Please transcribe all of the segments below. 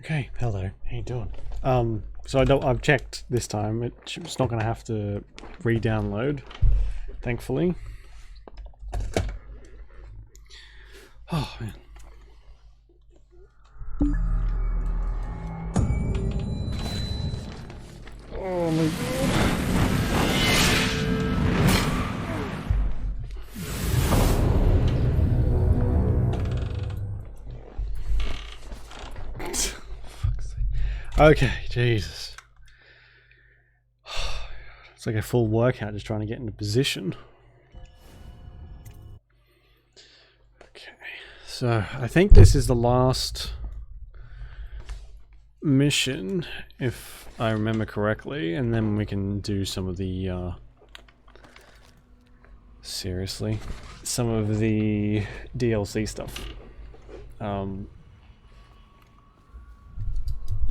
Okay, hello. How you doing? So I've checked this time. It's not going to have to re-download, thankfully. Oh man. Oh my god. Okay, Jesus. It's like a full workout just trying to get into position. Okay, so I think this is the last mission, if I remember correctly, and then we can do some of the, seriously, some of the DLC stuff.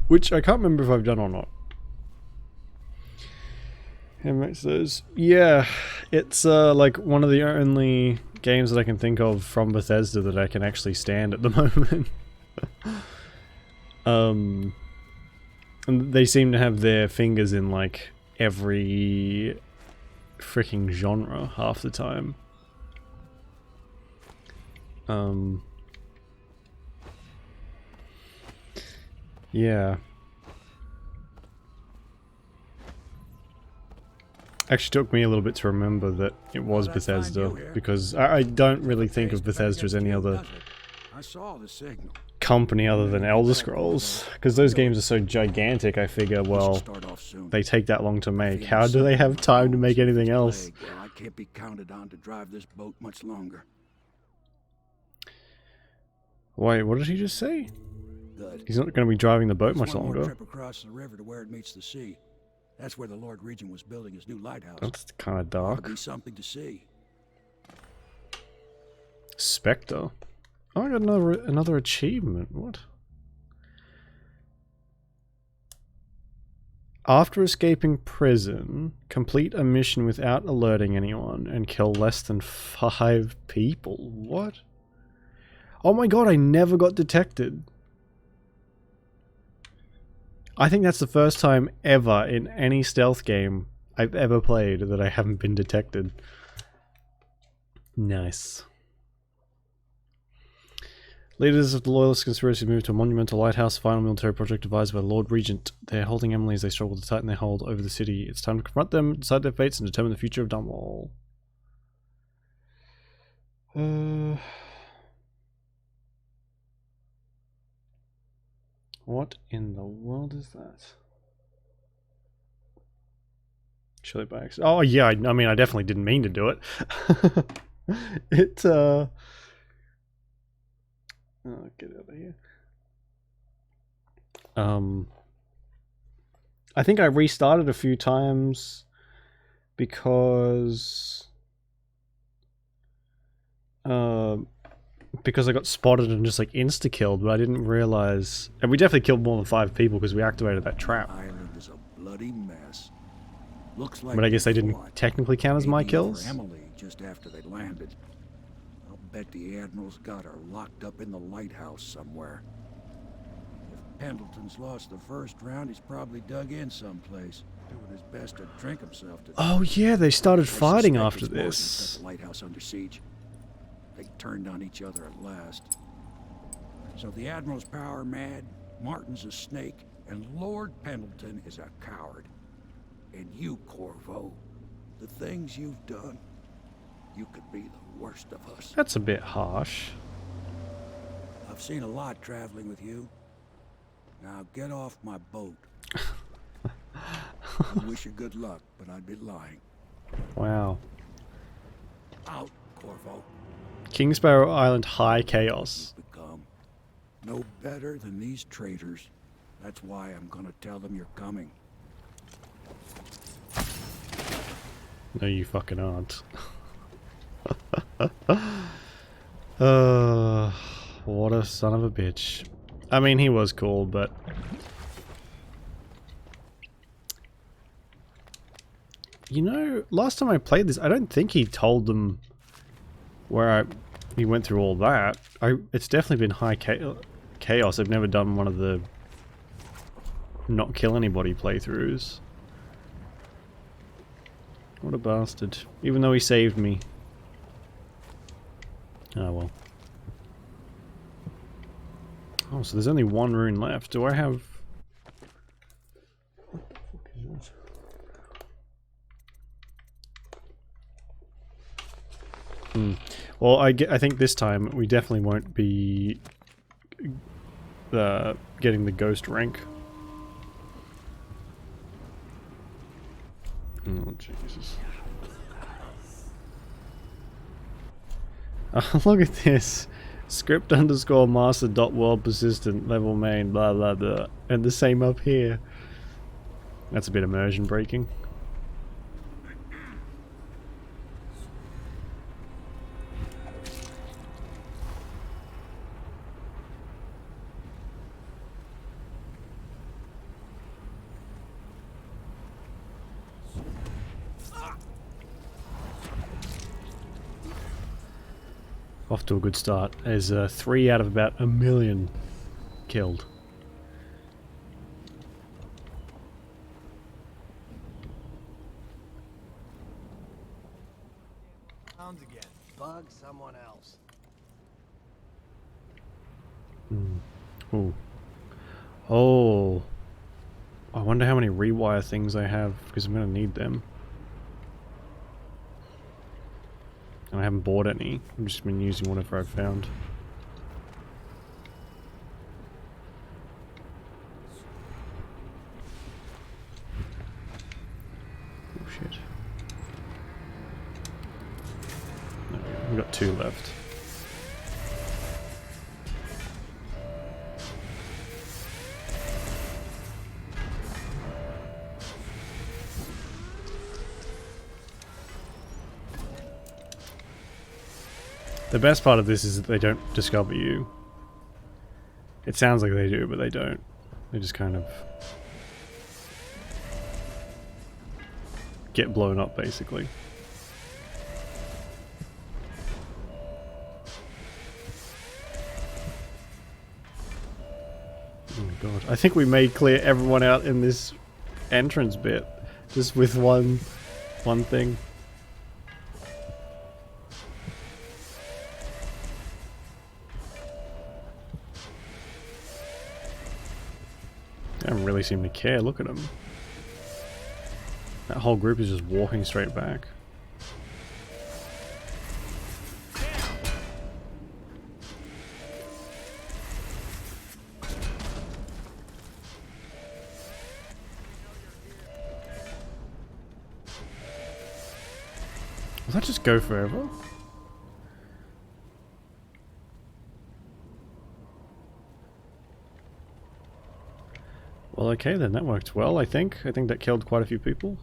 Which I can't remember if I've done or not. And says, yeah, it's like one of the only games that I can think of from Bethesda that I can actually stand at the moment. And they seem to have their fingers in like every freaking genre half the time. Yeah. Actually took me a little bit to remember that it was Bethesda, because I don't really think of Bethesda as any other company other than Elder Scrolls, because those games are so gigantic. I figure, well, they take that long to make. How do they have time to make anything else? I can't be counted on to drive this boat much longer. Wait, what did he just say? Good. He's not going to be driving the boat much One more longer. trip across the river to where it meets the sea. That's where the Lord Regent was building his new lighthouse. That's kind of Ought dark. to be something to see. Spectre. Oh, I got another achievement. What? After escaping prison, complete a mission without alerting anyone and kill less than 5 people. What? Oh my god, I never got detected. I think that's the first time ever in any stealth game I've ever played that I haven't been detected. Nice. Leaders of the Loyalist conspiracy moved to a monumental lighthouse, final military project devised by the Lord Regent. They're holding Emily as they struggle to tighten their hold over the city. It's time to confront them, decide their fates, and determine the future of Dunwall. What in the world is that? Surely by accident. Oh yeah, I mean, I definitely didn't mean to do it. Oh, get out of here. I think I restarted a few times because I got spotted and just like insta-killed, but I didn't realize. And we definitely killed more than 5 people because we activated that trap. Island is a bloody mess. Looks like But I guess they didn't technically count as my kills. For Emily just after they landed. I'll bet the Admiral's got her locked up in the lighthouse somewhere. If Pendleton's lost the first round, he's probably dug in someplace, doing his best to drink himself to death. Oh yeah, they started fighting I after suspect it's this. Martin set the lighthouse under siege. They turned on each other at last. So the Admiral's power mad, Martin's a snake, and Lord Pendleton is a coward. And you, Corvo, the things you've done, you could be the worst of us. That's a bit harsh. I've seen a lot traveling with you. Now get off my boat. I wish you good luck, but I'd be lying. Wow. Out, Corvo. King Sparrow Island High Chaos. You've become no better than these traitors. That's why I'm gonna tell them you're coming. No, you fucking aren't. What a son of a bitch. I mean, he was cool, but... You know, last time I played this, I don't think he told them where he went through all that. It's definitely been high chaos. I've never done one of the not kill anybody playthroughs. What a bastard. Even though he saved me. Oh well. Oh, so there's only one rune left. Do I have... What the fuck is this? Well, I think this time we definitely won't be getting the ghost rank. Oh, Jesus. Oh, look at this. Script underscore master dot world persistent level main blah blah blah. And the same up here. That's a bit immersion breaking. Off to a good start. There's 3 out of about 1 million killed. Again. Bug someone else. Ooh. Oh. I wonder how many rewire things I have, because I'm going to need them. And I haven't bought any. I've just been using whatever I've found. Oh shit. Okay, we've got 2 left. The best part of this is that they don't discover you. It sounds like they do, but they don't. They just kind of get blown up, basically. Oh my god. I think we may clear everyone out in this entrance bit. Just with one thing. They don't really seem to care. Look at them. That whole group is just walking straight back. Will that just go forever? Well, okay then, that worked well, I think. I think that killed quite a few people.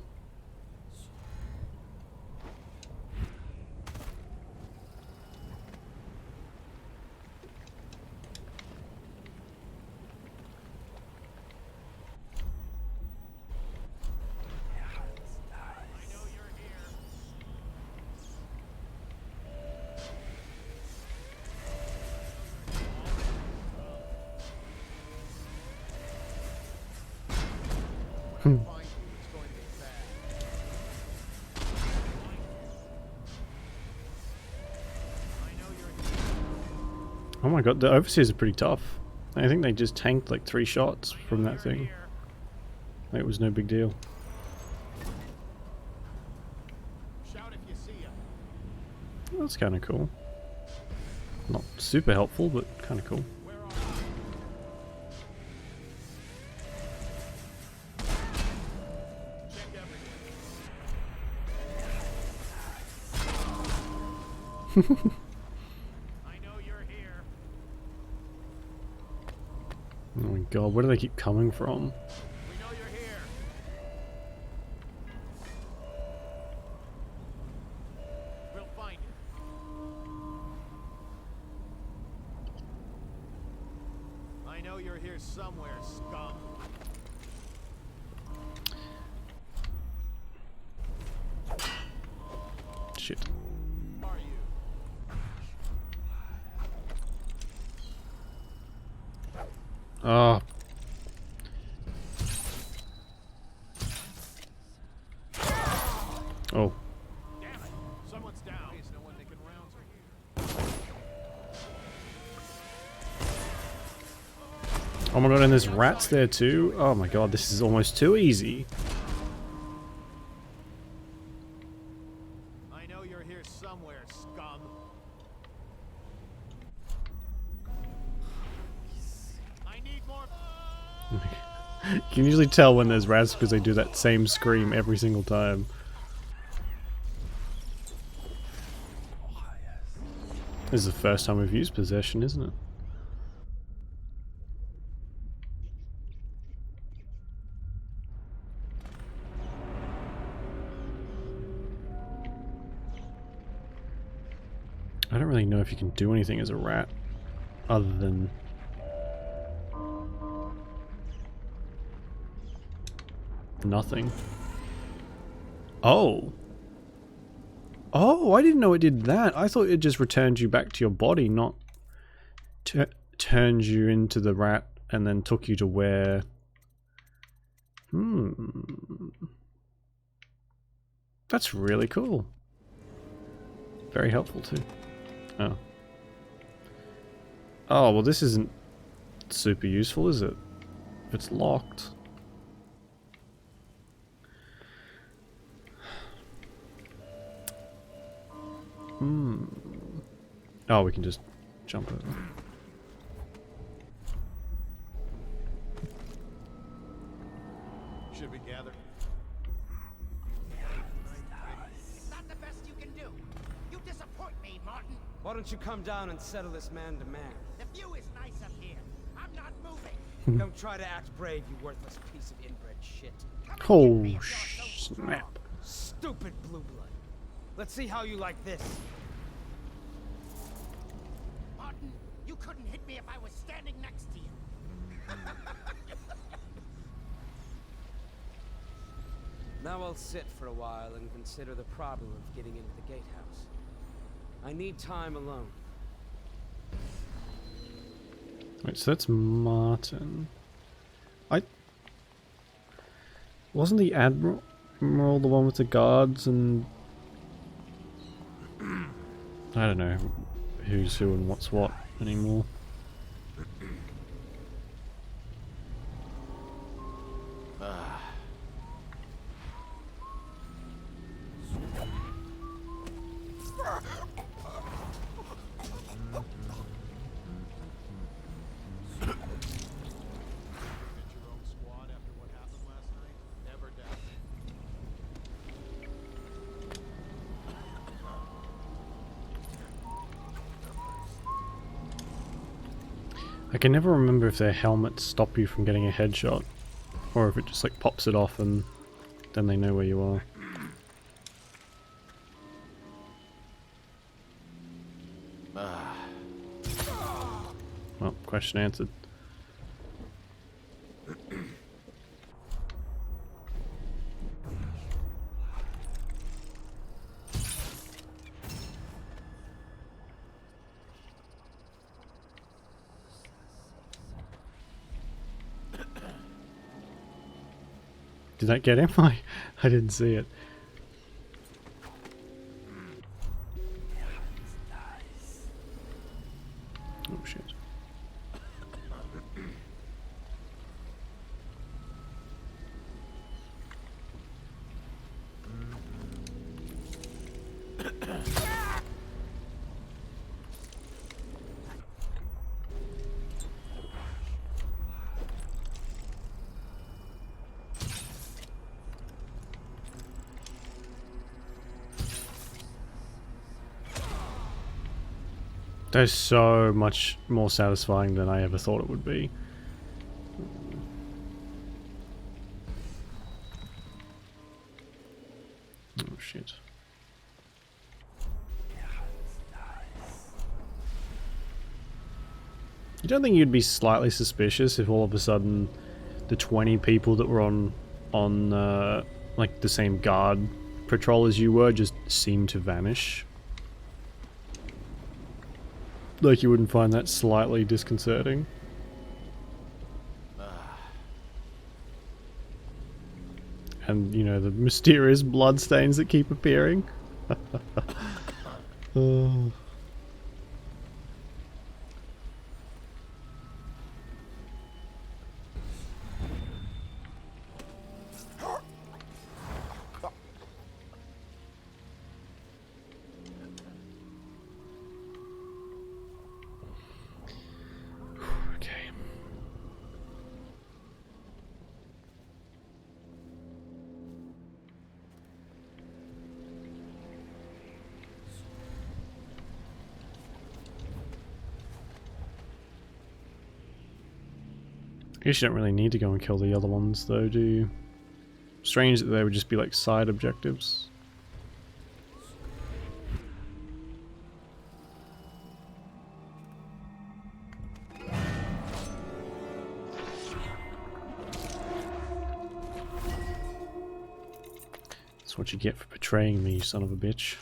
Oh my god, the overseers are pretty tough. I think they just tanked like 3 shots from that thing. It was no big deal. That's kind of cool. Not super helpful, but kind of cool. Oh my god, where do they keep coming from? We know you're here. We'll find you. I know you're here somewhere, scum. Shit. Are you? Oh my god, and there's rats there too? Oh my god, this is almost too easy. I know you're here somewhere, scum. I need more. You can usually tell when there's rats because they do that same scream every single time. This is the first time we've used possession, isn't it? I don't really know if you can do anything as a rat other than nothing. Oh. Oh, I didn't know it did that. I thought it just returned you back to your body, not turned you into the rat and then took you to where... That's really cool. Very helpful too. Oh. Oh, well this isn't super useful, is it? If it's locked. Oh, we can just jump over. Should we gather? It's not the best you can do. You disappoint me, Martin. Why don't you come down and settle this man to man? The view is nice up here. I'm not moving. Don't try to act brave, you worthless piece of inbred shit. Come and get me Oh, if you're so strong. snap. Stupid blue blood. Let's see how you like this. Martin, you couldn't hit me if I was standing next to you. Now I'll sit for a while and consider the problem of getting into the gatehouse. I need time alone. Wait, so that's Martin. Wasn't the Admiral the one with the guards and... I don't know who's who and what's what anymore. Get your own squad after what happened last night? Never doubt it. I can never remember if their helmets stop you from getting a headshot, or if it just like pops it off and then they know where you are. Well, question answered. Did that get him? I didn't see it. Oh shit. That's so much more satisfying than I ever thought it would be. Oh shit. You don't think you'd be slightly suspicious if all of a sudden the 20 people that were on like the same guard patrol as you were just seemed to vanish? Like you wouldn't find that slightly disconcerting? And, you know, the mysterious bloodstains that keep appearing? Oh. guess you don't really need to go and kill the other ones though, do you? Strange that they would just be like side objectives. That's what you get for betraying me, you son of a bitch.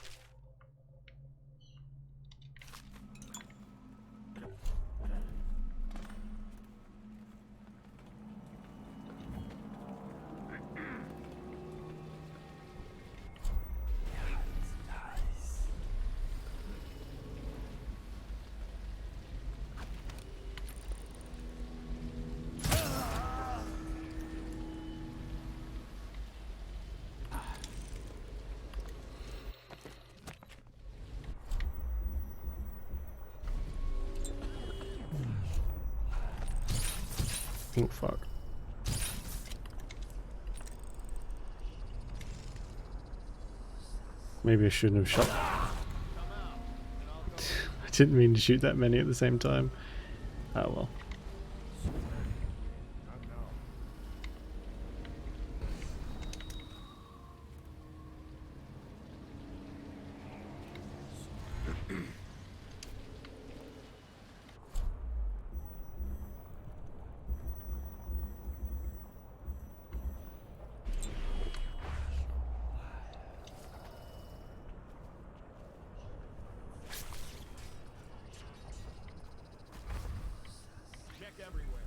Oh fuck. Maybe I shouldn't have shot. I didn't mean to shoot that many at the same time. Oh well. Check everywhere.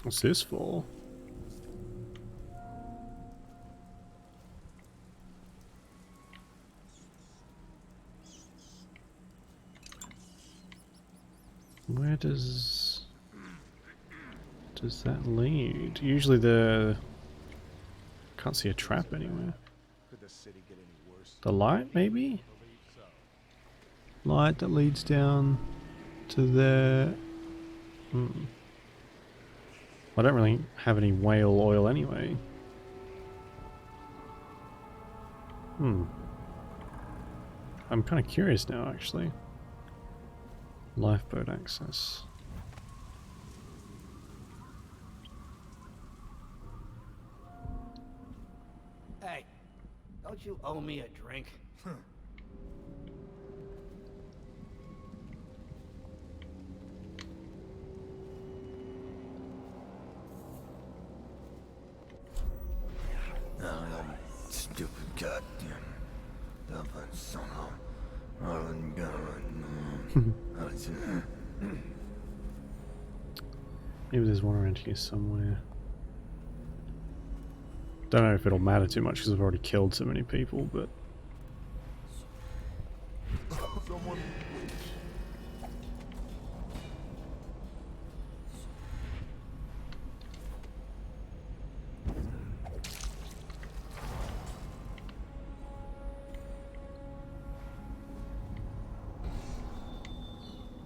What's this for? Where does that lead? Usually can't see a trap anywhere. Could the city get any worse? The light, maybe? Believe so. Light that leads down to there. I don't really have any whale oil anyway. I'm kind of curious now, actually. Lifeboat access. Hey, don't you owe me a drink? Stupid goddamn Dublin son of Maybe there's one around here somewhere. Don't know if it'll matter too much because I've already killed so many people, but... Someone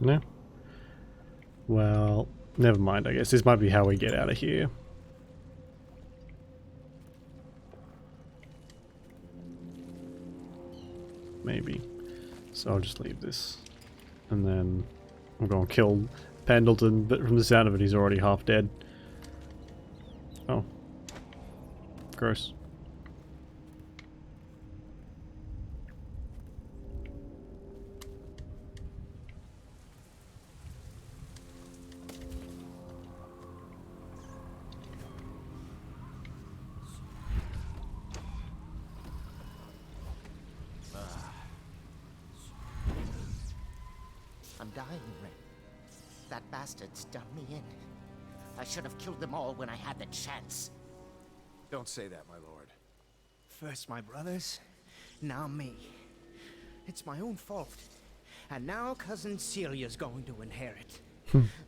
No? Well, never mind, I guess. This might be how we get out of here. Maybe. So I'll just leave this. And then I'm going to kill Pendleton, but from the sound of it, he's already half dead. Oh. Gross. I'm dying, Ren. That bastard's done me in. I should have killed them all when I had the chance. Don't say that, my lord. First my brothers, now me. It's my own fault. And now Cousin Celia's going to inherit.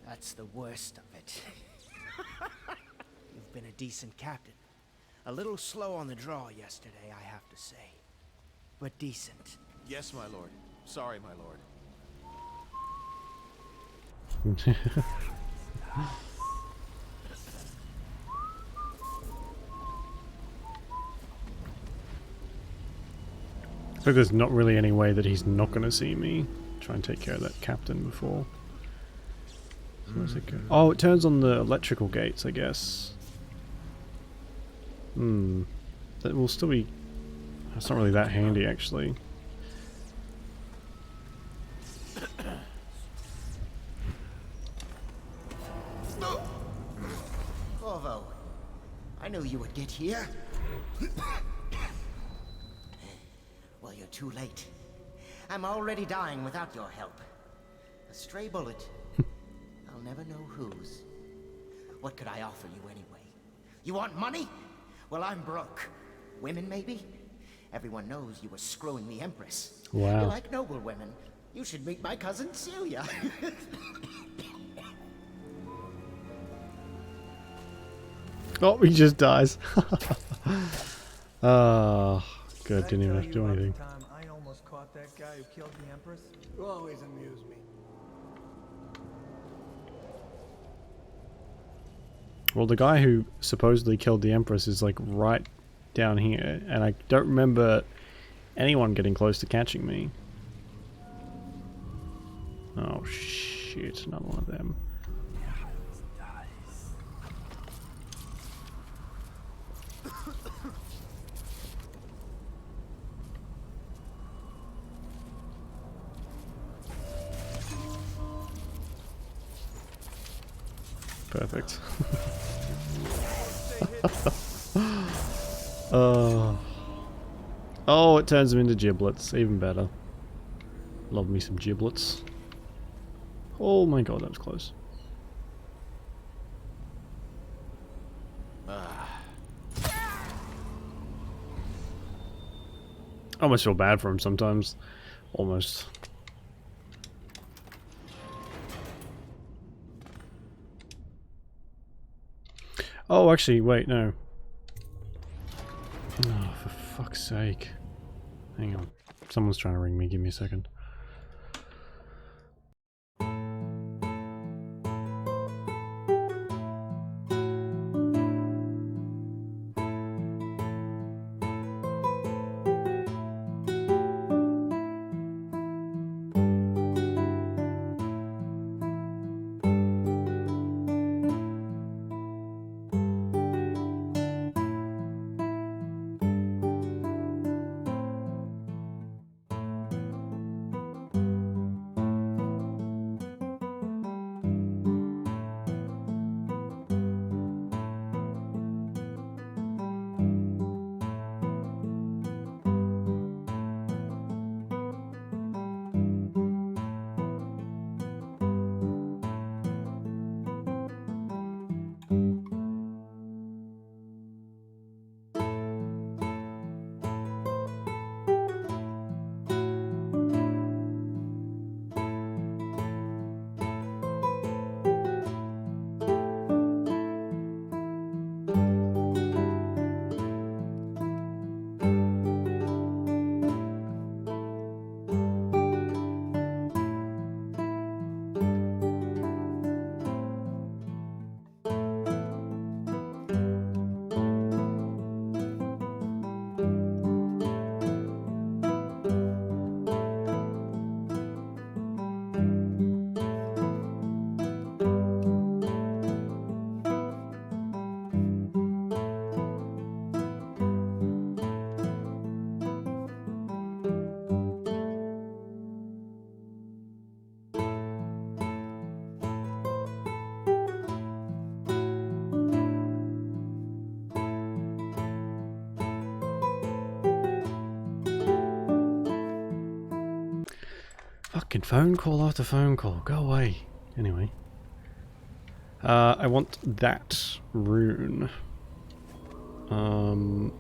That's the worst of it. You've been a decent captain. A little slow on the draw yesterday, I have to say. But decent. Yes, my lord. Sorry, my lord. So there's not really any way that he's not going to see me. Try and take care of that captain before. So where's it go? Oh, it turns on the electrical gates, I guess. That will still be... That's not really that handy, actually. Corvo, I knew you would get here. Well, you're too late. I'm already dying without your help. A stray bullet. I'll never know whose. What could I offer you anyway? You want money? Well, I'm broke. Women, maybe? Everyone knows you were screwing the Empress. Wow. You like noble women. You should meet my cousin Celia. Oh, he just dies. Ah, good. Didn't even have to do anything. Time I almost caught that guy who killed the Empress. You always amuse me. Well, the guy who supposedly killed the Empress is like right down here, and I don't remember anyone getting close to catching me. Oh shit, another one of them. Perfect. Oh, it turns them into giblets. Even better. Love me some giblets. Oh my god, that was close. I almost feel bad for him sometimes. Almost. Oh, actually, wait, no. Oh, for fuck's sake. Hang on. Someone's trying to ring me. Give me a second. Fucking phone call after phone call. Go away. Anyway. I want that rune.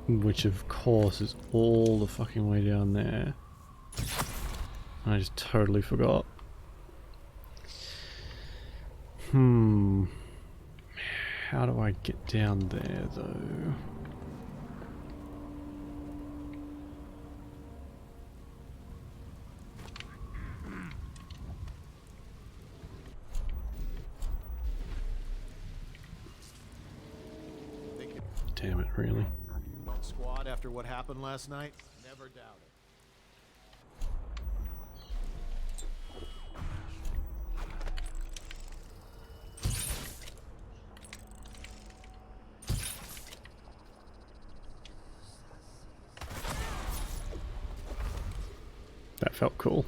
Which of course is all the fucking way down there. I just totally forgot. How do I get down there though? Damn it, really? One squad after what happened last night? Never doubt it. That felt cool.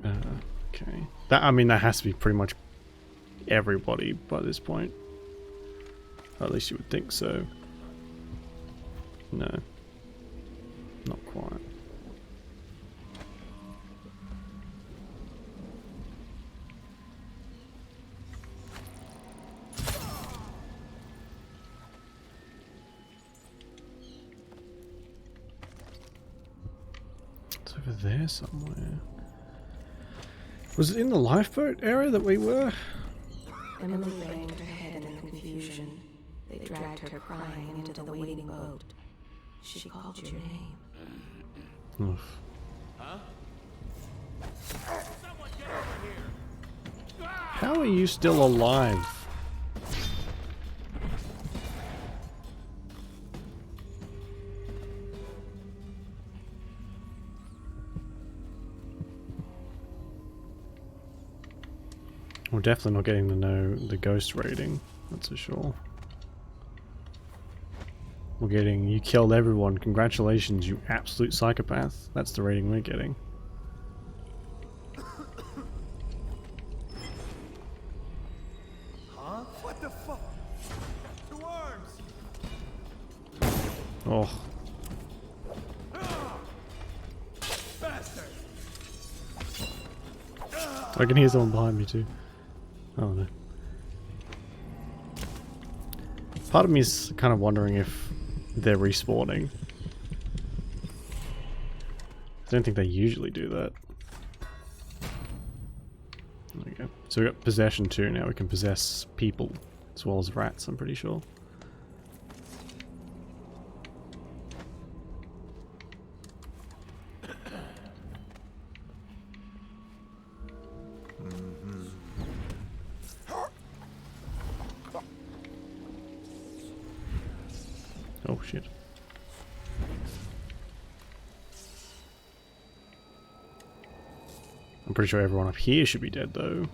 Okay. I mean, that has to be pretty much everybody by this point. Or at least you would think so. No. Not quite. It's over there somewhere. Was it in the lifeboat area that we were? Emily banged her head in confusion. They dragged her crying into the waiting boat. She called your name. Oof. Someone get over here! How are you still alive? We're definitely not getting to know the ghost rating, that's for sure. We're getting, you killed everyone, congratulations, you absolute psychopath. That's the rating we're getting. Huh? What the fuck? 2 arms! Oh, Bastard! I can hear someone behind me too. Oh no. Part of me is kind of wondering if they're respawning. I don't think they usually do that. There we go. So we got possession too now. We can possess people as well as rats, I'm pretty sure. Oh shit. I'm pretty sure everyone up here should be dead though.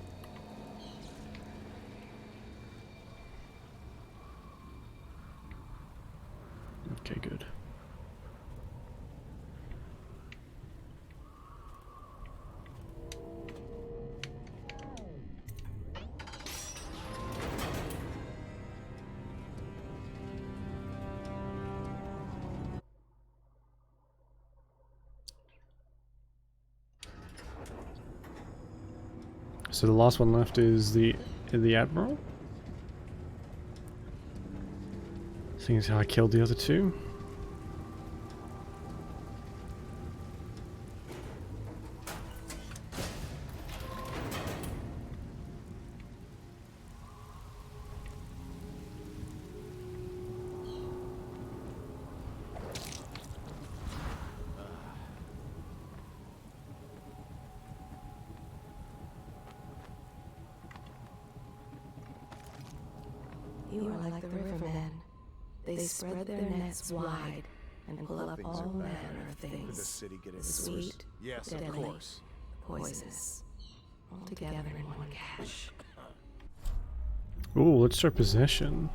Okay, good. So the last one left is the Admiral. Seeing as how I killed the other two. You are like the rivermen. They spread their nets wide and pull up all manner of Did the things. city get any Sweet, worse? Yes, of deadly, course. poisonous. All together in one cache. Ooh, let's try possession.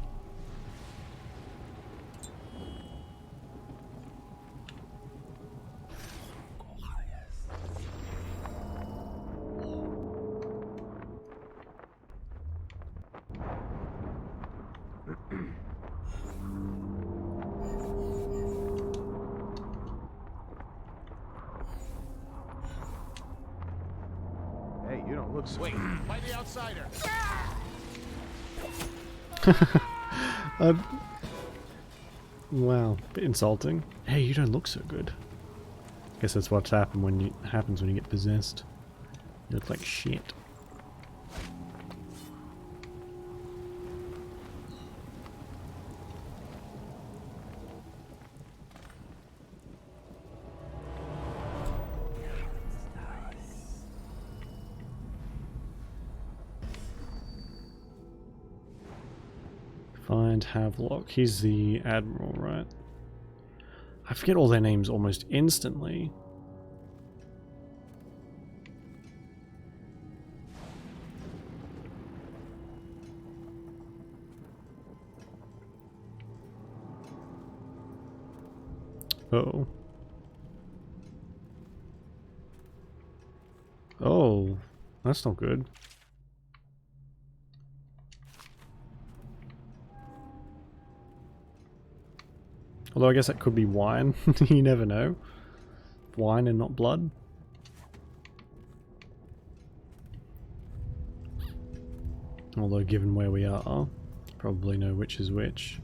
Hey, you don't look so. Wait, by the outsider! Wow, bit insulting. Hey, you don't look so good. Guess that's what's happens when you get possessed. You look like shit. Find Havelock. He's the Admiral, right? I forget all their names almost instantly. Uh-oh. Oh, that's not good. Although I guess that could be wine. You never know. Wine and not blood. Although given where we are, probably know which is which.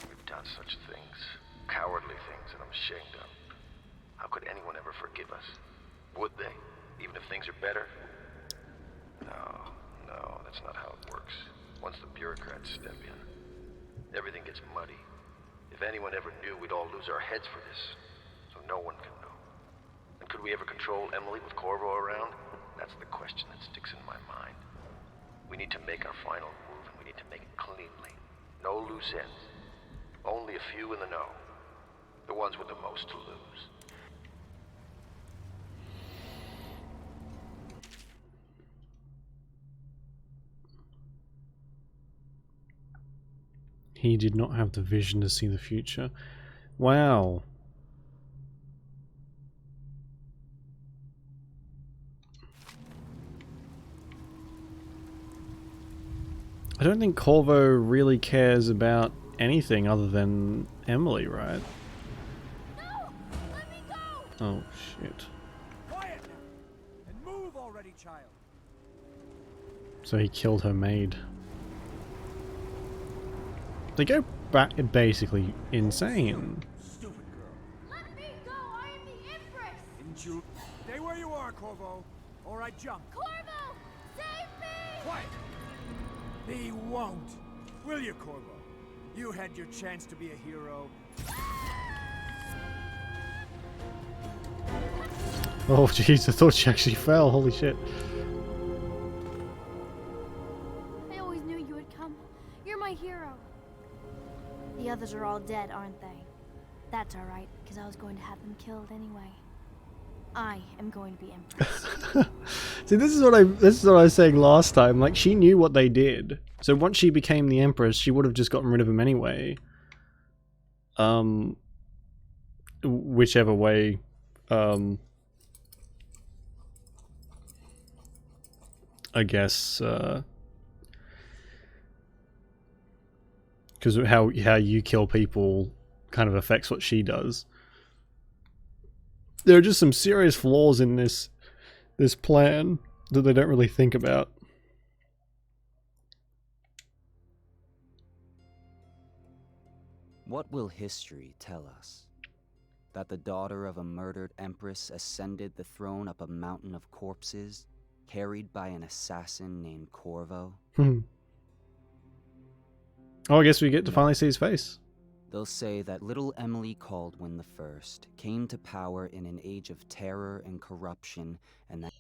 We've done such things. Cowardly things that I'm ashamed of. How could anyone ever forgive us? Would they? Even if things are better? No, that's not how it works. Once the bureaucrats step in, everything gets muddy. If anyone ever knew, we'd all lose our heads for this. So no one can know. And could we ever control Emily with Corvo around? That's the question that sticks in my mind. We need to make our final move, and we need to make it cleanly. No loose ends. Only a few in the know. The ones with the most to lose. He did not have the vision to see the future. Wow. I don't think Corvo really cares about anything other than Emily, right? No! Let me go! Oh, shit. Quiet now! And move already, child! So he killed her maid. They go back basically insane. Stupid girl. Let me go! I am the Empress! Didn't you? Stay where you are, Corvo. Or I jump. Corvo! Save me! Quiet! He won't. Will you, Corvo? You had your chance to be a hero. Oh jeez, I thought she actually fell, holy shit. I always knew you would come. You're my hero. The others are all dead, aren't they? That's alright, because I was going to have them killed anyway. I am going to be Empress. See, this is what I was saying last time. Like, she knew what they did. So once she became the Empress, she would have just gotten rid of him anyway. Whichever way, I guess, because how you kill people kind of affects what she does. There are just some serious flaws in this plan that they don't really think about. What will history tell us? That the daughter of a murdered empress ascended the throne up a mountain of corpses, carried by an assassin named Corvo? Oh, I guess we get to finally see his face. They'll say that little Emily Caldwin I came to power in an age of terror and corruption, and that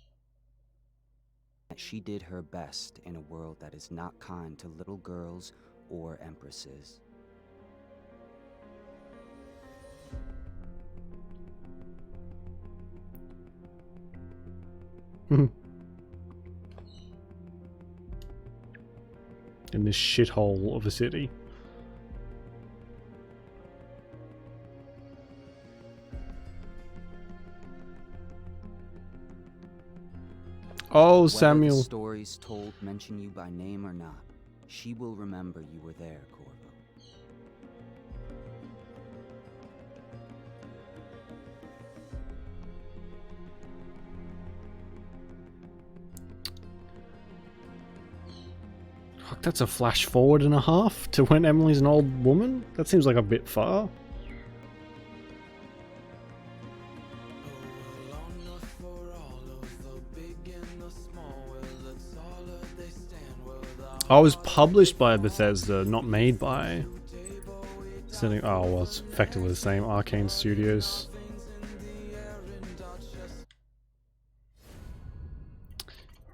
she did her best in a world that is not kind to little girls or empresses. In this shithole of a city. Oh, Samuel. Whether the stories told mention you by name or not, she will remember you were there, Corvo. Fuck, that's a flash forward and a half to when Emily's an old woman? That seems like a bit far. I was published by Bethesda, not made by... Oh, well, it's effectively the same. Arcane Studios.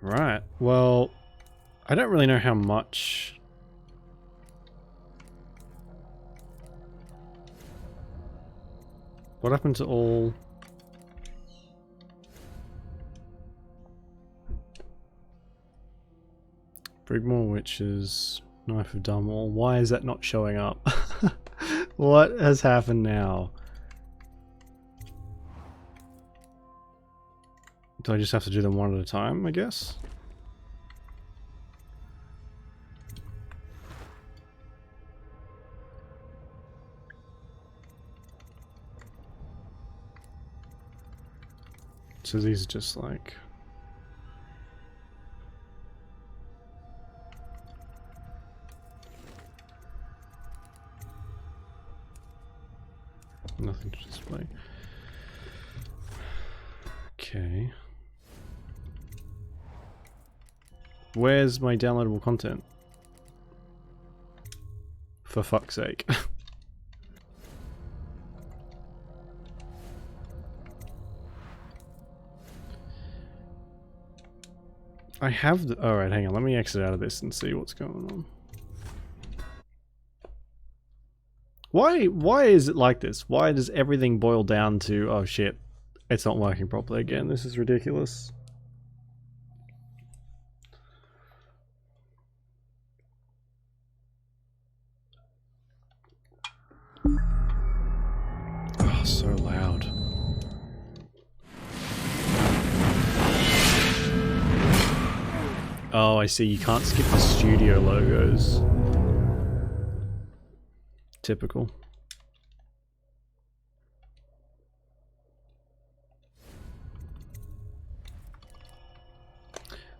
Right, well... I don't really know how much... What happened to all... Brigmore Witches, Knife of Dunmore. Why is that not showing up? What has happened now? Do I just have to do them one at a time, I guess? So these are just like... Nothing to display. Okay. Where's my downloadable content? For fuck's sake. I have the... Alright, hang on. Let me exit out of this and see what's going on. Why is it like this? Why does everything boil down to, oh shit, it's not working properly again? This is ridiculous. Oh, so loud. Oh, I see. You can't skip the studio logos. Typical.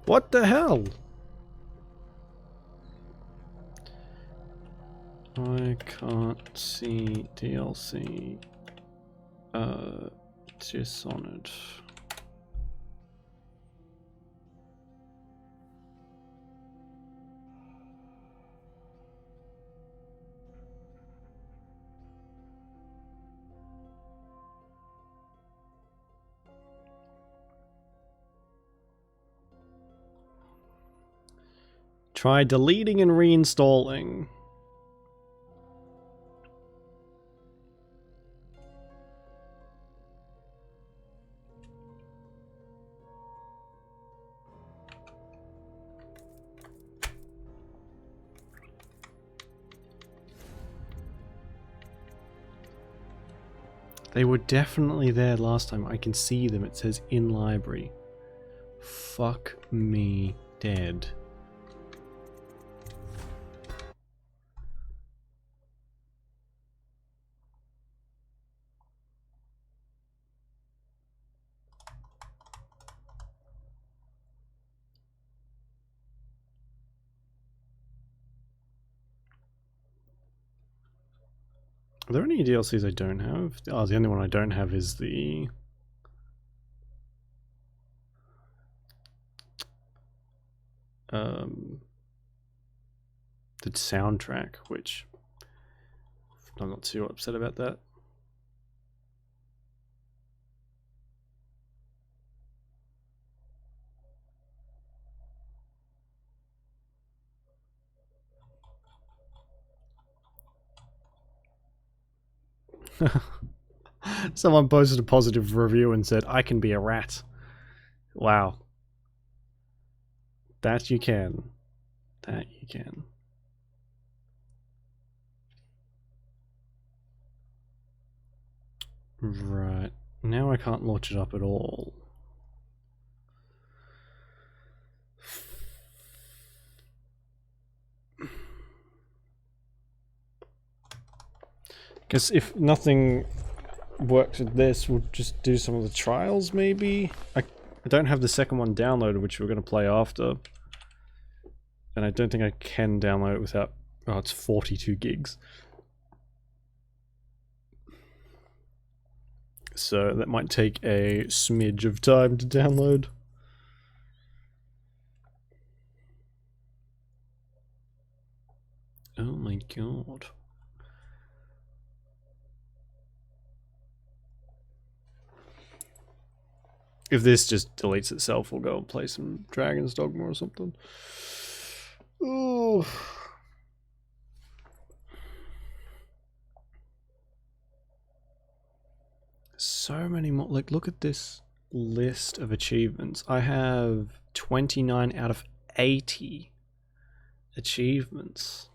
What the hell? I can't see DLC. Dishonored. Try deleting and reinstalling. They were definitely there last time. I can see them. It says in library. Fuck me dead. Are there any DLCs I don't have? Oh, the only one I don't have is the... the soundtrack, which I'm not too upset about that. Someone posted a positive review and said, I can be a rat. Wow. That you can. That you can. Right. Now I can't launch it up at all. Guess if nothing works with this, we'll just do some of the trials maybe? I don't have the second one downloaded, which we're going to play after. And I don't think I can download it without... Oh, it's 42 gigs. So that might take a smidge of time to download. Oh my god. If this just deletes itself, we'll go and play some Dragon's Dogma or something. Ooh. so many more. Like, look at this list of achievements. I have 29 out of 80 achievements.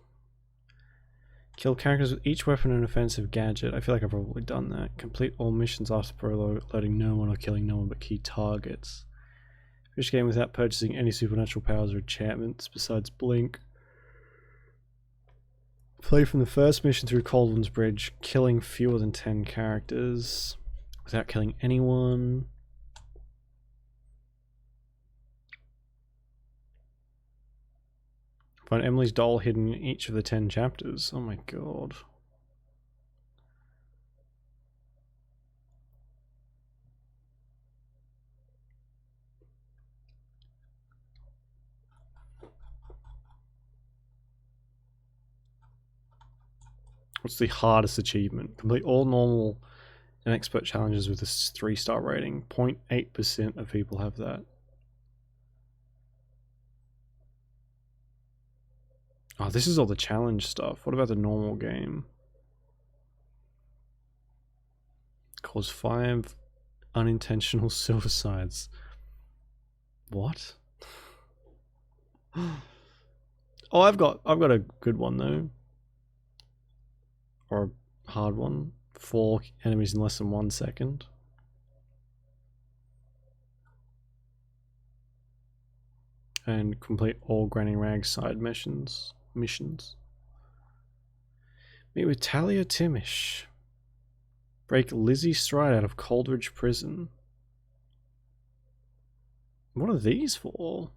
Kill characters with each weapon and offensive gadget. I feel like I've probably done that. Complete all missions after proloading no one or killing no one but key targets. Finish game without purchasing any supernatural powers or enchantments besides Blink. Play from the first mission through Coldwin's Bridge, killing fewer than 10 characters without killing anyone. Find Emily's doll hidden in each of the 10 chapters. Oh my god. What's the hardest achievement? Complete all normal and expert challenges with a 3-star rating. 0.8% of people have that. Oh, this is all the challenge stuff. What about the normal game? Cause 5 unintentional suicides. What? Oh, I've got a good one though. Or a hard one. 4 enemies in less than 1 second. And complete all Granny Rag side missions. Meet with Talia Timish. Break Lizzie Stride out of Coldridge Prison. What are these for?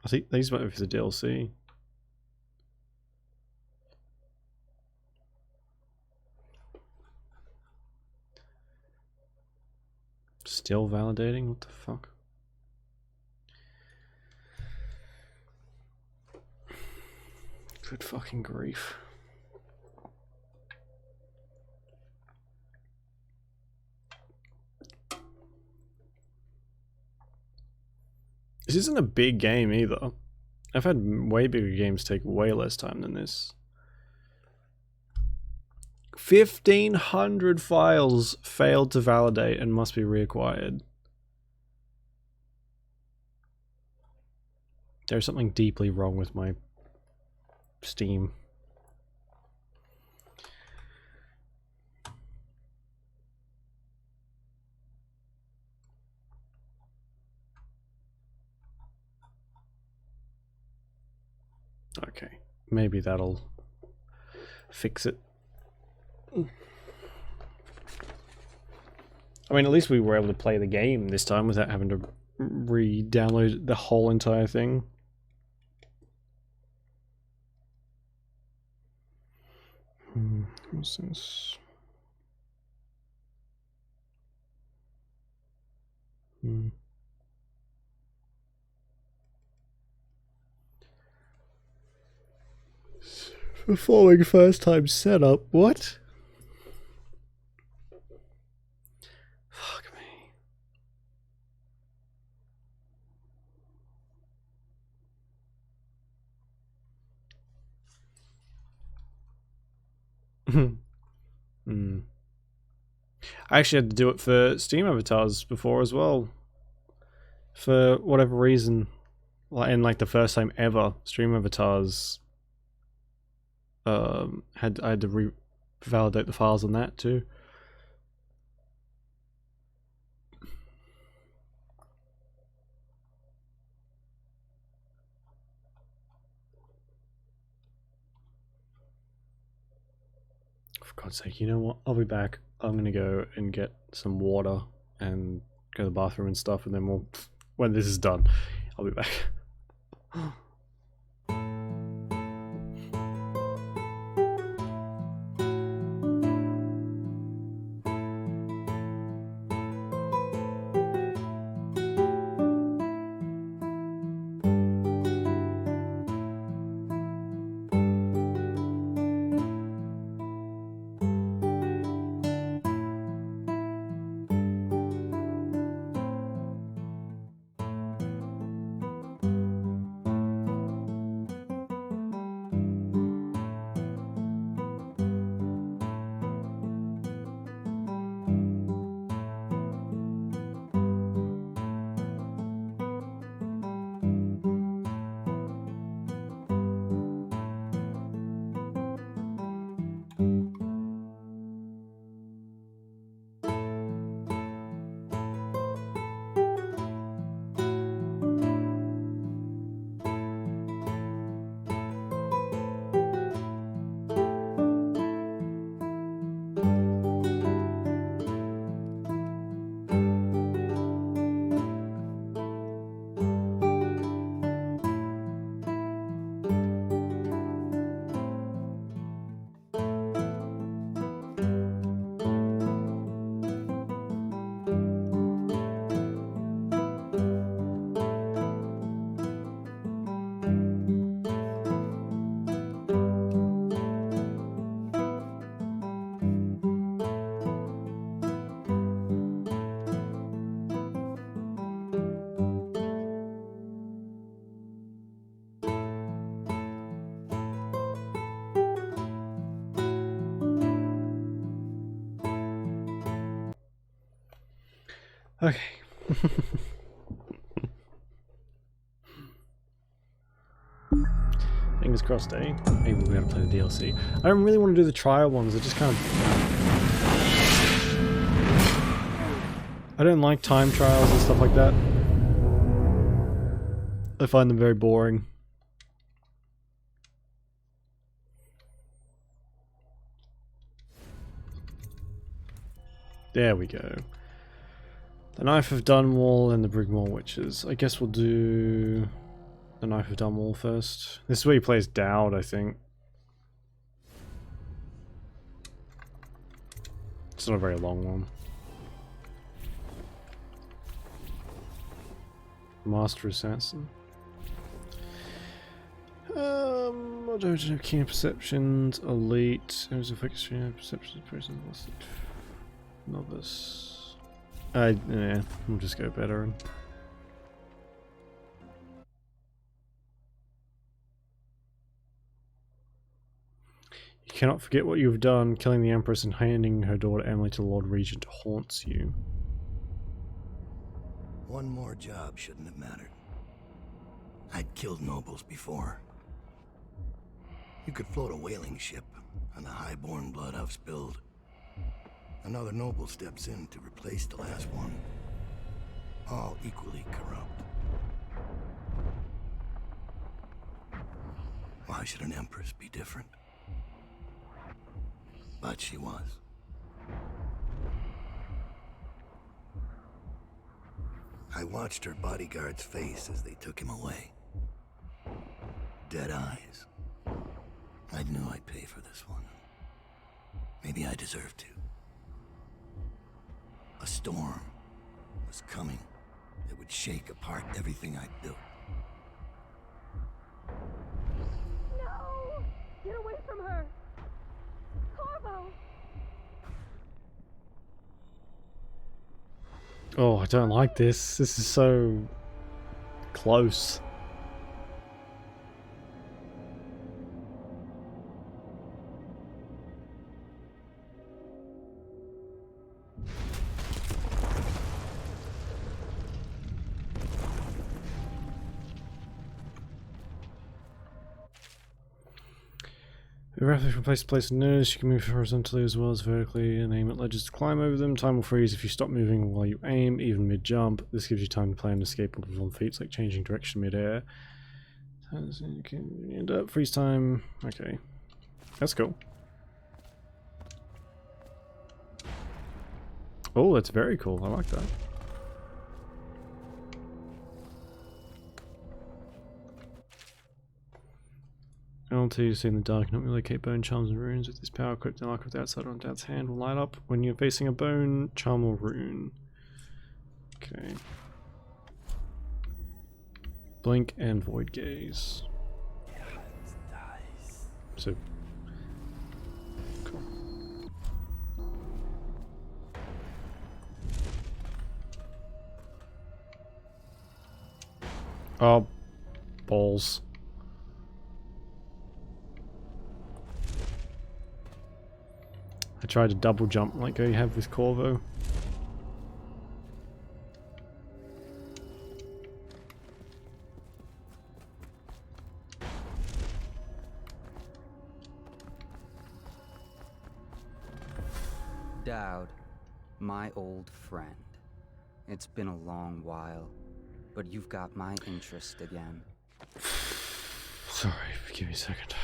I think these might be for the DLC. Still validating? What the fuck? Good fucking grief. This isn't a big game either. I've had way bigger games take way less time than this. 1,500 files failed to validate and must be reacquired. There's something deeply wrong with my Steam. Okay, maybe that'll fix it. I mean, at least we were able to play the game this time without having to re-download the whole entire thing. What's this? Performing first time setup. What? Fuck me. I actually had to do it for Steam avatars before as well. For whatever reason, and like the first time ever, Stream avatars I had to validate the files on that too. For God's sake, you know what? I'll be back. I'm gonna go and get some water and go to the bathroom and stuff, and then when this is done, I'll be back. Okay. Fingers crossed, eh? Maybe we'll be able to play the DLC. I don't really want to do the trial ones, I just kind of... I don't like time trials and stuff like that. I find them very boring. There we go. The Knife of Dunwall and the Brigmore Witches. I guess we'll do the Knife of Dunwall first. This is where he plays Dowd, I think. It's not a very long one. Master Assassin. I don't know, keen perceptions, elite, who's a fixed perception person, novice. Yeah, we'll just go veteran. You cannot forget what you have done. Killing the Empress and handing her daughter Emily to the Lord Regent haunts you. One more job shouldn't have mattered. I'd killed nobles before. You could float a whaling ship, and the highborn blood I've spilled. Another noble steps in to replace the last one. All equally corrupt. Why should an empress be different? But she was. I watched her bodyguard's face as they took him away. Dead eyes. I knew I'd pay for this one. Maybe I deserved to. A storm was coming that would shake apart everything I'd built. No! Get away from her! Corvo! Oh, I don't like this. This is so close. Rapidly from place to place in notice, you can move horizontally as well as vertically and aim at ledges to climb over them. Time will freeze if you stop moving while you aim, even mid-jump. This gives you time to plan, escape, and perform feats like changing direction mid-air. You can end up freeze time. Okay. That's cool. Oh, that's very cool. I like that. L2, see in the dark, not relocate bone charms and runes. With this power equipped, the arc of the outside on Dad's hand will light up when you're facing a bone, charm, or rune. Okay. Blink and void gaze. So. Cool. Oh, balls. I tried to double jump like I have with Corvo. Dowd, my old friend. It's been a long while, but you've got my interest again. Sorry, give me a second.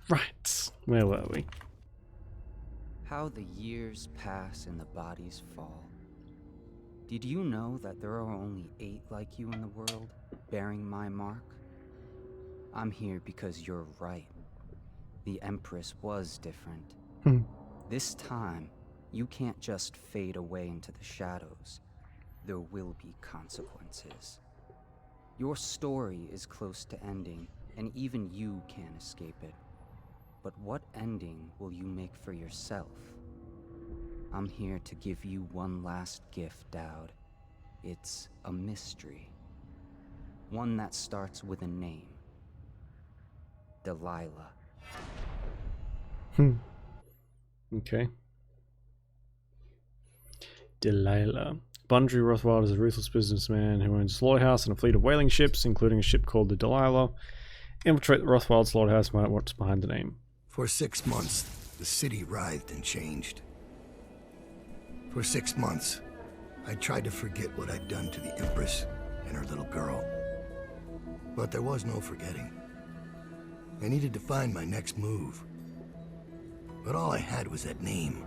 Right. Where were we? How the years pass and the bodies fall. Did you know that there are only 8 like you in the world, bearing my mark? I'm here because you're right. The Empress was different. This time, you can't just fade away into the shadows. There will be consequences. Your story is close to ending, and even you can't escape it. But what ending will you make for yourself? I'm here to give you one last gift, Dowd. It's a mystery. One that starts with a name. Delilah. Okay. Delilah. Bundry Rothwild is a ruthless businessman who owns a slaughterhouse and a fleet of whaling ships, including a ship called the Delilah. Infiltrate the Rothwild slaughterhouse and find out what's behind the name. For 6 months, the city writhed and changed. For 6 months, I tried to forget what I'd done to the Empress and her little girl. But there was no forgetting. I needed to find my next move. But all I had was that name.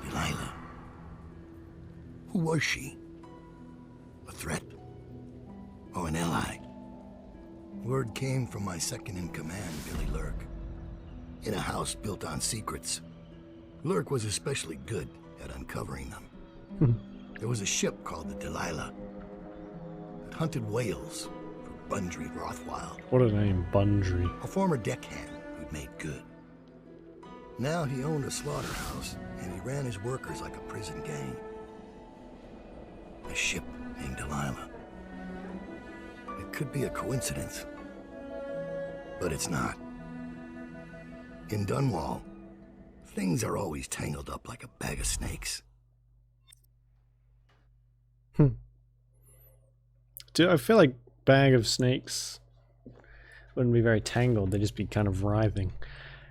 Delilah. Who was she? A threat? Or an ally? Word came from my second-in-command, Billy Lurk. In a house built on secrets. Lurk was especially good at uncovering them. There was a ship called the Delilah that hunted whales for Bundry Rothwild. What a name, Bundry. A former deckhand who'd made good. Now he owned a slaughterhouse, and he ran his workers like a prison gang. A ship named Delilah. It could be a coincidence, but it's not. In Dunwall, things are always tangled up like a bag of snakes. I feel like bag of snakes wouldn't be very tangled, they'd just be kind of writhing.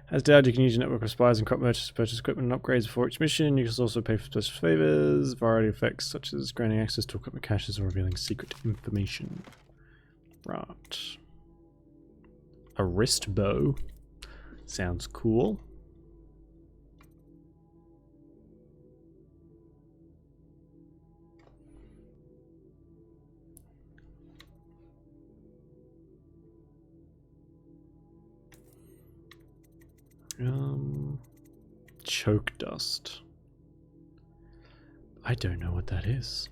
As Dad, you can use your network of spies and crop merchants to purchase equipment and upgrades for each mission. You can also pay for special favors, variety of effects such as granting access to equipment caches or revealing secret information. Right. A wrist bow. Sounds cool. Choke dust. I don't know what that is.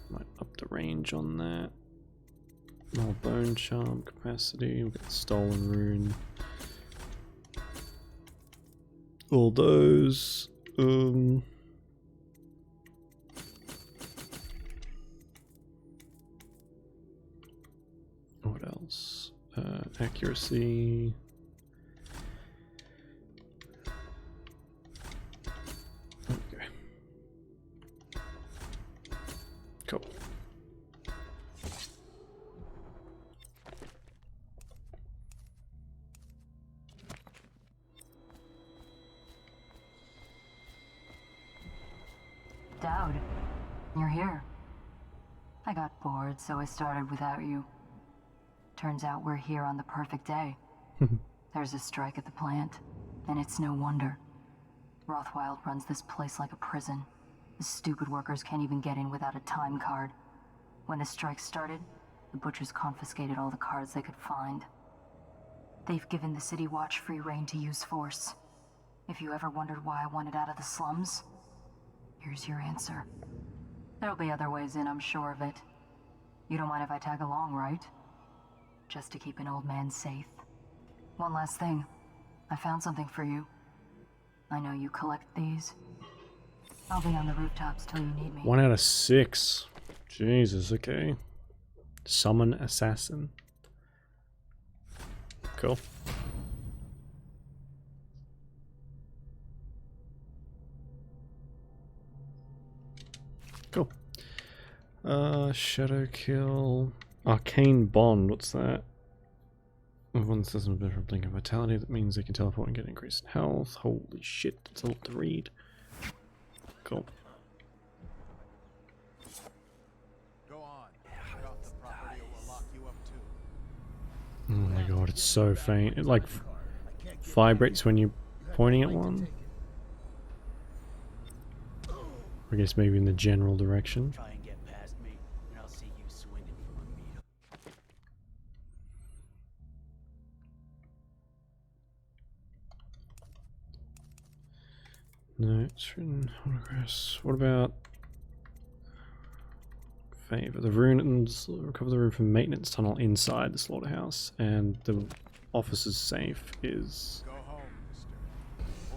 Might up the range on that. More bone charm capacity. We've got stolen rune. All those. What else? Accuracy. Okay. Cool. Dowd, you're here. I got bored, so I started without you. Turns out we're here on the perfect day. There's a strike at the plant, and it's no wonder. Rothwild runs this place like a prison. The stupid workers can't even get in without a time card. When the strike started, the butchers confiscated all the cards they could find. They've given the City Watch free rein to use force. If you ever wondered why I wanted out of the slums, here's your answer. There'll be other ways in, I'm sure of it. You don't mind if I tag along, right? Just to keep an old man safe. One last thing. I found something for you. I know you collect these. I'll be on the rooftops till you need me. 1 out of 6. Jesus, okay. Summon assassin. Cool. Cool. Shadow kill. Arcane bond, what's that? One system of better blink of vitality, that means they can teleport and get increased health. Holy shit, that's a lot to read. Cool. Go on. Get off the property or we'll lock you up too. Oh my god. God, it's so faint. It like vibrates when you're pointing at one. I guess maybe in the general direction. Try and get past me, and I'll see you swinging from a meter. No, it's written autographs. What about favor? The ruins recover the room from maintenance tunnel inside the slaughterhouse, and the officer's safe is Go home, mister.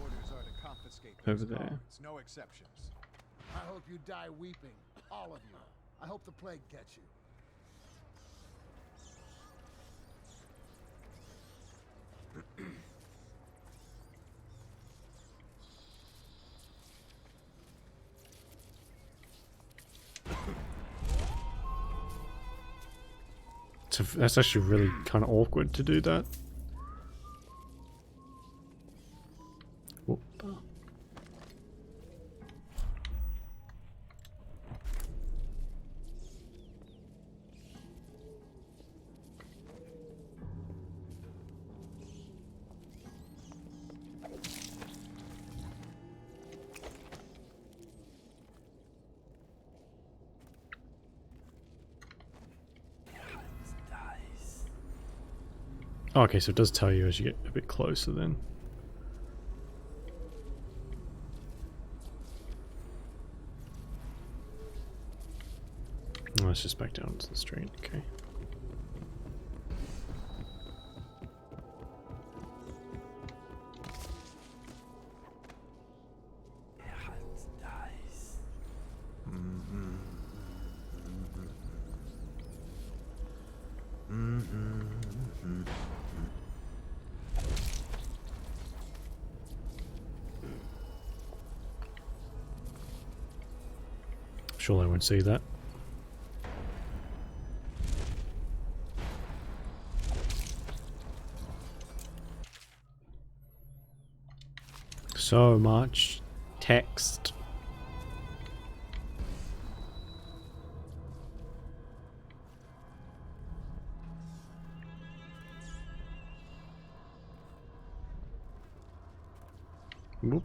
Orders are to confiscate over those there. guards, no exceptions. I hope you die weeping, all of you. I hope the plague gets you. That's actually really kind of awkward to do that. Whoop. Oh, okay, so it does tell you as you get a bit closer then. Oh, it's just back down to the street, okay. Sure, I won't see that. So much text. Whoop.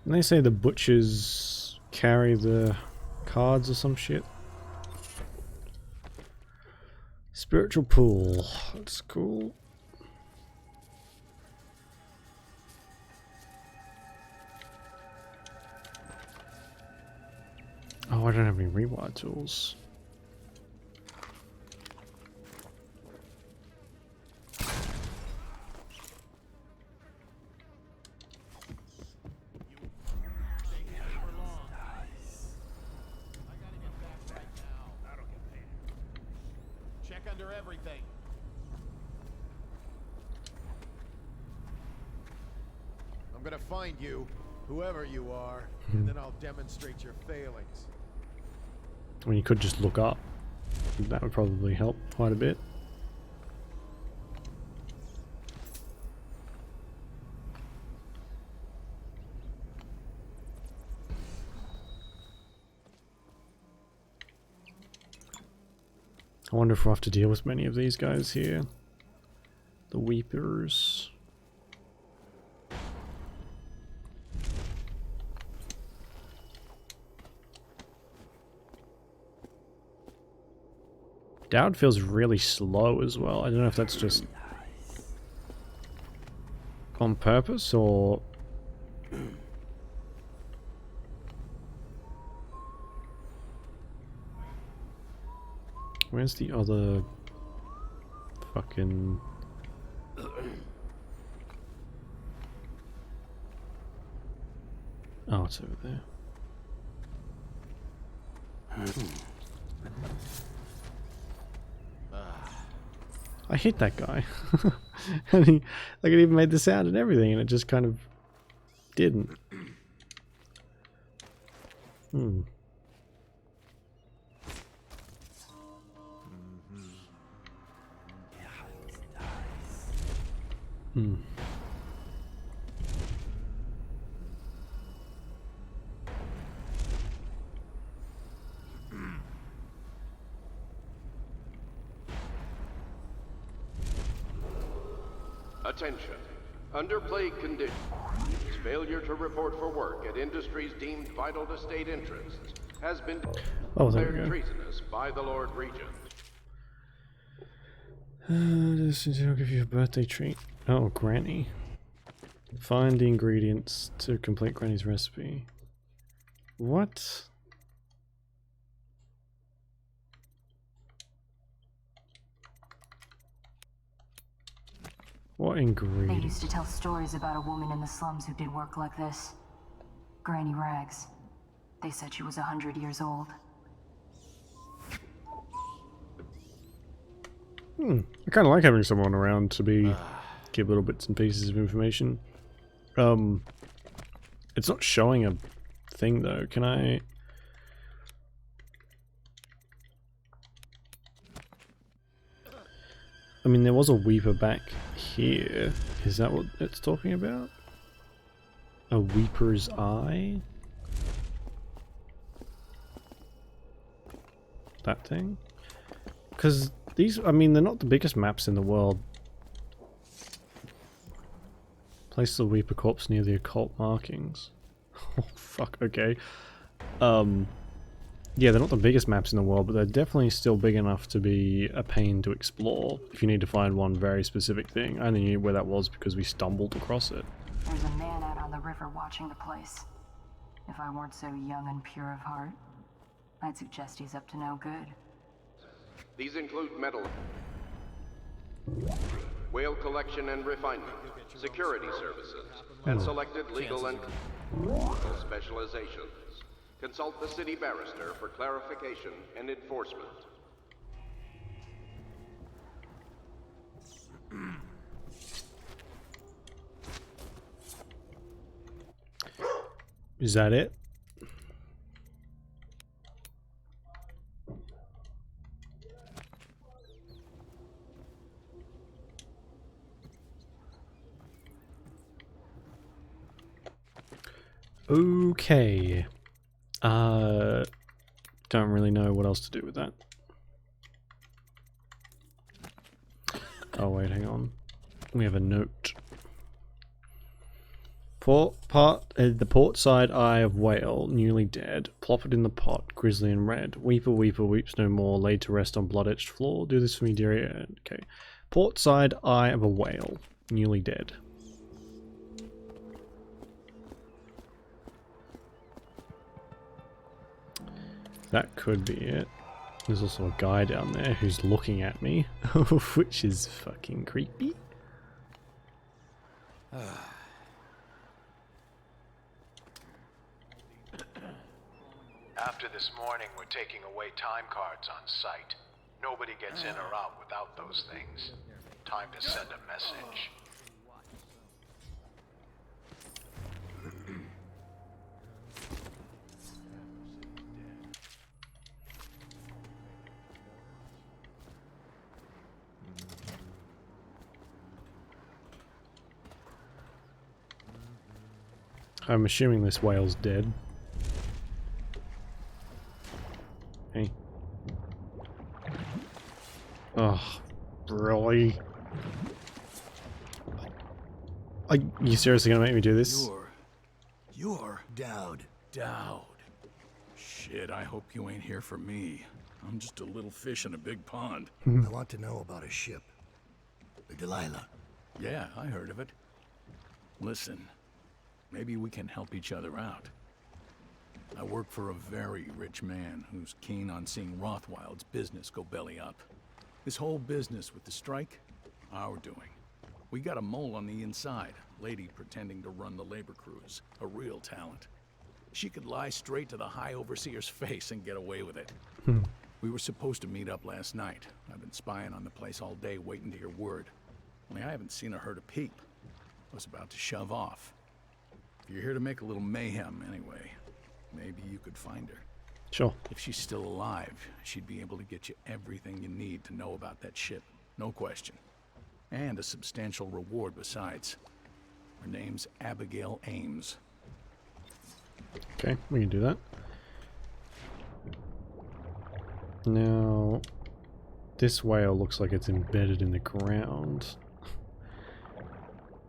And they say the butchers carry the cards or some shit. Spiritual pool. That's cool. Oh, I don't have any rewire tools. Check under everything. I'm gonna find you, whoever you are, and then I'll demonstrate your failings. I mean, you could just look up. That would probably help quite a bit. I wonder if we'll have to deal with many of these guys here. The Weepers. Dowd feels really slow as well. I don't know if that's just on purpose or... Where's the other fucking... Oh, it's over there. I hate that guy. And he, like, it even made the sound and everything, and it just kind of didn't. Hmm. Attention. Under plague conditions, failure to report for work at industries deemed vital to state interests has been declared treasonous by the Lord Regent. I'll give you a birthday treat. Oh, Granny. Find the ingredients to complete Granny's recipe. What? What They ingredients? used to tell stories about a woman in the slums who did work like this. Granny Rags. They said she was 100 years old. I kind of like having someone around to give little bits and pieces of information. It's not showing a thing though. Can I? I mean, there was a Weeper back here. Is that what it's talking about? A Weeper's Eye? That thing? Because these, I mean, they're not the biggest maps in the world. Place the Weeper corpse near the occult markings. Oh, fuck, okay. Yeah, they're not the biggest maps in the world, but they're definitely still big enough to be a pain to explore if you need to find one very specific thing. I only knew where that was because we stumbled across it. There's a man out on the river watching the place. If I weren't so young and pure of heart, I'd suggest he's up to no good. These include metal, whale collection and refinement, security services, and selected legal and specializations. Consult the city barrister for clarification and enforcement. Is that it? Okay. Don't really know what else to do with that. Oh wait, hang on. We have a note. The port side eye of whale, newly dead. Plop it in the pot, grizzly and red. Weeper, weeper, weeps no more, laid to rest on blood-etched floor. Do this for me, dearie. Okay. Port side eye of a whale, newly dead. That could be it. There's also a guy down there who's looking at me, which is fucking creepy. After this morning, we're taking away time cards on site. Nobody gets in or out without those things. Time to send a message. I'm assuming this whale's dead. Hey. Oh, really? Are you seriously gonna make me do this? You're Dowd. Dowd. Shit, I hope you ain't here for me. I'm just a little fish in a big pond. I want to know about a ship. The Delilah. Yeah, I heard of it. Listen, maybe we can help each other out. I work for a very rich man who's keen on seeing Rothwild's business go belly up. This whole business with the strike, our doing. We got a mole on the inside, lady pretending to run the labor crews, a real talent. She could lie straight to the High Overseer's face and get away with it. We were supposed to meet up last night. I've been spying on the place all day waiting to hear word. Only I haven't seen or heard a peep. I was about to shove off. If you're here to make a little mayhem anyway, maybe you could find her. Sure. If she's still alive, she'd be able to get you everything you need to know about that ship. No question. And a substantial reward besides. Her name's Abigail Ames. Okay, we can do that. Now, this whale looks like it's embedded in the ground.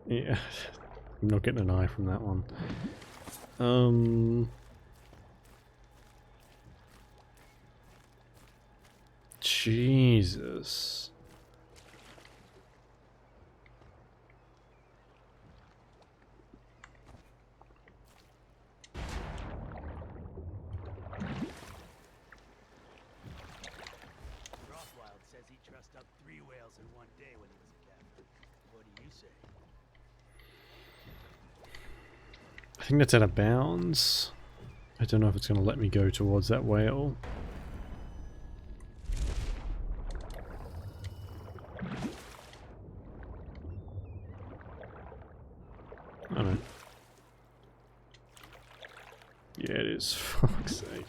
Yeah, I'm not getting an eye from that one. Jesus. Rothwild says he trussed up 3 whales in one day when he was a captain. What do you say? I think that's out of bounds. I don't know if it's going to let me go towards that whale. I don't know. Yeah, it is. For fuck's sake.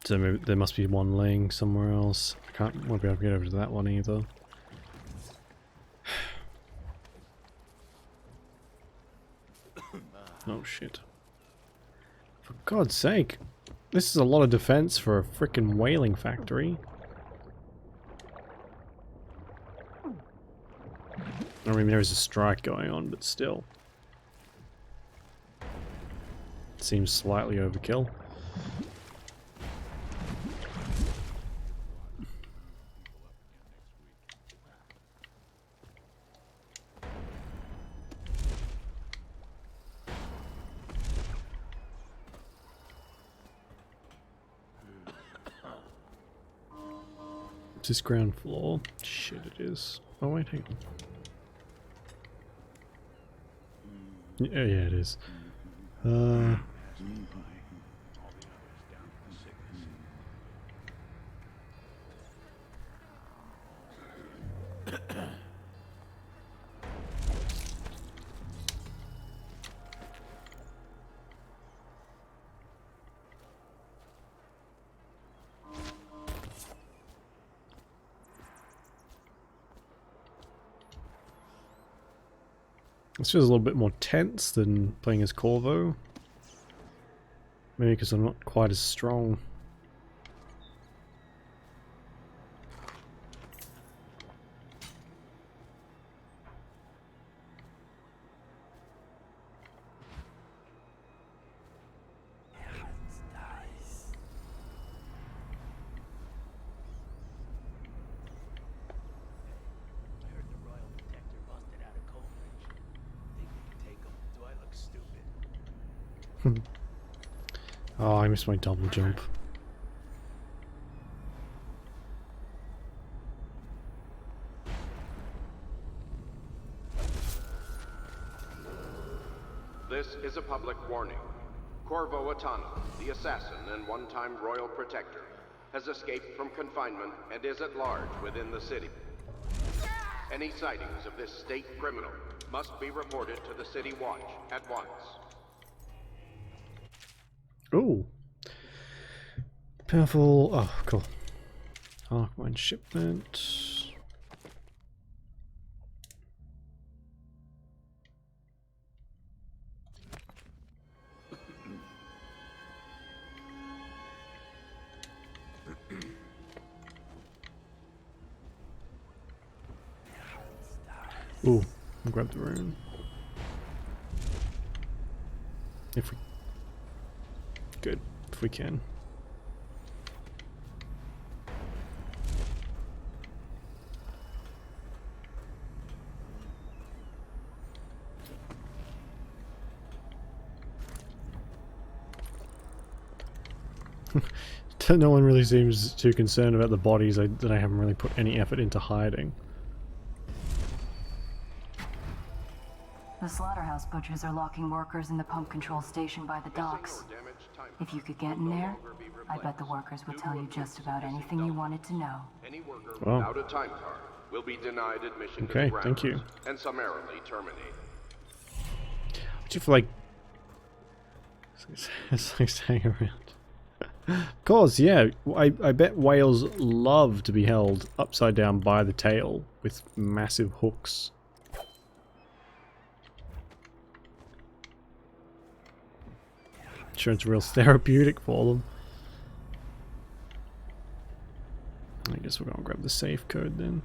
So maybe there must be one laying somewhere else. Won't be able to get over to that one either. Oh shit. For God's sake. This is a lot of defense for a frickin' whaling factory. I mean, there is a strike going on, but still. It seems slightly overkill. Is this ground floor? Shit, it is. Oh wait, hang on. Yeah, it is. This feels a little bit more tense than playing as Corvo. Maybe because I'm not quite as strong. Oh, I missed my double jump. This is a public warning. Corvo Atano, the assassin and one-time royal protector, has escaped from confinement and is at large within the city. Any sightings of this state criminal must be reported to the City Watch at once. Ooh. Powerful. Oh, cool. Arcmine shipment. Ooh, I'll grab the rune. If we... Good, if we can. No one really seems too concerned about the bodies that I haven't really put any effort into hiding. The slaughterhouse butchers are locking workers in the pump control station by the docks. If you could get in there, I bet the workers would tell you just about anything you wanted to know. Any worker without a time card will be denied admission to the grounds thank you. And summarily terminated. I do feel like It's like staying around. Of course, yeah. I bet whales love to be held upside down by the tail with massive hooks. Sure, it's real therapeutic for them. I guess we're gonna grab the safe code then.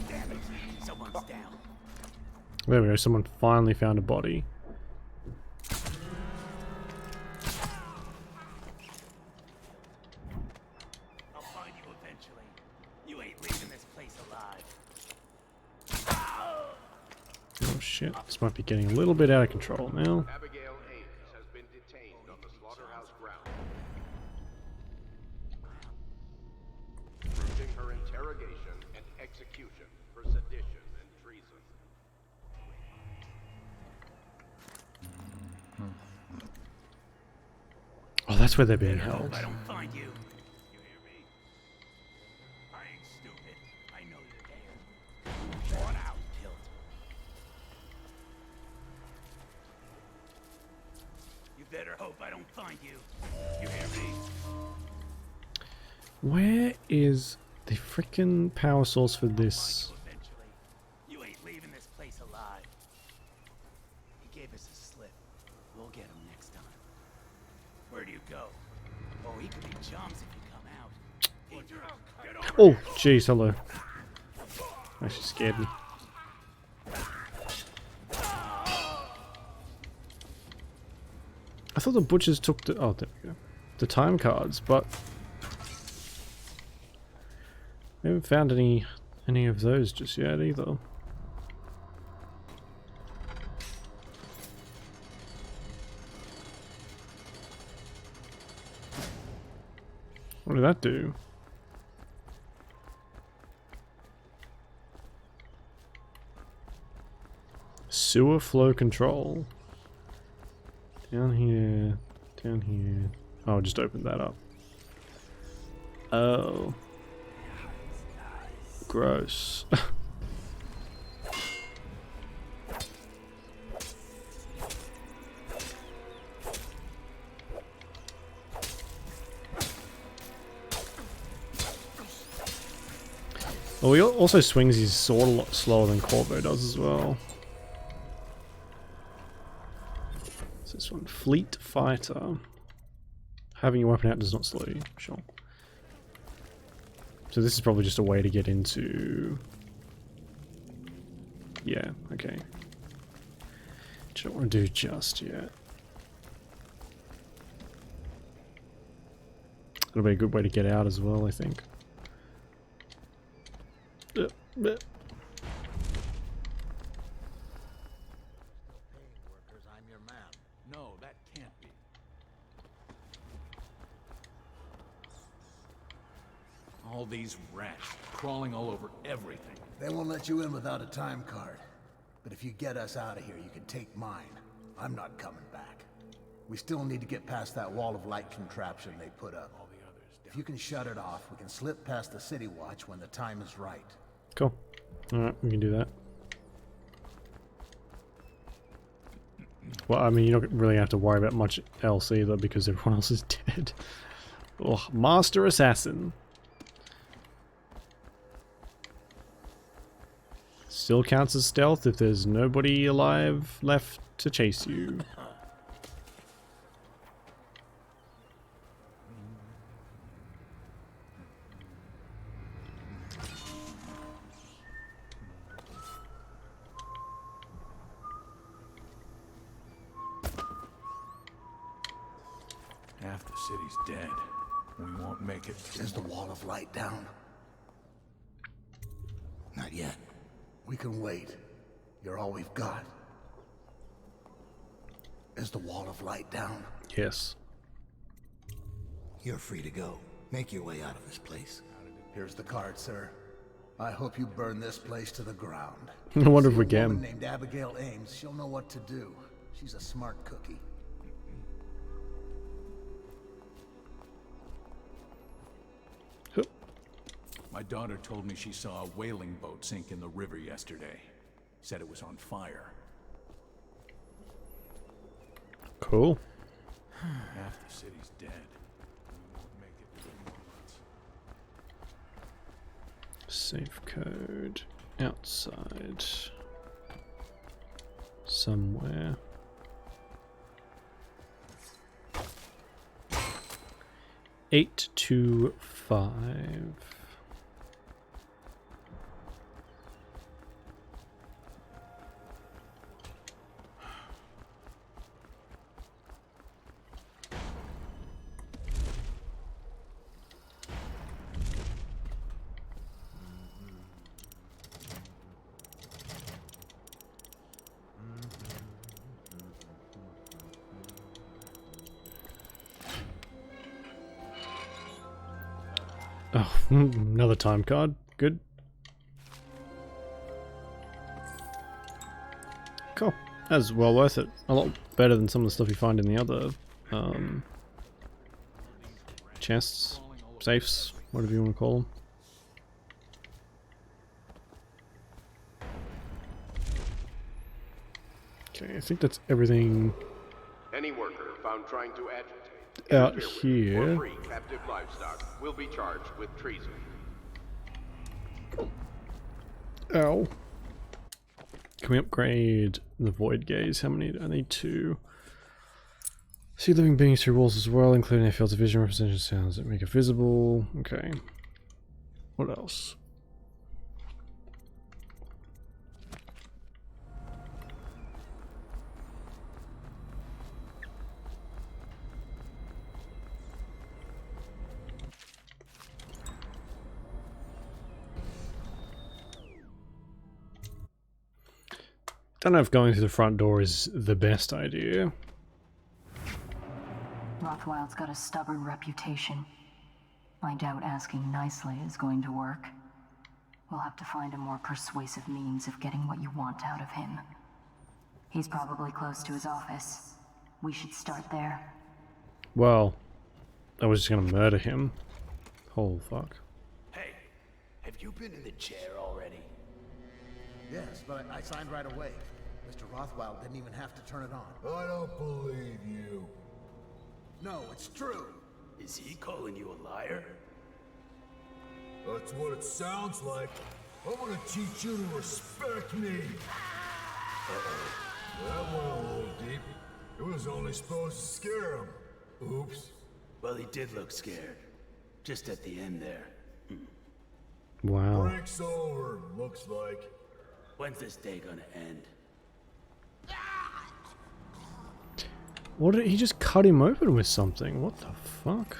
Damn it! Someone's down. There we go, someone finally found a body. I'll find you eventually. You ain't leaving this place alive. Oh shit, this might be getting a little bit out of control now. Abigail Ames has been detained on the slaughterhouse ground. Proving her interrogation and execution for sedition and treason. Oh, that's where they're being held. I don't find you. You hear me? I ain't stupid. I know you're there. Drawn out, killed. You better hope I don't find you. You hear me? Where is the freaking power source for this? Eventually. You ain't leaving this place alive. He gave us a slip. We'll get him next time. Where do you go? Oh, he could be chums if you come out. Get over Oh, jeez, hello. Actually scared me. I thought the butchers took the there we go. The time cards, but we haven't found any of those just yet either. What did that do? Sewer flow control. Down here, down here. Oh, I'll just open that up. Oh. Gross. Well, he also swings his sword a lot slower than Corvo does as well. What's this one? Fleet Fighter. Having your weapon out does not slow you. Sure. So this is probably just a way to get into... Yeah, okay. Which I don't want to do just yet. It'll be a good way to get out as well, I think. Workers, I'm your man. No, that can't be. All these rats crawling all over everything. They won't let you in without a time card. But if you get us out of here, you can take mine. I'm not coming back. We still need to get past that wall of light contraption they put up. If you can shut it off, we can slip past the city watch when the time is right. Cool. Alright, we can do that. Well, I mean, you don't really have to worry about much else either because everyone else is dead. Oh, Master Assassin. Still counts as stealth if there's nobody alive left to chase you. Half the city's dead. We won't make it. Is the wall of light down? Not yet. We can wait. You're all we've got. Is the wall of light down? Yes. You're free to go. Make your way out of this place. Here's the card, sir. I hope you burn this place to the ground. I wonder if we See a woman can. named Abigail Ames, she'll know what to do. She's a smart cookie. My daughter told me she saw a whaling boat sink in the river yesterday. Said it was on fire. Cool. Half the city's dead. We won't make it for 2 more months. Safe code outside somewhere. Eight to 5. Oh, another time card. Good. Cool. That's well worth it. A lot better than some of the stuff you find in the other chests, safes, whatever you want to call them. Okay, I think that's everything Any worker found trying to agitate, out interfere with, here. or free captive livestock will be charged with treason. Ow. Can we upgrade the Void Gaze? How many? I need 2. See living beings through walls as well, including their fields of vision, representation sounds that make it visible. Okay. What else? Don't know if going through the front door is the best idea. Rothwild's got a stubborn reputation. I doubt asking nicely is going to work. We'll have to find a more persuasive means of getting what you want out of him. He's probably close to his office. We should start there. Well, I was just gonna murder him. Oh fuck. Hey, have you been in the chair already? Yes, but I signed right away. Mr. Rothwild didn't even have to turn it on. I don't believe you. No, it's true. Is he calling you a liar? That's what it sounds like. I'm gonna teach you to respect me. That went a little deep. It was only supposed to scare him. Oops. Well, he did look scared. Just at the end there. Wow. Break's over, looks like. When's this day gonna end? What did he just cut him open with something? What the fuck?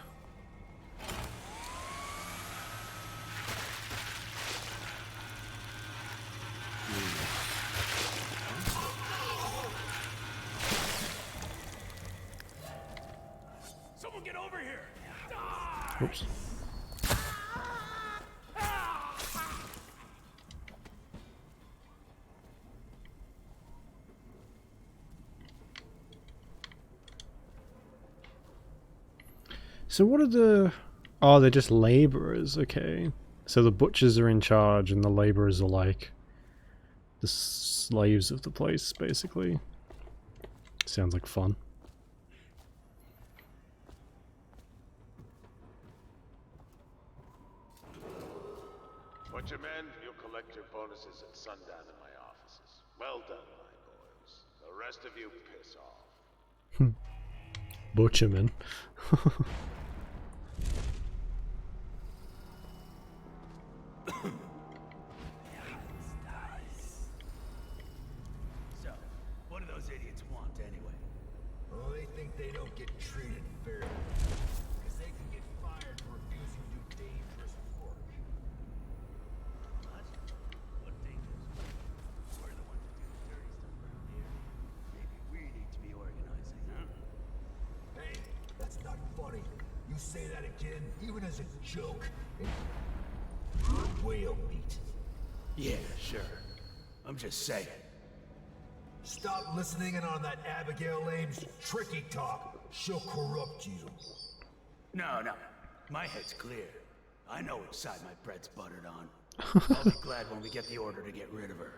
Someone get over here! Oops. So what are the... Oh, they're just laborers, okay. So the butchers are in charge and the laborers are like the slaves of the place, basically. Sounds like fun. Butchermen, you'll collect your bonuses at sundown in my offices. Well done, my boys. The rest of you piss off. Butcherman. So, what do those idiots want anyway? Well, they think they don't get treated fairly. Because they can get fired for refusing to do dangerous work. What? What dangerous work? We're the ones that do the dirty stuff around here. Maybe we need to be organizing, huh? Hey, that's not funny. You say that again, even as a joke. Whale meat. Yeah, sure. I'm just saying. Stop listening in on that Abigail Ames tricky talk. She'll corrupt you. No. My head's clear. I know which side my bread's buttered on. I'll be glad when we get the order to get rid of her.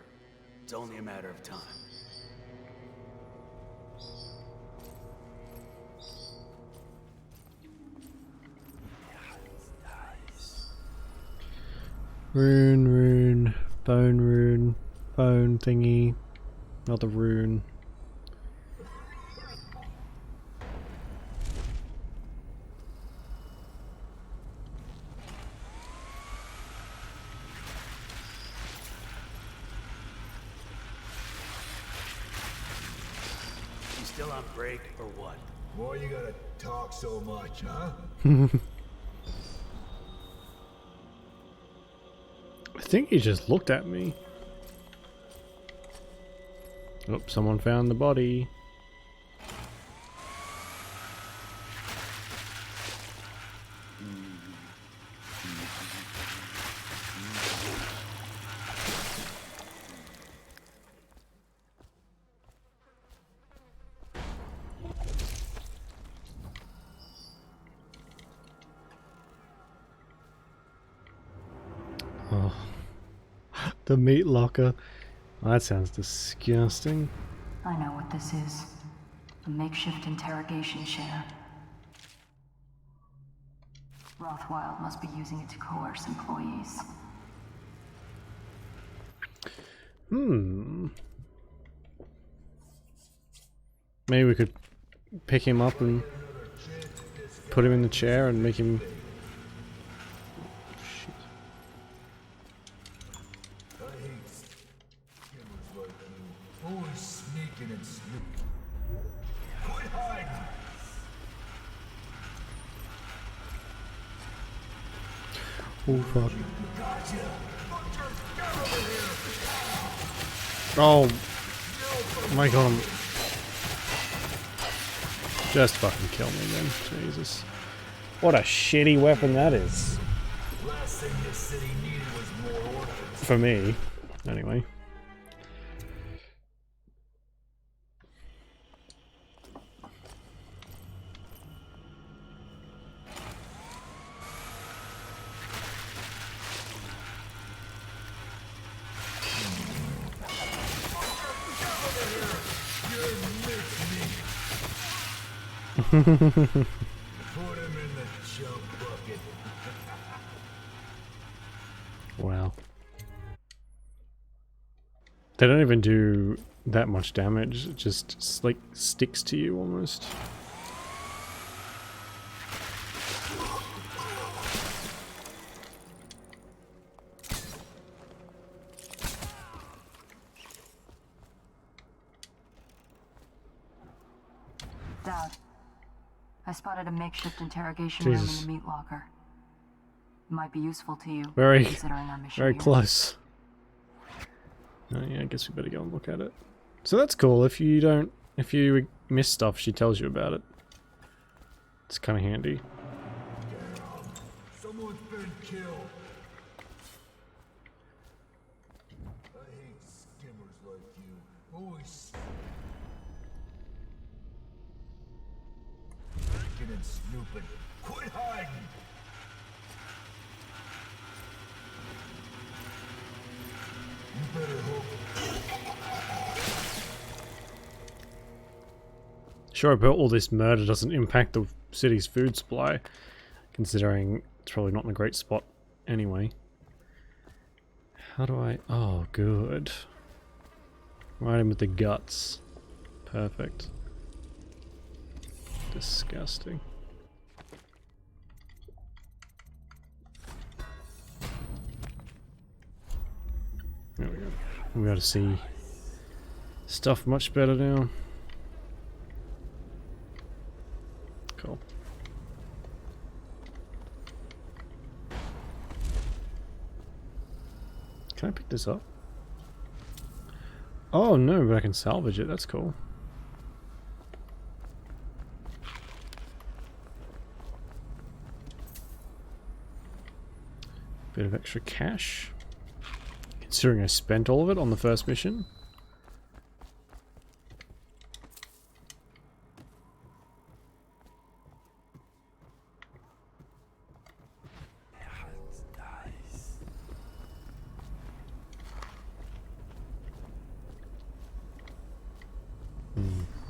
It's only a matter of time. Rune, bone thingy, another rune. You still on break or what? Why you gotta talk so much, huh? I think he just looked at me. Oh, someone found the body. Oh. The meat locker. Oh, that sounds disgusting. I know what this is. A makeshift interrogation chair. Rothwild must be using it to coerce employees. Maybe we could pick him up and put him in the chair and make him... Shit. I hate skimmers like you. Always sneaking and snooping. Quit hiding! Oh fuck. Gotcha! Get over here! Oh my god. Just fucking kill me then. Jesus. What a shitty weapon that is. Last thing this city needed was more orphans. For me, anyway. Put him in the junk bucket. Wow. They don't even do that much damage, it just like sticks to you almost. Dad, I spotted a makeshift interrogation room in Jesus. the meat locker. It might be useful to you, Very, considering our mission very here. close. Oh yeah, I guess we better go and look at it. So that's cool. If you miss stuff, she tells you about it. It's kind of handy. Someone's been killed. I hate skimmers like you. Always sneaking and snooping. Quit hiding! You better hope. Sure, but all this murder doesn't impact the city's food supply, considering it's probably not in a great spot anyway. How do I... Oh, good. Right in with the guts. Perfect. Disgusting. There we go. We're able to see stuff much better now. Cool. Can I pick this up? Oh no, but I can salvage it. That's cool. Bit of extra cash. considering I spent all of it on the first mission.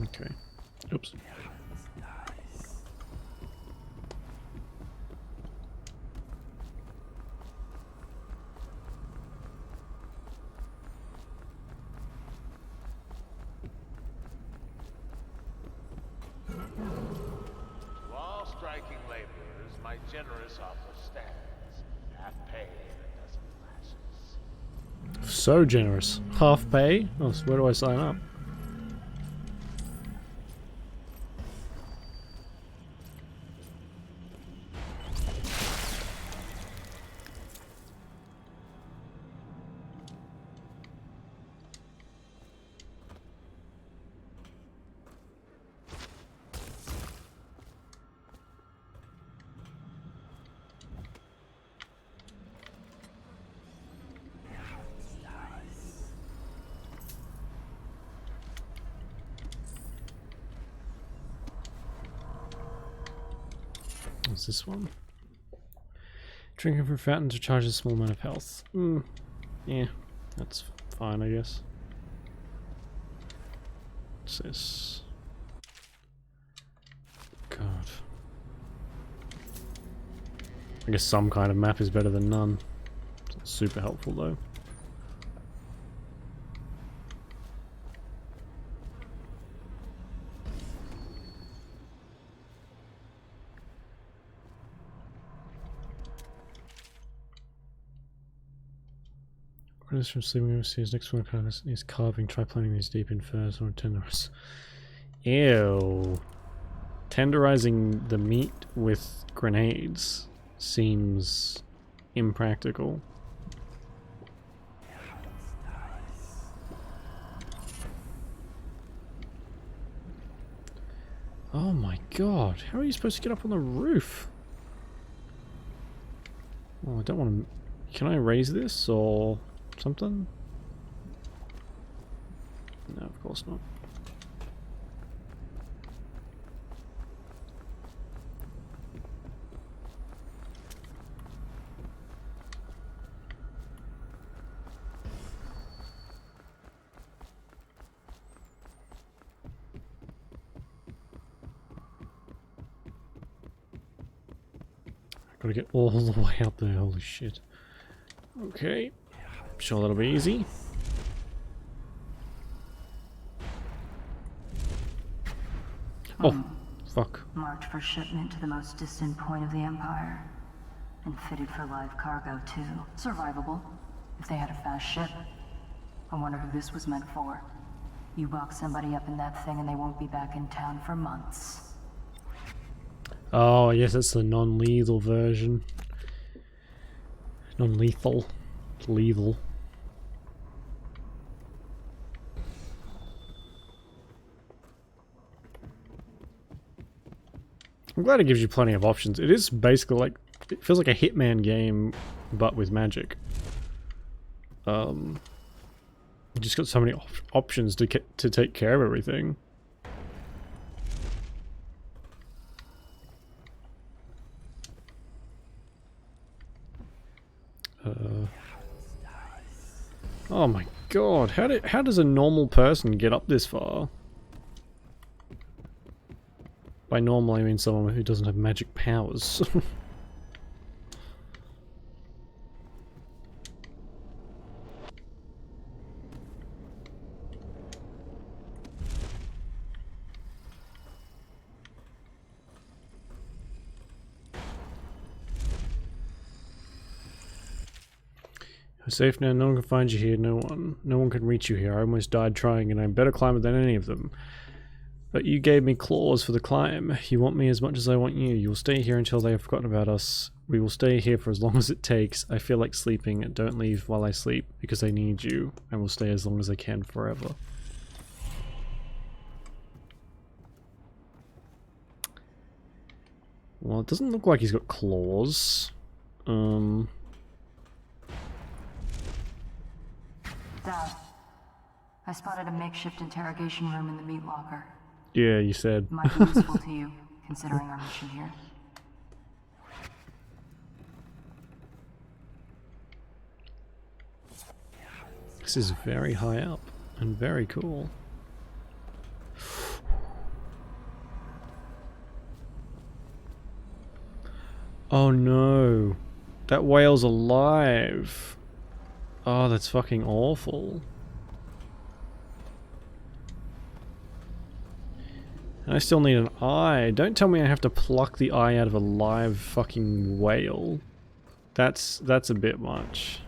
Okay. Oops. To all striking laborers, my generous offer stands. Half pay and a dozen lashes. So generous. Half pay? Oh, so where do I sign up? What's this one? Drinking from fountains recharges a small amount of health. Yeah, that's fine, I guess. What's this? God. I guess some kind of map is better than none. It's not super helpful though. This from sleeping overseas. Next one kind of is carving. Try planting these deep in first or tenderize. Ew. Tenderizing the meat with grenades seems impractical. Oh my god, how are you supposed to get up on the roof? Oh, I don't want to... Can I raise this or something? No, of course not. Gotta get all the way up there, holy shit. Okay, I'm sure that'll be easy. Oh, fuck. Marked for shipment to the most distant point of the Empire. And fitted for live cargo, too. Survivable, if they had a fast ship. I wonder who this was meant for. You box somebody up in that thing and they won't be back in town for months. Oh, yes, it's the non-lethal version. Non-lethal. Lethal. I'm glad it gives you plenty of options. It is basically like... It feels like a Hitman game, but with magic. You just got so many options to take care of everything. Oh my god, how does a normal person get up this far? By normal I mean someone who doesn't have magic powers. You're safe now, no one can find you here, no one can reach you here. I almost died trying and I'm a better climber than any of them. But you gave me claws for the climb. You want me as much as I want you. You will stay here until they have forgotten about us. We will stay here for as long as it takes. I feel like sleeping. Don't leave while I sleep because I need you. I will stay as long as I can forever. Well, it doesn't look like he's got claws. Dad, I spotted a makeshift interrogation room in the meat locker. Yeah, you said. Might be useful to you, considering our mission here. This is very high up and very cool. Oh no, that whale's alive. Oh, that's fucking awful. And I still need an eye. Don't tell me I have to pluck the eye out of a live fucking whale. That's a bit much.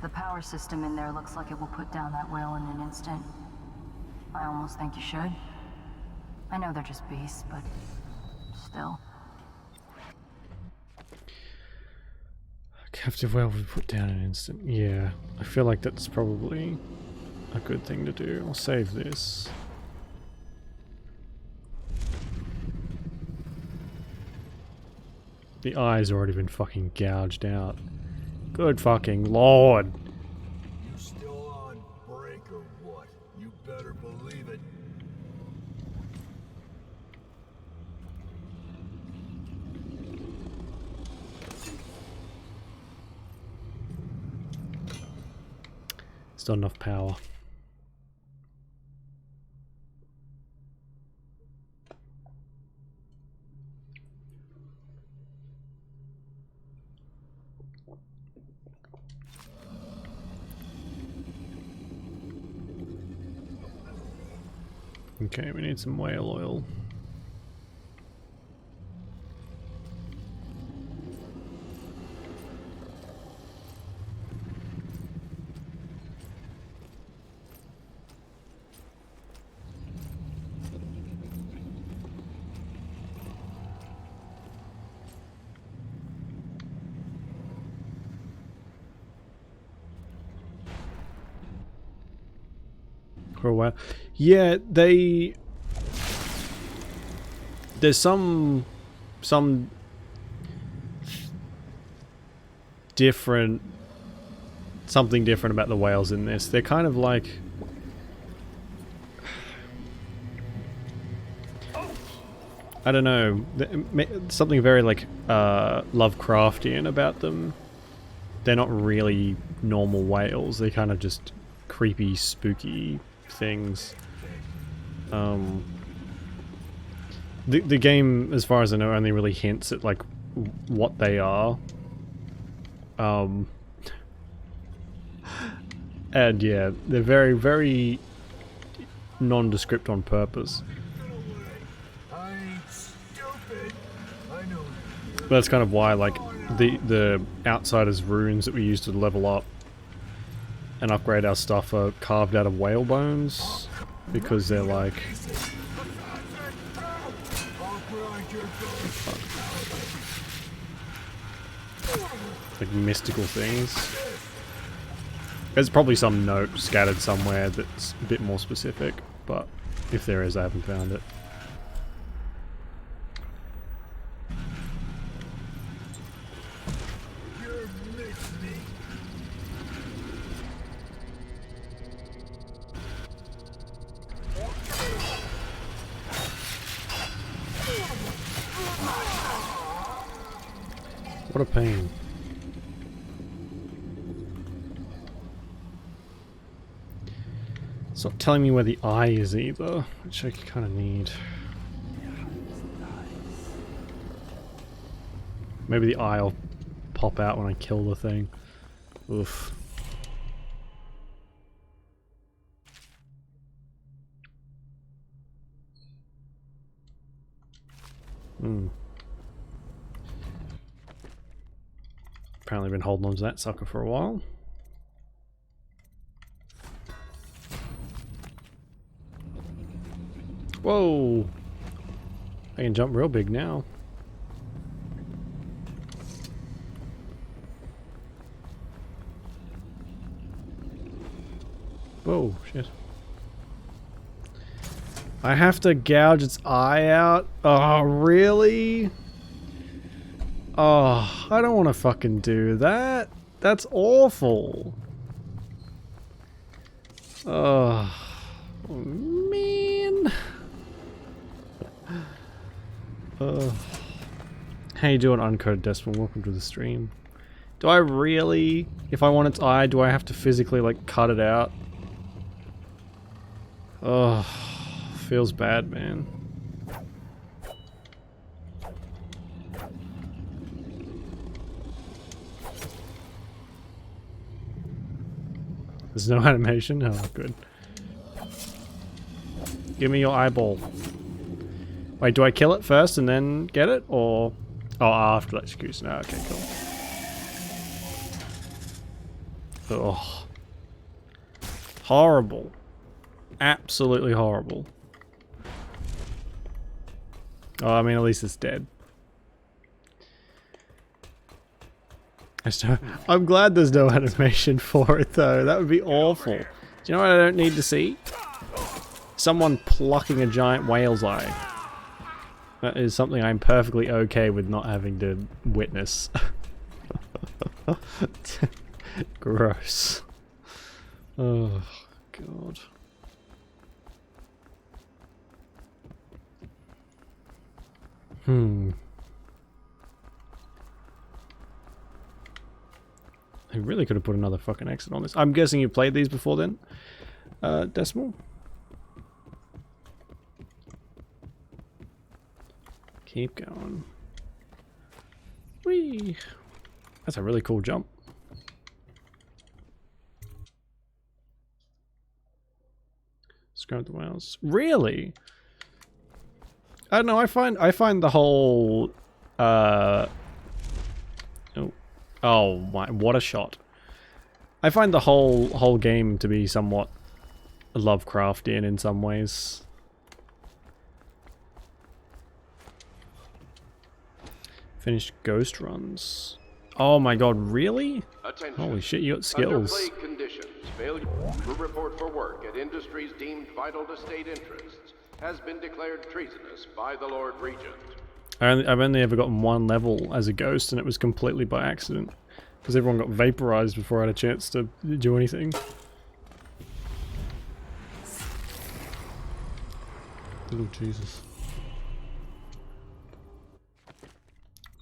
The power system in there looks like it will put down that whale in an instant. I almost think you should. I know they're just beasts, but still. Captive whale would put down an instant. Yeah, I feel like that's probably a good thing to do. I'll save this. The eye's already been fucking gouged out. Good fucking lord. You still on break or what? You better believe it. Still enough power. Okay, we need some whale oil. For a while. Yeah, there's some different, something different about the whales in this. They're kind of like, I don't know, something very like Lovecraftian about them. They're not really normal whales. They're kind of just creepy, spooky things. The game, as far as I know, only really hints at like what they are. And yeah, they're very, very nondescript on purpose. That's kind of why, like, the Outsiders runes that we use to level up and upgrade our stuff are carved out of whale bones, because they're like mystical things. There's probably some note scattered somewhere that's a bit more specific, but if there is, I haven't found it. What a pain. It's not telling me where the eye is either, which I kind of need. Maybe the eye will pop out when I kill the thing. Oof. Apparently been holding on to that sucker for a while. Whoa! I can jump real big now. Whoa, shit. I have to gouge its eye out? Oh, really? Oh, I don't want to fucking do that. That's awful. Oh, man. How you doing, Uncoded Decimal? Welcome to the stream. Do I really, if I want its eye, do I have to physically, like, cut it out? Oh, feels bad, man. There's no animation? Oh, good. Give me your eyeball. Wait, do I kill it first and then get it? Or... Oh, after execution. Oh, okay, cool. Ugh. Horrible. Absolutely horrible. Oh, I mean, at least it's dead. I'm glad there's no animation for it, though. That would be awful. Do you know what I don't need to see? Someone plucking a giant whale's eye. That is something I'm perfectly okay with not having to witness. Gross. Oh, God. I really could have put another fucking exit on this. I'm guessing you played these before then? Decimal? Keep going. Whee! That's a really cool jump. Scrub the whales. Really? I don't know, I find the whole oh my, what a shot. I find the whole game to be somewhat Lovecraftian in some ways. Finished ghost runs. Oh my god, really? Attention. Holy shit, you got skills. Under plague conditions, failure to report for work at industries deemed vital to state interests has been declared treasonous by the Lord Regent. I've only ever gotten one level as a ghost, and it was completely by accident. Because everyone got vaporized before I had a chance to do anything. Oh, Jesus.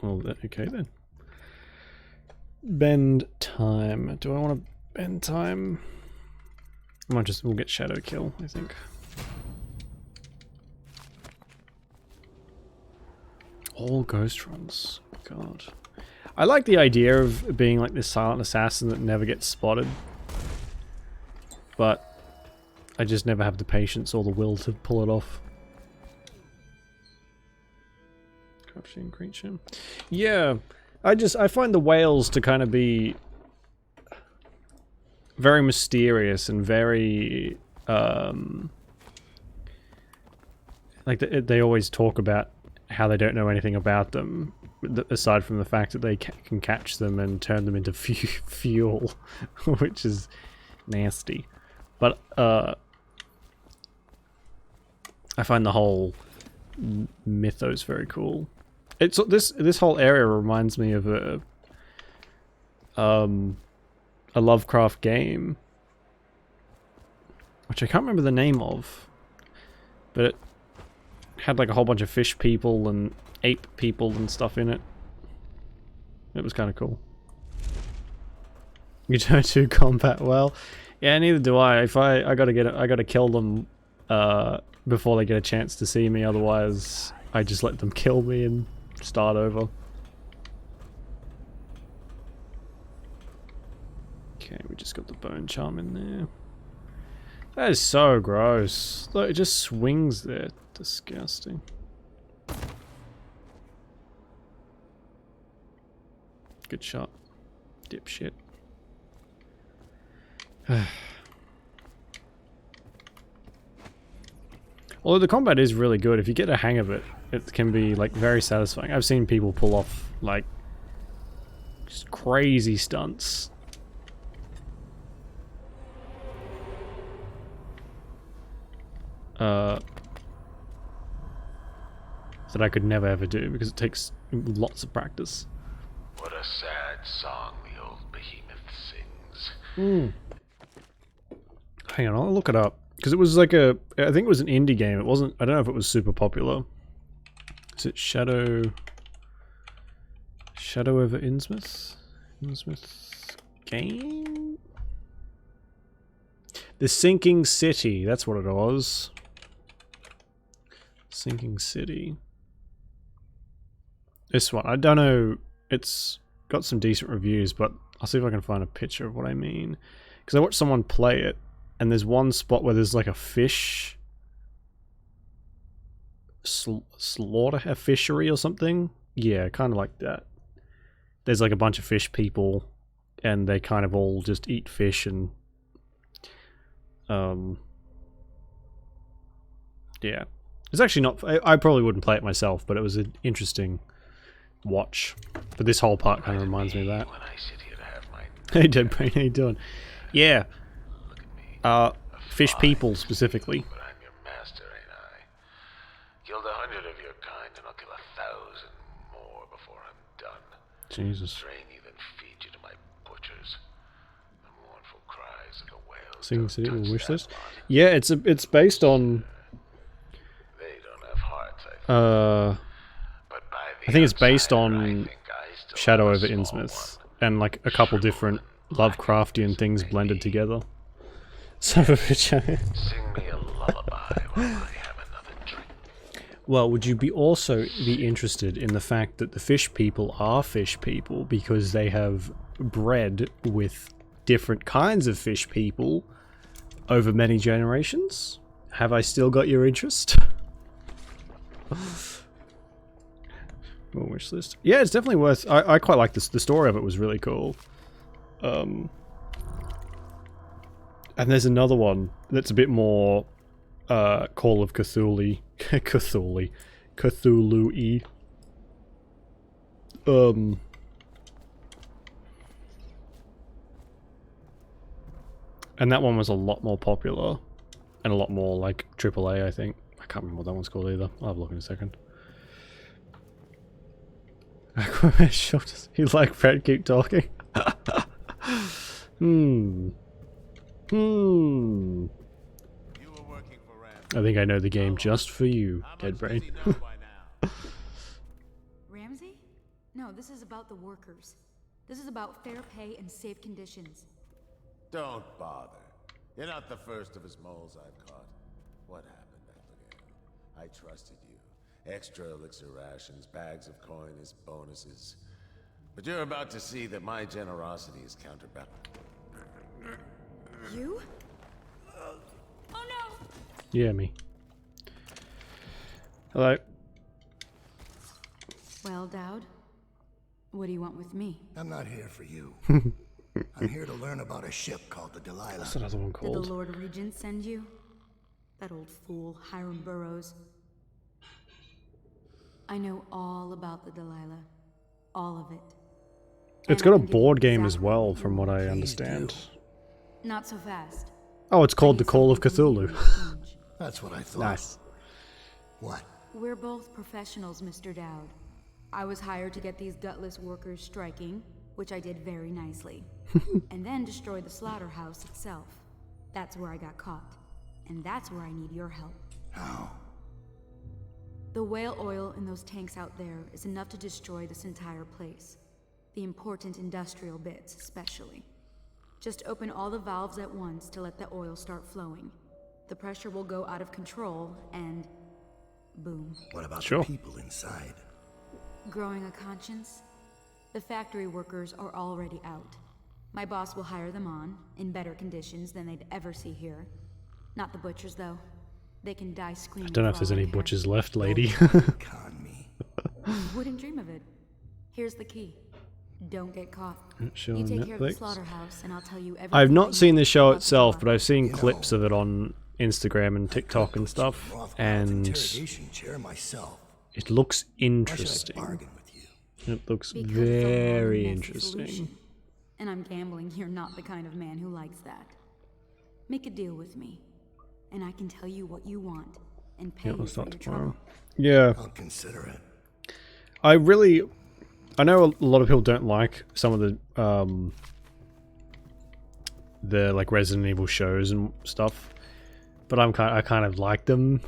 Oh, okay then. Bend time. Do I want to bend time? I might just, we'll get shadow kill, I think. All ghost runs. God. I like the idea of being like this silent assassin that never gets spotted. But I just never have the patience or the will to pull it off. Corruption creature. Yeah. I find the whales to kind of be very mysterious and very like they always talk about how they don't know anything about them, aside from the fact that they can catch them and turn them into fuel, which is nasty. But I find the whole mythos very cool. It's this whole area reminds me of a Lovecraft game, which I can't remember the name of, but it had like a whole bunch of fish people and ape people and stuff in it. It was kind of cool. You don't do combat well. Yeah, neither do I. If I gotta kill them before they get a chance to see me. Otherwise, I just let them kill me and start over. Okay, we just got the bone charm in there. That is so gross. Look, it just swings there. Disgusting. Good shot. Dipshit. Although the combat is really good, if you get a hang of it, it can be like very satisfying. I've seen people pull off like just crazy stunts. That I could never ever do because it takes lots of practice. What a sad song the old behemoth sings. Hang on, I'll look it up. Because it was like a... I think it was an indie game. It wasn't... I don't know if it was super popular. Is it Shadow... Shadow over Innsmouth? Innsmouth game? The Sinking City. That's what it was. Sinking City. This one. I don't know. It's got some decent reviews, but I'll see if I can find a picture of what I mean. Because I watched someone play it, and there's one spot where there's like a fish... slaughter... a fishery or something? Yeah, kind of like that. There's like a bunch of fish people, and they kind of all just eat fish and... yeah. It's actually not... I probably wouldn't play it myself, but it was an interesting watch. But this whole part kind of reminds me of that. Hey, Dead Brain, how you doing? Yeah. Fish people, specifically. But I'm your master, ain't I? Killed 100 of your kind, and I'll kill 1,000 more before I'm done. Jesus. Train you, then feed you to my butchers. The mournful cries of the whales. Sinking City will wish this. Yeah, it's based on... They don't have hearts, I think. I think it's based on Shadow over Innsmouth and like a couple different Lovecraftian things blended together. Son of a bitch. Sing me a lullaby while I have another drink. Well, would you also be interested in the fact that the fish people are fish people because they have bred with different kinds of fish people over many generations? Have I still got your interest? Wish list. Yeah, it's definitely worth... I quite like this. The story of it was really cool. And there's another one that's a bit more Call of Cthulhu. Cthulhu-y. And that one was a lot more popular. And a lot more like AAA, I think. I can't remember what that one's called either. I'll have a look in a second. Aquaman shoulders. You like Fred? Keep talking. I think I know the game just for you, Dead Brain. Ramsey? No, this is about the workers. This is about fair pay and safe conditions. Don't bother. You're not the first of his moles I've caught. What happened, Abigail? I trusted you. Extra elixir rations, bags of coin as bonuses. But you're about to see that my generosity is counterbalanced. You? Oh no! Yeah, me. Hello. Well, Dowd, what do you want with me? I'm not here for you. I'm here to learn about a ship called the Delilah. What's another one called? Did the Lord Regent send you? That old fool, Hiram Burrows. I know all about the Delilah. All of it. It's got a board game as well, from what I understand. Not so fast. Oh, it's called The Call of Cthulhu. That's what I thought. Nice. What? We're both professionals, Mr. Dowd. I was hired to get these gutless workers striking, which I did very nicely. And then destroy the slaughterhouse itself. That's where I got caught. And that's where I need your help. How? The whale oil in those tanks out there is enough to destroy this entire place. The important industrial bits, especially. Just open all the valves at once to let the oil start flowing. The pressure will go out of control, and... boom. What about the people inside? Growing a conscience? The factory workers are already out. My boss will hire them on, in better conditions than they'd ever see here. Not the butchers, though. They can die screaming. I don't know if there's any butchers left, lady. Wouldn't dream of it. Here's the key. Don't get caught. Show You on take care of the Netflix. slaughterhouse, and I'll tell you everything. I've not seen the show itself, but I've seen clips of it on Instagram and TikTok and stuff, and Interrogation chair myself. it looks Why should I interesting. bargain with you? It looks Because it's a long and very messy interesting. solution. And I'm gambling you're not the kind of man who likes that. Make a deal with me, and I can tell you what you want and pay Yeah, you we'll for start your tomorrow. trouble. Yeah. I'll consider it. I know a lot of people don't like some of the like Resident Evil shows and stuff, but I kind of like them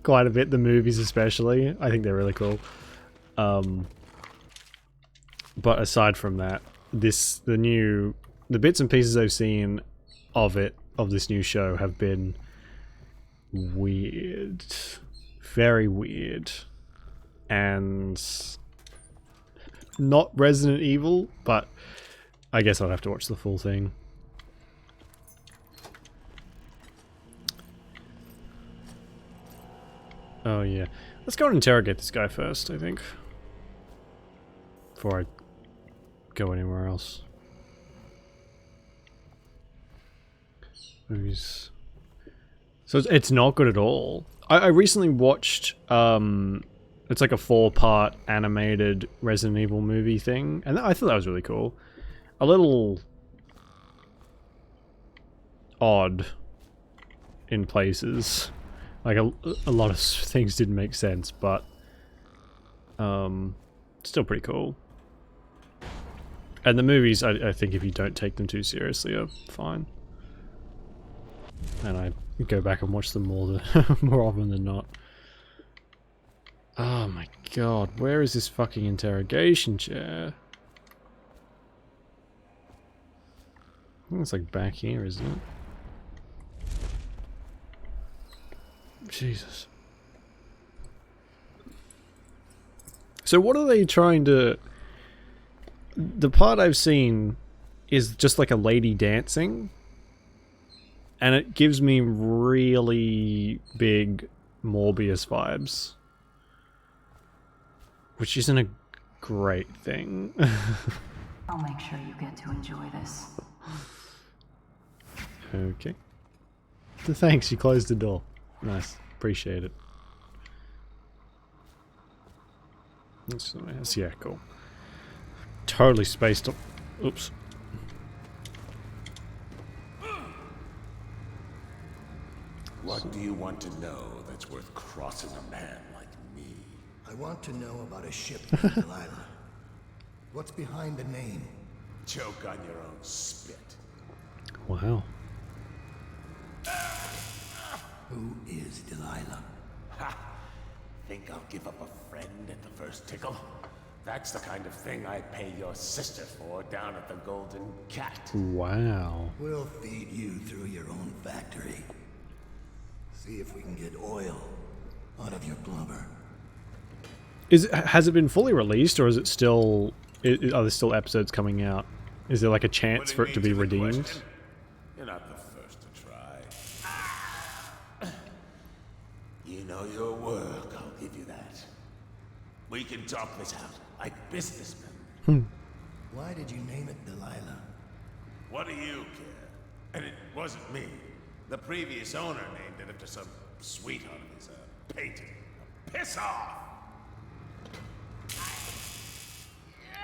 quite a bit. The movies especially, I think they're really cool. But aside from that, the bits and pieces I've seen of this new show have been weird, very weird, and not Resident Evil, but I guess I'd have to watch the full thing. Oh yeah, let's go and interrogate this guy first, I think, before I go anywhere else. Movies. So it's not good at all. I recently watched it's like a 4-part animated Resident Evil movie thing, and I thought that was really cool. A little odd in places. Like a lot of things didn't make sense, but still pretty cool. And the movies, I think if you don't take them too seriously, are fine. And I go back and watch them more often than not. Oh my god, where is this fucking interrogation chair? I think it's like back here, isn't it? Jesus. So what are they trying to... The part I've seen is just like a lady dancing. And it gives me really big Morbius vibes. Which isn't a great thing. I'll make sure you get to enjoy this. Okay. Thanks, you closed the door. Nice. Appreciate it. That's nice. Yeah, cool. Totally spaced up. Oops. What do you want to know that's worth crossing a man like me? I want to know about a ship named Delilah. What's behind the name? Choke on your own spit. Wow. Who is Delilah? Ha! Think I'll give up a friend at the first tickle? That's the kind of thing I'd pay your sister for down at the Golden Cat. Wow. We'll feed you through your own factory. See if we can get oil out of your blubber. Has it been fully released, or is it still... are there still episodes coming out? Is there like a chance for it to be redeemed? You're not the first to try. You know your work, I'll give you that. We can talk this out, like businessmen. Why did you name it Delilah? What do you care? And it wasn't me. The previous owner named it after some sweetheart of his painting. Piss off!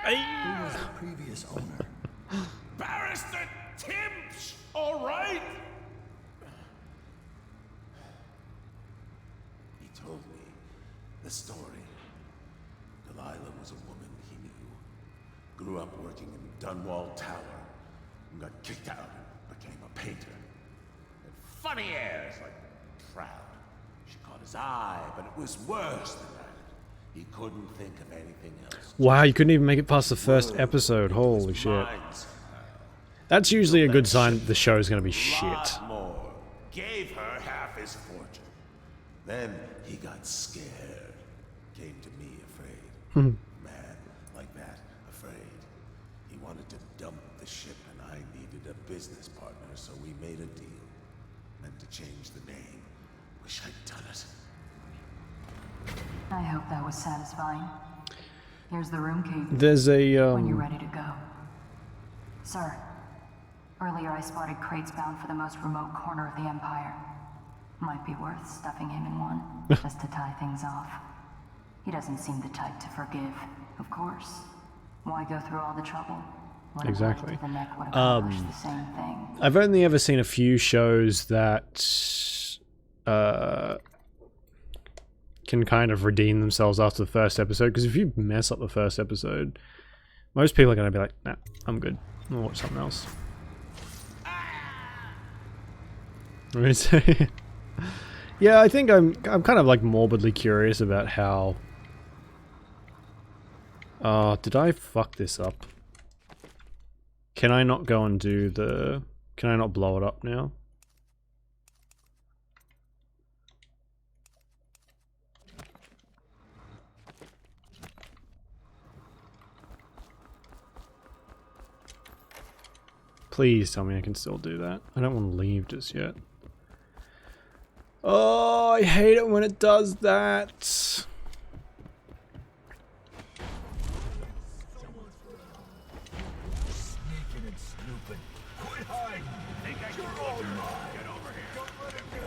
Who was the previous owner? Barrister Timsh, all right? He told me the story. Delilah was a woman he knew. Grew up working in Dunwall Tower and got kicked out and became a painter. And funny airs, like proud. She caught his eye, but it was worse than that. He couldn't think of anything else. Wow, you couldn't even make it past the first episode. Holy shit. That's usually a good sign the show's gonna be shit. More. Gave her half his fortune. Then he got scared. Came to me afraid. Man like that, afraid. He wanted to dump the ship and I needed a business partner, so we made a deal. Meant to change the name. Wish I'd done it. I hope that was satisfying. Here's the room key. There's a, When you're ready to go. Sir, earlier I spotted crates bound for the most remote corner of the Empire. Might be worth stuffing him in one, just to tie things off. He doesn't seem the type to forgive, of course. Why go through all the trouble? When Exactly. the neck would accomplish the same thing. I've only ever seen a few shows that can kind of redeem themselves after the first episode, because if you mess up the first episode, most people are going to be like, nah, I'm good. I'll watch something else. Yeah, I think I'm kind of like morbidly curious about how... did I fuck this up? Can I not go and do the... Can I not blow it up now? Please tell me I can still do that. I don't want to leave just yet. Oh, I hate it when it does that. Sneaking and snooping. Quit hiding. Think I can all mine. Get over here. Don't let him get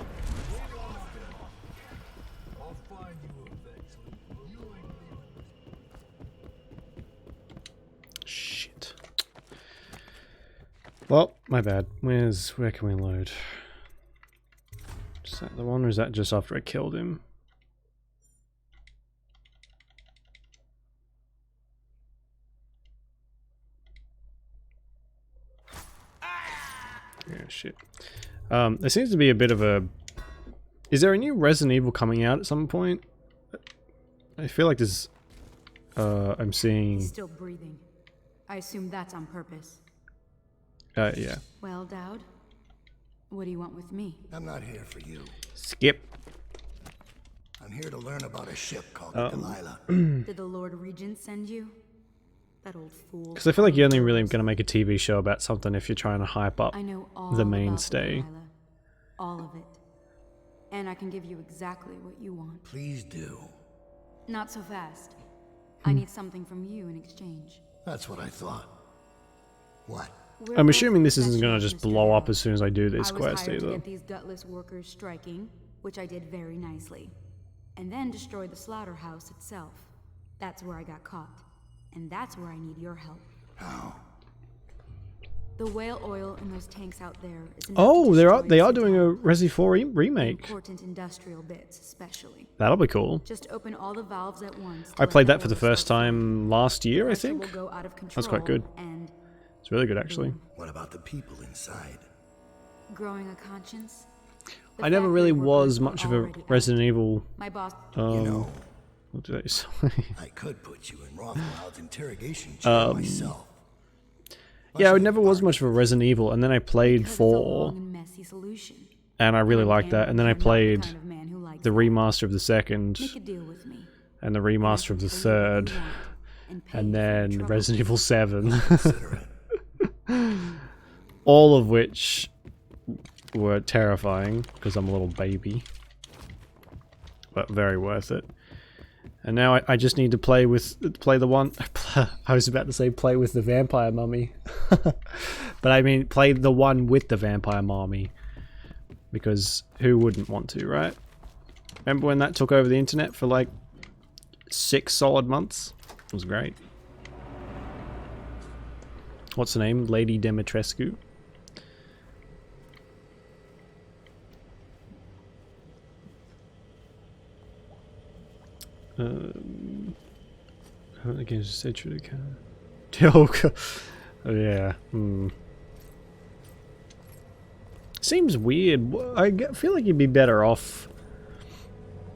I'll find you eventually. You ain't Shit. Well, my bad. Where can we load? Is that the one, or is that just after I killed him? Yeah, shit. There seems to be a bit of a... Is there a new Resident Evil coming out at some point? I feel like there's... I'm seeing... Still breathing. I assume that's on purpose. Yeah. Well, Dowd, what do you want with me? I'm not here for you. Skip. I'm here to learn about a ship called the Delilah. Did the Lord Regent send you? That old fool. Because I feel like you're only really going to make a TV show about something if you're trying to hype up I know all the about mainstay. Delilah. All of it. And I can give you exactly what you want. Please do. Not so fast. I need something from you in exchange. That's what I thought. What? I'm assuming this isn't going to just blow up as soon as I do this I was quest hired to either. get these gutless workers striking, which I did very nicely. And then destroy the slaughterhouse itself. That's where I got caught. And that's where I need your help. How? The whale oil in those tanks out there is enough Oh, to they are destroy doing a this Resi 4 remake. important industrial bits, especially. That'll be cool. Just open all the valves at once. I played that for the first time last year, I think. Will go out of That's quite good. And It's really good, actually. What about the people inside? growing a conscience. I never really was much of a Resident Evil. My boss. You know, what did I say? I could put you in Rothwild's interrogation chair myself. Yeah, I never was much of a Resident Evil, and then I played 4, and I really liked that, and then I played the remaster of the second, and the remaster of the third, and then Resident Evil 7. All of which were terrifying, because I'm a little baby, but very worth it. And now I just need to play the one. I was about to say play with the vampire mummy, but I mean play the one with the vampire mommy, because who wouldn't want to, right? Remember when that took over the internet for like 6 solid months? It was great. What's her name? Lady Dimitrescu. Against the oh yeah. Seems weird. Feel like you'd be better off.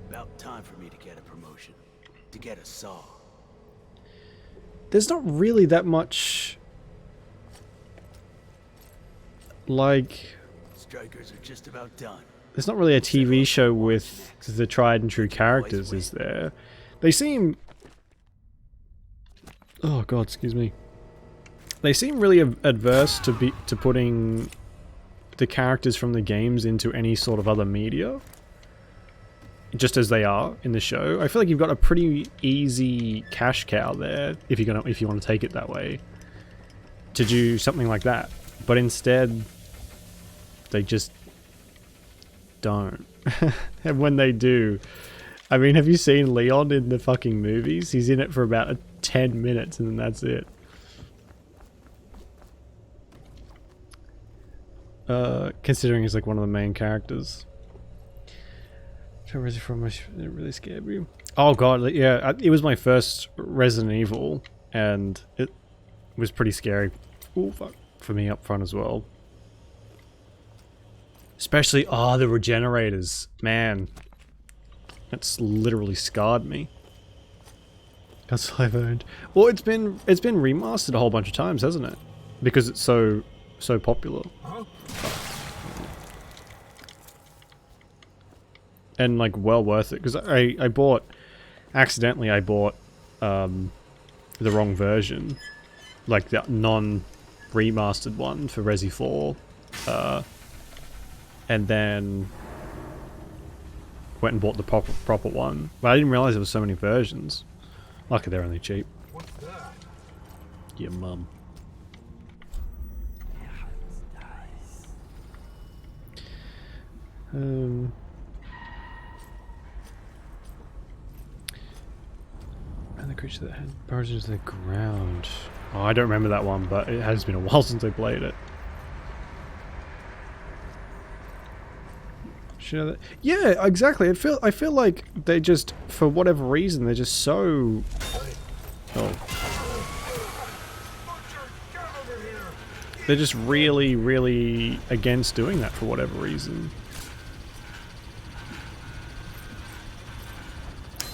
About time for me to get a promotion. To get a saw. There's not really that much. Like. Strikers are just about done. There's not really a TV show with the tried and true characters, is there? They seem... Oh god, excuse me. They seem really adverse to putting the characters from the games into any sort of other media. Just as they are in the show. I feel like you've got a pretty easy cash cow there, if you want to take it that way, to do something like that. But instead, they just don't. And when they do, I mean, have you seen Leon in the fucking movies? He's in it for about 10 minutes and then that's it. Considering he's like one of the main characters. It really scared me. Oh god, yeah, it was my first Resident Evil, and it was pretty scary. Ooh, fuck, for me up front as well. Especially, the regenerators, man, that's literally scarred me. That's all I've earned. Well, it's been remastered a whole bunch of times, hasn't it? Because it's so popular. And like well worth it, because I bought accidentally the wrong version, like the non-remastered one for Resi 4, and then went and bought the proper one. But I didn't realize there was so many versions. Lucky they're only cheap. What's that? Your mum. And the creature that had burrows into the ground. Oh, I don't remember that one, but it has been a while since I played it. Should I, yeah, exactly. I feel like they just, for whatever reason, they're just so. Oh. They're just really, really against doing that for whatever reason.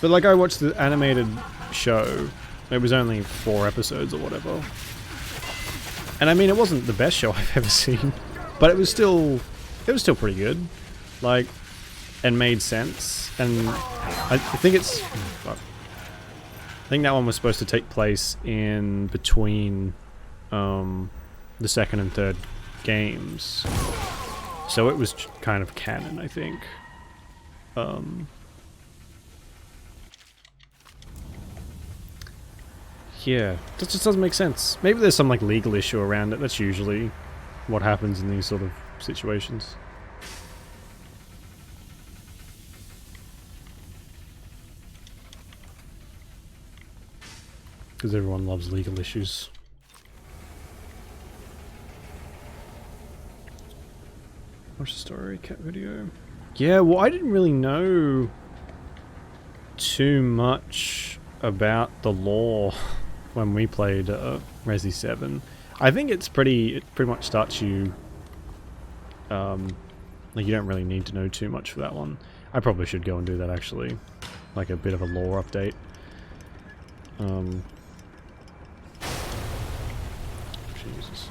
But like, I watched the animated show. It was only 4 episodes or whatever. And I mean, it wasn't the best show I've ever seen, but it was still pretty good. Like, and made sense. And I think it's, I think that one was supposed to take place in between the second and third games. So it was kind of canon, I think. Yeah, that just doesn't make sense. Maybe there's some like legal issue around it. That's usually what happens in these sort of situations. Because everyone loves legal issues. Watch the story cat video. Yeah, well, I didn't really know too much about the lore when we played Resi 7. I think it pretty much starts you, like, you don't really need to know too much for that one. I probably should go and do that actually, like a bit of a lore update. Jesus.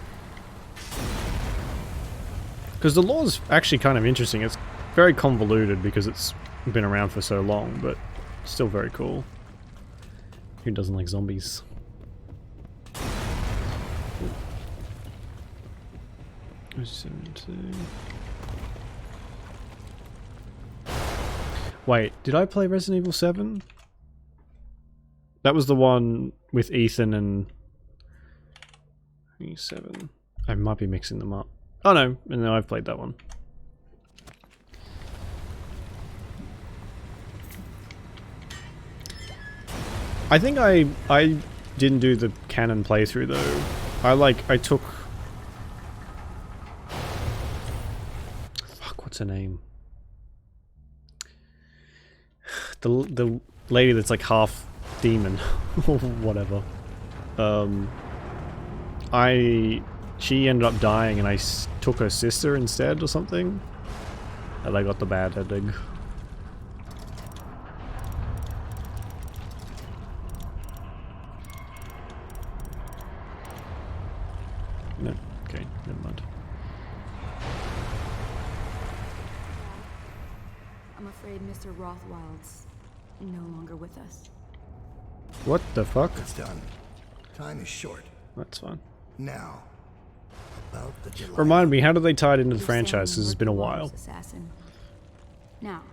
Because the lore's actually kind of interesting. It's very convoluted because it's been around for so long, but still very cool. Who doesn't like zombies? Wait, did I play Resident Evil 7? That was the one with Ethan and... 7. I might be mixing them up. Oh no, I've played that one. I think I didn't do the canon playthrough though. I took... Fuck, what's her name? The lady that's like half demon or whatever. She ended up dying and I took her sister instead or something. And I got the bad ending. No, okay, never mind. I'm afraid Mr. Rothwild's no longer with us. What the fuck? It's done. Time is short. That's fine. Now, about the July. Remind me, how do they tie it into the franchise? Because it's been a while. Assassin. Now,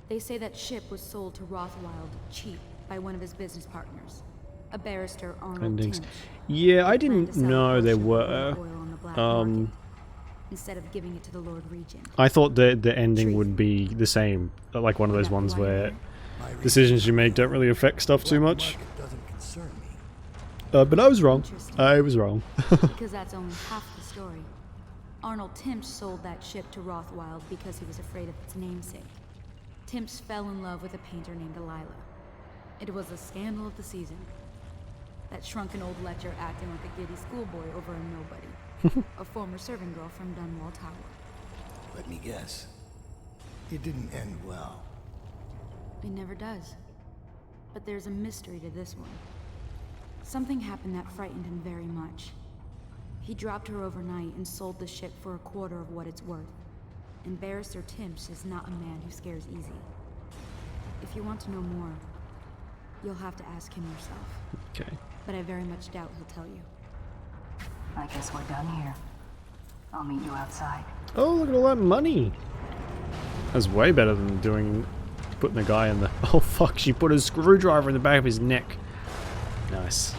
they say that ship was sold to Rothwild cheap by one of his business partners, a barrister Arnold Endings. Tinch. Yeah, I didn't know there were. instead of giving it to the Lord Regent. I thought the ending would be the same, like one of those ones where decisions you make don't really affect stuff too much. Doesn't concern me. But I was wrong. I was wrong. Because that's only half the story. Arnold Timsh sold that ship to Rothwild because he was afraid of its namesake. Timsh fell in love with a painter named Delilah. It was a scandal of the season. That shrunken old lecher acting like a giddy schoolboy over a nobody. A former servant girl from Dunwall Tower. Let me guess. It didn't end well. It never does. But there's a mystery to this one. Something happened that frightened him very much. He dropped her overnight and sold the ship for a quarter of what it's worth. And Barrister Timsh is not a man who scares easy. If you want to know more, you'll have to ask him yourself. Okay. But I very much doubt he'll tell you. I guess we're done here. I'll meet you outside. Oh, look at all that money! That's way better than putting the guy in the... Oh fuck, she put a screwdriver in the back of his neck. Nice.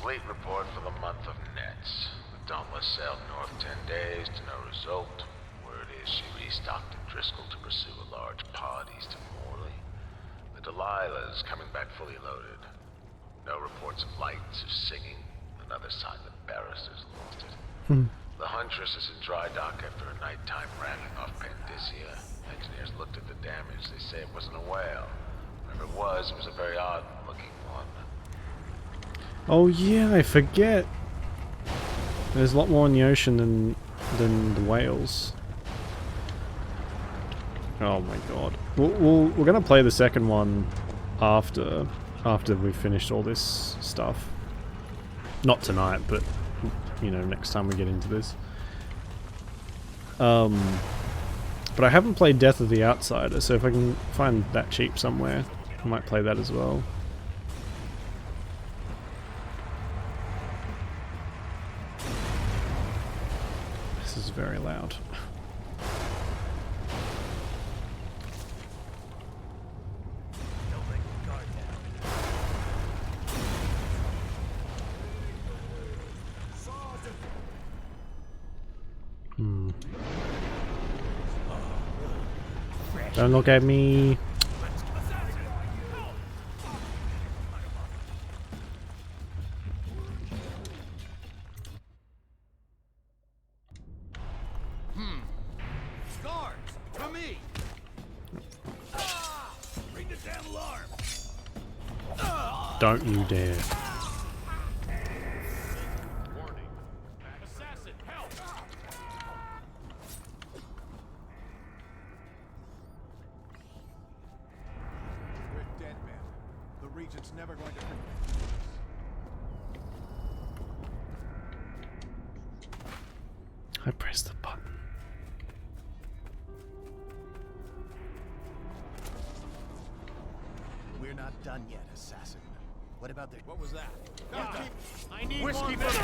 Fleet report for the month of Nets. The Dauntless sailed north 10 days to no result. Word is she restocked at Driscoll to pursue a large pod east of Morley. The Delilah's coming back fully loaded. No reports of lights or singing. Another sign that Barrister's lost it. The Huntress is in dry dock after a nighttime ramming off Pandyssia. Engineers looked at the damage. They say it wasn't a whale. Whatever it was a very odd-looking one. Oh yeah, I forget. There's a lot more in the ocean than the whales. Oh my god. We're gonna play the second one after we've finished all this stuff. Not tonight, but you know, next time we get into this. But I haven't played Death of the Outsider, so if I can find that cheap somewhere, I might play that as well. This is very loud. Don't look at me. Guards, to me! Ring the damn alarm! Don't you dare. Assassin, help! We're dead men. The Regent's never going to forgive I pressed the button. We're not done yet, assassin. What about the... What was that? I need Whiskey more... Take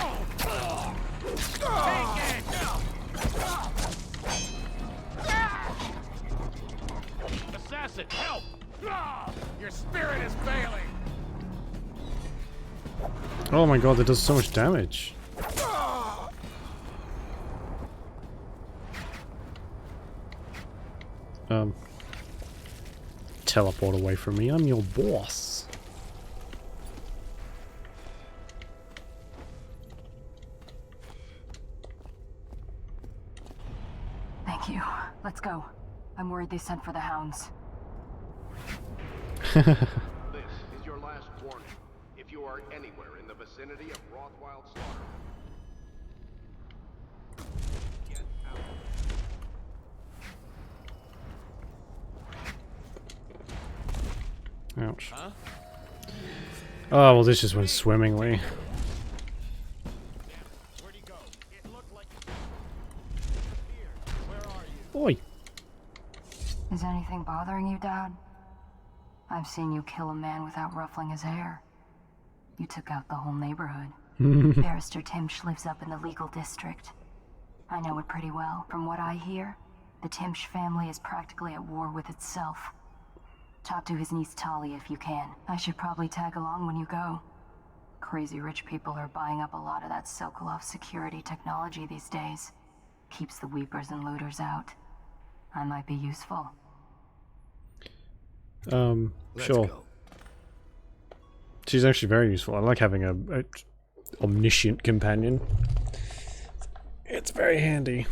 it! Assassin, help! Your spirit is failing! Oh my god, that does so much damage. Teleport away from me, I'm your boss. Thank you. Let's go. I'm worried they sent for the hounds. This is your last warning. If you are anywhere in the vicinity of Rothwild Slaughter, get out. Ouch. Oh, well, this just went swimmingly. Oi! Is anything bothering you, Dad? I've seen you kill a man without ruffling his hair. You took out the whole neighborhood. Barrister Timsh lives up in the legal district. I know it pretty well. From what I hear, the Timsh family is practically at war with itself. Talk to his niece Talia if you can. I should probably tag along when you go. Crazy rich people are buying up a lot of that Sokolov security technology these days. Keeps the weepers and looters out. I might be useful. Sure. Go. She's actually very useful. I like having a omniscient companion. It's very handy.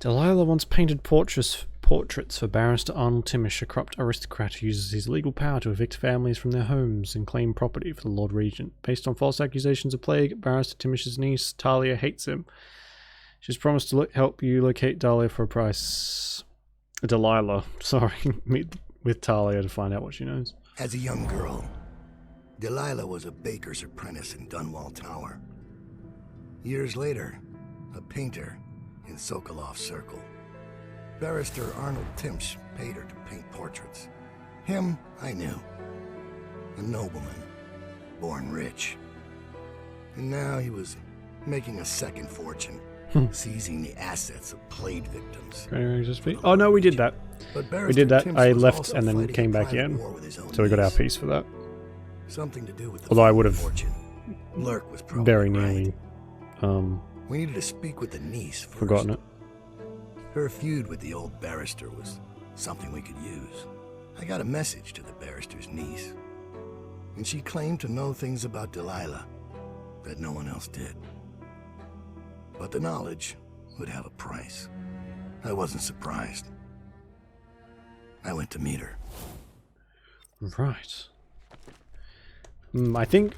Delilah once painted portraits for Barrister Arnold Timish, a corrupt aristocrat who uses his legal power to evict families from their homes and claim property for the Lord Regent. Based on false accusations of plague, Barrister Timish's niece, Talia, hates him. She's promised to help you locate Dahlia for a price. Delilah, sorry, meet with Talia to find out what she knows. As a young girl, Delilah was a baker's apprentice in Dunwall Tower. Years later, a painter in Sokolov's circle. Barrister Arnold Timsh paid her to paint portraits. Him, I knew. A nobleman, born rich. And now he was making a second fortune, seizing the assets of plague victims. Oh no, we did that. We did that. Timsh I was left also and then fighting came a back private in. war with his own So we got our niece. piece for that. Something to do with the Although I would have fortune. Lurk was probably very right. nearly We needed to speak with the niece first. forgotten it. Her feud with the old barrister was something we could use. I got a message to the barrister's niece, and she claimed to know things about Delilah that no one else did. But the knowledge would have a price. I wasn't surprised. I went to meet her. Right. I think...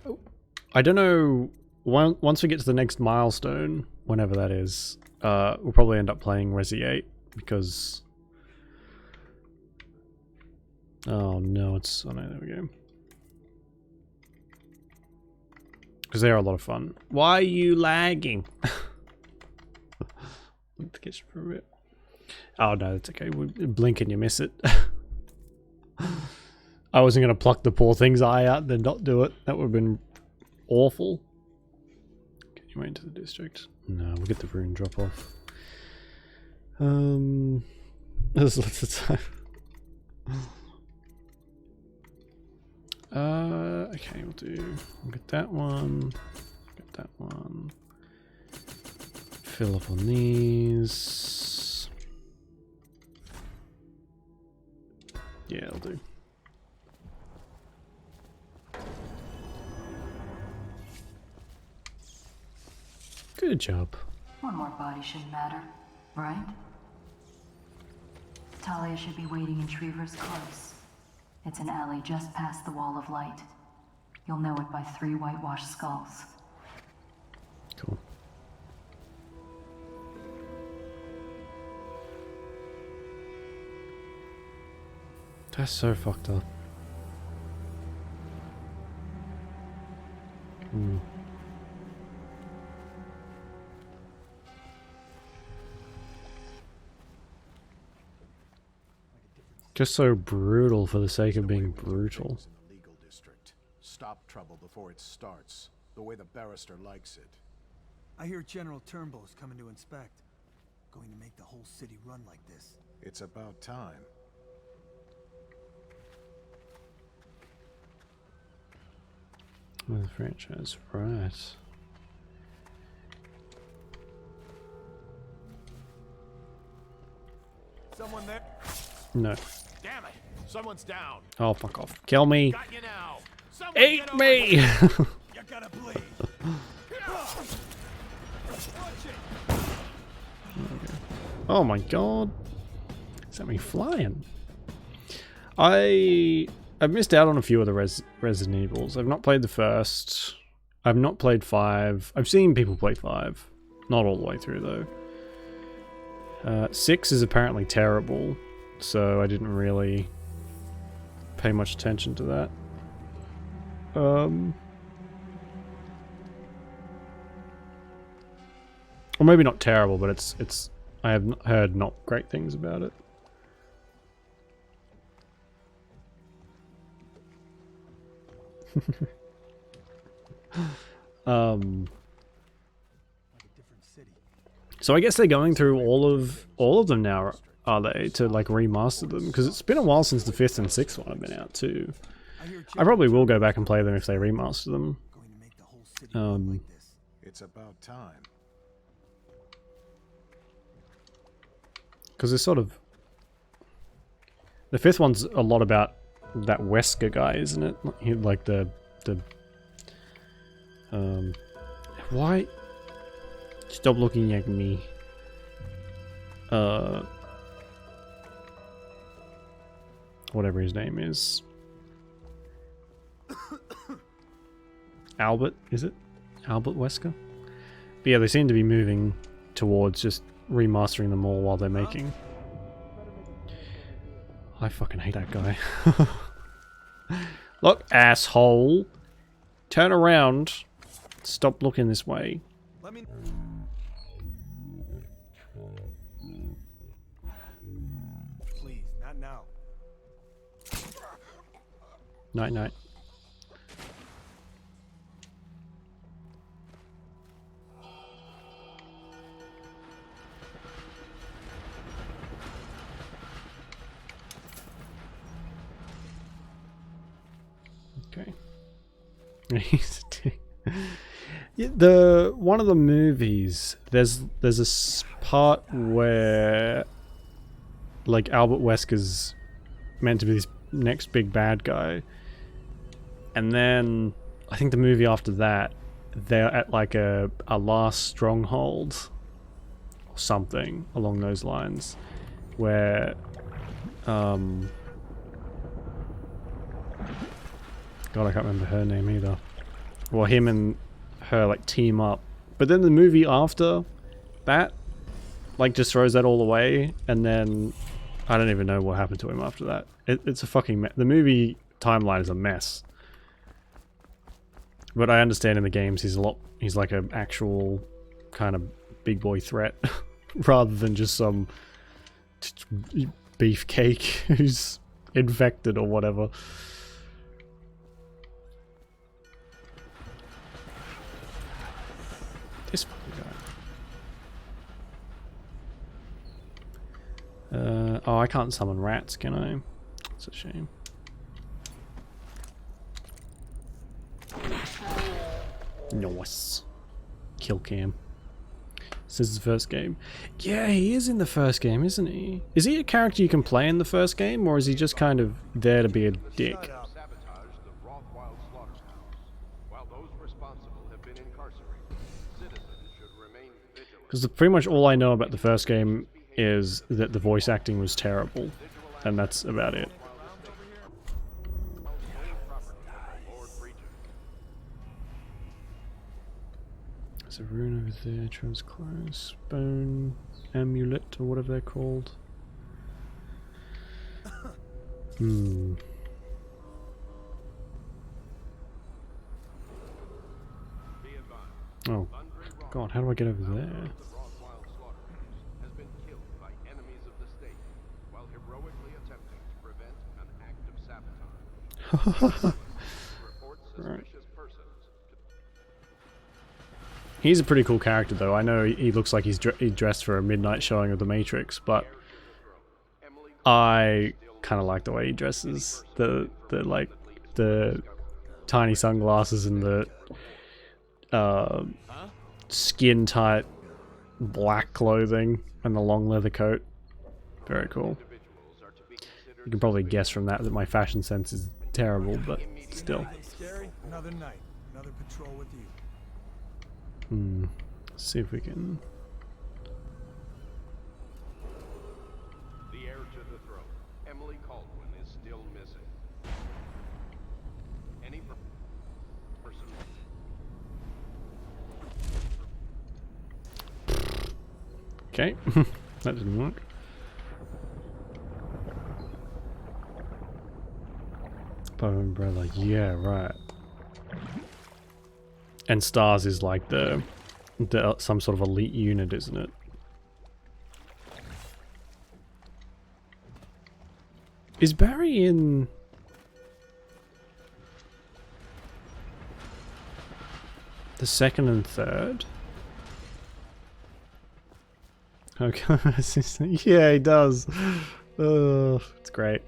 I don't know... Once we get to the next milestone, whenever that is, we'll probably end up playing Resi 8, because... Oh no, it's... Oh no, there we go. Because they are a lot of fun. Why are you lagging? Leave the kitchen for a bit. Oh no, that's okay. Blink and you miss it. I wasn't going to pluck the poor thing's eye out and then not do it. That would have been awful. Can you wait into the district? No, we'll get the rune drop off. There's lots of time. Okay, we'll get that one. Get that one. Fill up on these. Yeah, I'll do. Good job. One more body shouldn't matter, right? Talia should be waiting in Trevor's Close. It's an alley just past the Wall of Light. You'll know it by 3 whitewashed skulls. Cool. That's so fucked up. Just so brutal for the sake of being brutal. Legal district. Stop trouble before it starts, the way the barrister likes it. I hear General Turnbull's coming to inspect. Going to make the whole city run like this. It's about time. The franchise, right. Someone there? No. Damn it! Someone's down. Oh, fuck off. Kill me. Got you now. Someone Eat get over me! here. You're gonna bleed. Oh my god. Is that me flying? I've missed out on a few of the Resident Evils. I've not played the first. I've not played 5. I've seen people play 5. Not all the way through though. 6 is apparently terrible, so I didn't really pay much attention to that. Or maybe not terrible, but it's I have heard not great things about it. So I guess they're going through all of them now, are they, to like remaster them? Because it's been a while since the 5th and 6th one have been out too. I probably will go back and play them if they remaster them. It's about time. Because it's sort of... The 5th one's a lot about that Wesker guy, isn't it? Like the why? Stop looking at me. Whatever his name is. Albert, is it? Albert Wesker? But yeah, they seem to be moving towards just remastering them all while they're making. I fucking hate that guy. Look, asshole! Turn around. Stop looking this way. Please, not now. Night night. Okay. Yeah, one of the movies, there's a part where like Albert Wesker's meant to be this next big bad guy, and then I think the movie after that they're at like a last stronghold or something along those lines, where God, I can't remember her name either. Well, him and her like team up, but then the movie after that like just throws that all away, and then I don't even know what happened to him after that. It's a fucking mess. The movie timeline is a mess. But I understand in the games he's like an actual kind of big boy threat rather than just some beefcake who's infected or whatever. This fucking guy. Oh, I can't summon rats, can I? It's a shame. Nice. Kill cam. This is the first game. Yeah, he is in the first game, isn't he? Is he a character you can play in the first game, or is he just kind of there to be a dick? Because pretty much all I know about the first game is that the voice acting was terrible, and that's about it. There's a rune over there, transclose, bone, amulet, or whatever they're called. Oh, God, how do I get over there? Right. He's a pretty cool character, though. I know he looks like he's dressed for a midnight showing of The Matrix, but I kind of like the way he dresses. The tiny sunglasses and the skin tight black clothing and the long leather coat. Very cool. You can probably guess from that my fashion sense is terrible, but still. Another night, another patrol with you. Let's see if we can. The heir to the throne, Emily Caldwin, is still missing. Any person. Okay, that didn't work. Bow umbrella, yeah, right. And STARS is like the some sort of elite unit, isn't it? Is Barry in the second and third? Okay. Yeah, he does. Oh, it's great.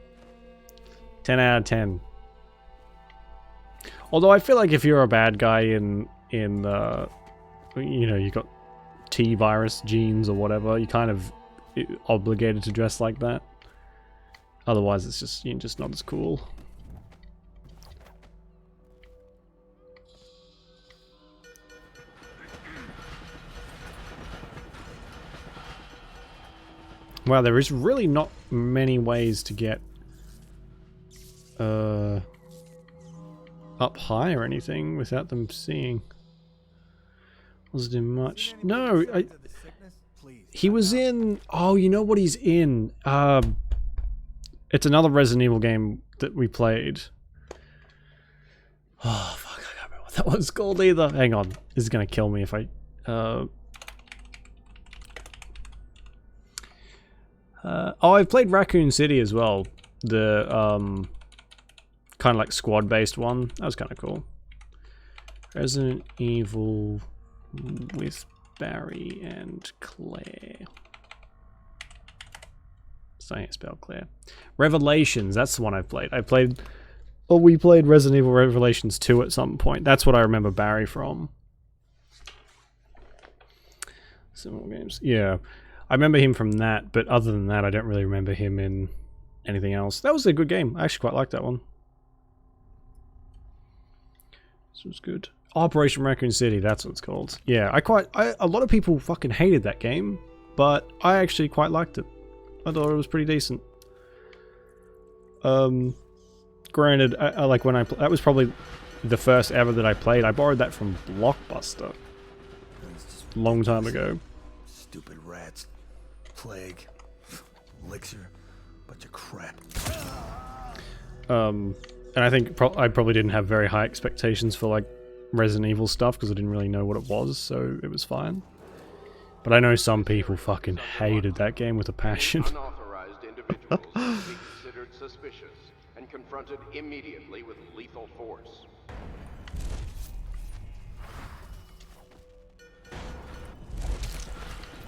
10 out of 10. Although I feel like if you're a bad guy in you know, you got T-virus genes or whatever, you kind of obligated to dress like that. Otherwise, it's just, you're just not as cool. Wow, there is really not many ways to get up high or anything without them seeing. Was it much? No, he was in. Oh, you know what he's in? It's another Resident Evil game that we played. Oh fuck, I can't remember what that was called either. Hang on, this is gonna kill me if I. Oh, I've played Raccoon City as well. The kind of like squad-based one. That was kind of cool. Resident Evil with Barry and Claire. Saying it spelled Claire. Revelations. That's the one I've played. Oh, we played Resident Evil Revelations 2 at some point. That's what I remember Barry from. Similar games. Yeah. I remember him from that, but other than that, I don't really remember him in anything else. That was a good game. I actually quite liked that one. This was good. Operation Raccoon City, that's what it's called. Yeah, a lot of people fucking hated that game, but I actually quite liked it. I thought it was pretty decent. Granted, I like when that was probably the first ever that I played. I borrowed that from Blockbuster a long time ago. Stupid rats. Plague. Elixir. Bunch of crap. And I think I probably didn't have very high expectations for like Resident Evil stuff because I didn't really know what it was, so it was fine. But I know some people fucking hated that game with a passion. Unauthorized individuals will be considered suspicious and confronted immediately with lethal force.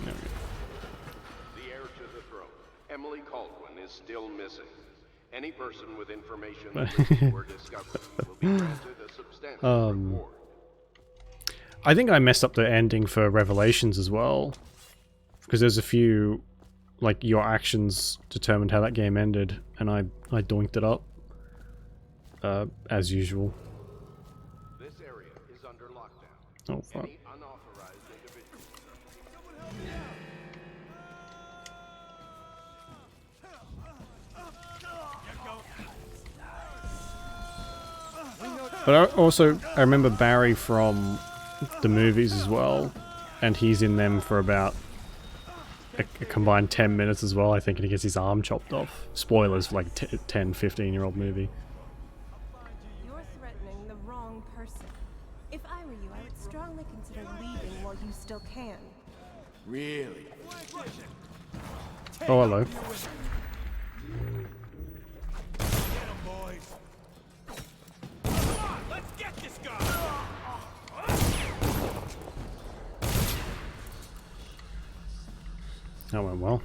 There we go. The heir to the throne, Emily Caldwin, is still missing. Any person with information linked to her discovery will be granted a substantial reward. I think I messed up the ending for Revelations as well. Because there's a few, like, your actions determined how that game ended, and I doinked it up. As usual. This area is under lockdown. Oh, fuck. Any unauthorized individuals. But I remember Barry from the movies as well, and he's in them for about a combined 10 minutes as well, I think, and he gets his arm chopped off. Spoilers for like 10, 15-year-old movie. You're threatening the wrong person. If I were you, I would strongly consider leaving while you still can. Really? Oh, hello. Let's get this guy! That went well.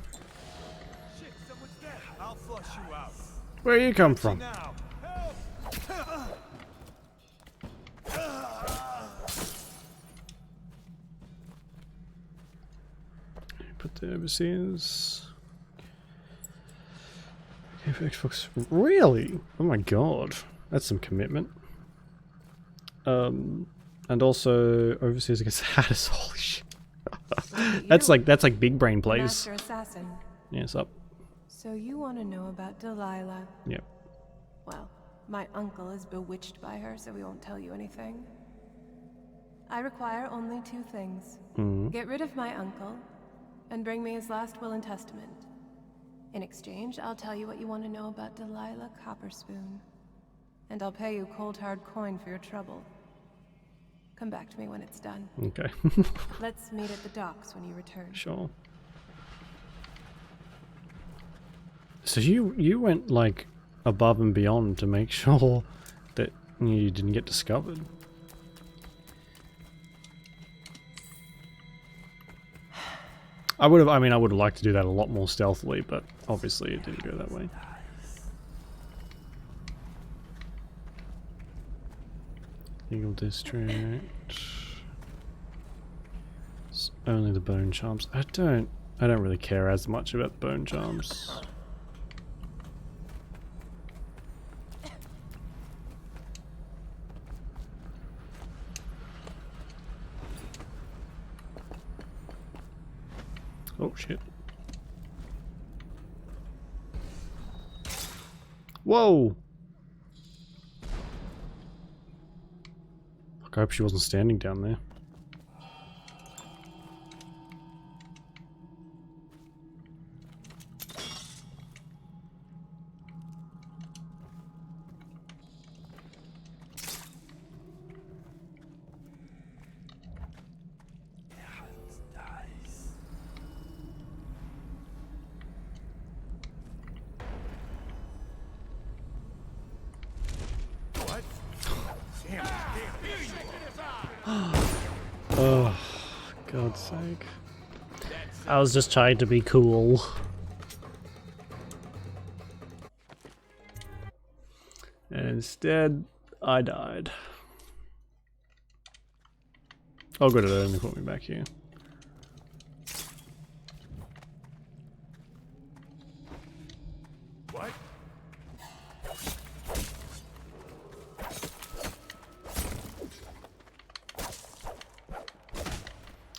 Shit, someone's dead. I'll flush you out. Where you come from? Now. Put the overseers. Okay, for Xbox. Really? Oh my god. That's some commitment. And also overseers against Hatters. Holy shit. that's like big brain plays. Master Assassin. Yes, up. So you want to know about Delilah? Yep. Well, my uncle is bewitched by her, so we won't tell you anything. I require only two things. Get rid of my uncle, and bring me his last will and testament. In exchange, I'll tell you what you want to know about Delilah Copperspoon. And I'll pay you cold hard coin for your trouble. Come back to me when it's done. Okay. Let's meet at the docks when you return. Sure. So you went like above and beyond to make sure that you didn't get discovered. I would have liked to do that a lot more stealthily, but obviously it didn't go that way. Eagle District. It's only the bone charms. I don't really care as much about the bone charms. Oh shit. Whoa! Fuck, I hope she wasn't standing down there. Oh, God's sake. I was just trying to be cool. And instead, I died. Oh good, it only put me back here. What?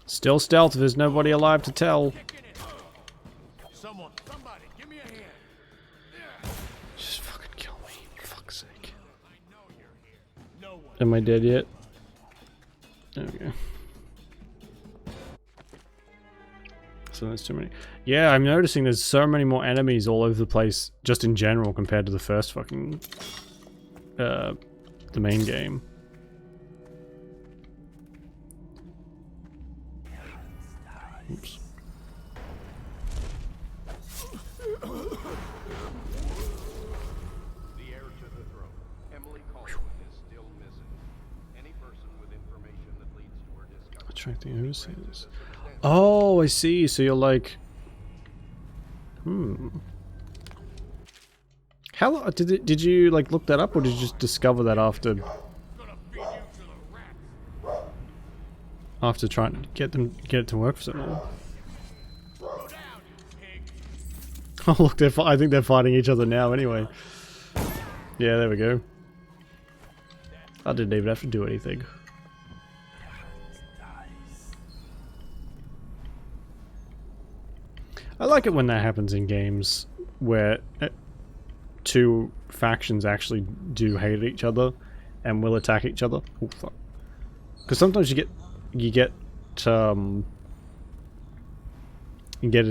Still stealth, there's nobody alive to tell. Somebody, give me a hand. Just fucking kill me, for fuck's sake. Am I dead yet? There we go. So there's too many. Yeah, I'm noticing there's so many more enemies all over the place, just in general, compared to the first fucking, the main game. Oops. The heir to the throne, Emily Caldwell, is still missing. Any person with information that leads to her discovery. Attracting overseers. Oh, I see. So you're like, How did you like look that up, or did you just discover that after trying to get it to work for so long? Oh look, I think they're fighting each other now anyway. Yeah, there we go. I didn't even have to do anything. I like it when that happens in games where two factions actually do hate each other and will attack each other. Oh fuck! Because sometimes you get it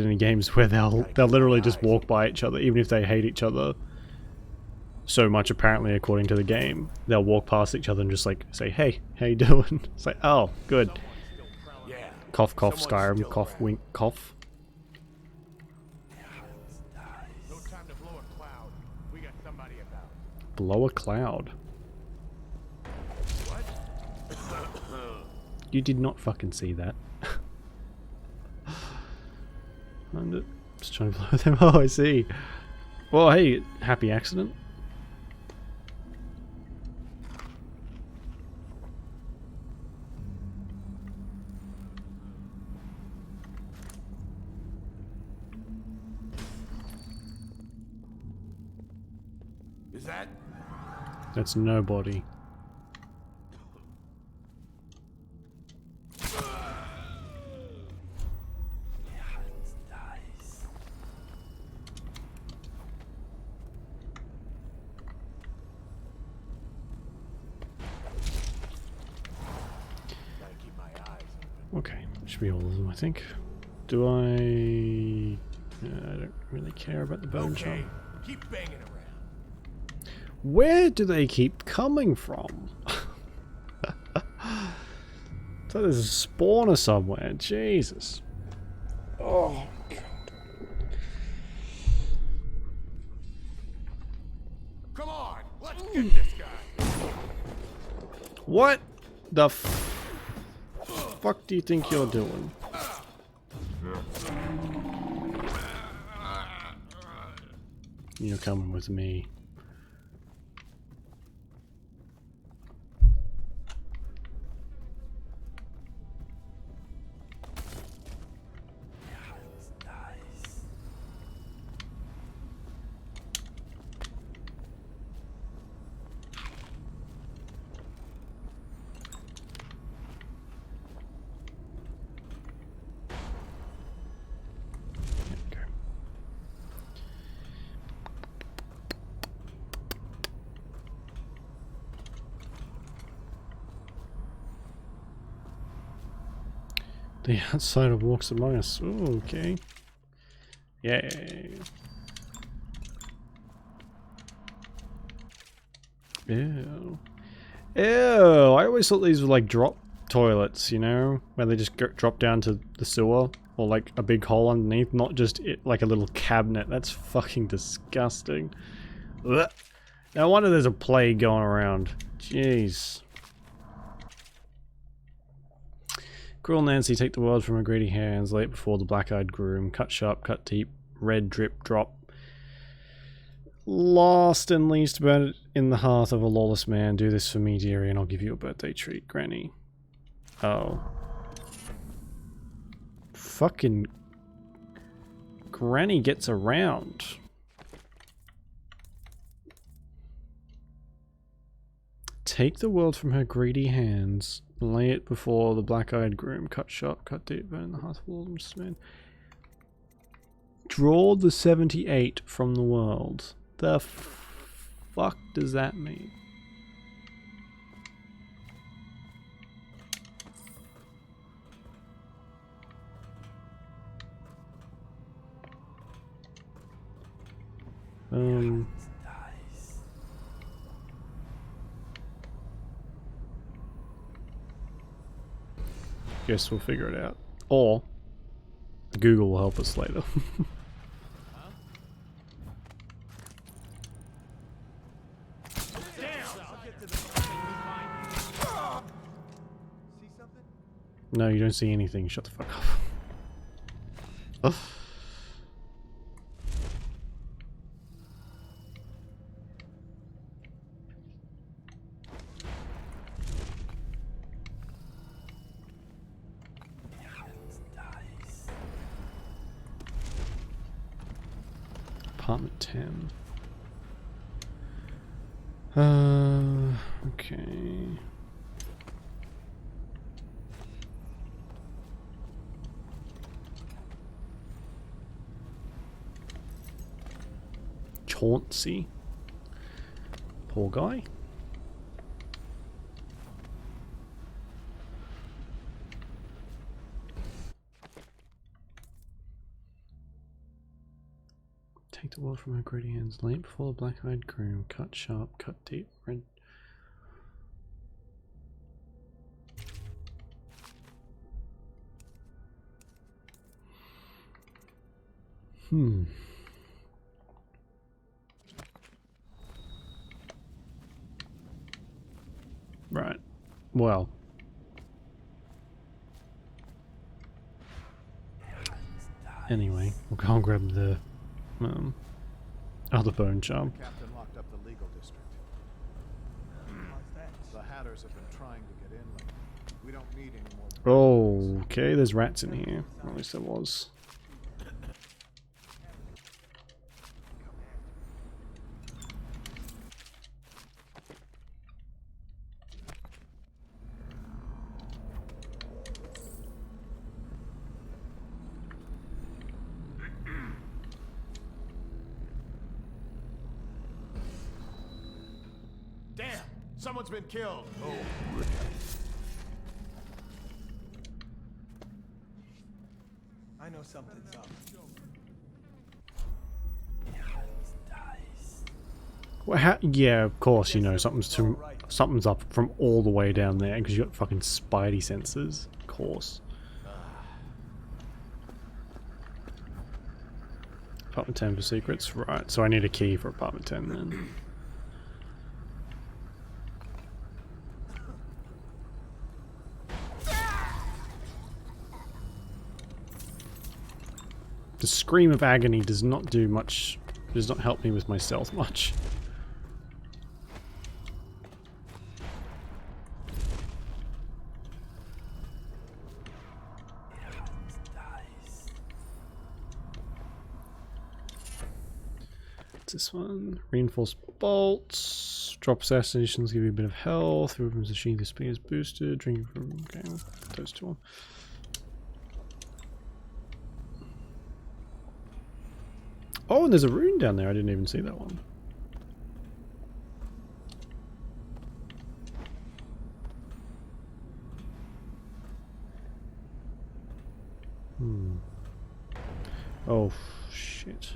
in games where they'll literally just walk by each other, even if they hate each other so much. Apparently, according to the game, they'll walk past each other and just like say, "Hey, how you doing?" It's like, oh, good. Cough, cough, Skyrim. Cough, wink, cough. No time to blow a cloud. We got somebody about. Blow a cloud. What? You did not fucking see that. I'm just trying to blow them. Oh, I see. Well, hey, happy accident. Is that? That's nobody. Okay, should be all of them, I think. Do I don't really care about the bone charm. Keep banging around. Where do they keep coming from? So there's a spawner somewhere. Jesus. Oh god. Come on, let's get this guy. What the fuck do you think you're doing? You're coming with me. The outsider walks among us. Ooh, okay. Yay. Ew. Ew. I always thought these were like drop toilets, you know? Where they just drop down to the sewer. Or like a big hole underneath, not just like a little cabinet. That's fucking disgusting. Ugh. No wonder there's a plague going around. Jeez. Cruel Nancy, take the world from her greedy hands, lay it before the black-eyed groom, cut sharp, cut deep, red drip drop. Last and least burn in the heart of a lawless man, do this for me, dearie, and I'll give you a birthday treat, Granny. Oh. Fucking Granny gets around. Take the world from her greedy hands, lay it before the black-eyed groom, cut sharp, cut deep, burn in the heart of a lawless man. Draw the 78 from the world. The fuck does that mean? Guess we'll figure it out. Or Google will help us later. No, you don't see anything. Shut the fuck up. Apartment 10. Okay. Chauncey. Poor guy. Take the world from her greedy hands, lay it before the black-eyed groom, cut sharp, cut deep, red. Right. Well. Anyway, we'll go and grab the other bone charm. The captain locked up the legal district. The Hatters have been trying to get in lately. We don't need any more. Oh, okay, there's rats in here. Or at least there was. Damn! Someone's been killed! Oh. I know something's up. Well, yeah, of course, you know, something's up from all the way down there, because you got fucking spidey senses. Of course. Apartment 10 for secrets? Right, so I need a key for apartment 10 then. The scream of agony does not do much It does not help me with my stealth much. What's this one? Reinforced bolts. Drop assassinations, give you a bit of health. Weapons machine, the speed is boosted. Drinking from. Okay, we'll put those two on. Oh, and there's a rune down there. I didn't even see that one. Oh, shit.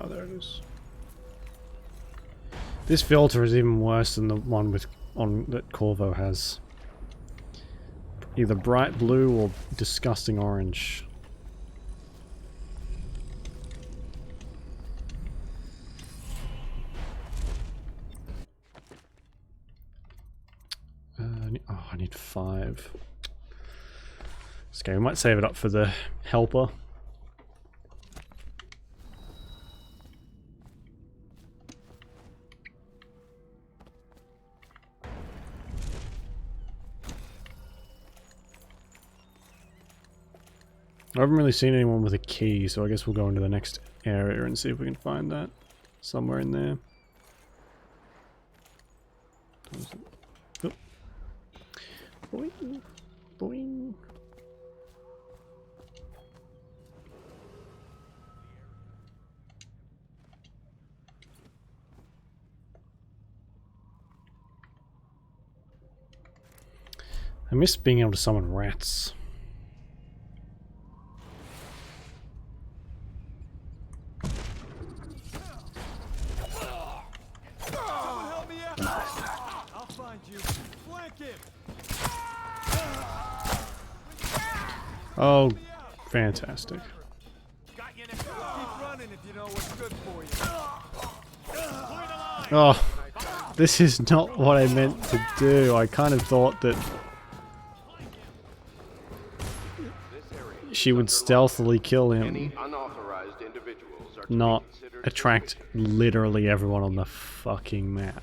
Oh, there it is. This filter is even worse than the one that Corvo has. Either bright blue or disgusting orange. I need 5. Okay, we might save it up for the helper. I haven't really seen anyone with a key, so I guess we'll go into the next area and see if we can find that somewhere in there. Oh. Boing. Boing. I miss being able to summon rats. Oh, fantastic. Oh, this is not what I meant to do. I kind of thought that she would stealthily kill him, not attract literally everyone on the fucking map.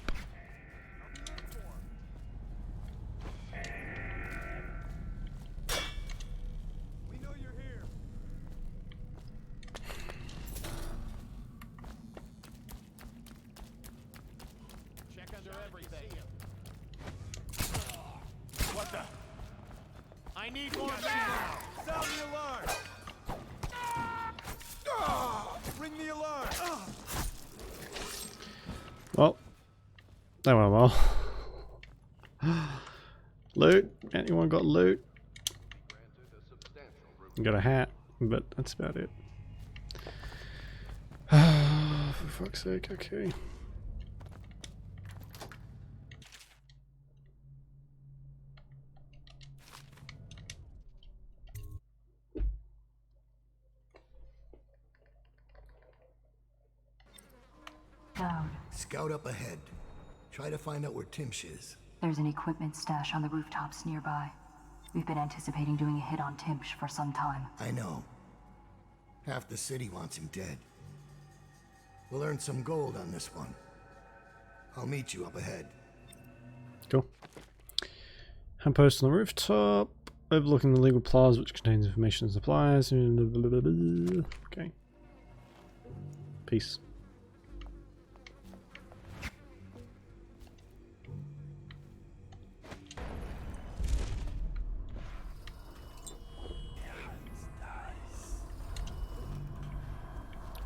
I need more now. Sound the alarm. Ring the alarm. Well, that went well. Loot? Anyone got loot? Got a hat, but that's about it. For fuck's sake, okay. Scout up ahead. Try to find out where Timsh is. There's an equipment stash on the rooftops nearby. We've been anticipating doing a hit on Timsh for some time. I know. Half the city wants him dead. We'll earn some gold on this one. I'll meet you up ahead. Cool. Handpost on the rooftop, overlooking the legal plaza which contains information and supplies. Okay. Peace.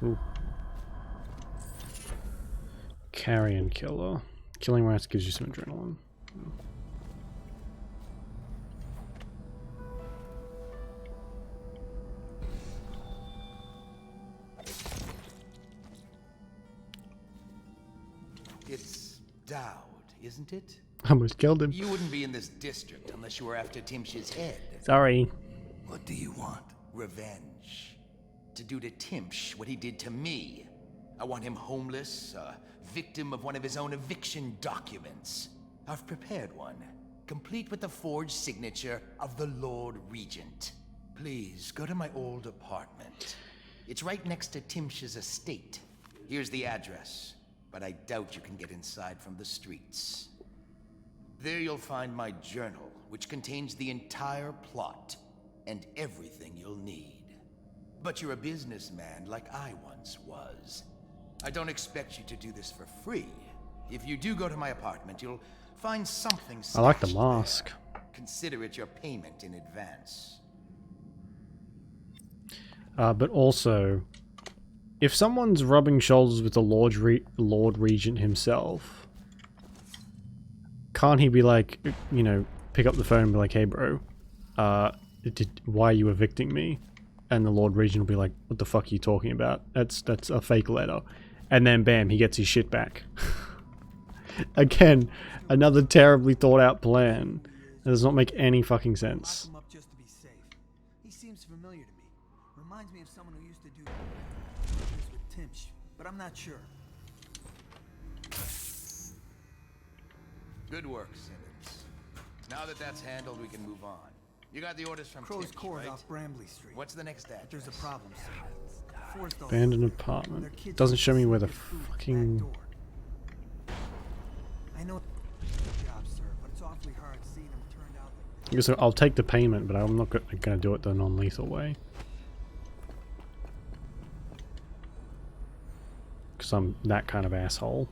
Ooh. Carrion killer. Killing rats gives you some adrenaline. It's Dowd, isn't it? I almost killed him. You wouldn't be in this district unless you were after Timsh's head. Sorry. What do you want? Revenge. To do to Timsh what he did to me. I want him homeless, a victim of one of his own eviction documents. I've prepared one, complete with the forged signature of the Lord Regent. Please, go to my old apartment. It's right next to Timsh's estate. Here's the address, but I doubt you can get inside from the streets. There you'll find my journal, which contains the entire plot and everything you'll need. But you're a businessman like I once was. I don't expect you to do this for free. If you do go to my apartment, you'll find something I like the stashed mask. there. Consider it your payment in advance. But also, if someone's rubbing shoulders with the Lord Regent himself, can't he be like, you know, pick up the phone and be like, hey bro, why are you evicting me? And the Lord Regent will be like, what the fuck are you talking about? That's a fake letter. And then bam, he gets his shit back. Again, another terribly thought out plan. That does not make any fucking sense. Lock him up just to be safe. He seems familiar to me. Reminds me of someone who used to do this with Timsh, but I'm not sure. Good work, Simmons. Now that that's handled, we can move on. You got the orders from Crow's Timsh, Court right? off Bramley Street. What's the next address? But there's a problem, sir. Forest Oak. Abandoned apartment. Doesn't show me where the fucking... I know job, sir, but it's awfully hard seeing him turned out like I guess I'll take the payment, but I'm not going to do it the non-lethal way. Because I'm that kind of asshole.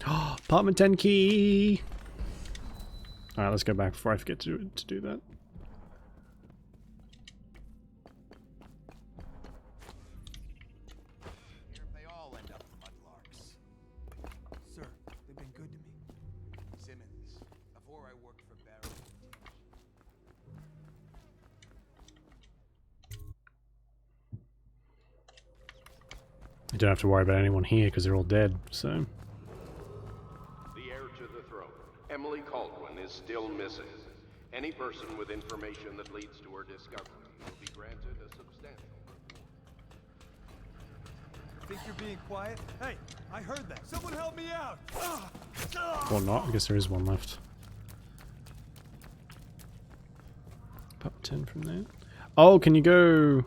Apartment 10 key! Alright, let's go back before I forget to do that. They all end up mudlarks. Sir, they've been good to me. Simmons, before I worked for Barry. You don't have to worry about anyone here because they're all dead, so... The heir to the throne, Emily Caldwin, is still missing. Any person with information that leads to her discovery will be granted a substantial reward. Think you're being quiet? Hey, I heard that. Someone help me out! Or not, I guess there is one left. Pop 10 from there. Oh, can you go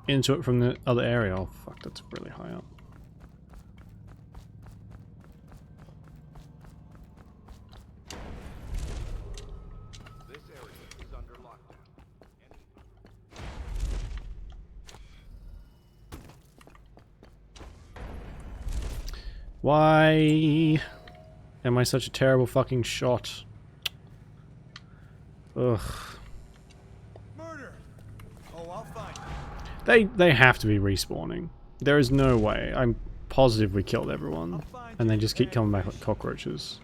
into it from the other area? Oh fuck, that's really high up. This area is under lockdown. Why am I such a terrible fucking shot? Ugh. Murder! Oh, I'll find you. They have to be respawning. There is no way. I'm positive we killed everyone. And they just keep coming back like cockroaches.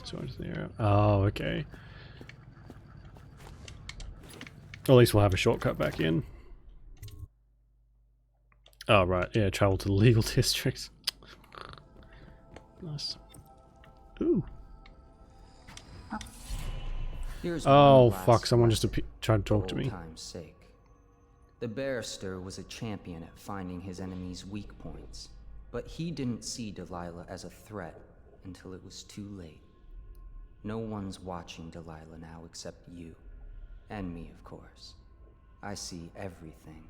So into the area. Oh, okay. At least we'll have a shortcut back in. Oh, right. Yeah, travel to the legal district. Nice. Ooh. Oh, fuck. Someone just tried to talk to me. Time's sake. The barrister was a champion at finding his enemies' weak points, but he didn't see Delilah as a threat until it was too late. No one's watching Delilah now except you. And me, of course. I see everything.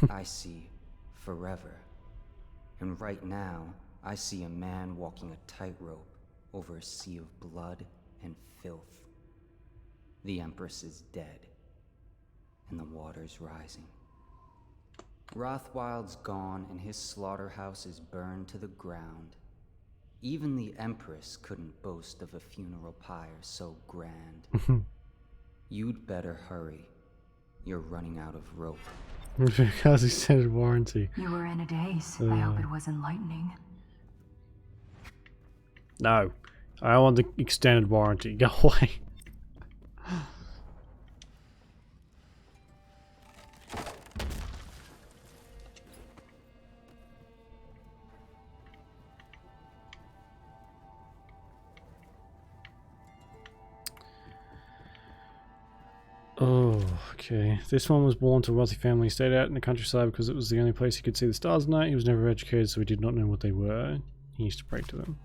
I see forever. And right now, I see a man walking a tightrope over a sea of blood and filth. The Empress is dead, and the water's rising. Rothwild's gone, and his slaughterhouse is burned to the ground. Even the Empress couldn't boast of a funeral pyre so grand. You'd better hurry. You're running out of rope. Because extended warranty. You were in a daze. I hope it was enlightening. No. I want the extended warranty. Go away. Oh, okay. This one was born to a wealthy family. He stayed out in the countryside because it was the only place he could see the stars at night. He was never educated, so he did not know what they were. He used to pray to them.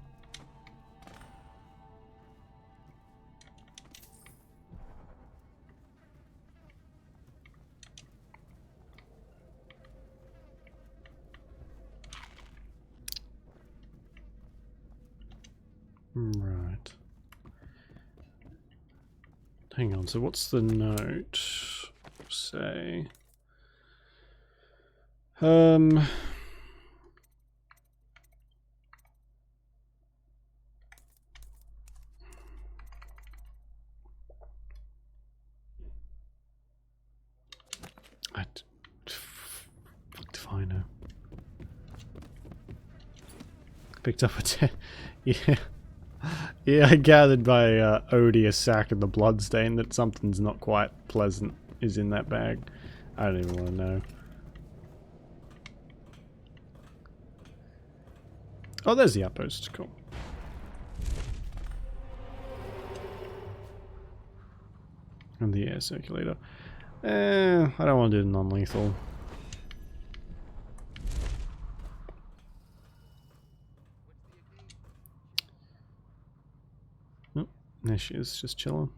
Right. Hang on, so what's the note say? Fuck if I know. Picked up a 10. Yeah. Yeah, I gathered by Odious Sack and the Bloodstain that something's not quite pleasant is in that bag. I don't even want to know. Oh, there's the outpost. Cool. And the air circulator. I don't want to do non-lethal. Oh, there she is, just chilling.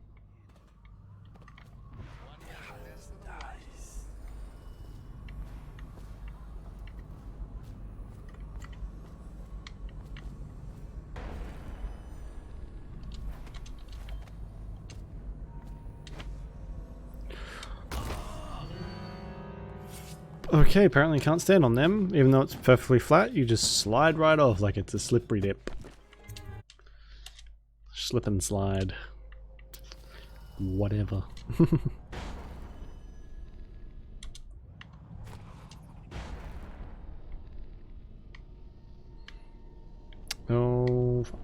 Okay, apparently you can't stand on them, even though it's perfectly flat. You just slide right off like it's a slippery dip. Slip and slide. Whatever. Oh, fuck.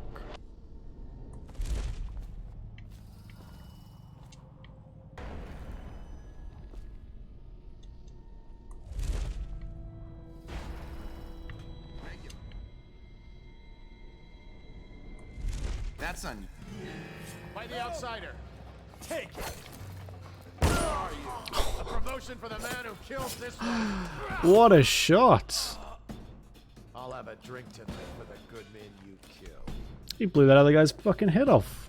That's on you. By the outsider. Take it. Where are you? A promotion for the man who killed this one. What a shot! I'll have a drink tonight for the good men you killed. He blew that other guy's fucking head off.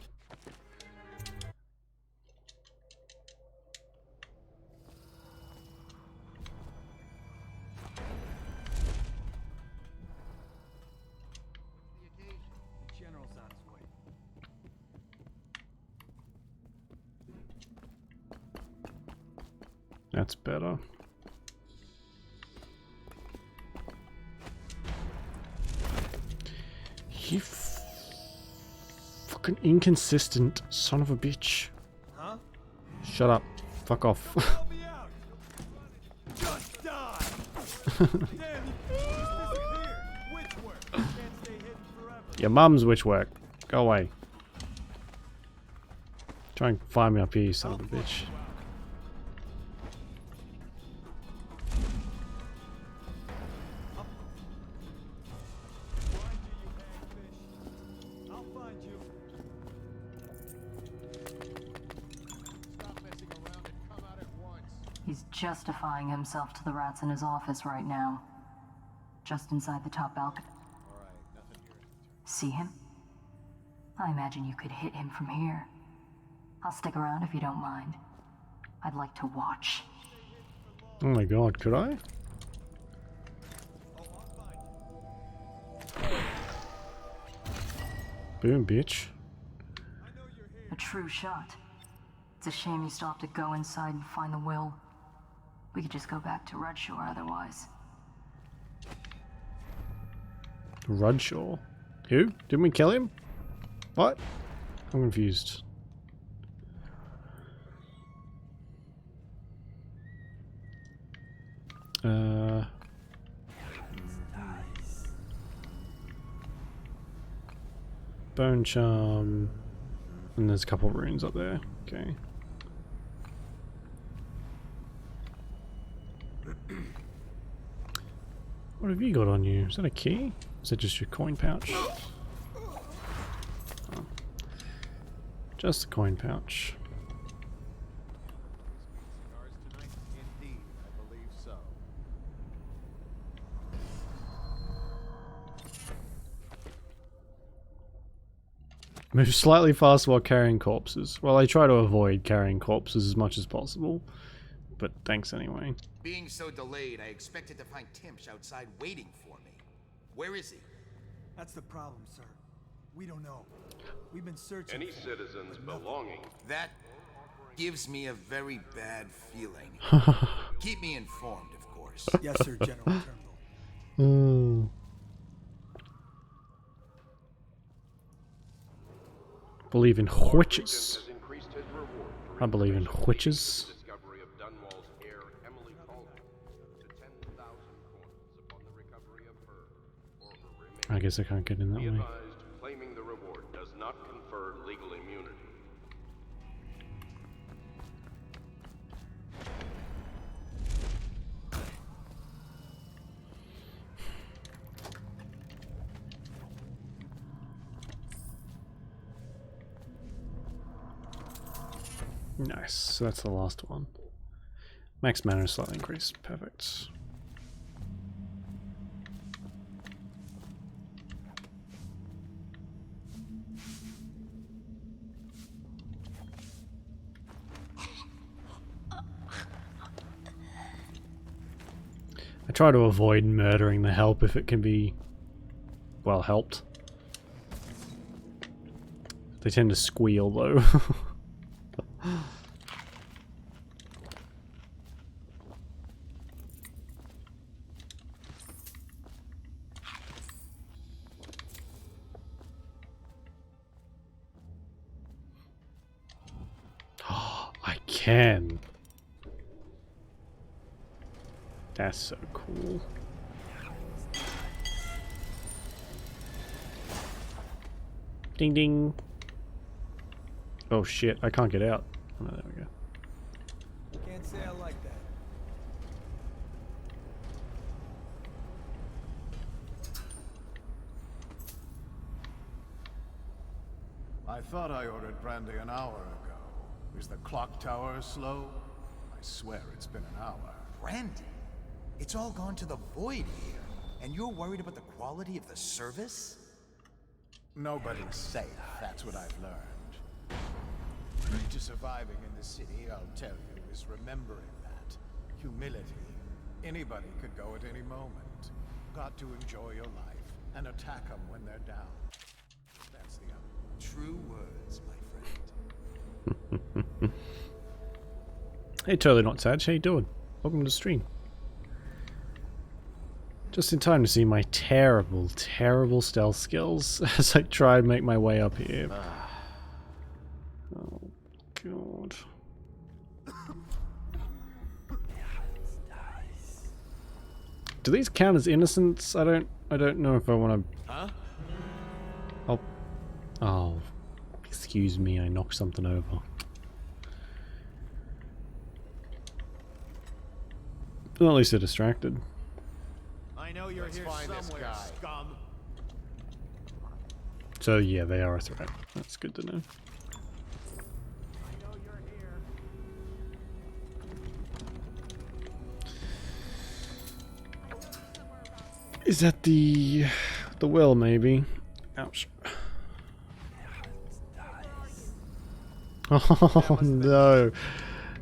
That's better. You fucking inconsistent son of a bitch. Huh? Shut up. Fuck off. Just die. Your mum's witch work. Go away. Try and find me up here, you son of a bitch. He's justifying himself to the rats in his office right now. Just inside the top balcony. See him? I imagine you could hit him from here. I'll stick around if you don't mind. I'd like to watch. Oh my god, could I? Boom, bitch. A true shot. It's a shame you still have to go inside and find the will. We could just go back to Redshore otherwise. Rudshaw? Who? Didn't we kill him? What? I'm confused. Bone charm, and there's a couple runes up there. Okay. What have you got on you? Is that a key? Is that just your coin pouch? Oh. Just a coin pouch. Indeed, I believe so. Move slightly faster while carrying corpses. Well, I try to avoid carrying corpses as much as possible, but thanks anyway. Being so delayed, I expected to find Timsh outside waiting for me. Where is he? That's the problem, sir. We don't know. We've been searching. Any citizens belonging. That gives me a very bad feeling. Keep me informed, of course. Yes, sir, General Turnbull. Believe in witches. I believe in witches. I guess I can't get in that way. Claiming the reward does not confer legal immunity. Nice, so that's the last one. Max mana is slightly increased. Perfect. I try to avoid murdering the help if it can be, well, helped. They tend to squeal though. I can. That's so cool. Ding ding. Oh shit, I can't get out. Oh, there we go. Can't say I like that. I thought I ordered brandy an hour ago. Is the clock tower slow? I swear it's been an hour. Brandy? It's all gone to the void here. And you're worried about the quality of the service? Nobody's safe, that's what I've learned. Key to surviving in the city, I'll tell you, is remembering that. Humility. Anybody could go at any moment. Got to enjoy your life and attack them when they're down. That's the other. True words, my friend. Hey, totally not sad. How you doing? Welcome to the stream. Just in time to see my terrible, terrible stealth skills as I try and make my way up here. Oh god. Do these count as innocents? I don't know if I want to. Huh? Oh, excuse me. I knocked something over. Well, at least they're distracted. I know you're here somewhere, scum. So yeah, they are a threat. That's good to know. I know you're here. Is that the well, maybe? Ouch. Oh no.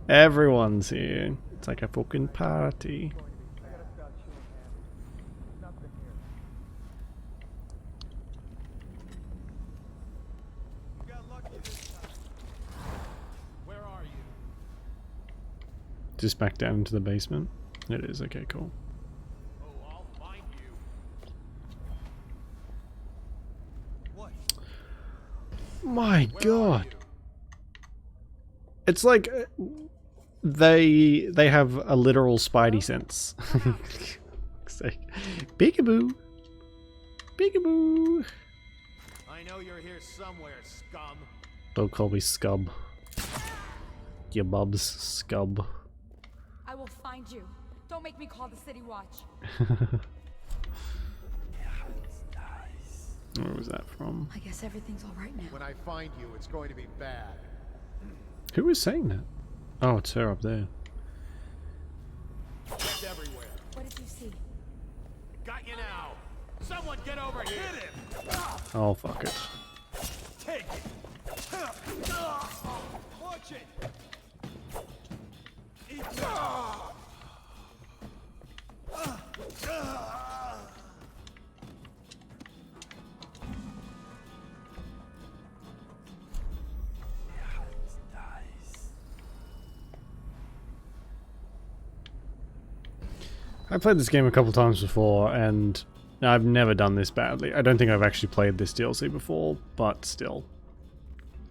Everyone's here. It's like a fucking party. Just back down into the basement? It is, okay, cool. Oh, I'll find you. What? My god. It's like they have a literal spidey sense. So, peekaboo, peekaboo. I know you're here somewhere, scum. Don't call me scub. You bubs, scub. I will find you. Don't make me call the city watch. Where was that from? I guess everything's all right now. When I find you, it's going to be bad. Who was saying that? Oh, it's her up there. It's everywhere. What did you see? Got you now. Someone get over here. Hit him. Oh, fuck it. Take it. Watch it. Eat that. I played this game a couple times before, and I've never done this badly. I don't think I've actually played this DLC before, but still.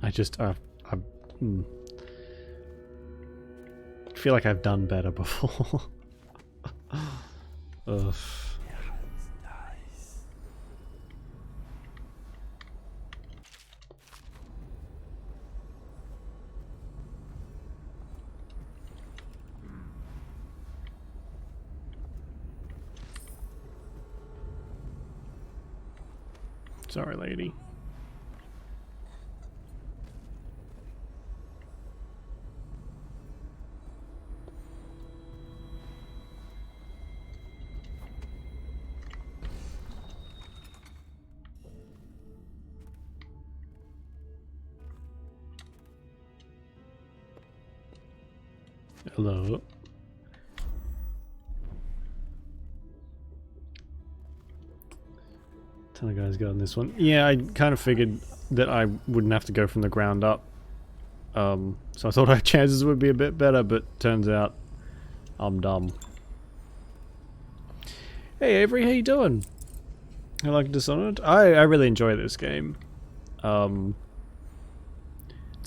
I just, I feel like I've done better before. Ugh. Sorry, lady. Hello. Ton of guys got on this one. Yeah, I kind of figured that I wouldn't have to go from the ground up. So I thought our chances would be a bit better, but turns out I'm dumb. Hey Avery, how you doing? I like Dishonored. I really enjoy this game. It's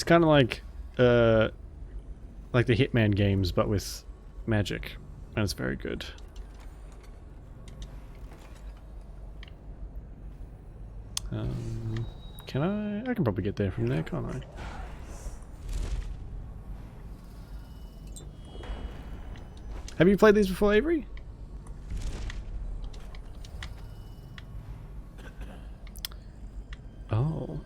kind of like the Hitman games, but with magic, and it's very good. Can I? I can probably get there from there, can't I? Have you played these before, Avery? Oh.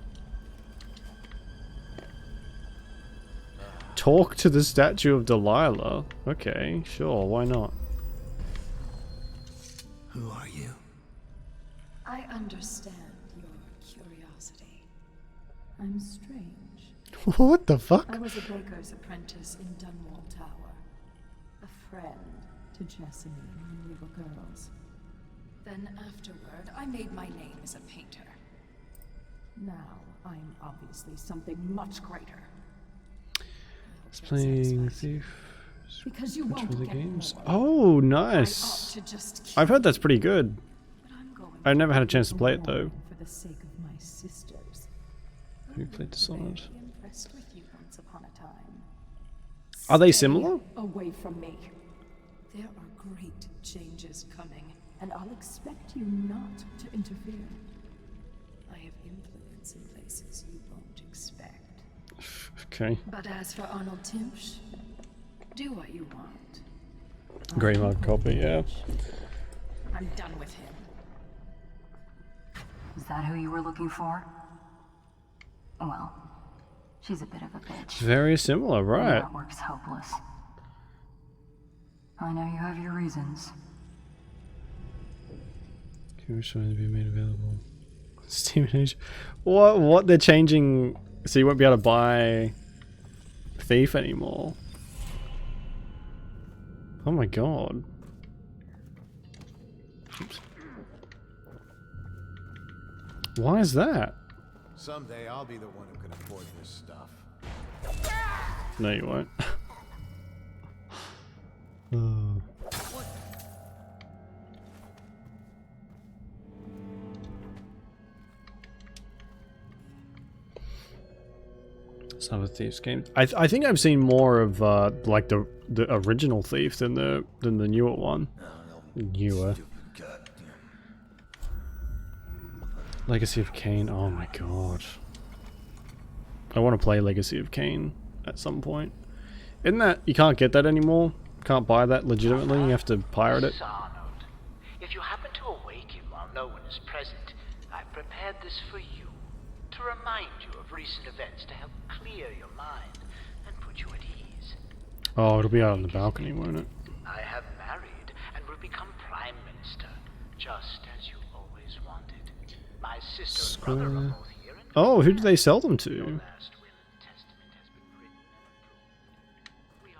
Talk to the statue of Delilah. Okay, sure, why not? Who are you? I understand your curiosity. I'm strange. What the fuck? I was a baker's apprentice in Dunwall Tower. A friend to Jessamine when we were girls. Then afterward, I made my name as a painter. Now, I'm obviously something much greater. It's playing Thief. Because you won't for the get games. more. Oh, nice. I've heard that's pretty good. I've never had a chance to play it though. For the sake of my sisters. Have you played Dishonored? Impressed with you once upon a time. Are they Stay similar? away from me. There are great changes coming, and I'll expect you not to interfere. I have influence in places you won't expect. Okay. But as for Arnold Timpsch, do what you want. Green light copy, yeah. I'm done with him. Is that who you were looking for? Well, she's a bit of a bitch. Very similar, right? That works hopeless. I know you have your reasons. Can we be made available? Steam Age. What? They're changing, so you won't be able to buy Thief anymore. Oh my god. Oops. Why is that? Someday I'll be the one who can afford this stuff. No, you won't. Some of the Thieves games. I think I've seen more of like the original Thief than the newer one. Newer. Legacy of Kain. Oh my god. I want to play Legacy of Kain at some point. Isn't that you can't get that anymore? Can't buy that legitimately. You have to pirate it. Dishonored. If you happen to awaken while no one is present, I've prepared this for you to remind you of recent events to help clear your mind and put you at ease. Oh, it'll be out on the balcony, won't it? I have married and will become Prime Minister, just as you always wanted. My sister and brother are both here. Oh, who do they sell them to?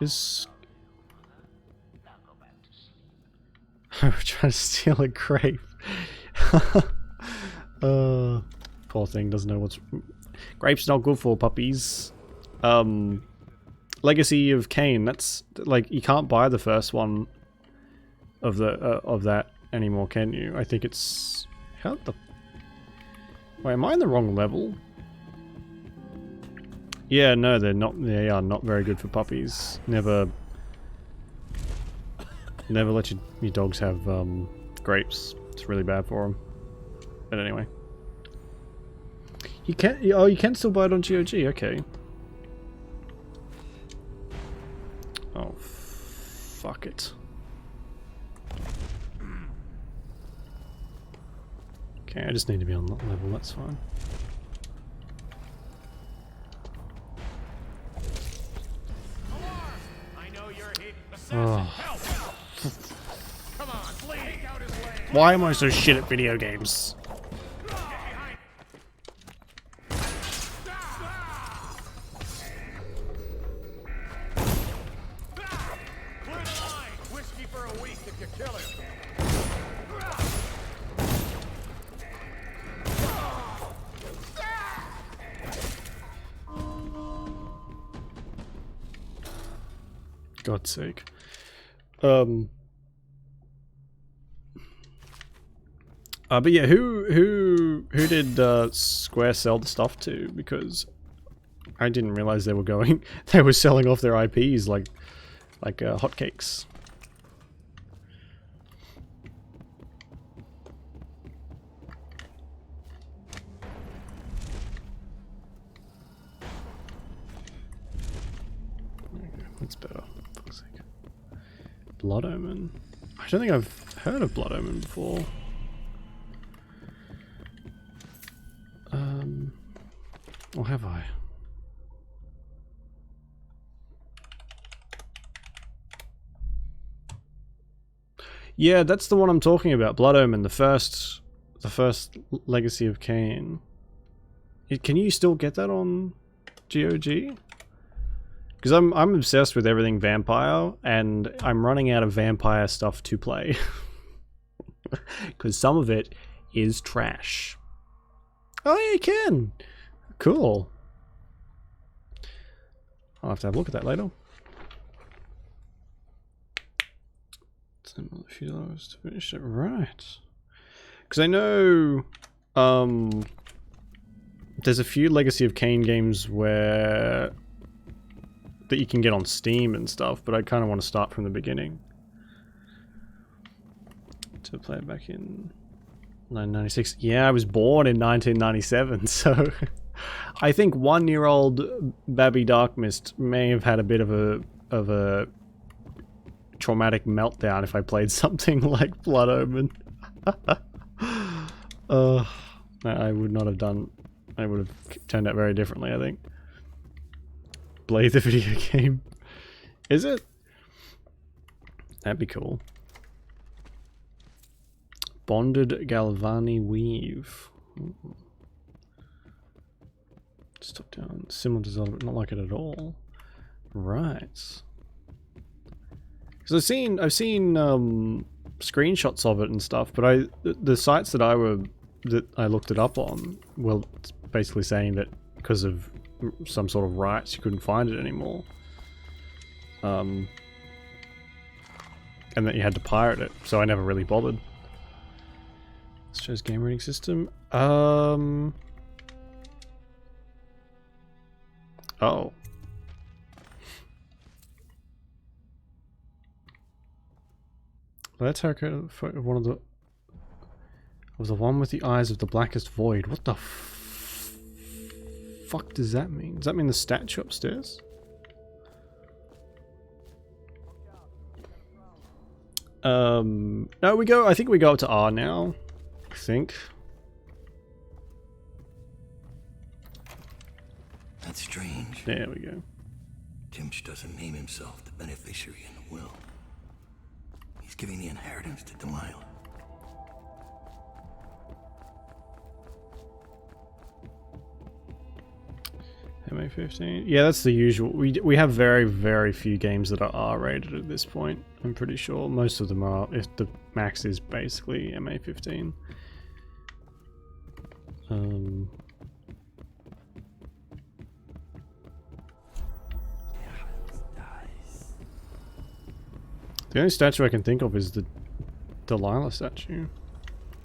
Is we're trying to steal a grape. Poor thing doesn't know what's grapes not good for puppies. Legacy of Kain. That's like you can't buy the first one of the of that anymore, can you? I think it's how the. Wait, am I in the wrong level? Yeah, no, they're not. They are not very good for puppies. Never let your dogs have grapes. It's really bad for them. But anyway, you can. Oh, you can still buy it on GOG. Okay. Oh, fuck it. Okay, I just need to be on that level. That's fine. Oh. Why am I so shit at video games? God's sake. But yeah, who did Square sell the stuff to? Because I didn't realize they were going. They were selling off their IPs like hotcakes. What's better? For fuck's sake. Blood Omen. I don't think I've heard of Blood Omen before. Or have I? Yeah, that's the one I'm talking about. Blood Omen, the first Legacy of Kain. Can you still get that on GOG? Because I'm obsessed with everything vampire, and I'm running out of vampire stuff to play. Because some of it is trash. Oh yeah, you can! Cool. I'll have to have a look at that later. A few hours to finish it. Right. Because I know there's a few Legacy of Kain games that you can get on Steam and stuff, but I kind of want to start from the beginning. To play it back in 1996. Yeah, I was born in 1997, so I think 1-year-old Babby Darkmist may have had a bit of a traumatic meltdown if I played something like Blood Omen. I would not have done. I would have turned out very differently, I think. Blade the video game. Is it? That'd be cool. Bonded Galvani Weave. Ooh. Stop down. Similar to Zelda, but not like it at all. Right. Because I've seen screenshots of it and stuff, but the sites that I looked it up on, well, it's basically saying that because of some sort of rights, you couldn't find it anymore. And that you had to pirate it, so I never really bothered. This shows game rating system. Oh. Let's hack out one of the... Was the one with the eyes of the blackest void. What the fuck does that mean? Does that mean the statue upstairs? No, we go, I think we go up to R now. I think. That's strange. There we go. Timsh doesn't name himself the beneficiary in the will. He's giving the inheritance to Delilah. MA15. Yeah, that's the usual. We have very, very few games that are R-rated at this point. I'm pretty sure most of them are. If the max is basically MA15. The only statue I can think of is the Delilah statue.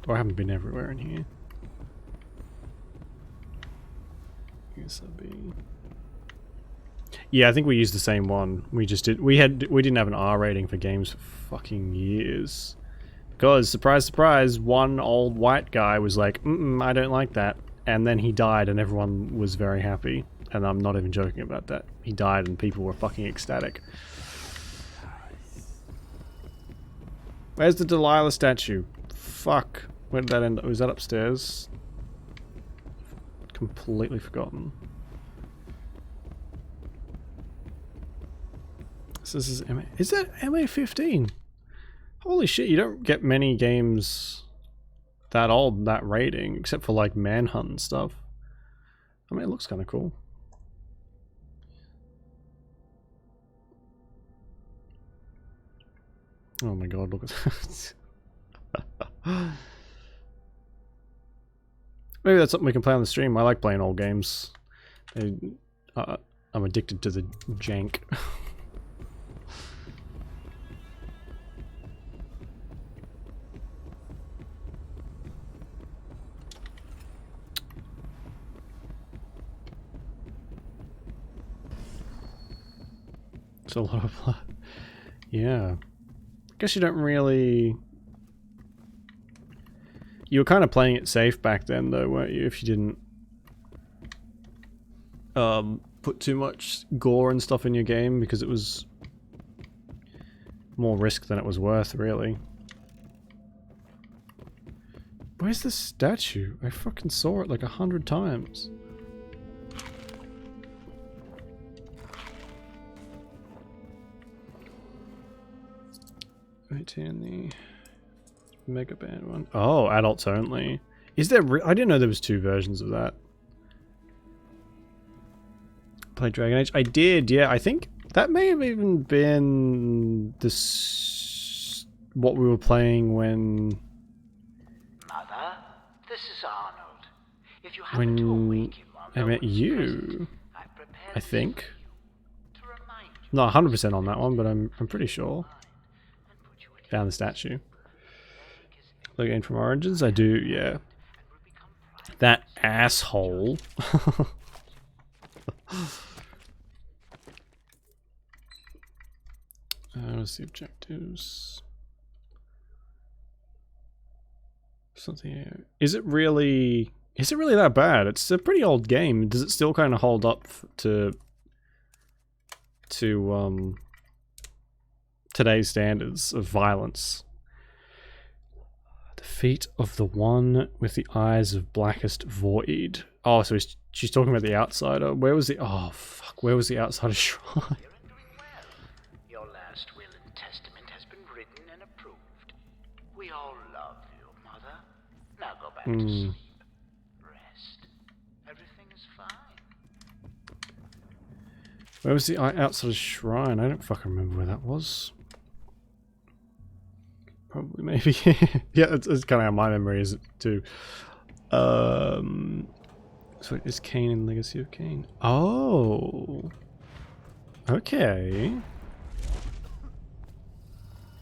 Oh, I haven't been everywhere in here. Yeah, I think we used the same one. We just did. We didn't have an R rating for games for fucking years. Because surprise, surprise, one old white guy was like, I don't like that, and then he died, and everyone was very happy. And I'm not even joking about that. He died, and people were fucking ecstatic. Where's the Delilah statue? Fuck. Where did that end up? Was that upstairs? Completely forgotten. So this is MA. Is that MA15? Holy shit, you don't get many games that old, that rating, except for like Manhunt and stuff. I mean, it looks kind of cool. Oh my god, look at that. Maybe that's something we can play on the stream. I like playing old games. I'm addicted to the jank. It's a lot of blood. Yeah. Guess you don't really... You were kind of playing it safe back then though, weren't you? If you didn't put too much gore and stuff in your game, because it was more risk than it was worth, really. Where's the statue? I fucking saw it like 100 times. Right here in the Mega Band one. Oh, adults only. Is there? I didn't know there was 2 versions of that. Play Dragon Age. I did. Yeah, I think that may have even been this what we were playing when. Mother, this is Arnold. If you happen to awake him I met you. I think. Not 100% on that one, but I'm pretty sure. Found the statue. Login from Origins? I do, yeah. That asshole. What's the objectives? Something here. Is it really that bad? It's a pretty old game. Does it still kind of hold up to today's standards of violence? The feet of the one with the eyes of blackest void. Oh, so she's talking about the outsider. Where was the... Oh, fuck. Where was the outsider shrine? Your last will and testament has been written and approved. We all love you, Mother. Now go back to sleep. Rest. Everything is fine. Where was the outsider shrine? I don't fucking remember where that was. Probably, maybe. Yeah, it's kind of how my memory is too. So is Cain in Legacy of Cain? Oh. Okay.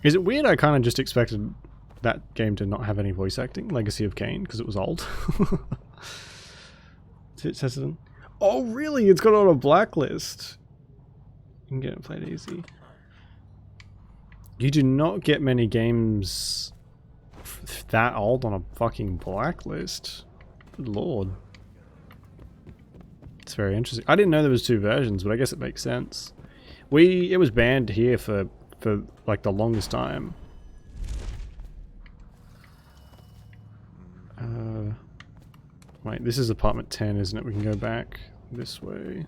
Is it weird? I kind of just expected that game to not have any voice acting, Legacy of Cain, because it was old. Oh, really? It's got on a blacklist. You can get it played easy. You do not get many games that old on a fucking blacklist. Good lord. It's very interesting. I didn't know there was 2 versions, but I guess it makes sense. It was banned here for like the longest time. Wait, this is apartment 10, isn't it? We can go back this way.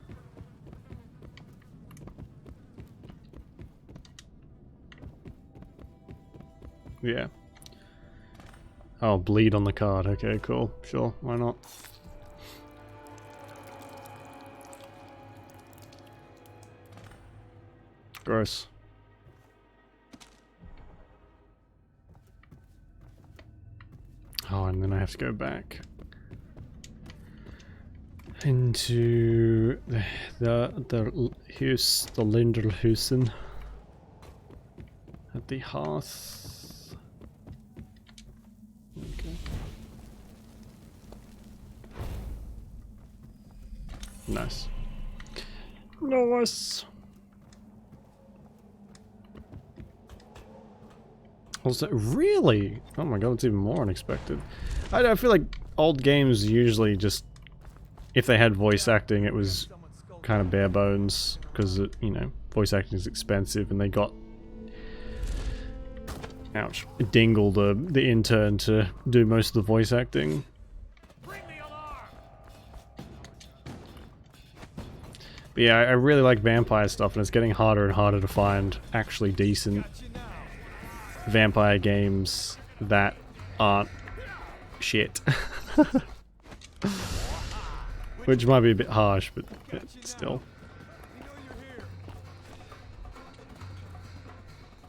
Yeah. Oh, bleed on the card. Okay, cool. Sure, why not? Gross. Oh, and then I have to go back into the Linderhusen at the hearth. Okay. Nice. Nice. Also, really? Oh my god, it's even more unexpected. I feel like old games usually just, if they had voice acting, it was kind of bare bones, because, you know, voice acting is expensive, and they got, ouch, Dingle, the intern, to do most of the voice acting. But yeah, I really like vampire stuff, and it's getting harder and harder to find actually decent vampire games that aren't shit. Which might be a bit harsh, but still.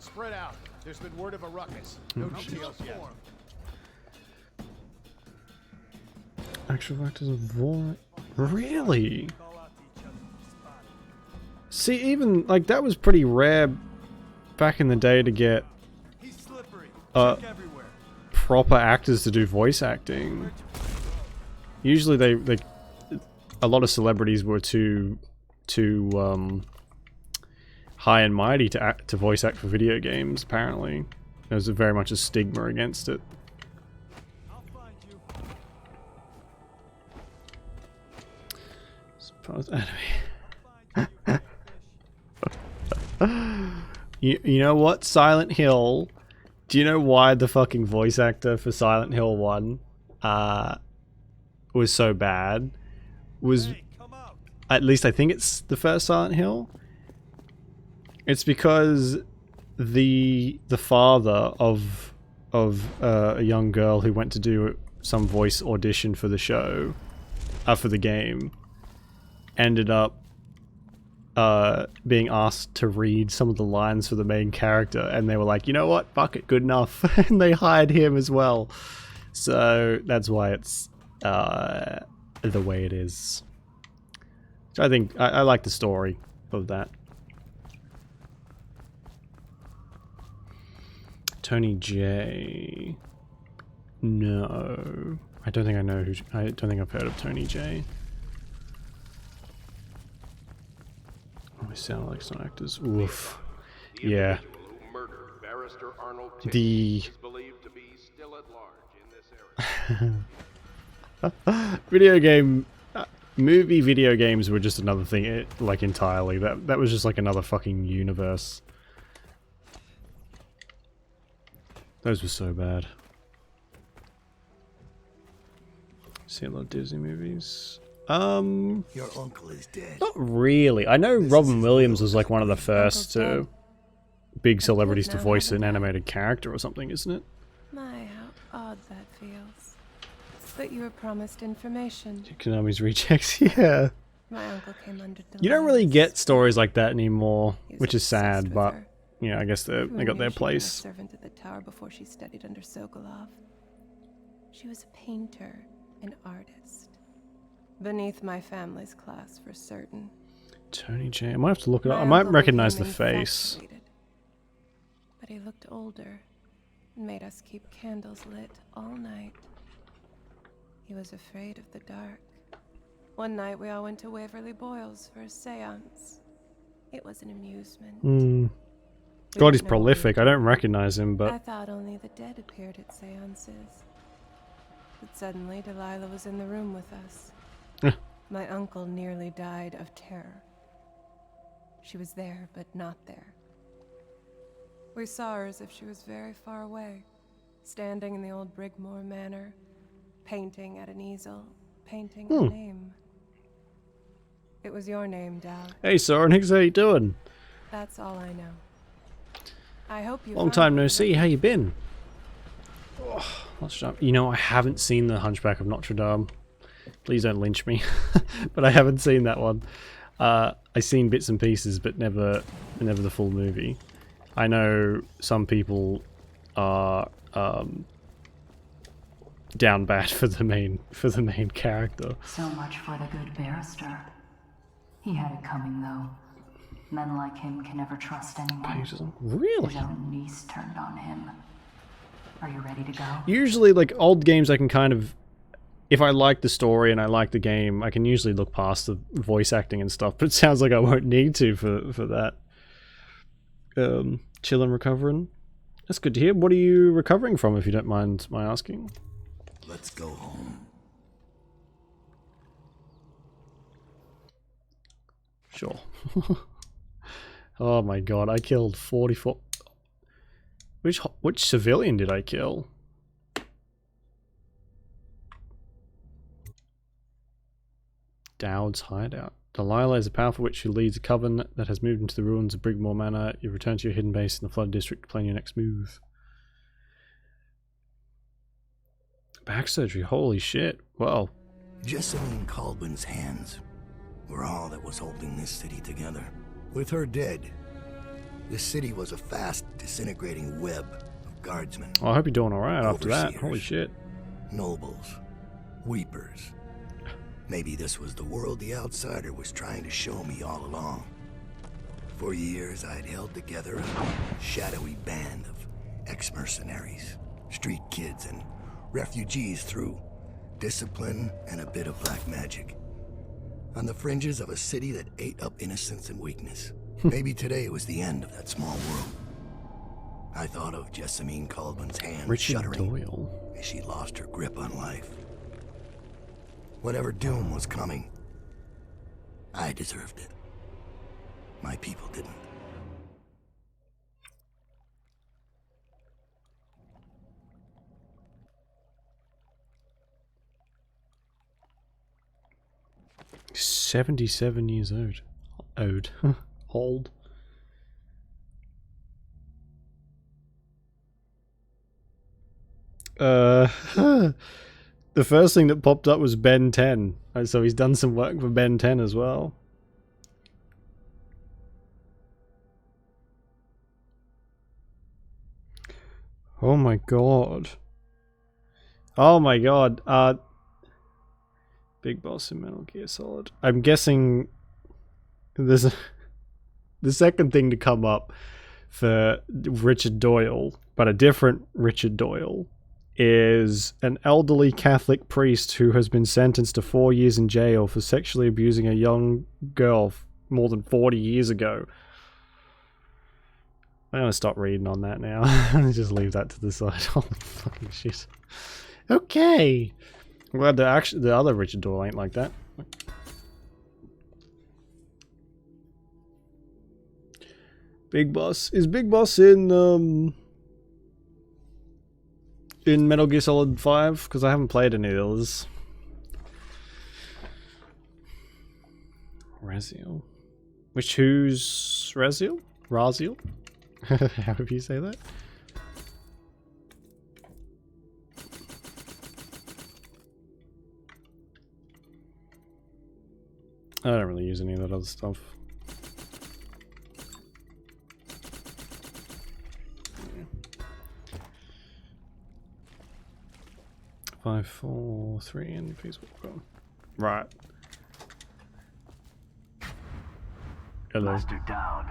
Spread out. There's been word of a ruckus. No details yet. Actual actors of voice. Really? See, even like that was pretty rare back in the day to get proper actors to do voice acting. Usually they a lot of celebrities were too high and mighty to voice act for video games. Apparently, there's very much a stigma against it. Suppose anime. You know what? Silent Hill. Do you know why the fucking voice actor for Silent Hill 1 was so bad? Was, at least I think it's the first Silent Hill. It's because the father of a young girl who went to do some voice audition for the show, for the game, ended up being asked to read some of the lines for the main character, and they were like, you know what, fuck it, good enough. And they hired him as well. So that's why it's the way it is. So I think I like the story of that. Tony J. No, I don't think I know who. I don't think I've heard of Tony J. Oh, they sound like some actors. Oof. Yeah. The video game, video games were just another thing, like entirely. That was just like another fucking universe. Those were so bad. See a lot of Disney movies. Your uncle is dead. Not really. I know Robin Williams was like one of the first big celebrities to voice an animated character or something, isn't it? My, how odd that feels. But you were promised information. Konami's rejects, yeah. My uncle came under delay. You don't really get stories like that anymore, which is sad, but you know, I guess they got their place. She was a servant at the tower before she studied under Sokolov. She was a painter, an artist. Beneath my family's class, for certain. Tony J. I might have to look it up. I might recognize the face. But he looked older and made us keep candles lit all night. He was afraid of the dark. One night we all went to Waverly Boyle's for a seance. It was an amusement. Hmm. We God, he's didn't know what we prolific. were I don't doing. recognize him, I but thought only the dead appeared at seances. But suddenly Delilah was in the room with us. My uncle nearly died of terror. She was there, but not there. We saw her as if she was very far away, standing in the old Brigmore Manor, painting at an easel, painting a name. It was your name, Dowd. hey, Sorenix, how you doing? That's all I know. I hope you Long found time what no you see. looked How you been? Oh, let's jump. You know, I haven't seen the Hunchback of Notre Dame. Please don't lynch me, but I haven't seen that one. I've seen bits and pieces, but never the full movie. I know some people are down bad for the main character. So much for the good barrister. He had it coming, though. Men like him can never trust anyone. Really? His own niece turned on him. Are you ready to go? Usually, like, old games I can kind of... If I like the story and I like the game, I can usually look past the voice acting and stuff, but it sounds like I won't need to for that. Chillin' recovering. That's good to hear. What are you recovering from, if you don't mind my asking? Let's go home. Sure. Oh my god, I killed 44... Which civilian did I kill? Dowd's hideout. Delilah is a powerful witch who leads a coven that has moved into the ruins of Brigmore Manor. You return to your hidden base in the Flood District to plan your next move. Back surgery, holy shit. Well. Jessamine Caldwell's hands were all that was holding this city together. With her dead, this city was a fast disintegrating web of guardsmen. Oh, I hope you're doing alright after that. Holy shit. Nobles. Weepers. Maybe this was the world the outsider was trying to show me all along. For years, I'd held together a shadowy band of ex-mercenaries, street kids, and refugees through discipline and a bit of black magic. On the fringes of a city that ate up innocence and weakness. Maybe today was the end of that small world. I thought of Jessamine Caldwell's hands shuddering Doyle. as she lost her grip on life. Whatever doom was coming, I deserved it. My people didn't. He's 77 years old. Old. The first thing that popped up was Ben 10. So he's done some work for Ben 10 as well. Oh my god. Oh my god. Big Boss in Metal Gear Solid. I'm guessing there's the second thing to come up for Richard Doyle, but a different Richard Doyle, is an elderly Catholic priest who has been sentenced to 4 years in jail for sexually abusing a young girl more than 40 years ago. I'm gonna stop reading on that now. Just leave that to the side. Holy fucking shit. Okay. I'm glad the other Richard Doyle ain't like that. Big Boss. Is Big Boss in Metal Gear Solid 5? Because I haven't played any of those. Raziel. Who's Raziel? Raziel? However you say that. I don't really use any of that other stuff. 5, 4, 3, and please welcome. Right. Hello. Master Dowd,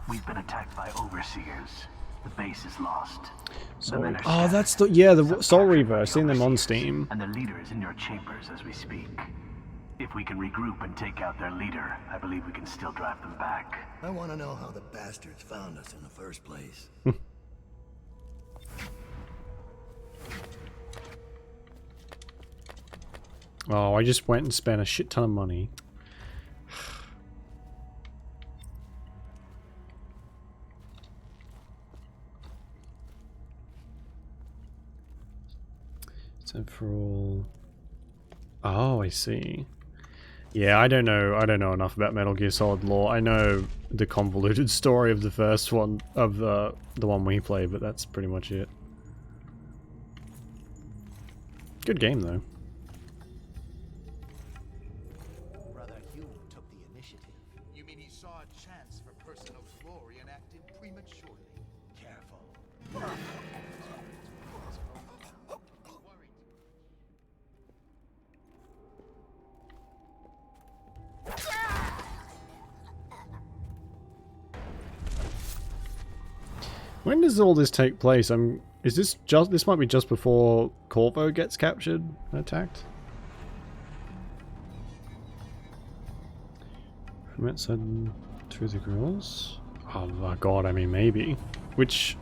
we've been attacked by overseers. The base is lost. Oh, that's the the Soul Reaver. I've seen them on Steam. And the leader is in your chambers as we speak. If we can regroup and take out their leader, I believe we can still drive them back. I want to know how the bastards found us in the first place. Oh, I just went and spent a shit ton of money. Several. Oh, I see. Yeah, I don't know enough about Metal Gear Solid lore. I know the convoluted story of the first one, of the one we played, but that's pretty much it. Good game though. Brother Hume took the initiative. You mean he saw a chance for personal glory and acted prematurely? Careful. When does all this take place? Is this just? This might be just before Corvo gets captured and attacked. From outside through the grills. Oh my god! I mean, maybe. Which?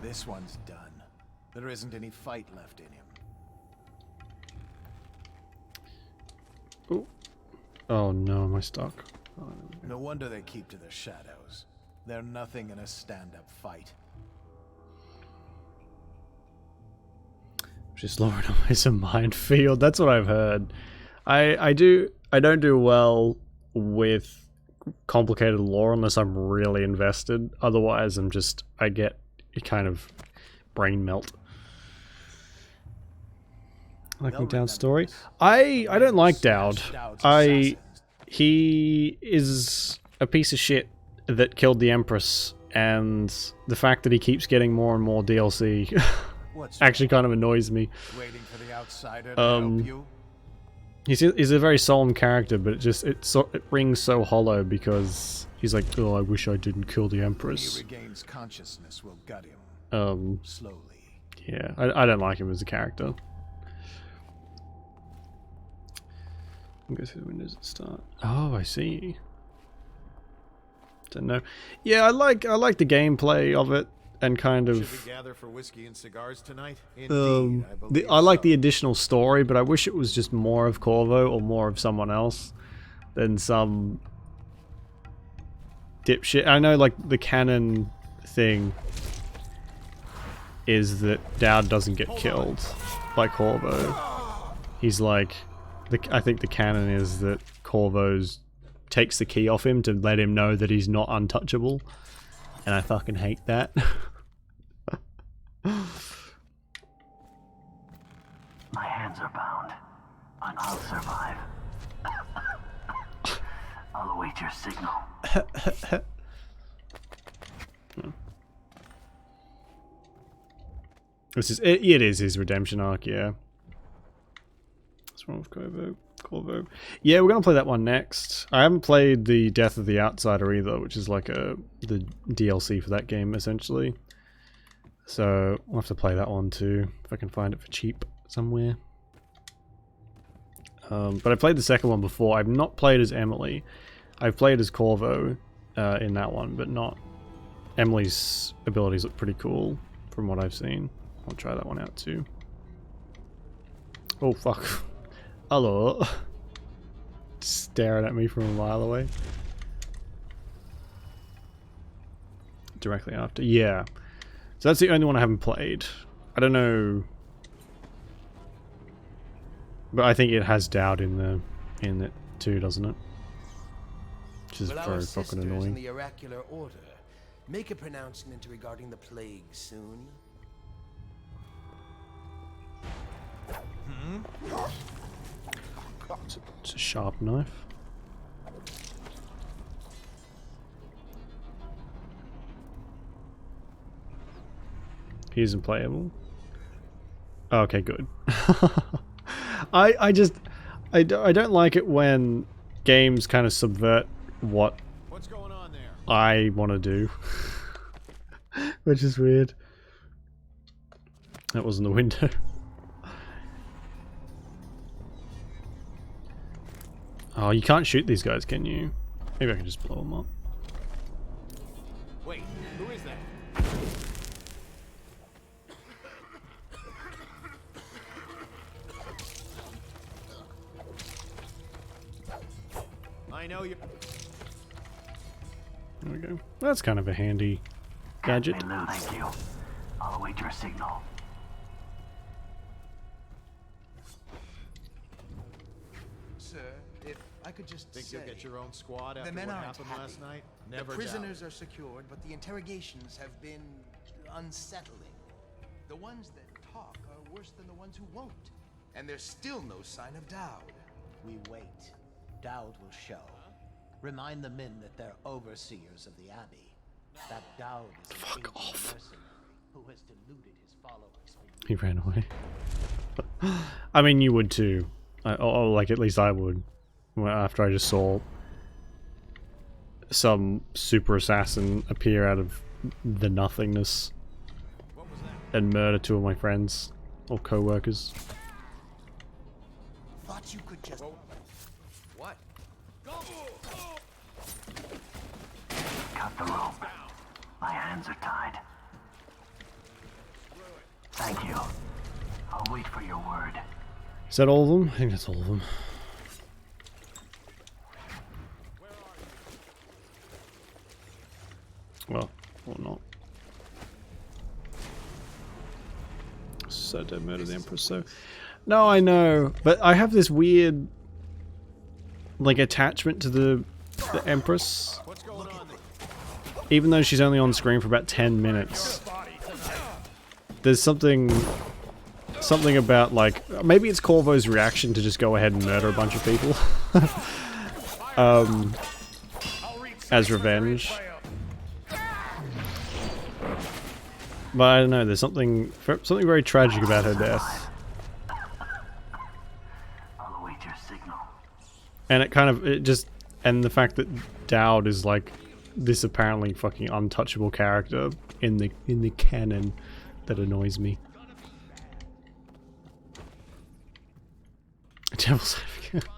This one's done. There isn't any fight left in him. Oh. Oh no! Am I stuck? Oh, no wonder they keep to the shadows. They're nothing in a stand-up fight. Just lowering always a minefield. That's what I've heard. I don't do well with complicated lore unless I'm really invested. Otherwise, I get a kind of brain melt. Liking Dowd's story. I don't like Dowd. He is a piece of shit that killed the Empress, and the fact that he keeps getting more and more DLC actually kind of annoys me. Waiting for the outsider to help you? He's a very solemn character, but it rings so hollow because he's like, oh, I wish I didn't kill the Empress. When he regains consciousness, we'll gut him. Slowly. Yeah, I don't like him as a character. I'll go through the windows at the start. Oh, I see. Don't know. Yeah, I like the gameplay of it, and kind of. Should we gather for whiskey and cigars tonight? Indeed, I like the additional story, but I wish it was just more of Corvo or more of someone else than some dipshit. I know, like, the canon thing is that Dowd doesn't get killed by Corvo. He's like, I think the canon is that Corvo's takes the key off him to let him know that he's not untouchable, and I fucking hate that. My hands are bound. I'll survive. I'll await your signal. It is his redemption arc, yeah. What's wrong with Corvo? Yeah, we're gonna play that one next. I haven't played the Death of the Outsider either, which is like the DLC for that game essentially. So we'll have to play that one too if I can find it for cheap somewhere. But I played the second one before. I've not played as Emily. I've played as Corvo in that one, but not. Emily's abilities look pretty cool from what I've seen. I'll try that one out too. Oh fuck. Hello. Staring at me from a mile away. Directly after. Yeah. So that's the only one I haven't played. I don't know. But I think it has Dowd in it too, doesn't it? Which is very fucking annoying. In the oracular order, make a pronouncement regarding the plague soon. It's a sharp knife. He isn't playable. Oh, okay, good. I don't like it when games kind of subvert what's going on there? I want to do. Which is weird. That wasn't the window. Oh, you can't shoot these guys, can you? Maybe I can just blow them up. Wait, who is that? I know you. There we go. That's kind of a handy gadget. Thank you. I'll await your signal. Sir, if I could just Think say, you'll get your own squad the after men what aren't happened happy. last night? The Never prisoners are secured, but the interrogations have been unsettling. The ones that talk are worse than the ones who won't. And there's still no sign of Dowd. We wait. Dowd will show. Remind the men that they're overseers of the Abbey. That Dowd is an aging mercenary who has deluded his followers for He ran away. I mean, you would too. Like, at least I would. After I just saw some super assassin appear out of the nothingness and murder two of my friends or co-workers. Thought you could just... What? Cut the rope. My hands are tied. Thank you. I'll wait for your word. Is that all of them? I think that's all of them. Well, or not. So don't murder the Empress, so... No, I know, but I have this weird, like, attachment to the Empress. Even though she's only on screen for about 10 minutes. There's something about, like, maybe it's Corvo's reaction to just go ahead and murder a bunch of people. As revenge. But I don't know, there's something very tragic about her death. I'll await your signal. And and the fact that Dowd is like this apparently fucking untouchable character in the canon that annoys me. Devil's Advocate.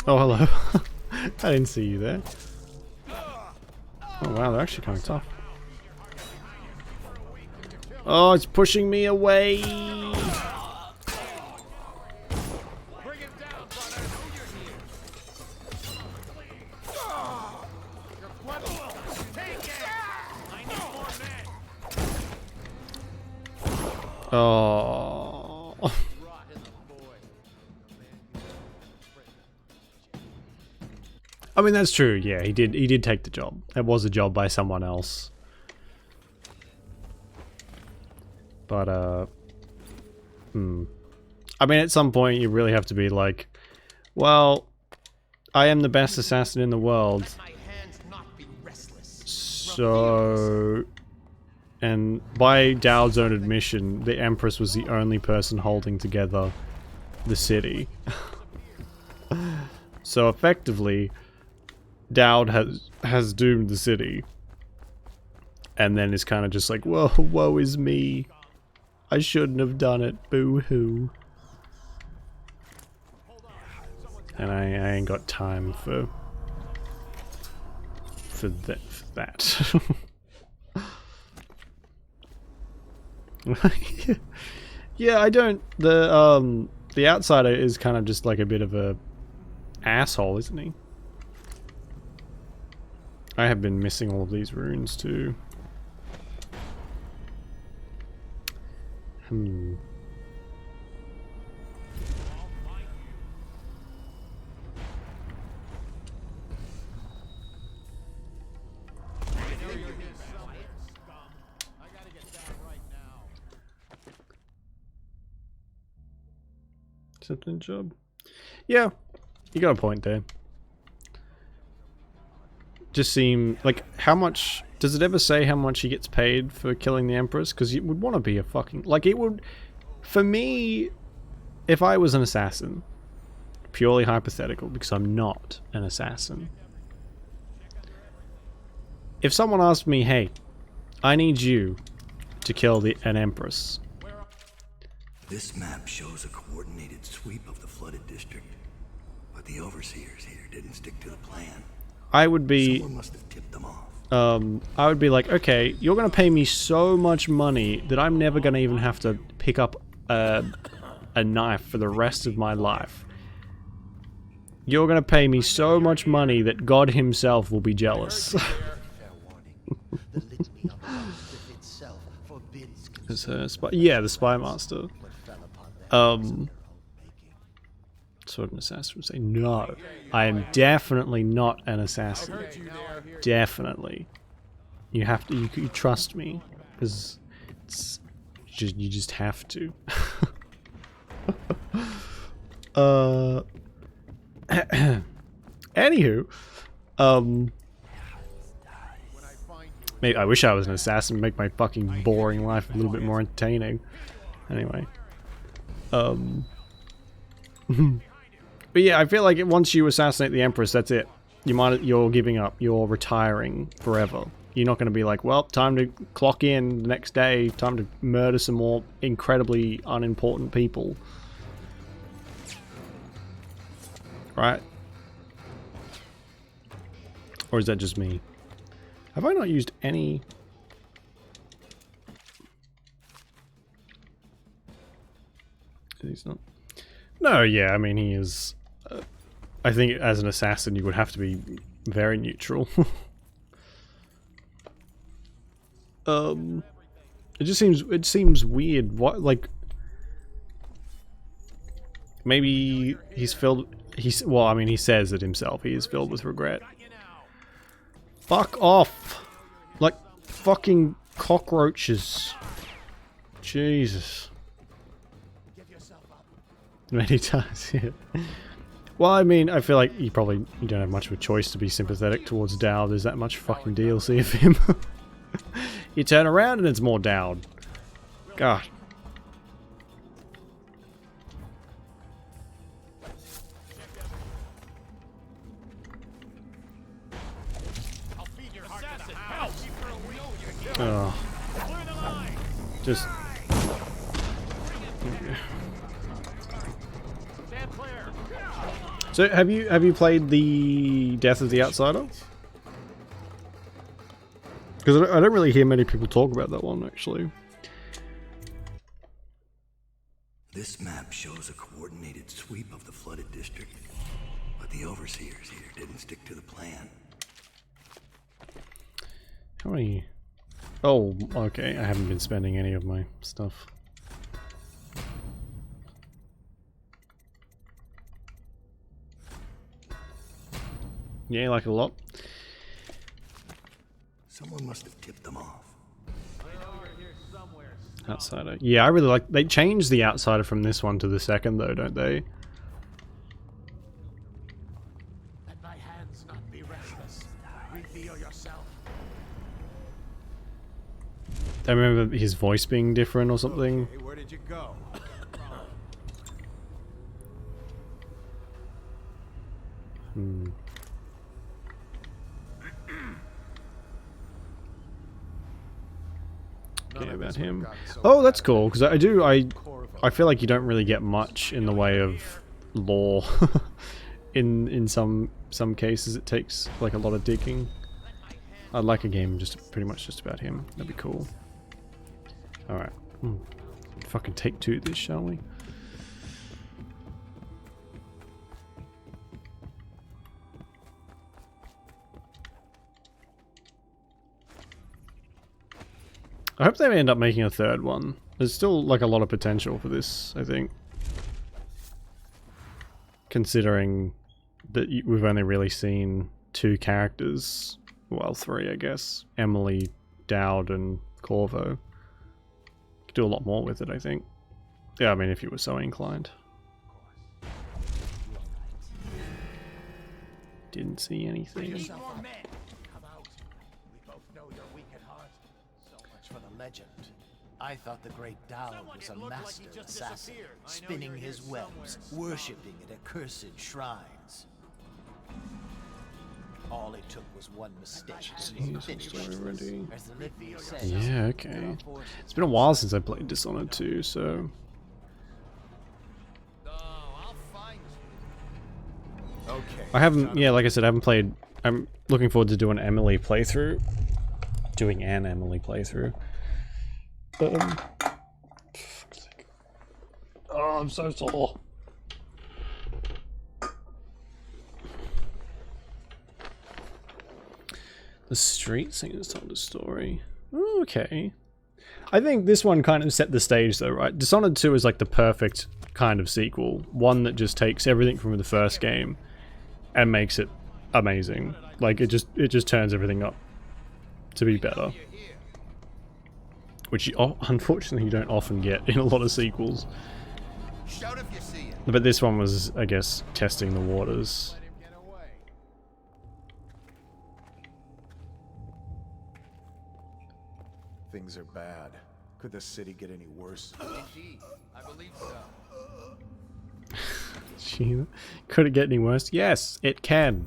Oh, hello. I didn't see you there. Oh wow, they're actually kind of tough. Oh, it's pushing me away. Oh. I mean, that's true. Yeah, he did take the job. It was a job by someone else. But I mean, at some point you really have to be like, well, I am the best assassin in the world. So, and by Dowd's own admission, the Empress was the only person holding together the city. So effectively, Dowd has doomed the city. And then is kind of just like, whoa, woe is me. I shouldn't have done it. Boo-hoo. And I ain't got time for that. Yeah, I don't. The outsider is kind of just like a bit of a asshole, isn't he? I have been missing all of these runes too. Something job. Yeah, you got a point there. Just seem like, how much does it ever say how much he gets paid for killing the Empress? Because it would want to be a fucking, like, it would, for me, if I was an assassin, purely hypothetical because I'm not an assassin, if someone asked me, hey, I need you to kill an Empress. This map shows a coordinated sweep of the flooded district, but the overseers here didn't stick to the plan. I would be... Someone must have tipped them off. I would be like, okay, you're gonna pay me so much money that I'm never gonna even have to pick up a knife for the rest of my life. You're gonna pay me so much money that God himself will be jealous. Yeah, the Spy Master. That's what an assassin would say. No, I am definitely not an assassin. Definitely. You have to. You trust me, because you just have to. Anywho, maybe I wish I was an assassin. Make my fucking boring life a little bit more entertaining. Anyway, but yeah, I feel like once you assassinate the Empress, that's it. You're giving up. You're retiring forever. You're not going to be like, well, time to clock in the next day. Time to murder some more incredibly unimportant people. Right? Or is that just me? Have I not used any... He's not... No, yeah, I mean, he is... I think as an assassin you would have to be very neutral. It seems weird. What, like... Maybe he's filled... well, I mean, he says it himself. He is filled with regret. Fuck off! Like, fucking cockroaches. Jesus. Many times, yeah. Well, I mean, I feel like you don't have much of a choice to be sympathetic towards Dowd. There's that much fucking DLC of him. You turn around and it's more Dowd. God. Oh. Just... So have you played the Death of the Outsider? Because I don't really hear many people talk about that one, actually. This map shows a coordinated sweep of the flooded district, but the overseers here didn't stick to the plan. How many... Oh, okay, I haven't been spending any of my stuff. Yeah, you like it a lot. Someone must have tipped them off. Outsider. Yeah, I really like... They changed the Outsider from this one to the second, though, don't they? Let my hands not be restless. Reveal yourself. I remember his voice being different or something. Okay, where did you go? Okay, about him. Oh, that's cool, because I feel like you don't really get much in the way of lore. in some cases it takes like a lot of digging. I'd like a game pretty much just about him. That'd be cool. Alright. Fucking take two this, shall we? I hope they end up making a third one. There's still like a lot of potential for this, I think. Considering that we've only really seen 2 characters. Well, 3 I guess. Emily, Dowd, and Corvo. Could do a lot more with it, I think. Yeah, I mean, if you were so inclined. Didn't see anything. Legend. I thought the great Dowd was a master assassin, spinning his webs, worshipping at accursed shrines. All it took was one mistake. Already. As the Litvia says, Yeah, okay. It's been a while since I played Dishonored 2, so... Okay. I haven't, yeah, like I said, I haven't played... I'm looking forward to doing an Emily playthrough. Oh, I'm so sore. The street singers told a story. Oh, okay. I think this one kind of set the stage though, right? Dishonored 2 is like the perfect kind of sequel. One that just takes everything from the first game and makes it amazing. Like it just turns everything up to be better. Which unfortunately you don't often get in a lot of sequels. But this one was, I guess, testing the waters. Things are bad. Could the city get any worse? Indeed, I believe so. Gee, could it get any worse? Yes, it can.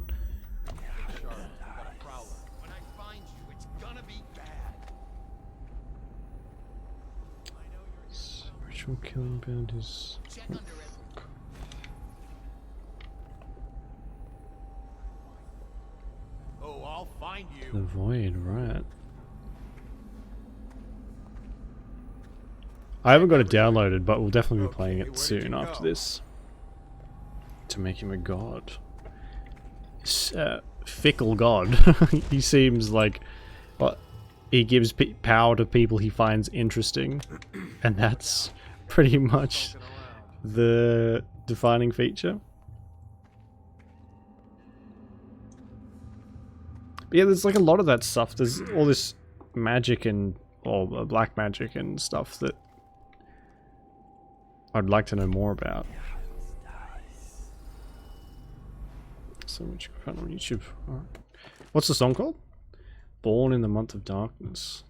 Ritual killing bounties. Oh, I'll find you. The Void, right. I haven't got it downloaded, but we'll definitely be playing it soon after this. To make him a god. Fickle god. He seems like... But he gives power to people he finds interesting. And that's pretty much the defining feature. But yeah, there's like a lot of that stuff. There's all this magic and... or black magic and stuff that I'd like to know more about. So much fun on YouTube. Alright. What's the song called? Born in the Month of Darkness.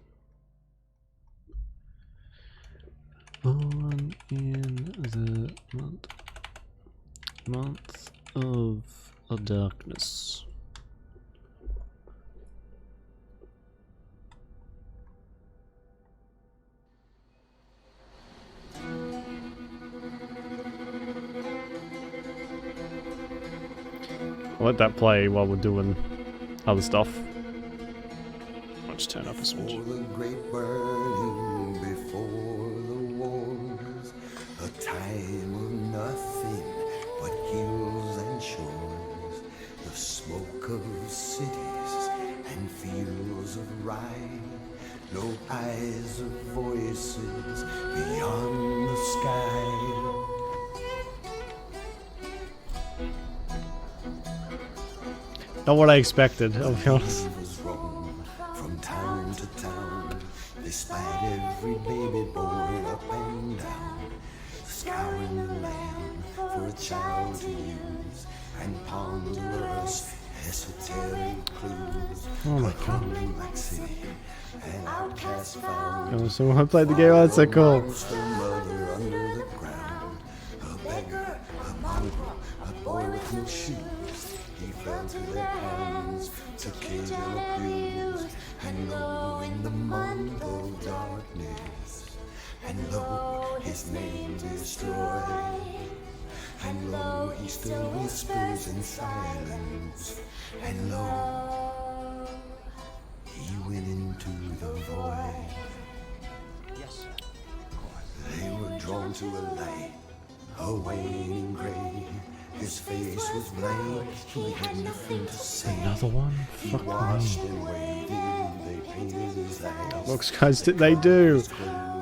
Born in the month of darkness. I'll let that play while we're doing other stuff. I'll just turn up a smidge. The great burning before the wars, a time of nothing but hills and shores, the smoke of cities and fields of rye, no eyes of voices beyond the sky. Not what I expected, I'll be honest. From town to town, despite every baby born up and down, scouring the land for a child to use and ponderous esoteric clues. Oh my god. Like city, an outcast found. Oh, someone played the game, oh, that's so cool. Monster mother under the ground, a beggar, a mongrel, a boy with no shoes. He fell to their hands to kill and abuse, and lo, in the month of darkness, and lo, his name destroyed, and lo, he still whispers in silence, and lo, he went into the void. Yes, sir. They were drawn to a light, a waning gray. His face was blank, he had nothing to say. Another one? Fuck me. And waited, they painted his eyes. Looks guys, they do.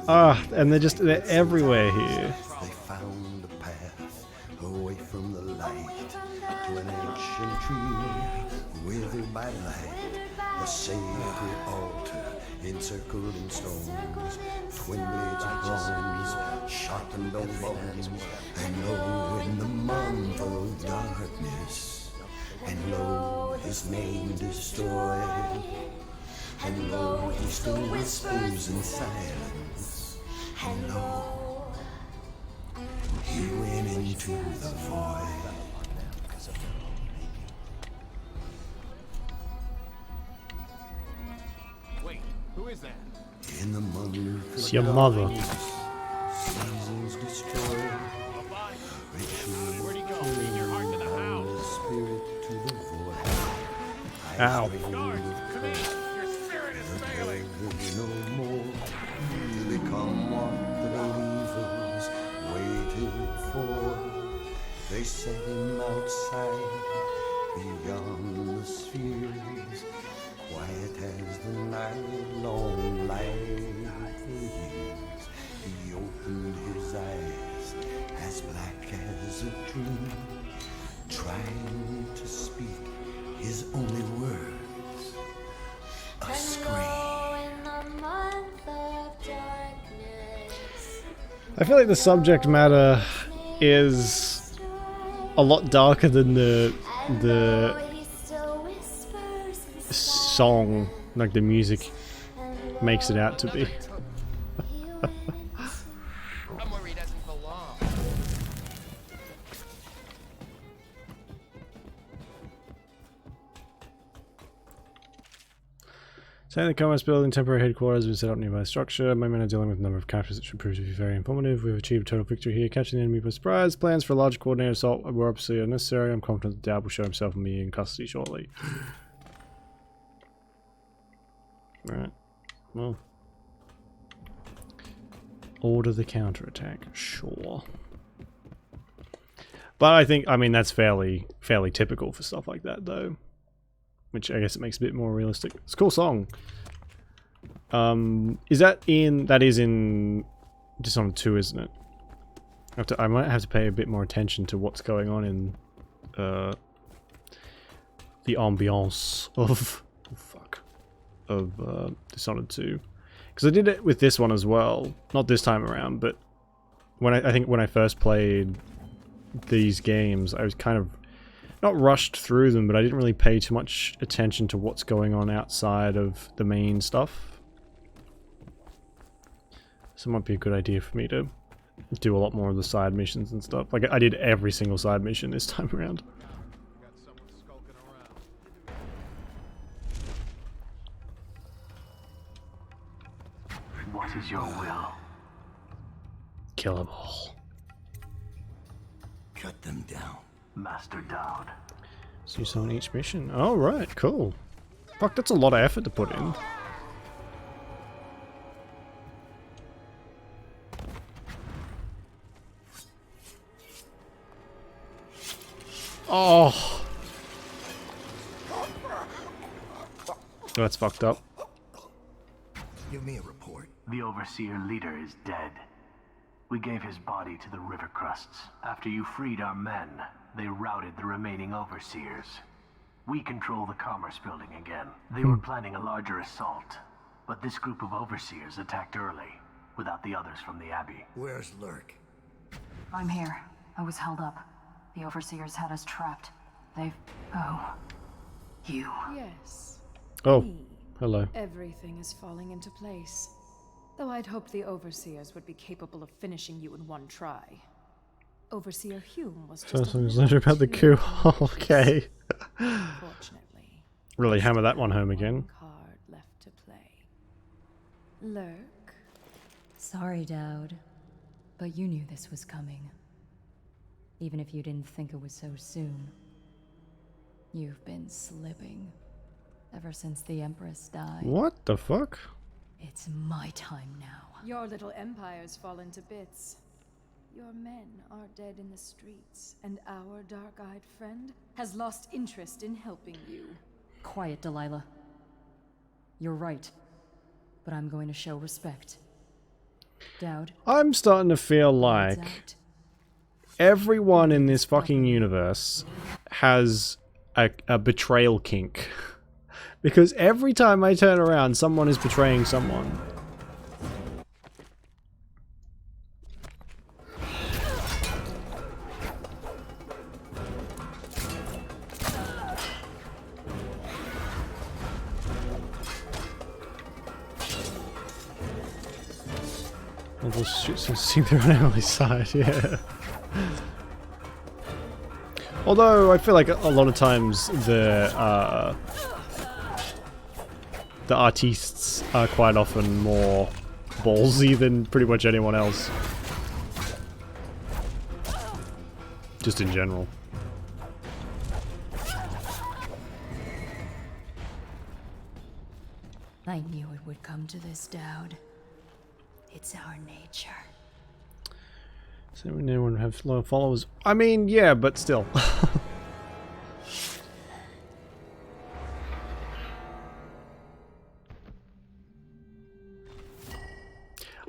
Ah, and they're everywhere here. They found a path away from the light to an ancient tree, withered by light, a sacred altar encircled in stones, twin blades of bronze, sharpened on bones, and lo, in the month of darkness, and lo, his name destroyed, and lo, he still whispers in silence, and lo, he went into the void. is that? In the month It's your mother. seasons destroy. Where'd he go? Bring your heart to the house. Spirit to the void. Ow. Guards, come in. Your spirit is failing. No more. Really come what the believers waited for. They set him outside beyond the spheres, quiet as the night, long like the years. He opened his eyes as black as a dream, trying to speak his only words, a scream. I feel like the subject matter is a lot darker than the song, like the music makes it out to be. Somewhere he doesn't belong. Saying the commerce building temporary headquarters has been set up nearby structure. My men are dealing with a number of captures that should prove to be very informative. We've achieved total victory here, catching the enemy by surprise. Plans for a large coordinated assault were obviously unnecessary. I'm confident that Dad will show himself and be in custody shortly. Right. Well. Order the counterattack. Sure. But I mean, that's fairly typical for stuff like that, though. Which I guess it makes it a bit more realistic. It's a cool song. That is in Dishonored 2, isn't it? I might have to pay a bit more attention to what's going on in the ambiance of Dishonored 2. Because I did it with this one as well. Not this time around, but I think when I first played these games, I was kind of not rushed through them, but I didn't really pay too much attention to what's going on outside of the main stuff. So it might be a good idea for me to do a lot more of the side missions and stuff. Like, I did every single side mission this time around. What is your will? Kill them all. Cut them down. Master Dowd. So you summon each mission. Oh, right, cool. Fuck, that's a lot of effort to put in. Oh. That's fucked up. Give me a report. The Overseer leader is dead. We gave his body to the river crusts. After you freed our men, they routed the remaining Overseers. We control the Commerce Building again. They were planning a larger assault, but this group of Overseers attacked early, without the others from the Abbey. Where's Lurk? I'm here. I was held up. The Overseers had us trapped. They've... Oh. You. Yes. Oh. Me. Hello. Everything is falling into place. Though I'd hoped the Overseers would be capable of finishing you in one try. Overseer Hume was just First thing's later about the coup. Okay. Unfortunately. Really hammer that one home again. Card left to play. Lurk. Sorry, Dowd. But you knew this was coming. Even if you didn't think it was so soon. You've been slipping. Ever since the Empress died. What the fuck? It's my time now. Your little empire's fallen to bits. Your men are dead in the streets, and our dark-eyed friend has lost interest in helping you. Quiet, Delilah. You're right. But I'm going to show respect. Dowd? I'm starting to feel like everyone in this fucking universe has a betrayal kink. Because every time I turn around, someone is betraying someone. I'll just shoot some they're on Emily's side, yeah. Although I feel like a lot of times the the artistes are quite often more ballsy than pretty much anyone else. Just in general. I knew it would come to this, Dowd. It's our nature. So anyone have low followers? I mean, yeah, but still.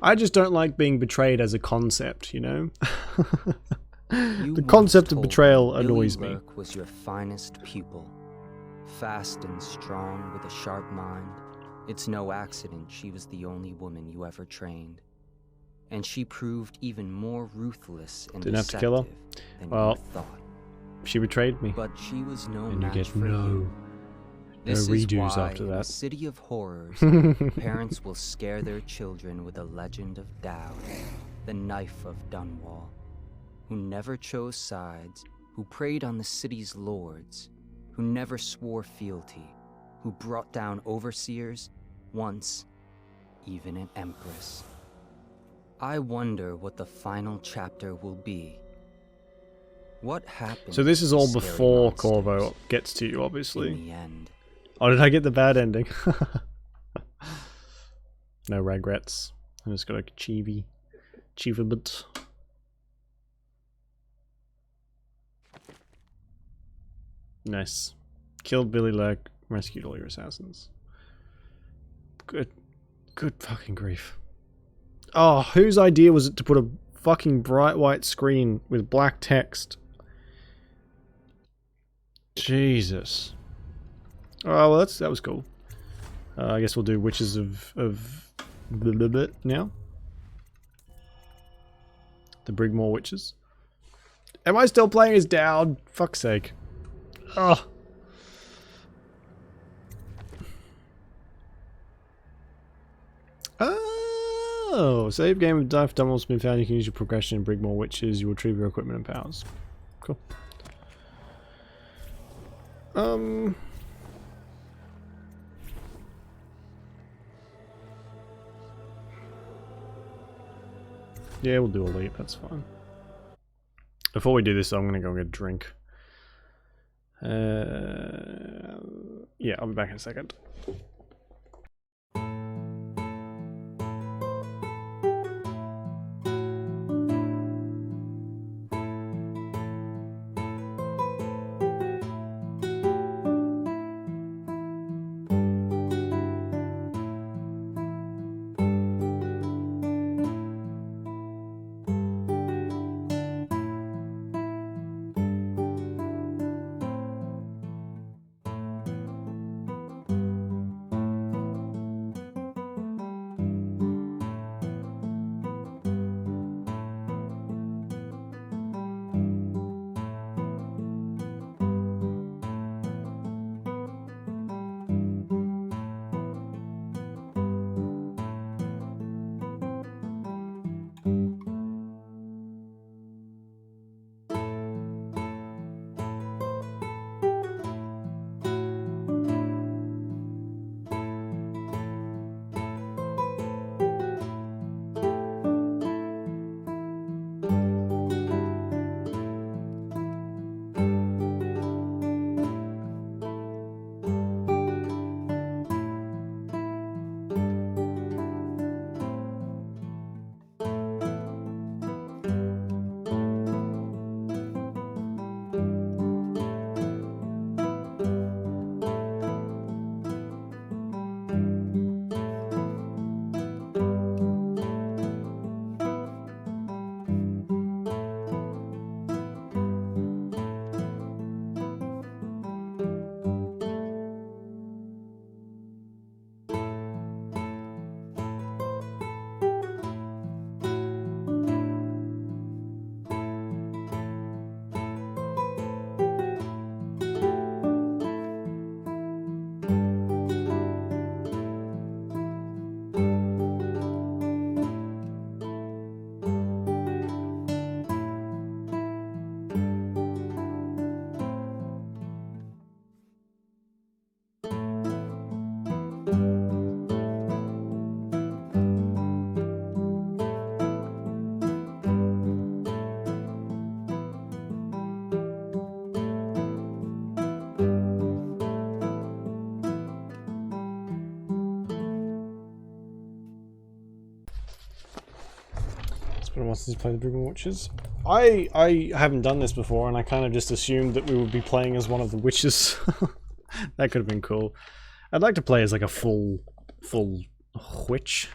I just don't like being betrayed as a concept, you know? The concept of betrayal annoys me. Lurk was your finest pupil. Fast and strong with a sharp mind. It's no accident she was the only woman you ever trained. And she proved even more ruthless and Didn't have to kill her. than Well, you thought. she betrayed me. But she was no And you match get for no you. This redos is why after in that. a city of horrors, parents will scare their children with the legend of Dowd, the knife of Dunwall, who never chose sides, who preyed on the city's lords, who never swore fealty, who brought down overseers, once even an empress. I wonder what the final chapter will be. What happened? So this is all to scary before monsters Corvo gets to you, obviously. in the end? Oh, did I get the bad ending? No regrets. I just got a achievement. Nice. Killed Billy Lurk, rescued all your assassins. Good fucking grief. Oh, whose idea was it to put a fucking bright white screen with black text? Jesus. Oh, well, that was cool. I guess we'll do Witches of bit now. The Brigmore Witches. Am I still playing as Dowd? Fuck's sake. Ugh. Oh, save game of Dive Dumbles has been found. You can use your progression in Brigmore Witches. You will retrieve your equipment and powers. Cool. Yeah, we'll do a leap, that's fine. Before we do this, I'm gonna go get a drink. Yeah, I'll be back in a second. But wants to play the Brooklyn Witches. I haven't done this before, and I kind of just assumed that we would be playing as one of the witches. That could have been cool. I'd like to play as like a full witch.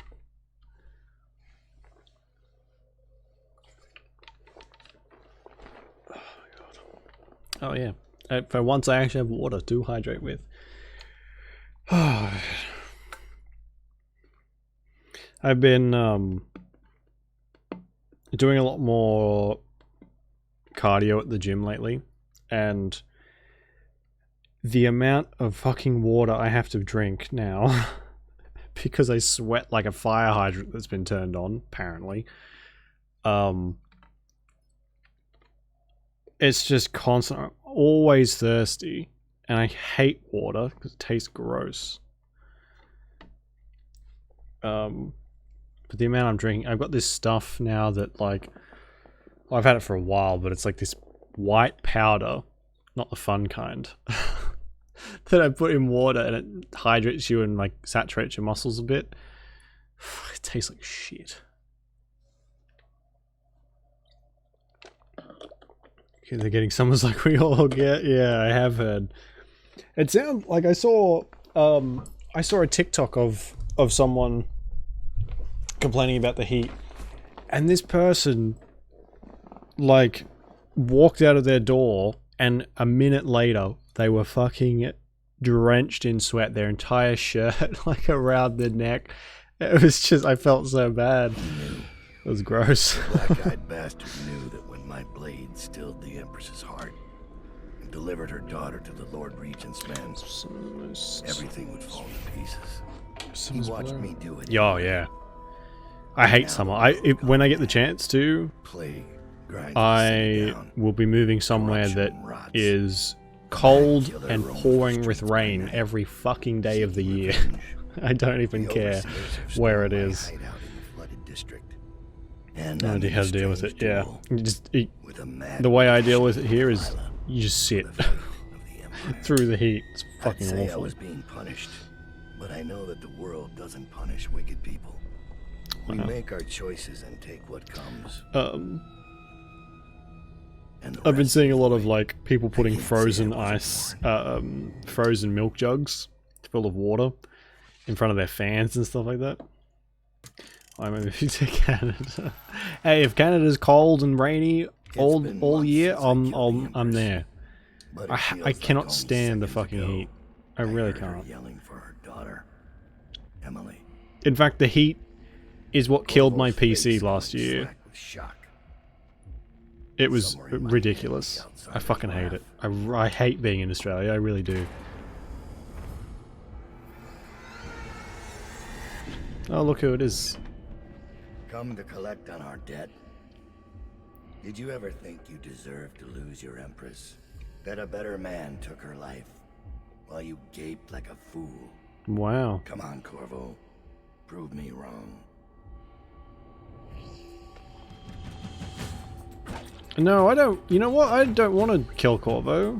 Oh yeah. For once I actually have water to hydrate with. I've been doing a lot more cardio at the gym lately, and the amount of fucking water I have to drink now because I sweat like a fire hydrant that's been turned on, apparently. It's just constant. I'm always thirsty, and I hate water because it tastes gross. But the amount I'm drinking, I've got this stuff now that like, well, I've had it for a while, but it's like this white powder, not the fun kind, that I put in water and it hydrates you and like saturates your muscles a bit. It tastes like shit. Okay, they're getting summons like we all get. Yeah, I have heard. It sounds like I saw a TikTok of someone complaining about the heat, and this person like walked out of their door and a minute later they were fucking drenched in sweat, their entire shirt like around their neck. It was just, I felt so bad. It was gross. The black-eyed bastard knew that when my blade stilled the Empress's heart and delivered her daughter to the Lord Regent's men, everything would fall to pieces. He watched me do it. Oh yeah. I hate summer. When I get the chance to, I will be moving somewhere that is cold and pouring with rain every fucking day of the year. I don't even care where it is. No idea how to deal with it. Yeah, the way I deal with it here is you just sit through the heat. It's fucking awful. I was being punished, but I know that the world doesn't punish wicked people. We make our choices and take what comes. I've been seeing a lot of like people putting frozen ice, frozen milk jugs full of water in front of their fans and stuff like that. I moved to Canada. Hey, if Canada's cold and rainy all year, I'm there. I cannot stand the fucking heat. I really can't. Yelling for her daughter, Emily. In fact, the heat is what killed my PC last year. It was ridiculous. I fucking hate it. I hate being in Australia. I really do. Oh, look who it is. Come to collect on our debt? Did you ever think you deserved to lose your Empress? That a better man took her life, while you gaped like a fool? Wow. Come on, Corvo. Prove me wrong. No, I don't. You know what? I don't want to kill Corvo.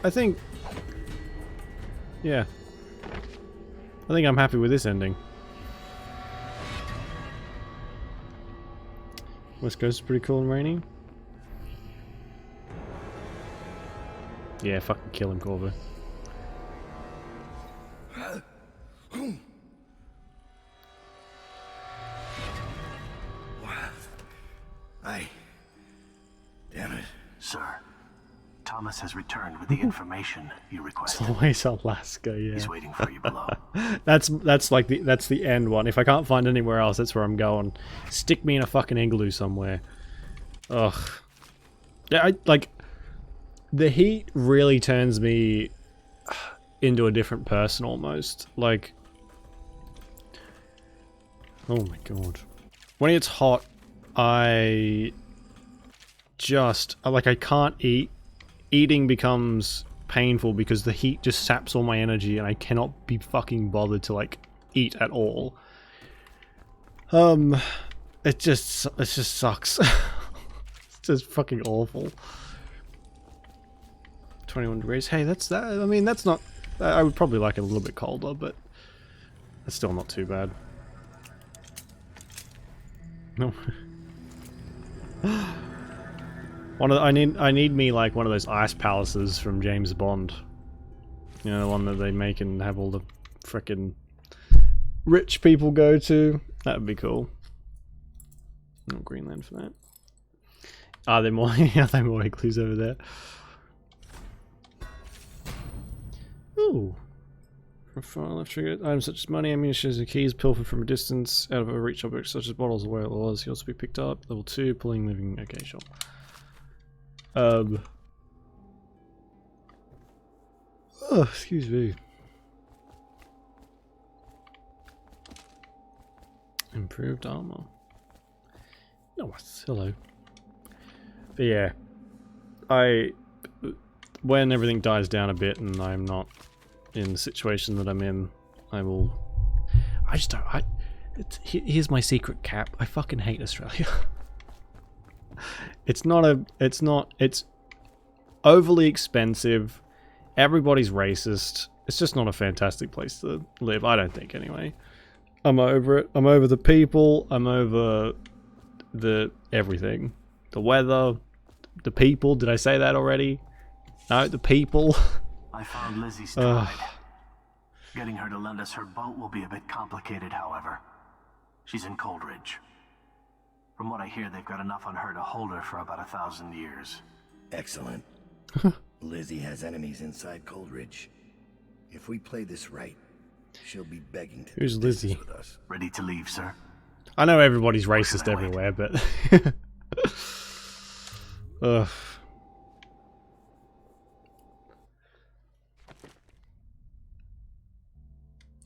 I think... Yeah. I think I'm happy with this ending. West Coast is pretty cool and rainy. Yeah, fucking kill him, Corvo. Damn it. Sir, Thomas has returned with the information you requested. It's always Alaska, yeah. He's waiting for you below. that's the end one. If I can't find anywhere else, that's where I'm going. Stick me in a fucking igloo somewhere. Ugh. Yeah, the heat really turns me into a different person almost. Like, oh my god. When it gets hot, I can't eat. Eating becomes painful because the heat just saps all my energy and I cannot be fucking bothered to like eat at all. It just sucks. It's just fucking awful. 21 degrees. Hey, that's that. I mean, that's not. I would probably like it a little bit colder, but that's still not too bad. No. I need me like one of those ice palaces from James Bond. You know, the one that they make and have all the frickin' rich people go to. That would be cool. No Greenland for that. Are there more? Are there more igloos over there? Ooh. From far left trigger, items such as money, ammunition, and keys pilfered from a distance out of a reach object such as bottles of oil can also be picked up. Level 2, pulling living. Okay, sure. Oh, excuse me. Improved armor. No, hello. But yeah, when everything dies down a bit and I'm not in the situation that I'm in, I will. I just don't. Here's my secret, Cap. I fucking hate Australia. It's overly expensive. Everybody's racist. It's just not a fantastic place to live. I don't think, anyway. I'm over it. I'm over the people. I'm over the everything. The weather. The people. Did I say that already? No, the people. I found Lizzie's stride. Getting her to lend us her boat will be a bit complicated, however. She's in Coldridge. From what I hear, they've got enough on her to hold her for about 1,000 years. Excellent. Lizzie has enemies inside Coldridge. If we play this right, she'll be begging to Who's Lizzie? with us. Ready to leave, sir? I know everybody's racist everywhere, but ugh.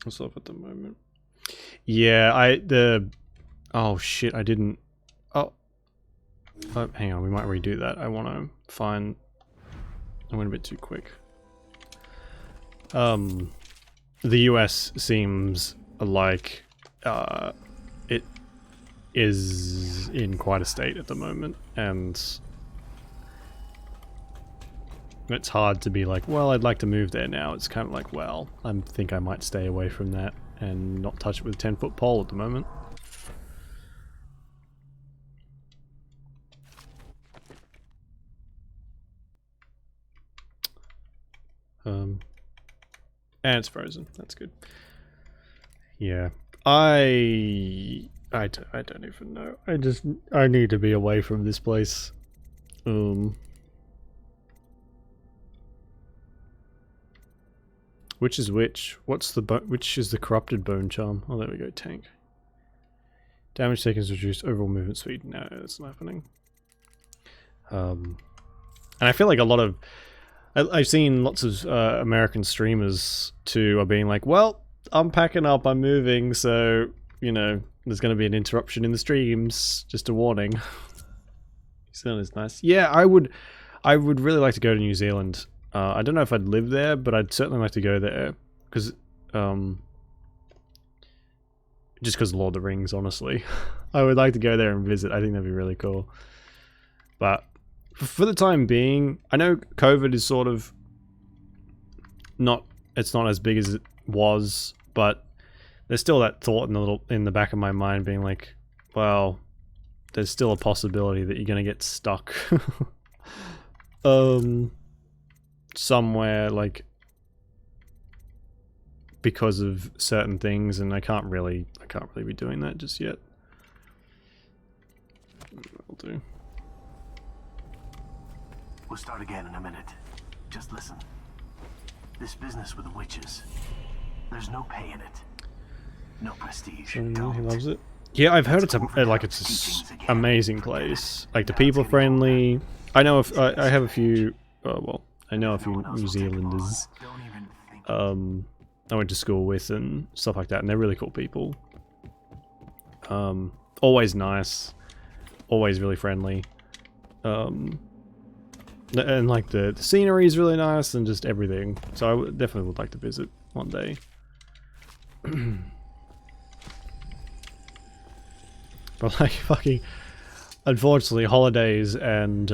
What's up at the moment? Yeah, oh shit, I didn't. Oh, hang on, we might redo that. I want to find. I went a bit too quick. The US seems like it is in quite a state at the moment, and it's hard to be like, well, I'd like to move there now. It's kind of like, well, I think I might stay away from that and not touch it with a 10-foot pole at the moment. And it's frozen. That's good. Yeah. I don't even know. I need to be away from this place. Which is which? Which is the corrupted bone charm? Oh, there we go. Tank. Damage taken is reduced. Overall movement speed. No, that's not happening. And I feel like a lot of I've seen lots of American streamers too are being like, well, I'm packing up, I'm moving, so, you know, there's going to be an interruption in the streams. Just a warning. New Zealand is nice. Yeah, I would really like to go to New Zealand. I don't know if I'd live there, but I'd certainly like to go there. Because, just because Lord of the Rings, honestly. I would like to go there and visit. I think that'd be really cool. But for the time being, I know COVID is sort of it's not as big as it was, but there's still that thought in the back of my mind being like, well, there's still a possibility that you're gonna get stuck somewhere, like, because of certain things, and I can't really be doing that just yet. I'll do. We'll start again in a minute. Just listen. This business with the witches, there's no pay in it. No prestige. He loves it. Yeah, I've heard it's an amazing place. Like, the people are friendly. I know I have a few. Well, I know a few New Zealanders. I went to school with and stuff like that, and they're really cool people. Always nice, always really friendly. And like the scenery is really nice and just everything. So I definitely would like to visit one day. But like fucking, unfortunately, holidays and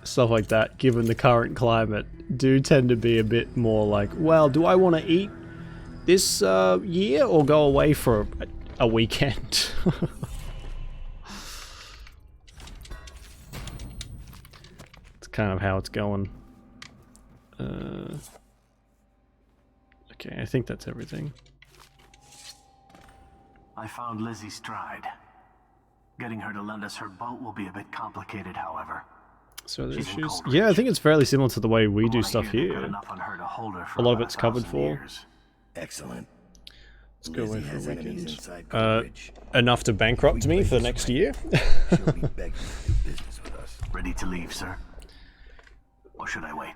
stuff like that, given the current climate, do tend to be a bit more like, well, do I want to eat this year or go away for a weekend? kind of how it's going. Okay, I think that's everything. I found Lizzie Stride. Getting her to lend us her boat will be a bit complicated, however. So there's She's in issues. Cold Yeah, I Ridge. think it's fairly similar to the way we From do what I stuff hear, they've got here. enough on her to hold her for A lot of about it's covered 1,000 for. years. Excellent. Let's go away Lizzie for a has enemies weekend. inside Cold Ridge. Enough to bankrupt me for the next year. She'll be begging to do business with us. Ready to leave, sir? Or should I wait?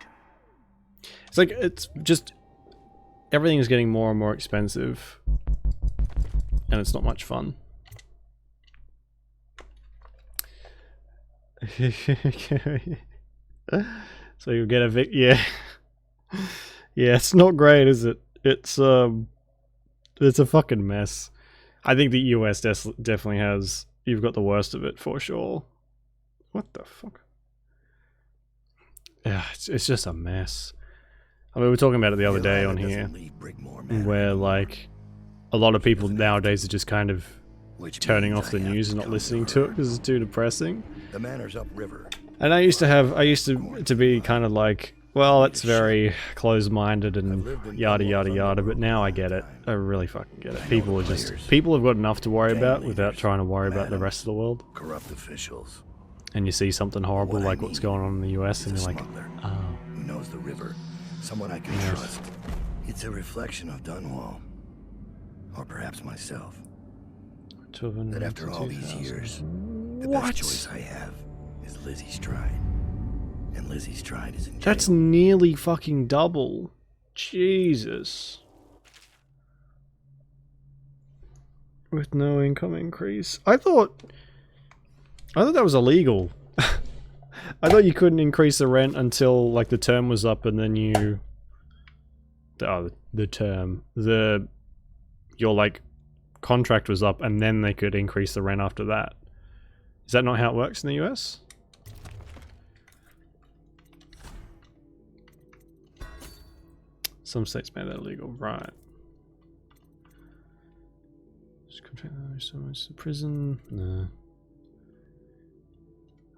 It's like, it's just, everything is getting more and more expensive. And it's not much fun. So you'll get a yeah. Yeah, it's not great, is it? It's a fucking mess. I think the US definitely has, you've got the worst of it for sure. What the fuck? Yeah, it's just a mess. I mean, we were talking about it the other day on here, where like a lot of people nowadays are just kind of turning off the news and not listening to it because it's too depressing. The manor's upriver. And I used to be kind of like, well, that's very closed-minded and yada yada yada, but now I get it. I really fucking get it. People have got enough to worry about without trying to worry about the rest of the world. Corrupt officials. And you see something horrible like what's going on in the US and you're like, oh. Who knows the river? Someone I can trust. It's a reflection of Dunwall. Or perhaps myself. That after all these years, the best choice I have is Lizzie Stride. And Lizzie Stride is in jail. That's nearly fucking double. Jesus. With no income increase. I thought that was illegal. I thought you couldn't increase the rent until like the term was up and then you... your like contract was up and then they could increase the rent after that. Is that not how it works in the US? Some states made that illegal, right? Someone's to prison. No.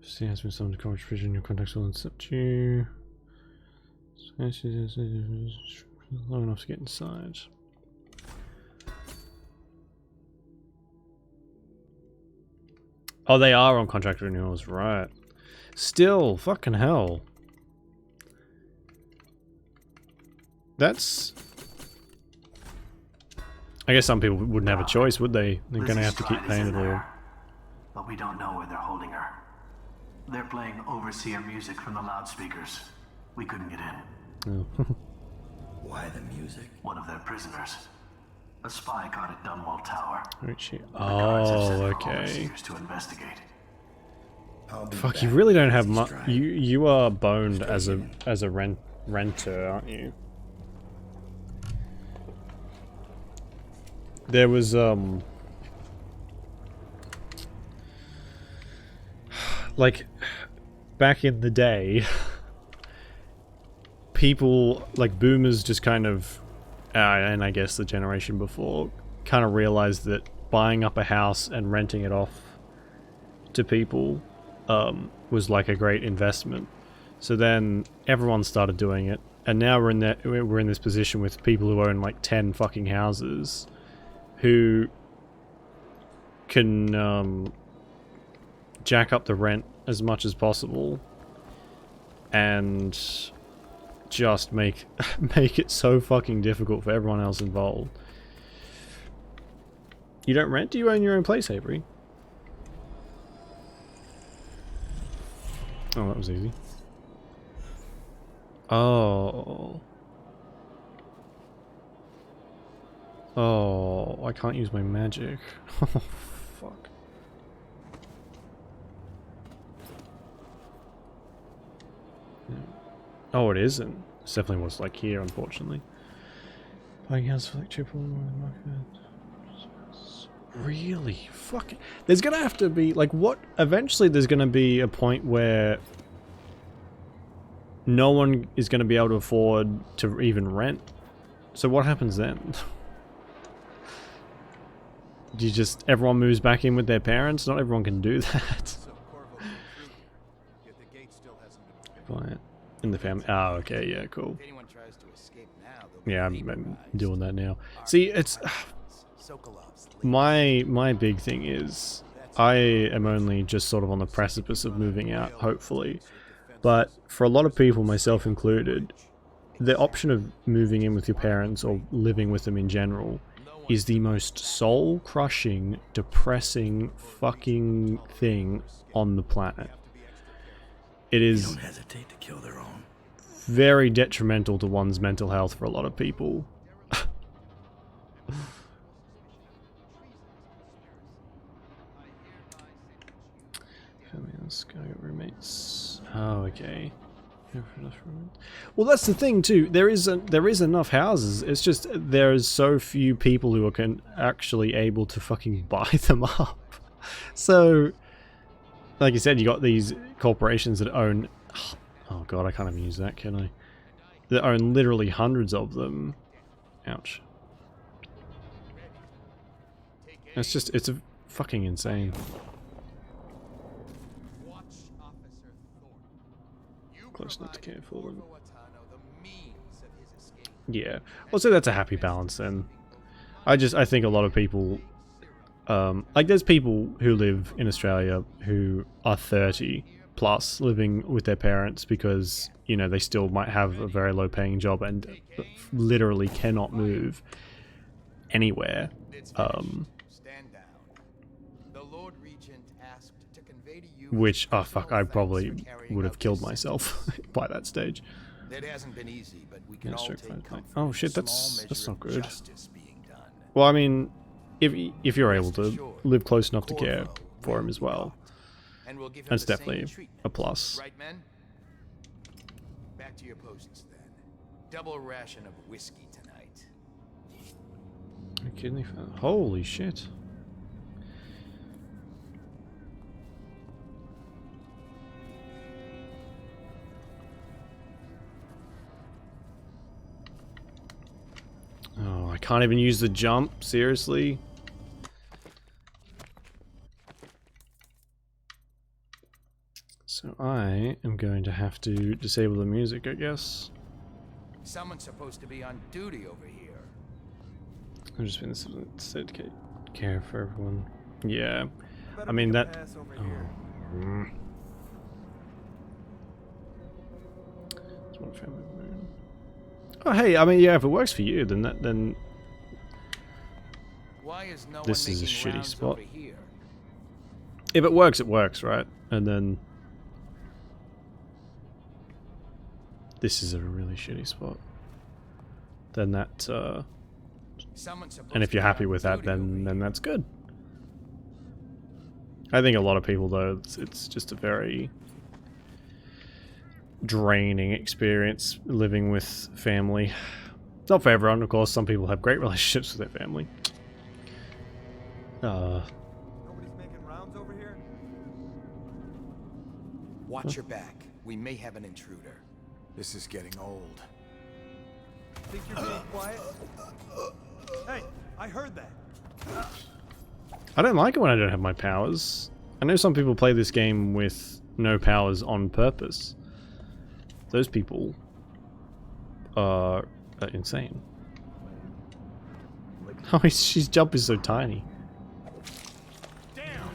See, has been summoned to college prison. Your contacts will accept you. Long enough to get inside. Oh, they are on contract renewals, right? Still, fucking hell. That's... I guess some people wouldn't have a choice, would they? They're gonna have to keep paying it all. But we don't know where they're holding her. They're playing overseer music from the loudspeakers. We couldn't get in. Oh. Why the music? One of their prisoners. A spy caught at Dunwall Tower. Oh, okay. Overseers to investigate. Fuck, you really don't have much. You are boned as a renter, aren't you? There was like back in the day, people like boomers just kind of, and I guess the generation before, kind of realized that buying up a house and renting it off to people was like a great investment. So then everyone started doing it, and now we're in this position with people who own like 10 fucking houses, who can jack up the rent as much as possible and just make it so fucking difficult for everyone else involved. You don't rent? Do you own your own place, Avery? Oh, that was easy. Oh. Oh, I can't use my magic. Oh, fuck. Yeah. Oh, it isn't. It's definitely what's like here, unfortunately. Buying house for like triple market. Really? Fuck it. There's gonna have to be, like, what? Eventually there's gonna be a point where no one is gonna be able to afford to even rent. So what happens then? Do you just, everyone moves back in with their parents? Not everyone can do that. by it in the family. Oh, okay, yeah, cool. If anyone tries to escape now, they'll be Yeah, I'm doing that now. See, it's my big thing is I am only just sort of on the precipice of moving out, hopefully. But for a lot of people, myself included, the option of moving in with your parents or living with them in general is the most soul-crushing, depressing fucking thing on the planet. It is Don't hesitate to kill their own. very detrimental to one's mental health for a lot of people. Let's go get roommates. Oh, okay. Well, that's the thing too. There is enough houses. It's just there's so few people who are actually able to fucking buy them up. So, like you said, you got these corporations that own. Oh god, I can't even use that, can I? That own literally hundreds of them. Ouch. It's a fucking insane. Close enough to care for them. Yeah, I'll say that's a happy balance then. I think a lot of people, like there's people who live in Australia who are 30 plus living with their parents because, you know, they still might have a very low paying job and literally cannot move anywhere. Which, oh fuck, I probably would have killed myself by that stage. It hasn't been easy, but we can all take comfort oh shit, in small that's not measure of good. justice being done. Well, I mean, if you're able to live close enough to care for him as well, And we'll give him that's the same definitely treatment. a plus. Right, men? Back to your posts then. Double ration of whiskey tonight. Kidney failure. Holy shit. Oh, I can't even use the jump, seriously? So I am going to have to disable the music, I guess. Someone's supposed to be on duty over here. I've just been said to care for everyone. Yeah, I mean that. It's one family room. Oh hey, I mean yeah, if it works for you, then Why is no this one is a making shitty rounds spot. over here? If it works, right? And then this is a really shitty spot. Then that, and if you're happy with that, then that's good. I think a lot of people though, it's just a very draining experience living with family. Not for everyone, of course. Some people have great relationships with their family. Nobody's making rounds over here? Watch your back. We may have an intruder. This is getting old. Think you're being quiet? Hey, I heard that. I don't like it when I don't have my powers. I know some people play this game with no powers on purpose. Those people are insane. Oh, his jump is so tiny. Damn.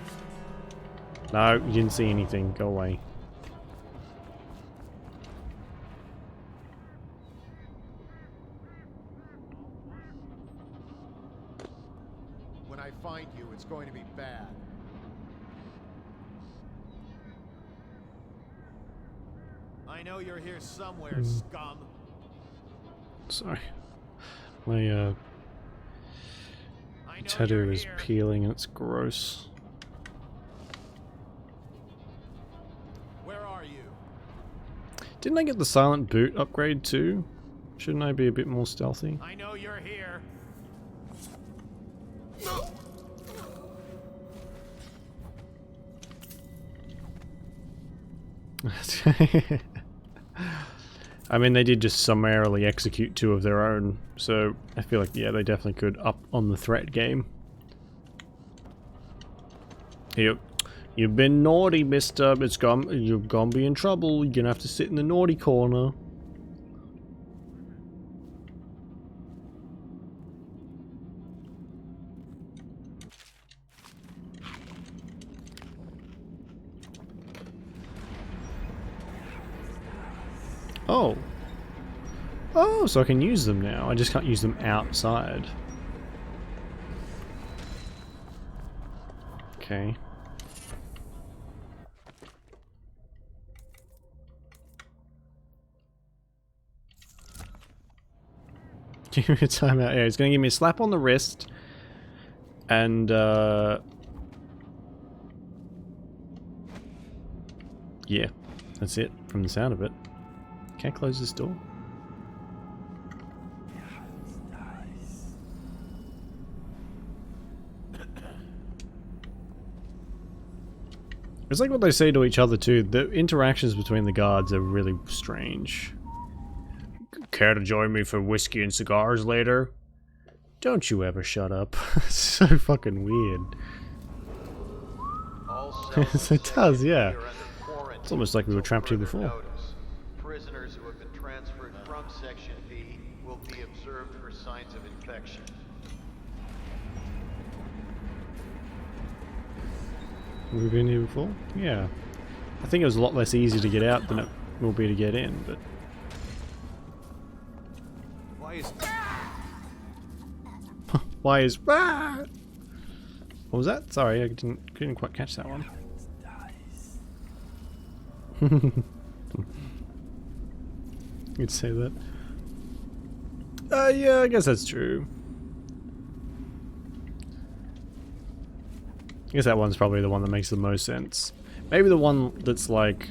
No, you didn't see anything. Go away. When I find you, it's going to be bad. I know you're here somewhere, scum. Sorry. My tattoo is peeling and it's gross. Where are you? Didn't I get the silent boot upgrade too? Shouldn't I be a bit more stealthy? I know you're here. I mean, they did just summarily execute 2 of their own, so I feel like, yeah, they definitely could up on the threat game. Yep. You've been naughty, mister. You're gonna be in trouble. You're gonna have to sit in the naughty corner. Oh. Oh, so I can use them now. I just can't use them outside. Okay. Give me a timeout. Yeah, he's gonna give me a slap on the wrist. And, yeah, that's it from the sound of it. Can I close this door? It's like what they say to each other too. The interactions between the guards are really strange. Care to join me for whiskey and cigars later? Don't you ever shut up. So fucking weird. Yes, it does, yeah. It's almost like we were trapped here before. Prisoners who have been transferred from Section B will be observed for signs of infection. We've been here before? Yeah. I think it was a lot less easy to get out than it will be to get in, but... Why is... Why is... What was that? Sorry, I couldn't quite catch that one. You'd say that. Yeah, I guess that's true. I guess that one's probably the one that makes the most sense. Maybe the one that's like...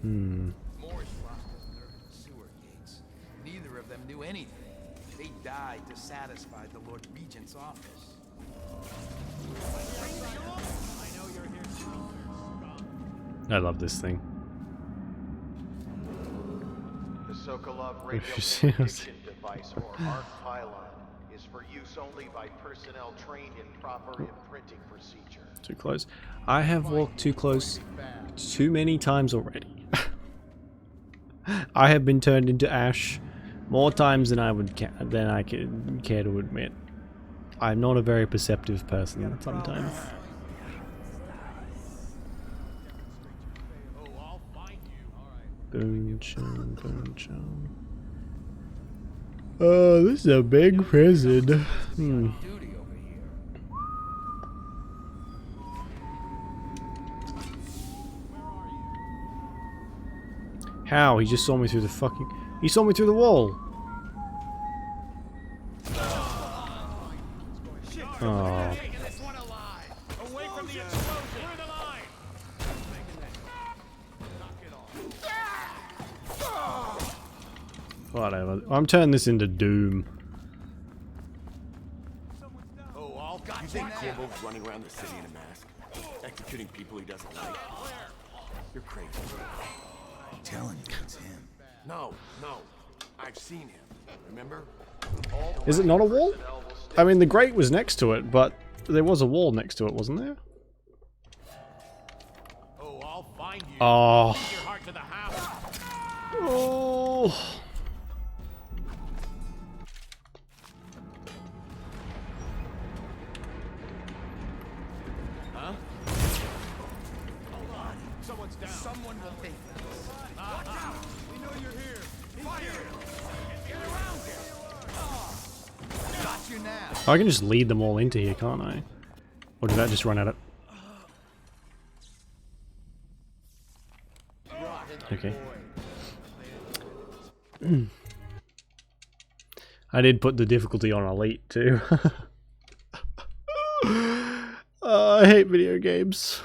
Hmm. Morris locked us in the sewer gates. Neither of them knew anything. They died to satisfy the Lord Regent's office. I love this thing. The Sokolov radio interdiction device, or ARC pylon, is for use only by personnel trained in proper imprinting procedure. Too close. I have walked too close too many times already. I have been turned into ash more times than I could care to admit. I'm not a very perceptive person sometimes. Boom, chum, boom, chum. Oh, this is a big prison. Hmm. How? He just saw me through the fucking... He saw me through the wall! Oh. Whatever. I'm turning this into Doom. You think Corvo's running around the city in a mask? Executing people he doesn't like? You're crazy. I'm telling you, it's him. No, I've seen him. Remember? Is it not a wall? I mean, the grate was next to it, but there was a wall next to it, wasn't there? Oh, I'll find you. Oh. Take your heart to the house. Oh. Huh? Hold on. Someone's down. Someone will think this. Watch out! We know you're here. Fire! Get around here. Got you now. I can just lead them all into here, can't I? Or did that just run out of... Okay. I did put the difficulty on Elite too. I hate video games.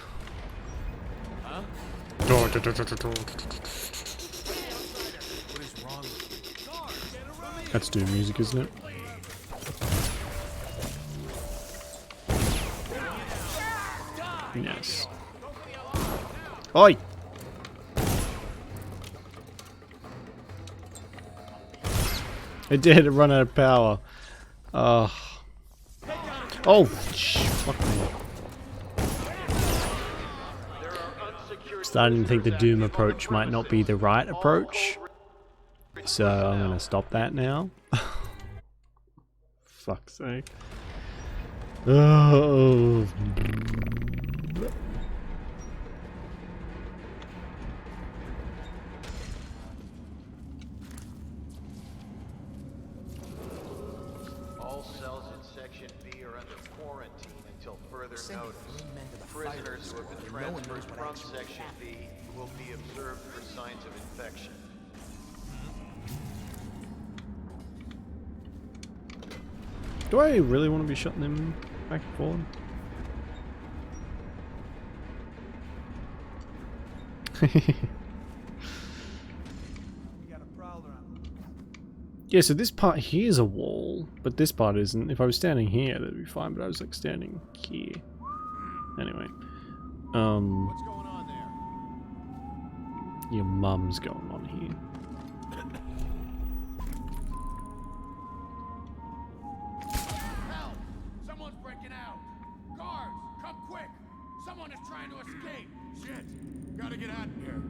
Huh? That's Doom music, isn't it? Yes. Oi! It did run out of power. Oh, fuck me. Starting to think the Doom approach might not be the right approach. So I'm gonna stop that now. Fuck's sake. Oh. All cells in Section B are under quarantine until further notice. Prisoners who have been transferred from Section B will be observed for signs of infection. Do I really want to be shutting them back and forward? Yeah, so this part here is a wall, but this part isn't. If I was standing here, that'd be fine, but I was like standing here. Anyway. What's going on there? Your mum's going on here. Help! Someone's breaking out! Guards, come quick! Someone is trying to escape! Shit! Gotta get out of here.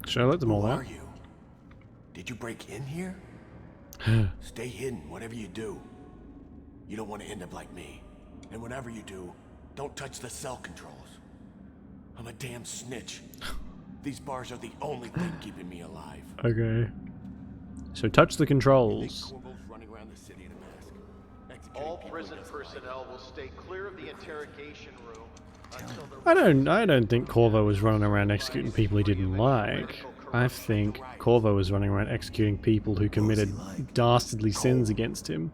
Should I let them all Who out? are you? Did you break in here? Stay hidden, whatever you do. You don't want to end up like me. And whatever you do, don't touch the cell controls. I'm a damn snitch. These bars are the only thing keeping me alive. Okay. So touch the controls. Running around the city in a mask. All prison personnel will stay clear of the interrogation room until the I don't think Corvo was running around executing people he didn't like. I think Corvo was running around executing people who committed dastardly sins against him.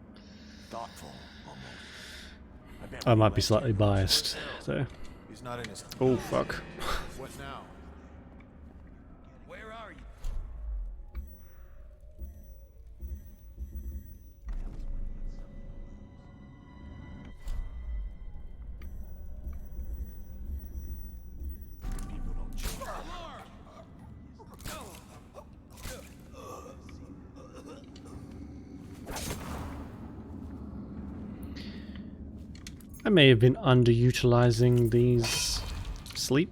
I might be slightly biased, though. He's not in his... Oh, fuck. What now? Where are you? I may have been underutilizing these sleep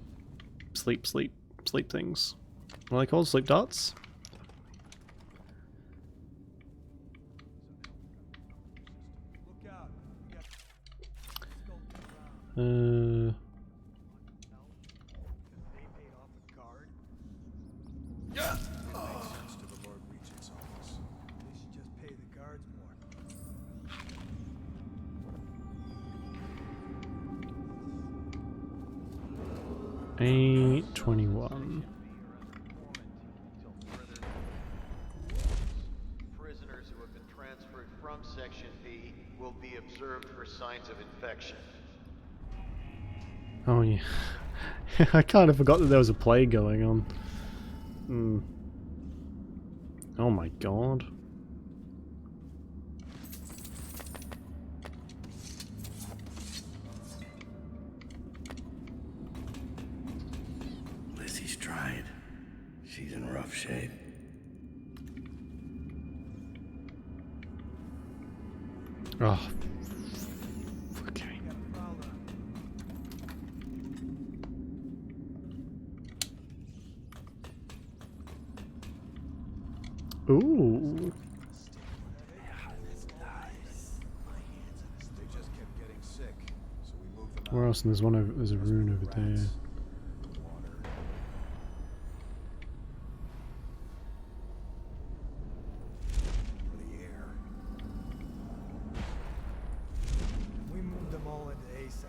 things. What are they called? Sleep darts? A21. prisoners who have been transferred from Section B will be observed for signs of infection. Oh yeah. I kind of forgot that there was a play going on. Oh my god. Lissy's tried. She's in rough shape. Oh. Okay. Ooh. Where else? And there's one over. There's a rune over there.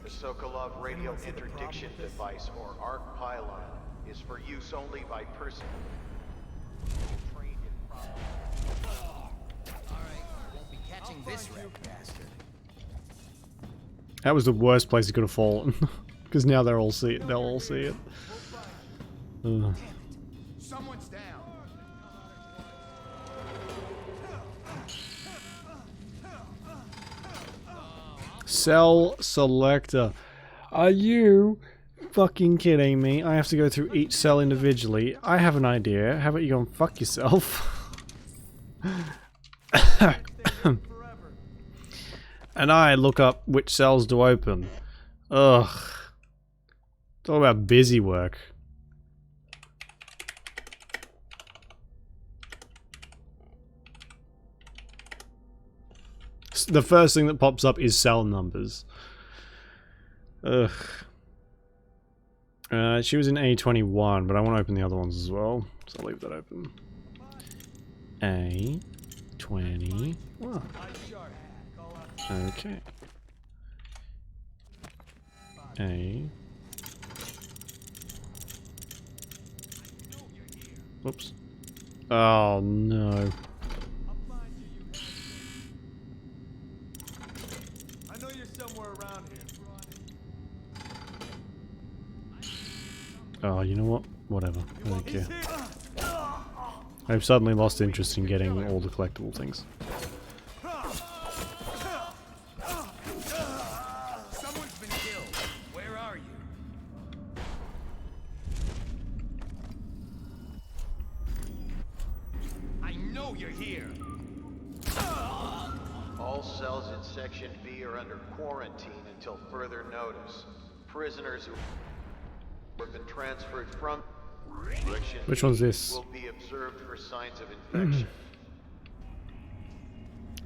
The Sokolov radio interdiction device, or ARC pylon, is for use only by persons trained in Won't be catching this red bastard. That was the worst place it could have fallen, because now they'll all see it. They'll all see it. Someone's down. Cell selector. Are you fucking kidding me? I have to go through each cell individually. I have an idea. How about you go and fuck yourself? And I look up which cells to open. Ugh. It's all about busy work. The first thing that pops up is cell numbers. Ugh. She was in A21, but I want to open the other ones as well, so I'll leave that open. A21. Okay. Whoops. Oh no. I know you're somewhere around here. Oh, you know what? Whatever. I don't care. I've suddenly lost interest in getting all the collectible things. Someone's been killed. Where are you? I know you're here. All cells in Section B are under quarantine until further notice. Prisoners who have been transferred from Section Which one's B this? will be observed for signs of infection.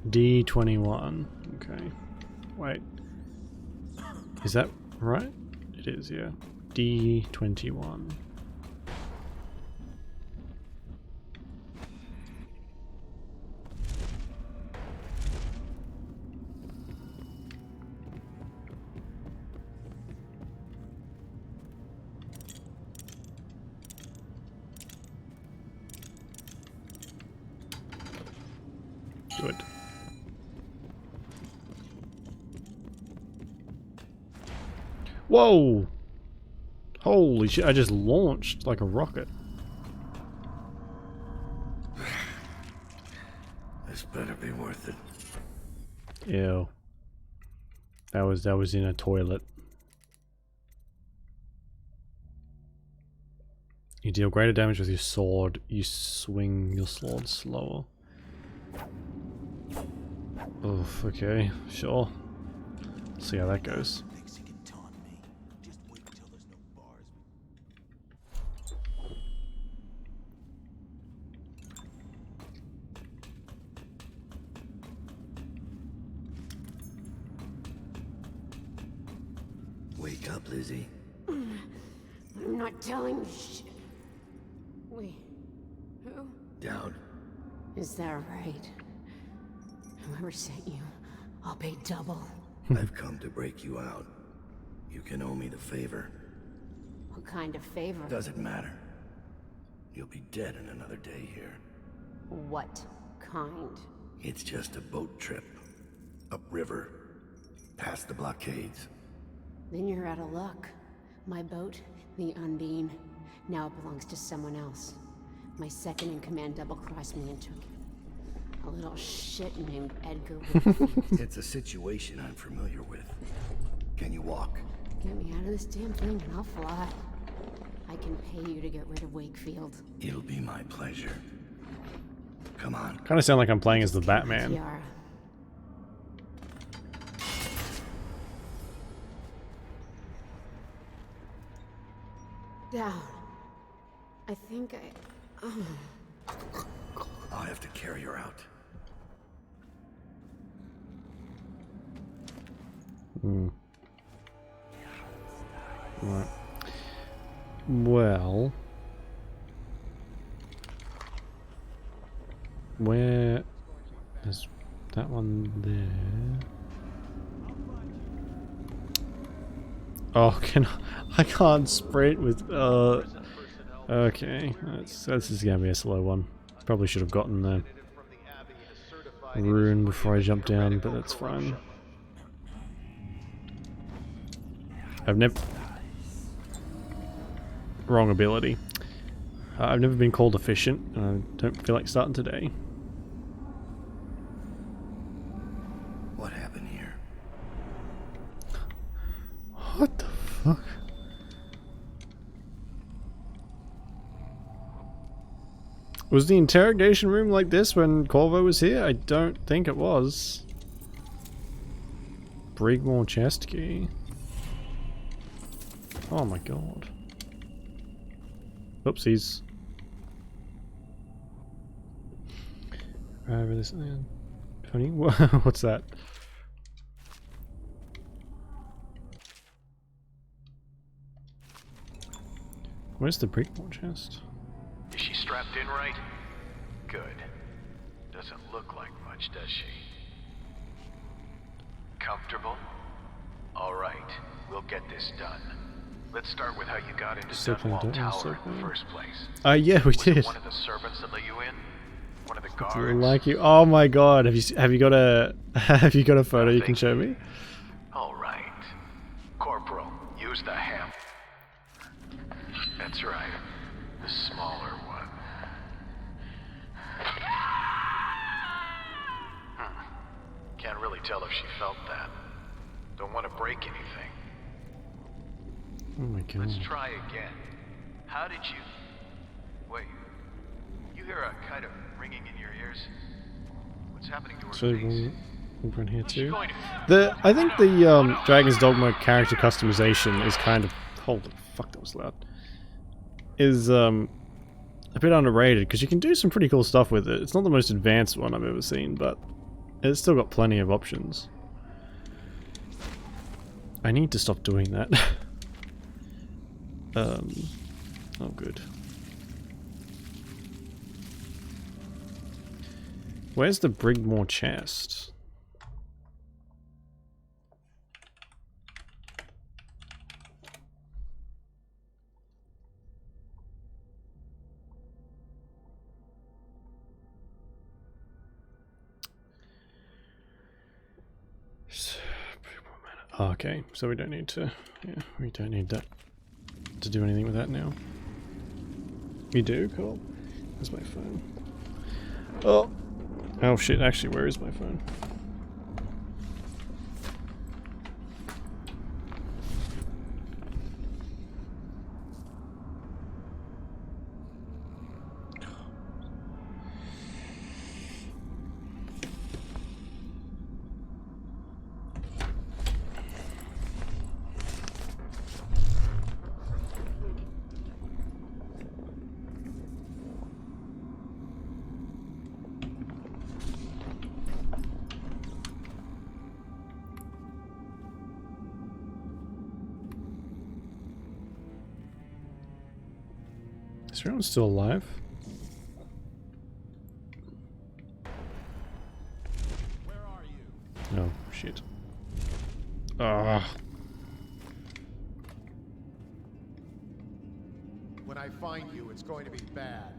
D21. Okay. Wait. Is that right? It is, yeah. D21. Good. Whoa! Holy shit, I just launched like a rocket. This better be worth it. Ew. That was in a toilet. You deal greater damage with your sword. You swing your sword slower. Oof, okay, sure. See how that goes. Wake up, Lizzie. I'm not telling you shit. Wait, who? Down. Is that right? Whoever sent you, I'll pay double. I've come to break you out. You can owe me the favor. What kind of favor? Doesn't matter. You'll be dead in another day here. What kind? It's just a boat trip. Upriver. Past the blockades. Then you're out of luck. My boat, the Undine, now belongs to someone else. My second-in-command double-crossed me and took it. A little shit named Edgar Whitfield. It's a situation I'm familiar with. Can you walk? Get me out of this damn thing and I'll fly. I can pay you to get rid of Wakefield. It'll be my pleasure. Come on. Kind of sound like I'm playing as the Batman. Tiara. Down. I think I... I'll have to carry her out. Hmm. Right. Well... Where... There's that one there... Oh, I can't sprint with... Okay, this is gonna be a slow one. Probably should have gotten the rune before I jump down, but that's fine. I've never... Wrong ability. I've never been called efficient, and I don't feel like starting today. What happened here? What the fuck? Was the interrogation room like this when Corvo was here? I don't think it was. Brigmore chest key. Oh my god. Oopsies. Over this man. Funny. What's that? Where's the Brigmore chest? Is she strapped in right? Good. Doesn't look like much, does she? Comfortable? Alright, we'll get this done. Let's start with how you got into Dunwall Tower in the first place. Yeah, we did. Was it one of the servants that let you in? One of the guards? Like you. Oh my god, have you got a photo you can show me? Alright. Corporal, use the hammer. That's right. The smaller one. Can't really tell if she felt that. Don't want to break anything. Oh my god. Let's try again. How did you... Wait. You hear a kind of ringing in your ears? What's happening to her face? Over in here too. I think the Dragon's Dogma character customization is kind of... Holy fuck, that was loud. Is a bit underrated because you can do some pretty cool stuff with it. It's not the most advanced one I've ever seen, but it's still got plenty of options. I need to stop doing that. Oh good. Where's the Brigmore chest? Okay, so we don't need to, we don't need that to do anything with that now. We do? Cool. Where's my phone? Oh shit, actually, where is my phone? Is everyone still alive? Where are you? Oh, shit. Ah. When I find you, it's going to be bad.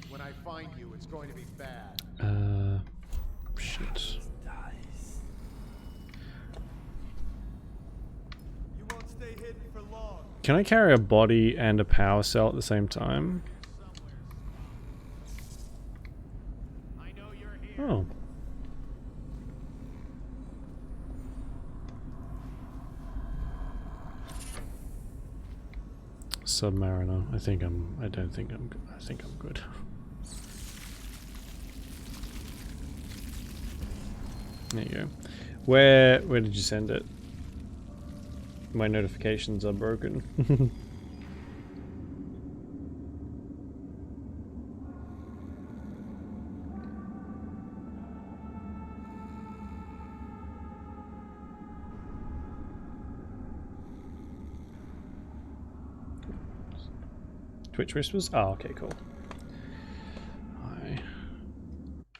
When I find you, it's going to be bad. Shit. Can I carry a body and a power cell at the same time? Oh. Submariner. I think I'm good. There you go. Where did you send it? My notifications are broken. Twitch Whispers? Oh, okay, cool.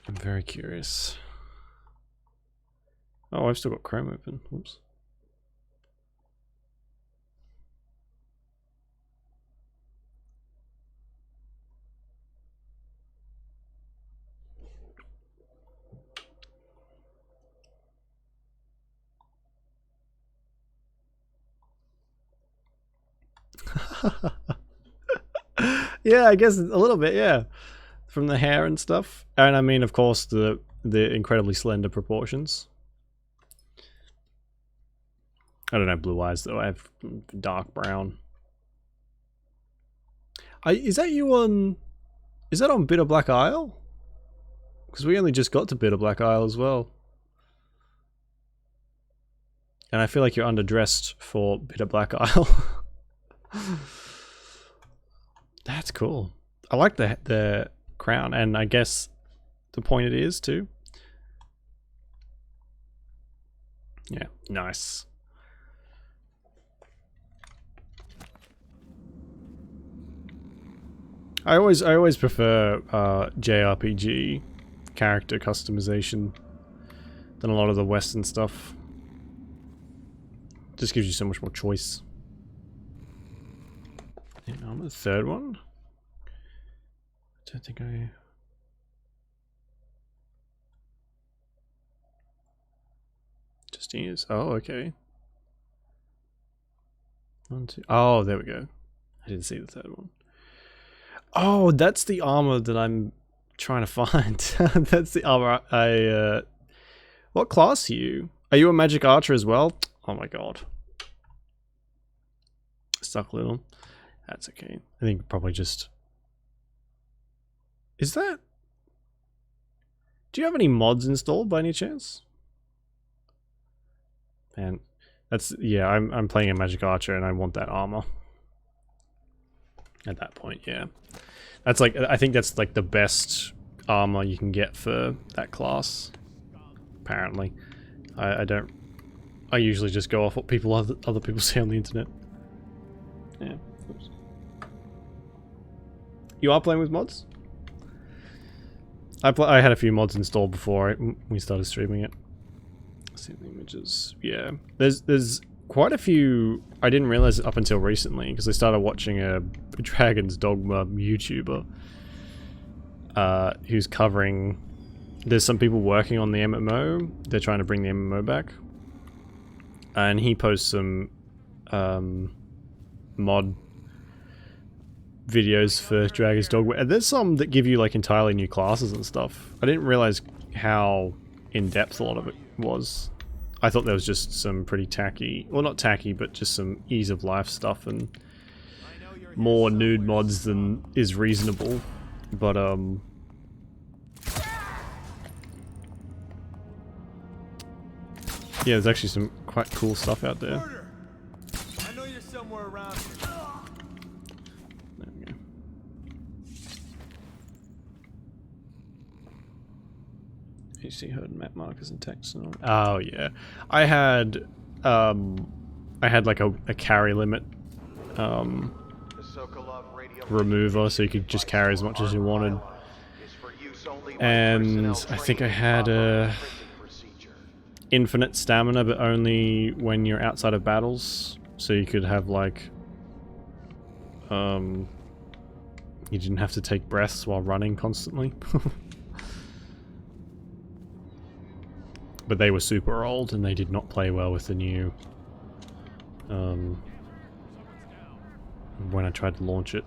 I'm very curious. Oh, I've still got Chrome open. Whoops. Yeah, I guess a little bit, yeah. From the hair and stuff. And I mean, of course, the incredibly slender proportions. I don't have blue eyes though. I have dark brown. Is that you on? Is that on Bitter Black Isle? Because we only just got to Bitter Black Isle as well. And I feel like you're underdressed for Bitter Black Isle. That's cool. I like the crown, and I guess the point it is too. Yeah, nice. I always prefer JRPG character customization than a lot of the Western stuff. Just gives you so much more choice. And on the third one, I don't think I. Justina's. Oh, okay. 1, 2. Oh, there we go. I didn't see the third one. Oh, that's the armor that I'm trying to find. That's the armor I. What class are you? Are you a magic archer as well? Oh my god. Stuck a little. That's okay. I think probably just. Is that? Do you have any mods installed by any chance? And that's yeah. I'm playing a magic archer and I want that armor. At that point, yeah. That's like, I think that's like the best armor you can get for that class. Apparently. I don't, I usually just go off what other people say on the internet. Yeah. Oops. You are playing with mods? I had a few mods installed before we started streaming it. See the images. Yeah. There's quite a few. I didn't realize it up until recently because I started watching a Dragon's Dogma YouTuber who's covering. There's some people working on the MMO. They're trying to bring the MMO back, and he posts some mod videos for Dragon's Dogma. And there's some that give you like entirely new classes and stuff. I didn't realize how in depth a lot of it was. I thought there was just some pretty tacky, well not tacky, but just some ease of life stuff and more nude mods than is reasonable. But yeah, there's actually some quite cool stuff out there. I know you're somewhere around here. There we go. HC HUD map markers and text and all. Oh yeah, I had like a carry limit remover, so you could just carry as much as you wanted. And I think I had a infinite stamina, but only when you're outside of battles. So you could have like you didn't have to take breaths while running constantly. But they were super old and they did not play well with the new when I tried to launch it.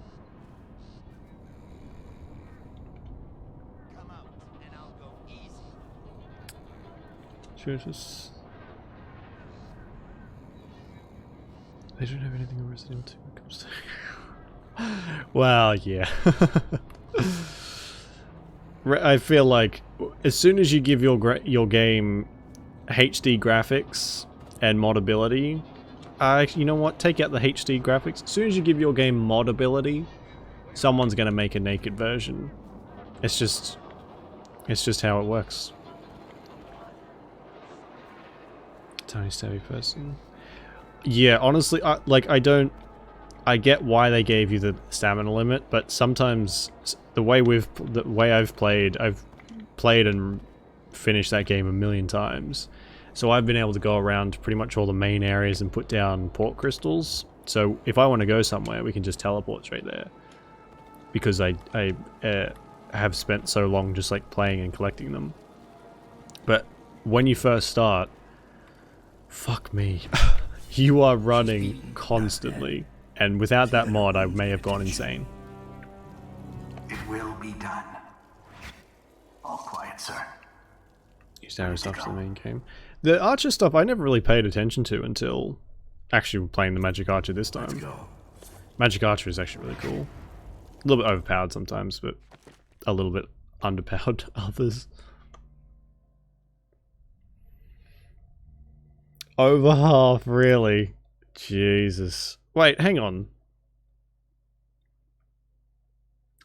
Should I just... They don't have anything on Resident Evil 2 when it comes to... Well, yeah. I feel like as soon as you give your game HD graphics and modability, you know what? Take out the HD graphics. As soon as you give your game modability, someone's gonna make a naked version. It's just how it works. Tiny stabby person. Yeah, honestly, I get why they gave you the stamina limit, but sometimes the way I've played and finished that game a million times. So I've been able to go around pretty much all the main areas and put down port crystals. So if I want to go somewhere, we can just teleport straight there. Because I have spent so long just like playing and collecting them. But when you first start, fuck me, you are running constantly. And without that mod, I may have gone insane. It will be done. All quiet, sir. Used arrow stuff to the main game. The archer stuff I never really paid attention to until Actually, we're playing the Magic Archer this time. Let's go. Magic Archer is actually really cool. A little bit overpowered sometimes, but a little bit underpowered others. Over half, really? Jesus. Wait, hang on.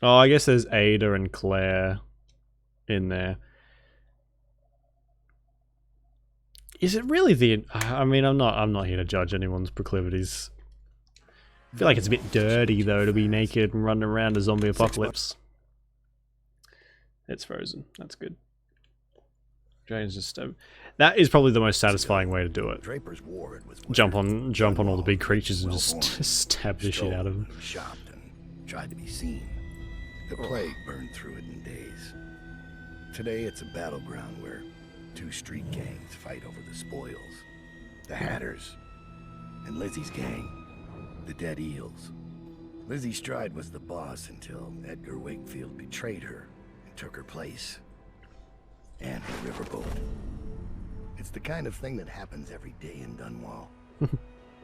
Oh, I guess there's Ada and Claire in there. Is it really the... I mean, I'm not here to judge anyone's proclivities. I feel like it's a bit dirty, though, to be naked and running around a zombie apocalypse. It's frozen. That's good. Dragon's just... that is probably the most satisfying way to do it. Draper's ward was Jump on all the big creatures and just stab the shit out of them. Shopped and tried to be seen. The plague burned through it in days. Today it's a battleground where two street gangs fight over the spoils. The Hatters and Lizzie's gang, the Dead Eels. Lizzie Stride was the boss until Edgar Wakefield betrayed her and took her place. And her riverboat. It's the kind of thing that happens every day in Dunwall.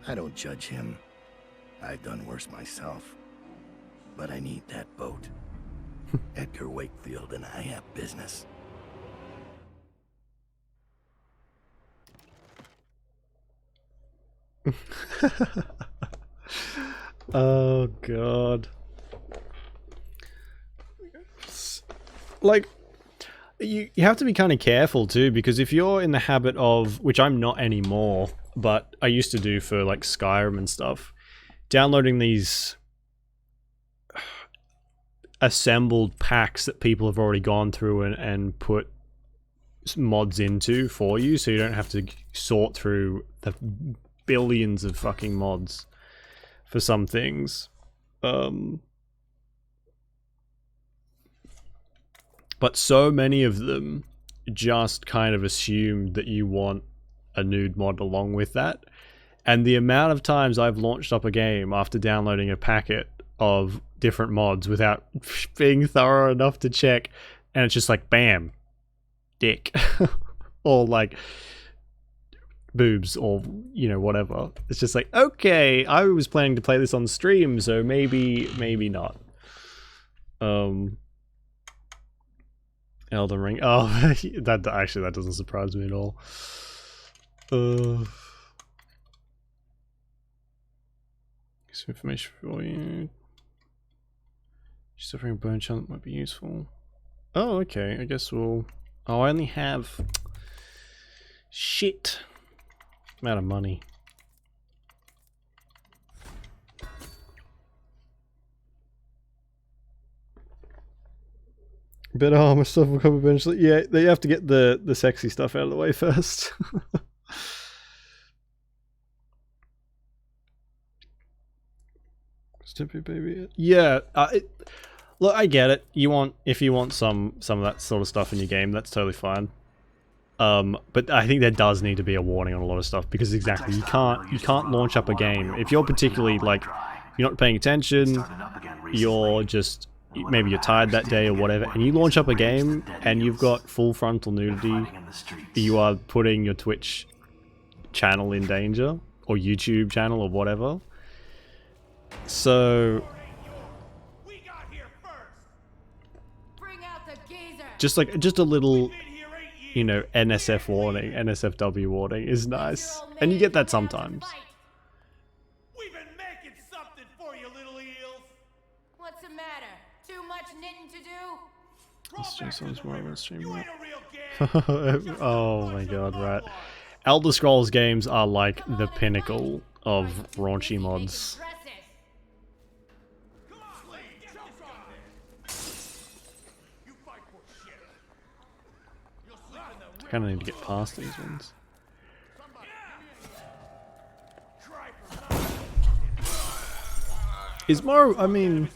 I don't judge him. I've done worse myself. But I need that boat. Edgar Wakefield and I have business. Oh god. Like, you have to be kind of careful too, because if you're in the habit of, which I'm not anymore, but I used to do for like Skyrim and stuff, downloading these assembled packs that people have already gone through and put mods into for you, so you don't have to sort through the billions of fucking mods for some things. But so many of them just kind of assume that you want a nude mod along with that. And the amount of times I've launched up a game after downloading a packet of different mods without being thorough enough to check, and it's just like, bam, dick. Or like boobs, or, you know, whatever. It's just like, okay, I was planning to play this on stream, so maybe not. Elden Ring. Oh, that actually, that doesn't surprise me at all. Some information for you. Suffering a bone challenge might be useful. Oh, okay. I guess we'll... Oh, I only have... Shit. I'm out of money. Better armor stuff will come eventually. Yeah, they have to get the sexy stuff out of the way first. Stimpy baby. Yeah, look, I get it. If you want some of that sort of stuff in your game, that's totally fine. But I think there does need to be a warning on a lot of stuff, because exactly, you can't launch up a game if you're particularly like, if you're not paying attention, you're just, maybe you're tired that day or whatever, and you launch up a game and you've got full frontal nudity, you are putting your Twitch channel in danger, or YouTube channel, or whatever. So just a little, you know, NSF warning, NSFW warning is nice, and you get that sometimes. We've been making something for you, little eels. What's the matter? Too much knitting to do? Let's do some more on stream. Oh my god, right. Elder Scrolls games are like the pinnacle of raunchy mods. I kind of need to get past these ones. Is Morrow? I mean,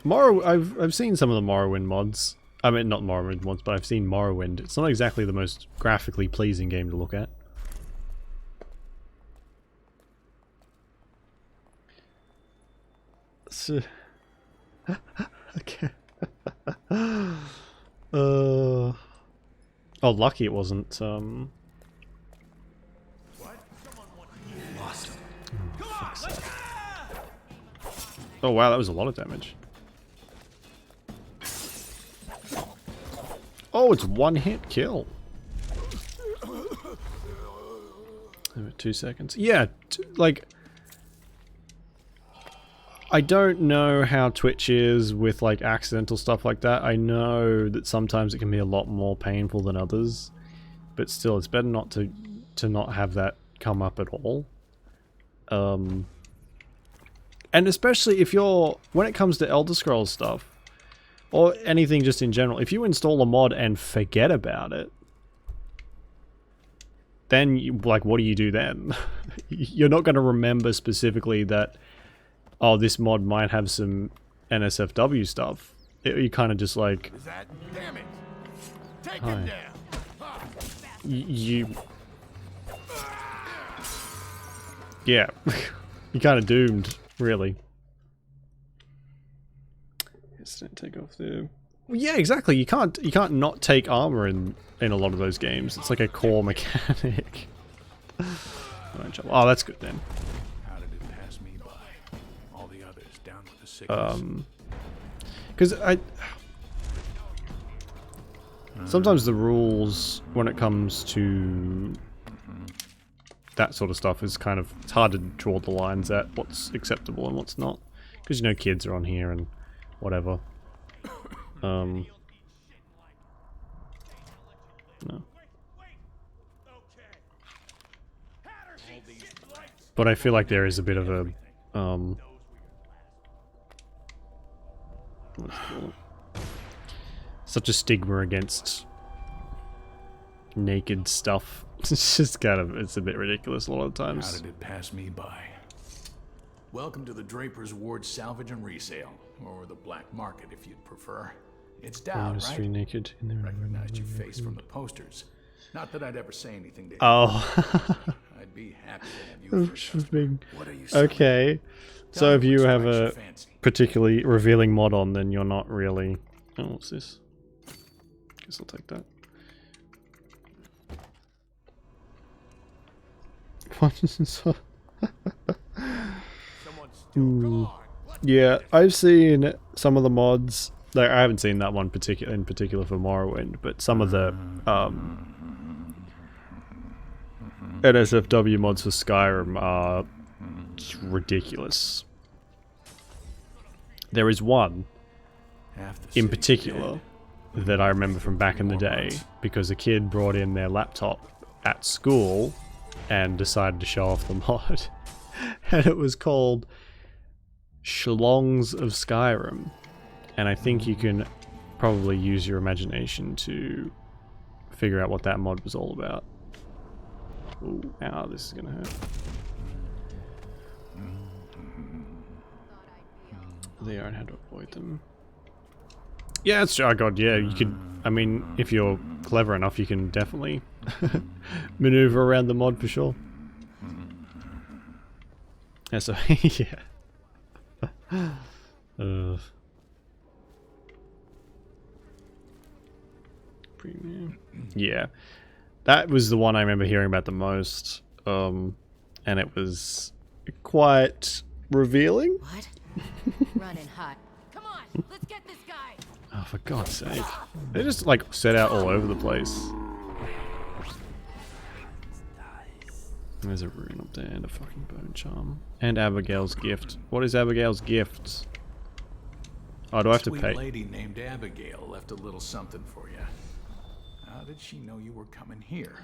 Morrow. I've seen some of the Morrowind mods. I mean, not Morrowind mods, but I've seen Morrowind. It's not exactly the most graphically pleasing game to look at. So, okay. Oh, lucky it wasn't, Lost him. Oh wow, that was a lot of damage. Oh, it's one hit kill. 2 seconds. Yeah, like... I don't know how Twitch is with like accidental stuff like that. I know that sometimes it can be a lot more painful than others. But still, it's better not to not have that come up at all. And especially if you're... When it comes to Elder Scrolls stuff, or anything just in general, if you install a mod and forget about it, then, like, what do you do then? You're not going to remember specifically that, oh, this mod might have some NSFW stuff. You kind of just like... Damn it! Take Hi. him down! You... Yeah. You're kind of doomed, really. Instant take off the... Well, yeah, exactly. You can't not take armor in a lot of those games. It's like a core mechanic. Oh, that's good then. How did it pass me by? All the others down with the sickness. Because sometimes the rules when it comes to that sort of stuff is kind of... It's hard to draw the lines at what's acceptable and what's not. Because, you know, kids are on here and whatever. No. But I feel like there is a bit of a... what's it called? Such a stigma against naked stuff. It's just kind of... It's a bit ridiculous a lot of times. How did it pass me by? Welcome to the Draper's Ward Salvage and Resale, or the black market if you'd prefer. It's Dowd, right? Naked in the Recognized your face from the posters. Not that I'd ever say anything to you. Oh. I'd be happy to have you for What are you saying? Okay. So if you have a particularly revealing mod on, then you're not really... Oh, what's this? Guess I'll take that. What is this? Ooh. Yeah, I've seen some of the mods. Like, I haven't seen that one in particular for Morrowind, but some of the NSFW mods for Skyrim are ridiculous. There is one in particular that I remember from back in the day because a kid brought in their laptop at school and decided to show off the mod. And it was called Schlongs of Skyrim. And I think you can probably use your imagination to figure out what that mod was all about. Ooh, ow, this is gonna hurt. They are and how to avoid them. Yeah, it's... Oh god, yeah, you could... I mean, if you're clever enough, you can definitely maneuver around the mod for sure. Yeah, so, yeah. Premium. Yeah. That was the one I remember hearing about the most. And it was quite revealing. What? Running hot. Come on, let's get this guy. Oh, for God's sake. They just, like, set out all over the place. There's a rune up there and a fucking bone charm. And Abigail's gift. What is Abigail's gift? Oh, do I have to pay? A lady named Abigail left a little something for you. How did she know you were coming here?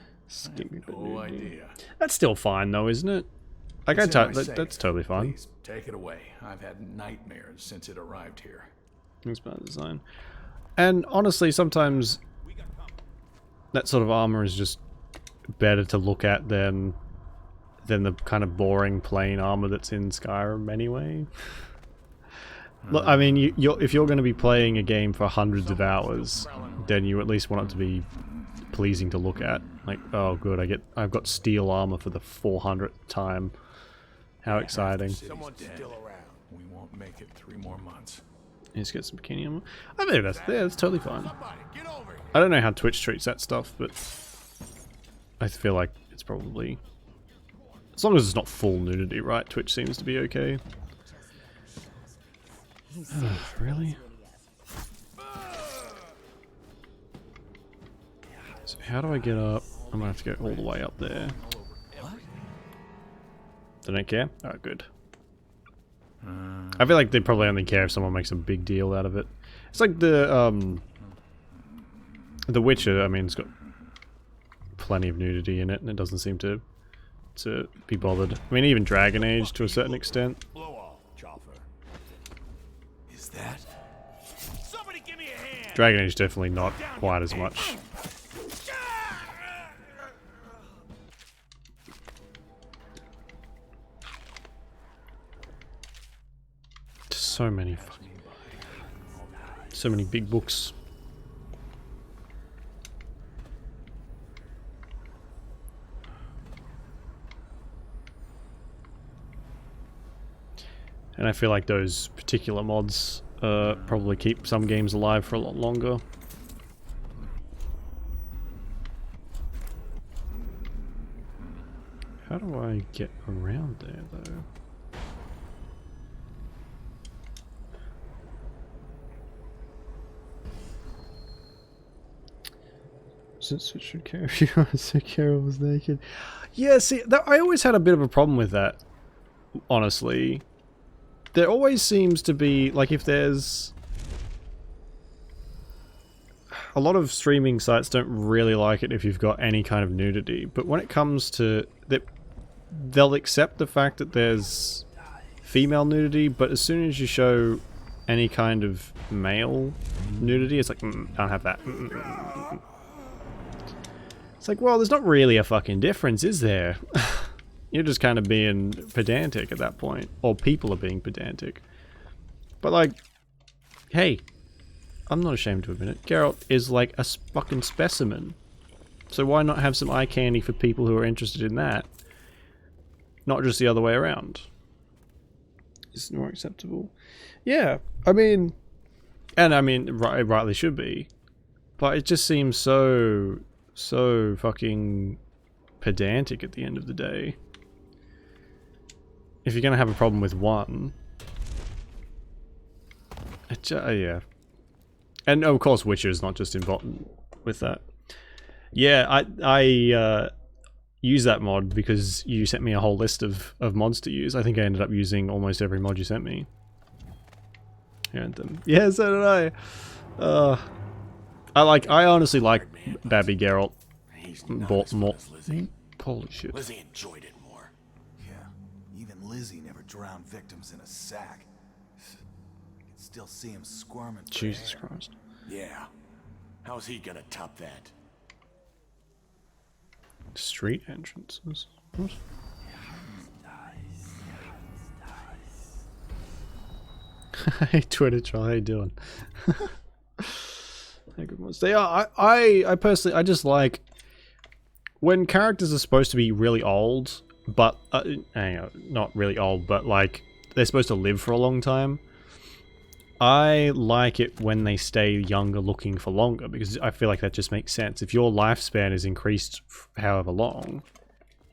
I have no idea. That's still fine though, isn't it? Like, that's totally fine. Please, take it away. I've had nightmares since it arrived here. It's by design. And honestly, sometimes that sort of armor is just better to look at than the kind of boring plain armor that's in Skyrim anyway. Look, I mean, if you're going to be playing a game for hundreds of hours, then you at least want it to be pleasing to look at. Like, oh good, I've got steel armor for the 400th time. How exciting. Someone's still around. We won't make it 3 more months. Let's get some bikini armor. I think that's totally fine. I don't know how Twitch treats that stuff, but I feel like it's probably... As long as it's not full nudity, right? Twitch seems to be okay. Really? So how do I get up? I'm gonna have to go all the way up there. They don't care? Oh, good. I feel like they probably only care if someone makes a big deal out of it. It's like The Witcher. I mean, it's got plenty of nudity in it, and it doesn't seem to be bothered. I mean, even Dragon Age to a certain extent. Is that? Dragon Age definitely not quite as much. So many big books. And I feel like those particular mods probably keep some games alive for a lot longer. How do I get around there though? Since it should care if you want to say Carol was naked. Yeah, see, I always had a bit of a problem with that, honestly. There always seems to be, like, if there's... A lot of streaming sites don't really like it if you've got any kind of nudity, but when it comes to... They'll accept the fact that there's female nudity, but as soon as you show any kind of male nudity, it's like, I don't have that. It's like, well, there's not really a fucking difference, is there? You're just kind of being pedantic at that point. Or people are being pedantic. But like, hey, I'm not ashamed to admit it. Geralt is like a fucking specimen. So why not have some eye candy for people who are interested in that? Not just the other way around. It's more acceptable. Yeah, I mean... And I mean, it rightly should be. But it just seems so fucking pedantic at the end of the day. If you're gonna have a problem with one, yeah. And of course, Witcher is not just involved with that. Yeah, I use that mod because you sent me a whole list of mods to use. I think I ended up using almost every mod you sent me. And yeah, so did I. I honestly like Babby Geralt. Bought more. Holy shit. Lizzie enjoyed it more. Yeah, even Lizzie never drowned victims in a sack. You can still see him squirming. Jesus Christ. Yeah. How's he gonna top that? Street entrances. What? Hey Twitter troll, how you doing? Hey, good ones. They are. I personally, I just like when characters are supposed to be really old, but not really old, but like they're supposed to live for a long time. I like it when they stay younger looking for longer, because I feel like that just makes sense. If your lifespan is increased however long,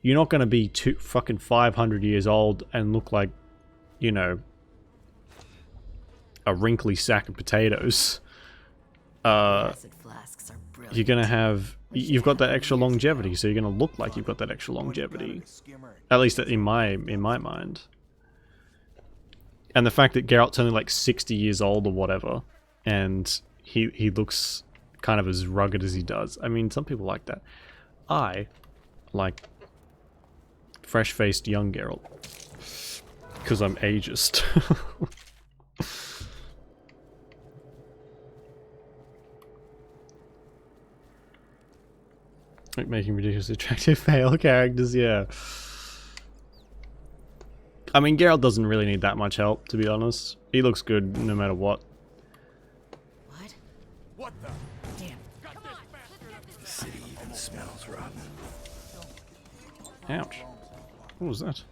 you're not going to be fucking 500 years old and look like, you know, a wrinkly sack of potatoes. You're going to have... You've got that extra longevity, so you're going to look like you've got that extra longevity. At least in my mind. And the fact that Geralt's only like 60 years old or whatever, and he looks kind of as rugged as he does. I mean, some people like that. I like fresh-faced young Geralt. Because I'm ageist. Like making ridiculously attractive male characters, yeah. I mean, Geralt doesn't really need that much help, to be honest. He looks good no matter what. What? What the? Damn. The city even smells rotten. Ouch. What was that?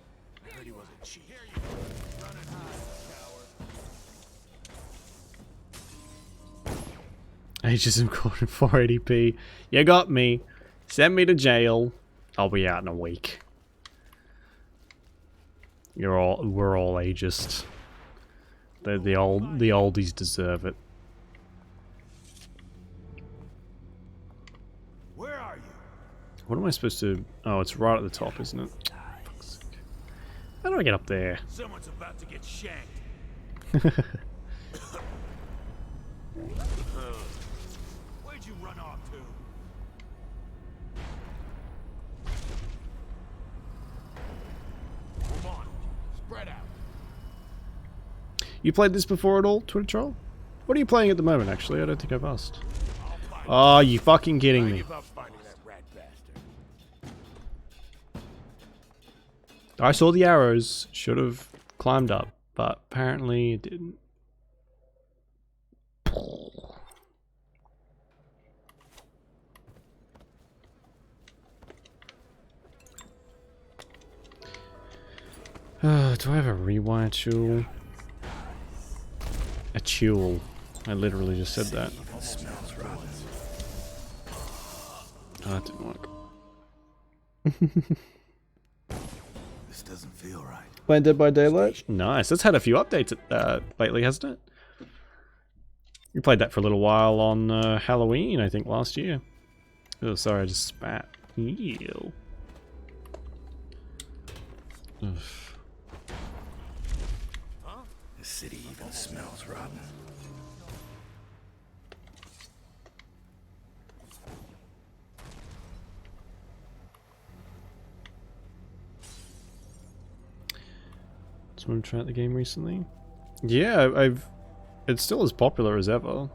Ageism caught in 480p. You got me. Send me to jail. I'll be out in a week. We're all ageist. the oldies deserve it. Where are you? What am I supposed to... Oh, it's right at the top, isn't it? How do I get up there? Someone's about to get shanked. Where'd you run off to? Come on, spread out. You played this before at all, Twitter Troll? What are you playing at the moment, actually? I don't think I've asked. Oh, you fucking kidding me. I saw the arrows, should have climbed up, but apparently it didn't. Do I have a rewind tool? A tool. I literally just said that. Oh, that didn't work. This doesn't feel right. Playing Dead by Daylight? Nice. That's had a few updates lately, hasn't it? We played that for a little while on Halloween, I think, last year. Oh, sorry, I just spat. Ew. Ugh. This city even smells rotten. Someone tried the game recently? Yeah, it's still as popular as ever,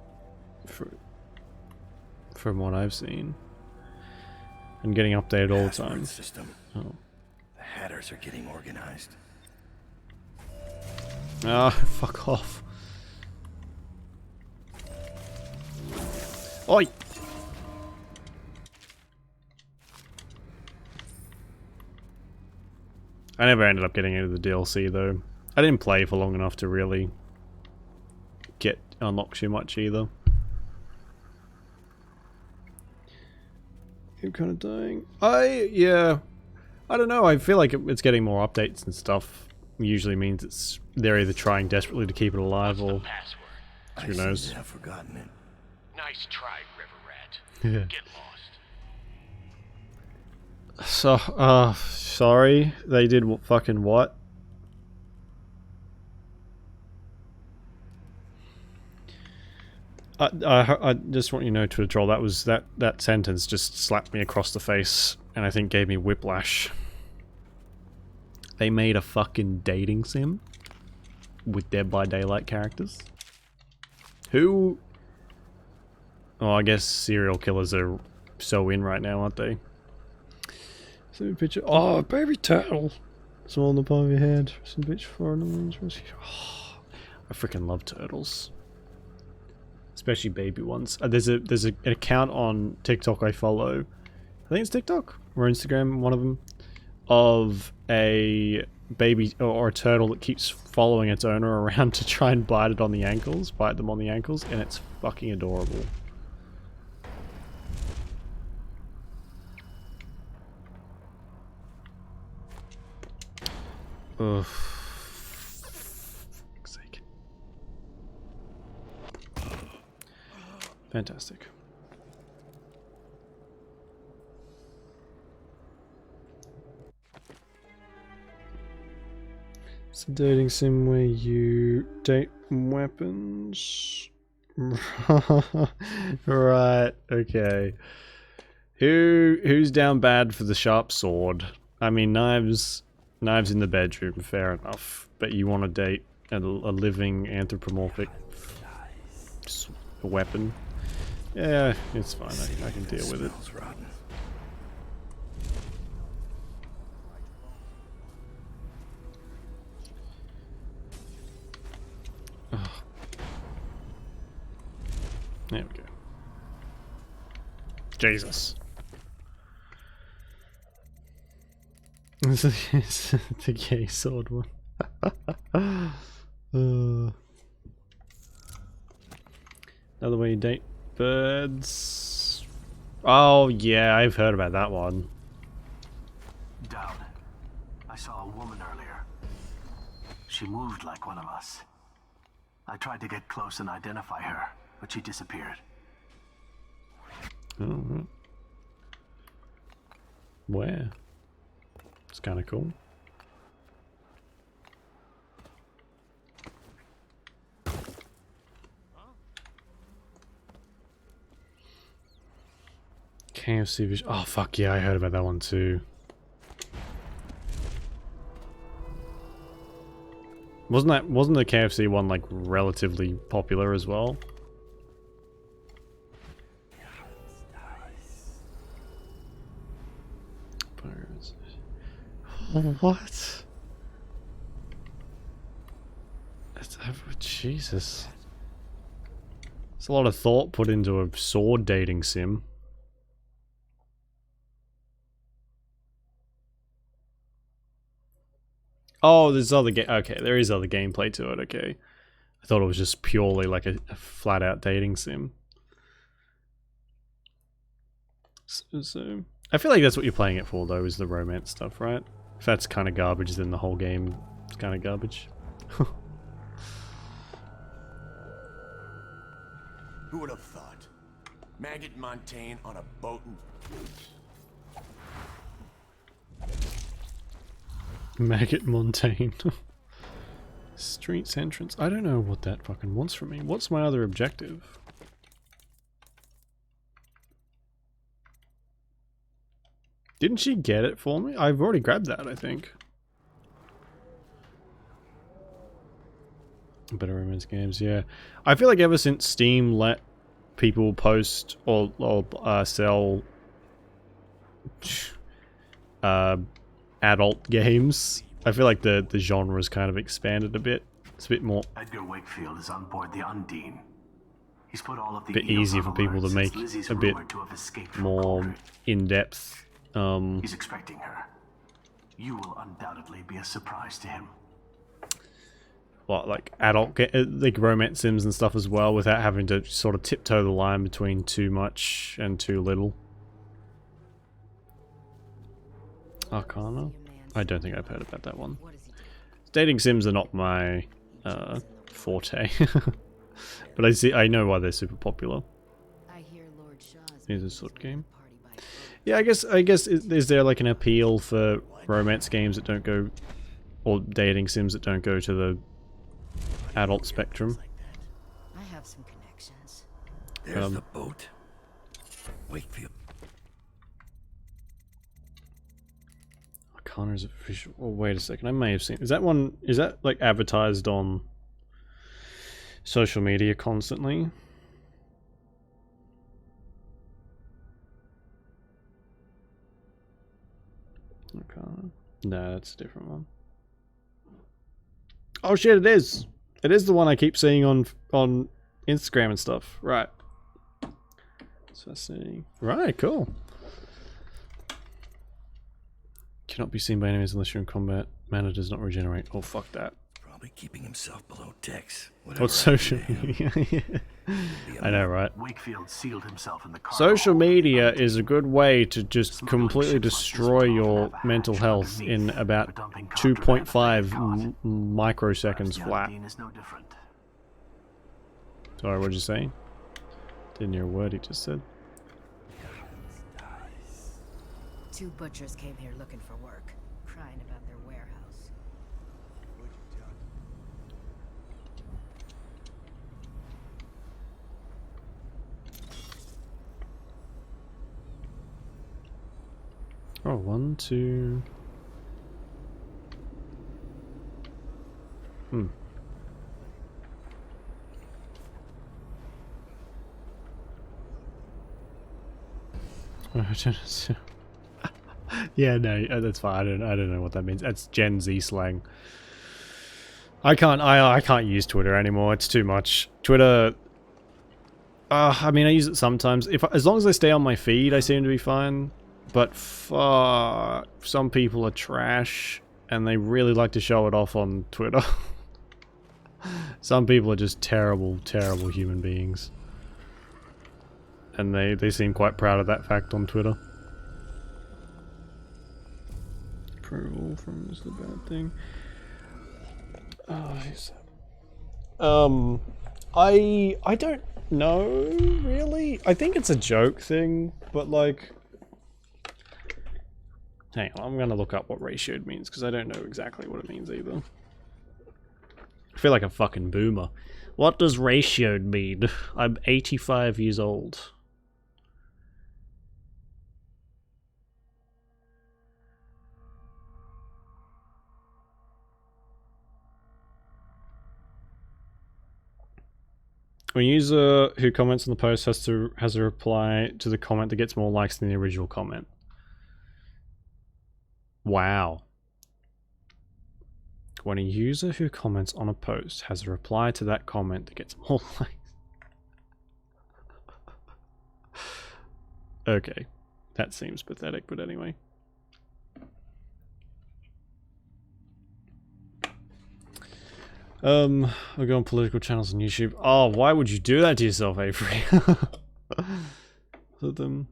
from what I've seen, and getting updated all the time. System. Oh. The Hatters are getting organized. Ah, fuck off. Oi! I never ended up getting into the DLC though. I didn't play for long enough to really unlock too much either. I'm kind of dying. Yeah. I don't know, I feel like it's getting more updates and stuff. Usually means they're either trying desperately to keep it alive or who knows. I've forgotten it. Nice try, River Rat. Yeah. Get lost. So, sorry, they did fucking what? I just want you to know, Twitter Troll, that sentence just slapped me across the face and I think gave me whiplash. They made a fucking dating sim with Dead by Daylight characters. Who? Oh, I guess serial killers are so in right now, aren't they? See a picture. Oh, baby turtle. Small in the palm of your hand. Some bitch for an rescue. Oh, I freaking love turtles. Especially baby ones. There's an account on TikTok I follow. I think it's TikTok or Instagram, one of them, of a baby or a turtle that keeps following its owner around to try and bite them on the ankles, and it's fucking adorable. Ugh. For fuck's sake. Fantastic. It's a dating sim where you date weapons. Right, okay. Who's down bad for the sharp sword? I mean, knives in the bedroom, fair enough. But you want to date a living anthropomorphic weapon? Yeah, it's fine. I can deal with it. Oh. There we go. Jesus. It's the gay sword one. Another way you date birds. Oh yeah, I've heard about that one. Down. I saw a woman earlier. She moved like one of us. I tried to get close and identify her, but she disappeared. Oh, where? It's kind of cool. KFC Vision. Oh fuck yeah, I heard about that one too. Wasn't the KFC one like relatively popular as well? What? Jesus. There's a lot of thought put into a sword dating sim. Oh, there's other okay, there is other gameplay to it, okay. I thought it was just purely like a flat-out dating sim. So, I feel like that's what you're playing it for, though, is the romance stuff, right? If that's kind of garbage, then the whole game is kind of garbage. Who would have thought? Maggot Montaigne on a boat and... Maggot Montaigne. Streets entrance. I don't know what that fucking wants from me. What's my other objective? Didn't she get it for me? I've already grabbed that, I think. Better romance games, yeah. I feel like ever since Steam let people post or sell adult games, I feel like the genre's kind of expanded a bit. It's a bit more... Edgar Wakefield is on board the Undine. He's put all of the bit easier for people to make a bit more in-depth. He's expecting her. You will undoubtedly be a surprise to him. What, like adult, like romance sims and stuff as well, without having to sort of tiptoe the line between too much and too little. Arcana? I don't think I've heard about that one. Dating sims are not my forte, but I know why they're super popular. Is a sort of game. Yeah, I guess is there like an appeal for romance games that don't go, or dating sims that don't go to the adult spectrum? I have some connections. There's the boat. Wakefield. Arcana's official. Oh, wait a second. I may have seen. Is that one? Is that like advertised on social media constantly? Arcana. No, that's a different one. Oh shit! It is. It is the one I keep seeing on Instagram and stuff. Right. So let's see. Right. Cool. Cannot be seen by enemies unless you're in combat. Mana does not regenerate. Oh, fuck that. Probably keeping himself below decks. What's social media? I know, right? Wakefield sealed himself in the car. Social media is a good way to just completely destroy your mental health in about 2.5 microseconds flat. Sorry, what'd you say? Didn't hear a word he just said. Two butchers came here looking for work, crying about their warehouse. Oh, 1, 2. Yeah, no, that's fine. I don't know what that means. That's Gen Z slang. I can't use Twitter anymore. It's too much. Twitter. I mean, I use it sometimes. As long as I stay on my feed, I seem to be fine. But some people are trash, and they really like to show it off on Twitter. Some people are just terrible, terrible human beings. And they seem quite proud of that fact on Twitter. Approval from is the bad thing. Oh, I don't know, really. I think it's a joke thing, but like... Hang on, I'm gonna look up what ratioed means, because I don't know exactly what it means either. I feel like a fucking boomer. What does ratioed mean? I'm 85 years old. When a user who comments on the post has a reply to the comment that gets more likes than the original comment. Wow. When a user who comments on a post has a reply to that comment that gets more likes. Okay. That seems pathetic, but anyway. I'll go on political channels on YouTube. Oh, why would you do that to yourself, Avery? For them.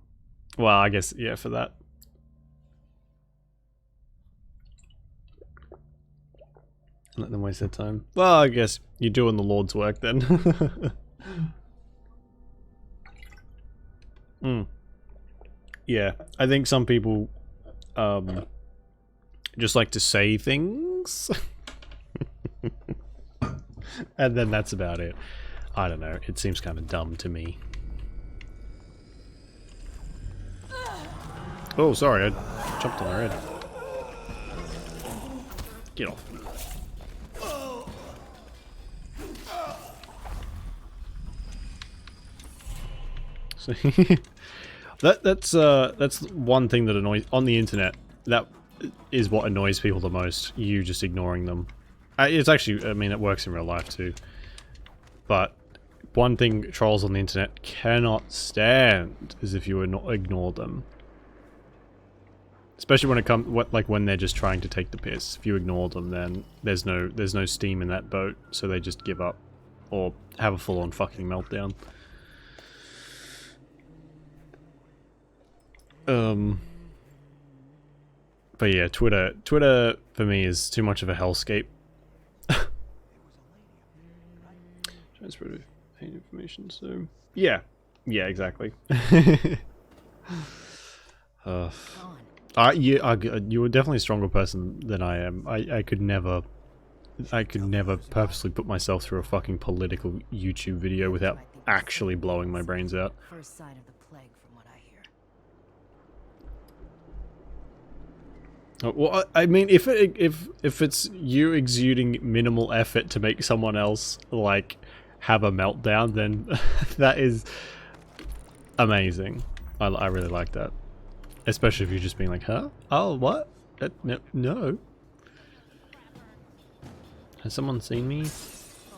Well, I guess, yeah, for that. Let them waste their time. Well, I guess you're doing the Lord's work then. Yeah, I think some people just like to say things. And then that's about it. I don't know, it seems kind of dumb to me. Oh, sorry, I jumped on her head. Get off. So that's one thing that annoys on the internet. That is what annoys people the most. You just ignoring them. It's actually, I mean, it works in real life too. But one thing trolls on the internet cannot stand is if you ignore them. Especially when it comes, like when they're just trying to take the piss. If you ignore them, then there's no steam in that boat, so they just give up or have a full-on fucking meltdown. But yeah, Twitter for me is too much of a hellscape. Transfer of pain information, so yeah, exactly. You were definitely a stronger person than I am. I could never purposely put myself through a fucking political YouTube video without actually blowing my brains out. First sign of the plague, from what I hear. Well, I mean, if it's you exuding minimal effort to make someone else like have a meltdown, then that is amazing. I really like that, especially if you're just being like, huh? Oh, what? No. Has someone seen me?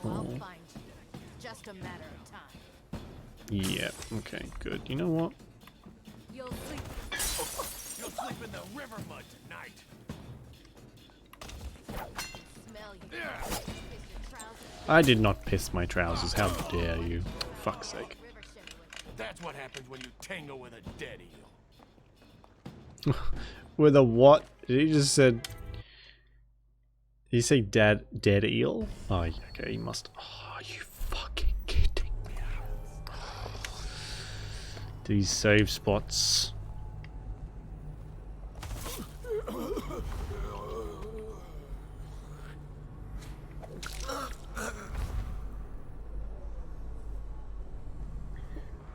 Oh. Just a matter of time. Yeah. Okay. Good. You know what? You'll sleep. You'll sleep in the river mud tonight. Smell you. I did not piss my trousers. How dare you? Fuck's sake. That's what happens when you tango with a dead eel. With a what? He just said. Did he say dead eel? Oh, okay. He must. Oh, are you fucking kidding me? These save spots.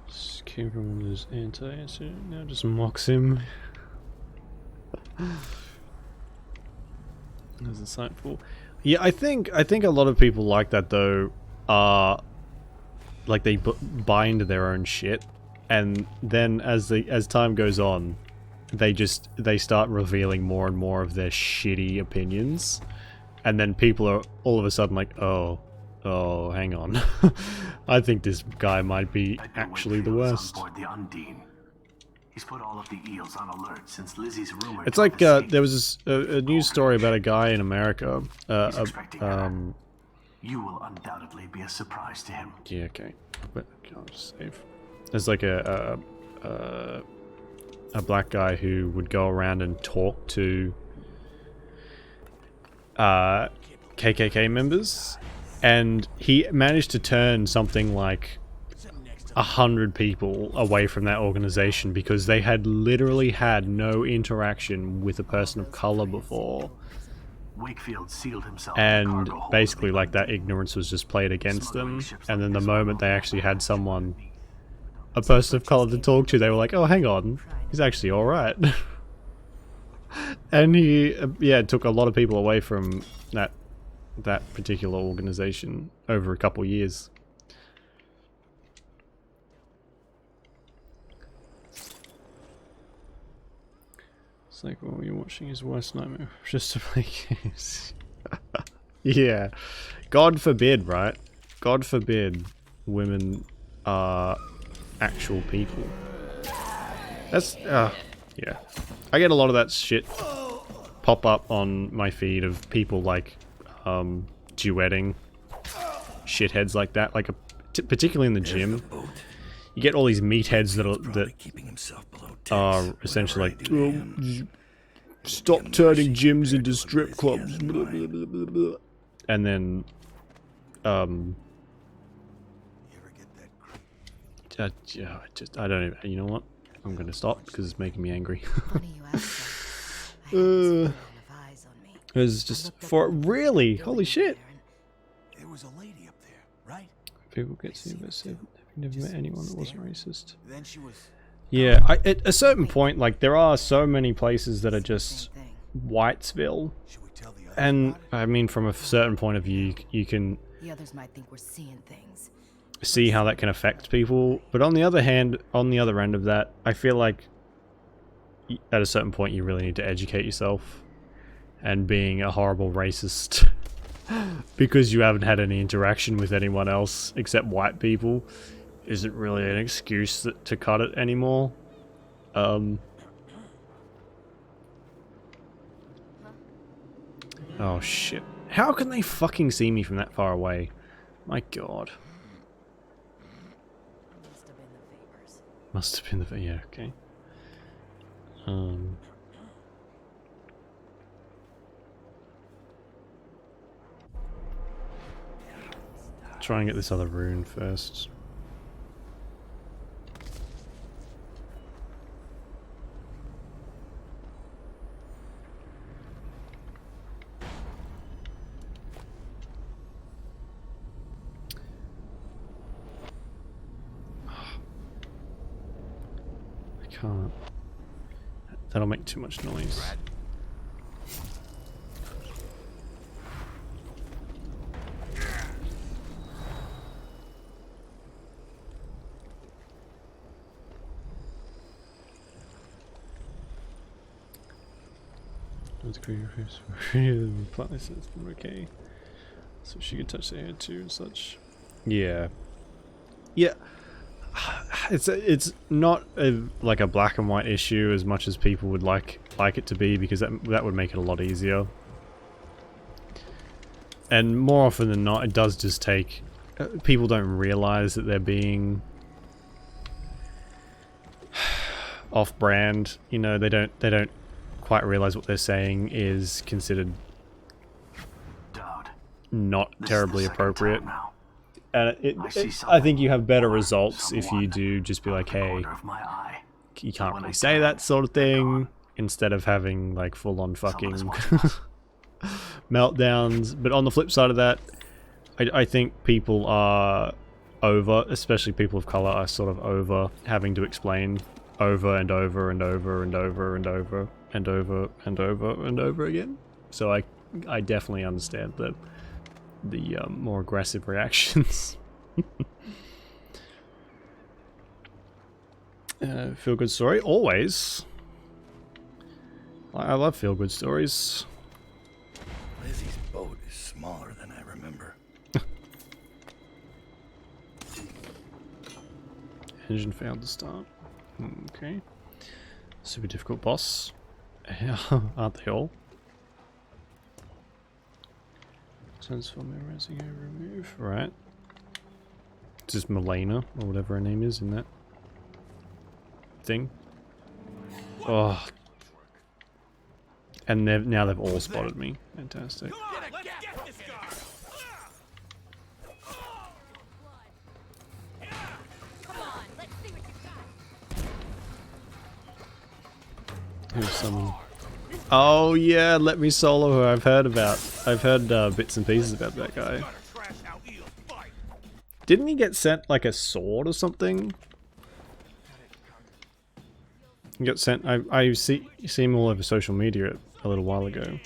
Just came from one of those anti-incident. Now just mocks him. That's insightful. Yeah, I think a lot of people like that though. Like they buy into their own shit, and then as time goes on, they start revealing more and more of their shitty opinions, and then people are all of a sudden like, oh, hang on, I think this guy might be actually the worst. On board the Undine. He's put all of the eels on alert since Lizzie's rumor. It's like there was a news story about a guy in America. You will undoubtedly be a surprise to him. Yeah, okay. But I'll just save. There's like a black guy who would go around and talk to KKK members, And he managed to turn something like 100 people away from that organization because they had literally had no interaction with a person of color before. Wakefield sealed himself And basically like that ignorance was just played against them, and then the moment they actually had someone, a person of color to talk to, they were like, oh hang on, he's actually alright. And he yeah, took a lot of people away from that particular organization over a couple years. It's like, well, you're watching his worst nightmare just to play games. Yeah. God forbid, right? God forbid women are actual people. That's, yeah. I get a lot of that shit pop up on my feed of people like, duetting shitheads like that, like particularly in the gym. You get all these meatheads that are essentially like, oh, stop turning gyms into strip clubs, blah, blah, blah, blah, blah. And then I don't even, you know what, I'm gonna stop because it's making me angry. It was just for really, holy shit. There was a lady up there, right? People get to having never met anyone that wasn't racist. Then she was. Yeah, at a certain point, like, there are so many places that are just Whitesville. And, I mean, from a certain point of view, you can The others might think we're seeing things. see how that can affect people. But on the other hand, on the other end of that, I feel like at a certain point you really need to educate yourself. And being a horrible racist because you haven't had any interaction with anyone else except white people isn't really an excuse to cut it anymore. Oh shit. How can they fucking see me from that far away? My god. Must have been the yeah, okay. Try and get this other rune first. I can't. That'll make too much noise. Okay. So she could touch the hair too and such. Yeah. Yeah. It's not like a black and white issue as much as people would like it to be, because that would make it a lot easier. And more often than not, it does just take people don't realize that they're being off-brand. You know, they don't quite realize what they're saying is considered not terribly appropriate. And I think you have better results if you do just be like, hey, you can't really say that sort of thing, instead of having like full-on fucking meltdowns. But on the flip side of that, I think people are over, especially people of color, are sort of over having to explain over and over and over and over and over and over and over and over again. So I definitely understand the more aggressive reactions. Feel good story, always. I love feel good stories. Lizzie's boat is smaller than I remember. Engine failed to start. Okay. Super difficult boss. Aren't they all? Transform erasing a remove. Right. This is Milena, or whatever her name is in that thing. Oh. And now they've all spotted me. Fantastic. Who's someone? Oh yeah, Let Me Solo, who I've heard about. I've heard bits and pieces about that guy. Didn't he get sent like a sword or something? He got sent. I see him all over social media a little while ago.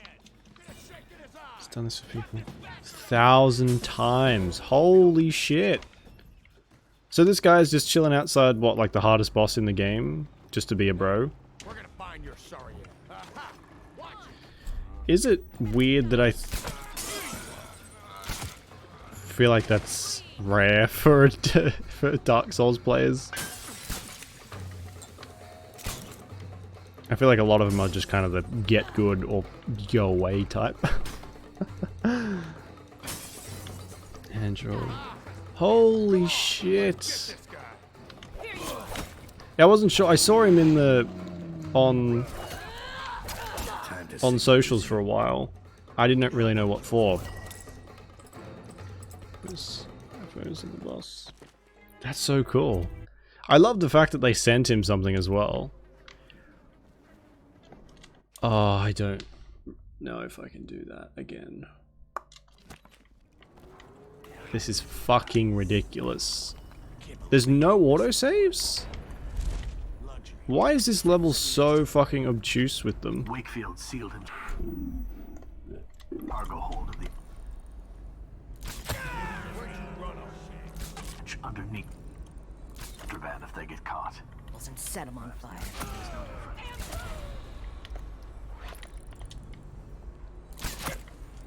He's done this for people 1,000 times. Holy shit! So this guy's just chilling outside what, like the hardest boss in the game, just to be a bro. Is it weird that I feel like that's rare for Dark Souls players? I feel like a lot of them are just kind of the get good or go away type. Android. Holy shit. I wasn't sure. I saw him in the on socials for a while. I didn't really know what for. Photos of the boss. That's so cool. I love the fact that they sent him something as well. Oh, I don't know if I can do that again. This is fucking ridiculous. There's no autosaves? Why is this level so fucking obtuse with them? Wakefield sealed him. Cargo hold of the underneath the van if they get caught. Wasn't set him on fire.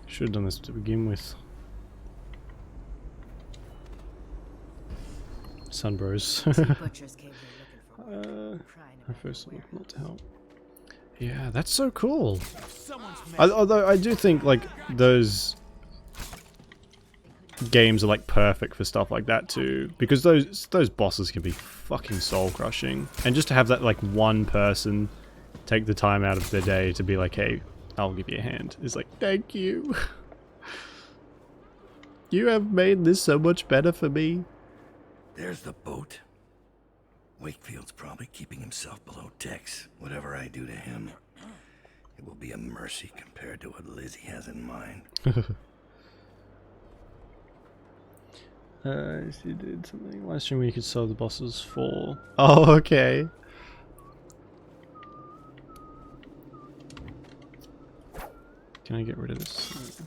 Should have done this to begin with. Sunbros. I first not to help. Yeah, that's so cool. Although I do think like those games are like perfect for stuff like that too, because those bosses can be fucking soul crushing, and just to have that like one person take the time out of their day to be like, hey, I'll give you a hand, is like, thank you. You have made this so much better for me. There's the boat. Wakefield's probably keeping himself below decks. Whatever I do to him, it will be a mercy compared to what Lizzie has in mind. She did something. Last stream we could solve the bosses for. Oh, okay. Can I get rid of this?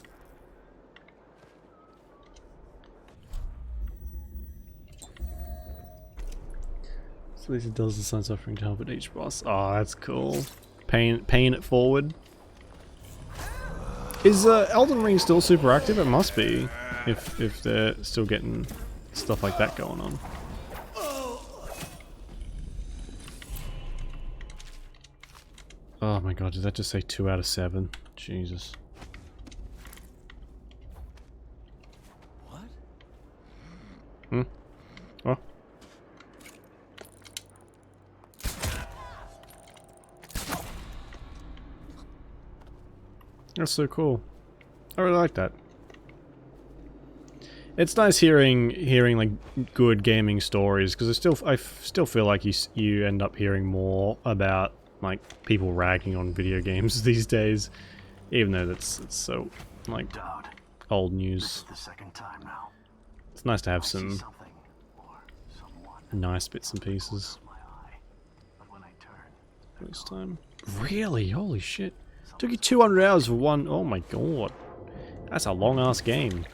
So Lisa does the sun suffering to help at each boss. Oh, that's cool. Paying it forward. Is Elden Ring still super active? It must be, if they're still getting stuff like that going on. Oh my god, did that just say 2 out of 7? Jesus. What? Hmm? Oh. That's so cool. I really like that. It's nice hearing like good gaming stories, because I still feel like you end up hearing more about like people ragging on video games these days, even though it's so like old news. The second time now. It's nice to have some nice bits and pieces. First time. Really? Holy shit. Took you 200 hours for one. Oh my god. That's a long ass game.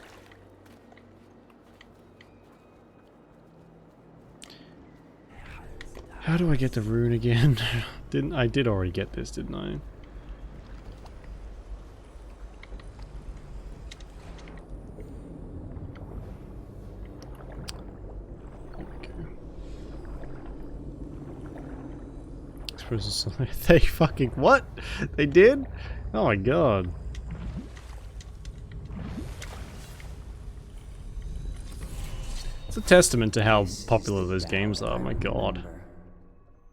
How do I get the rune again? I did already get this, didn't I? They fucking what? They did? Oh my god. It's a testament to how popular those games are, my god.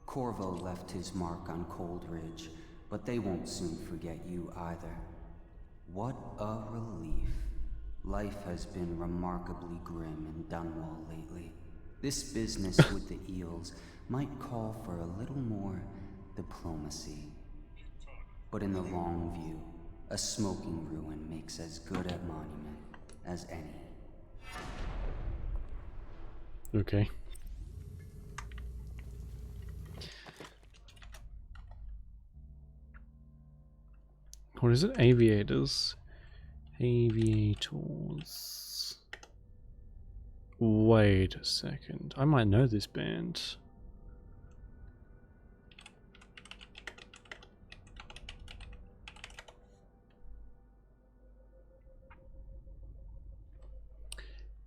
Corvo left his mark on Cold Ridge, but they won't soon forget you either. What a relief. Life has been remarkably grim in Dunwall lately. This business with the eels might call for a little more diplomacy. But in the long view, a smoking ruin makes as good a monument as any. Okay. What is it? Aviators. Aviators. Wait a second. I might know this band.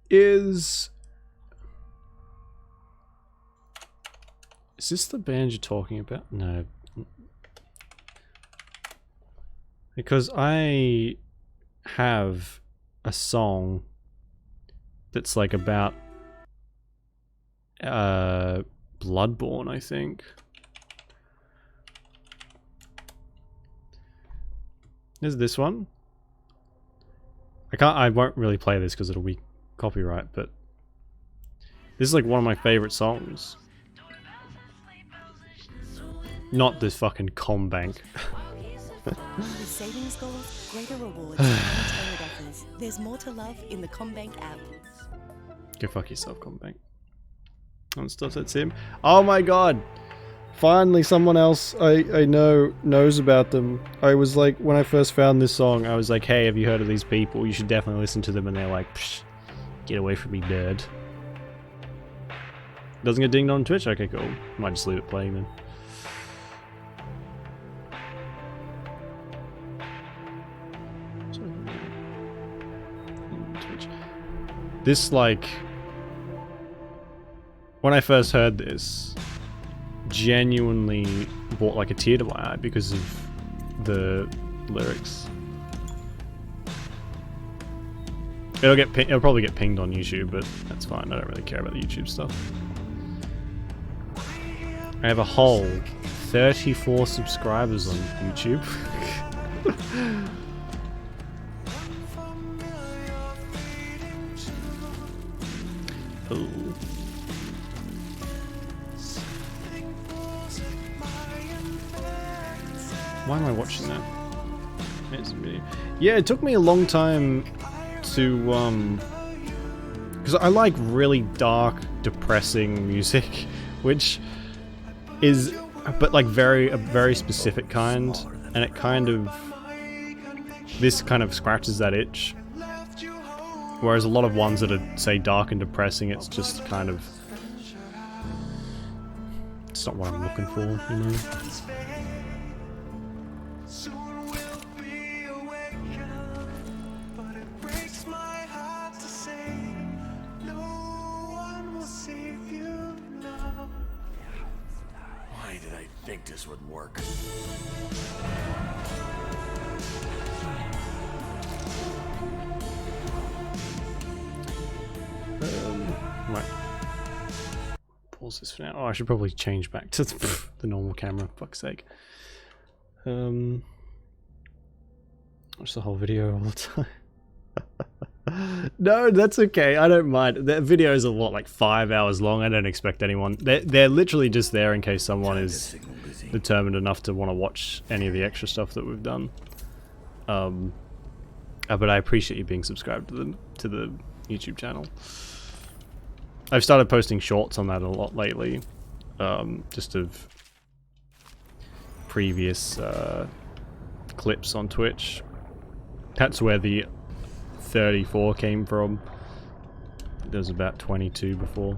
Is this the band you're talking about? No. Because I have a song that's like about Bloodborne, I think. There's this one. I won't really play this because it'll be copyright, but this is like one of my favorite songs. Not this fucking Combank. With savings goals, greater rewards, and tailored offers, there's more to love in the Combank app. Go fuck yourself, Combank. And stuff that's him. Oh my god! Finally someone else I know knows about them. I was like, when I first found this song, I was like, hey, have you heard of these people? You should definitely listen to them. And they're like, psh, get away from me, nerd. Doesn't get dinged on Twitch? Okay, cool. Might just leave it playing then. This, like, when I first heard this, genuinely brought like a tear to my eye because of the lyrics. It'll probably get pinged on YouTube, but that's fine. I don't really care about the YouTube stuff. I have a whole 34 subscribers on YouTube. Oh. Why am I watching that? Yeah, it took me a long time to because I like really dark, depressing music, which is but like a very specific kind, and it kind of this kind of scratches that itch. Whereas a lot of ones that are, say, dark and depressing, it's just kind of... It's not what I'm looking for, you know? Why did I think this would work? Right. Pause this for now. Oh, I should probably change back to the normal camera, fuck's sake. Watch the whole video all the time. No, that's okay. I don't mind. The videos are what, like 5 hours long. I don't expect anyone. They're literally just there in case someone is determined enough to want to watch any of the extra stuff that we've done. But I appreciate you being subscribed to the YouTube channel. I've started posting shorts on that a lot lately, just of previous clips on Twitch. That's where the 34 came from. There was about 22 before.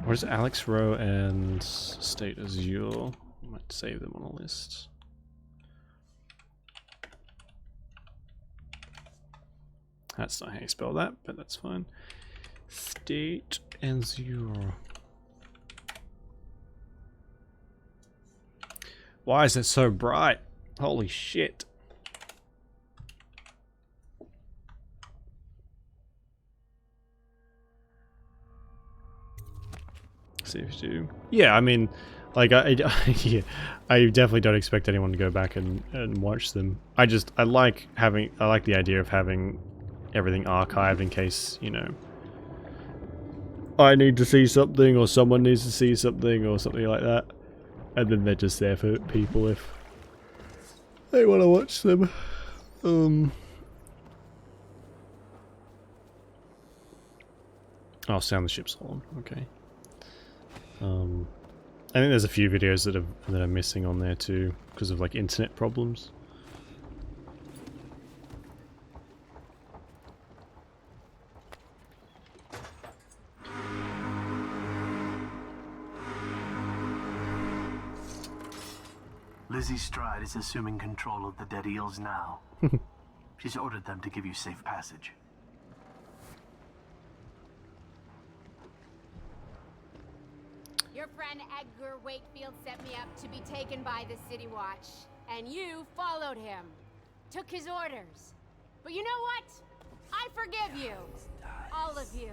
What is Alex Rowe and State Azure? I might save them on a list. That's not how you spell that, but that's fine. State Azure. Why is it so bright? Holy shit. See if you do. Yeah, I mean, like, yeah, I definitely don't expect anyone to go back and watch them. I like the idea of having everything archived in case, you know, I need to see something or someone needs to see something or something like that. And then they're just there for people if they want to watch them. Oh, sound the ship's on. Okay. I think there's a few videos that are missing on there too because of like internet problems. Lizzie Stride is assuming control of the dead eels now. She's ordered them to give you safe passage. Your friend Edgar Wakefield set me up to be taken by the City Watch, and you followed him. Took his orders. But you know what? I forgive you. All of you.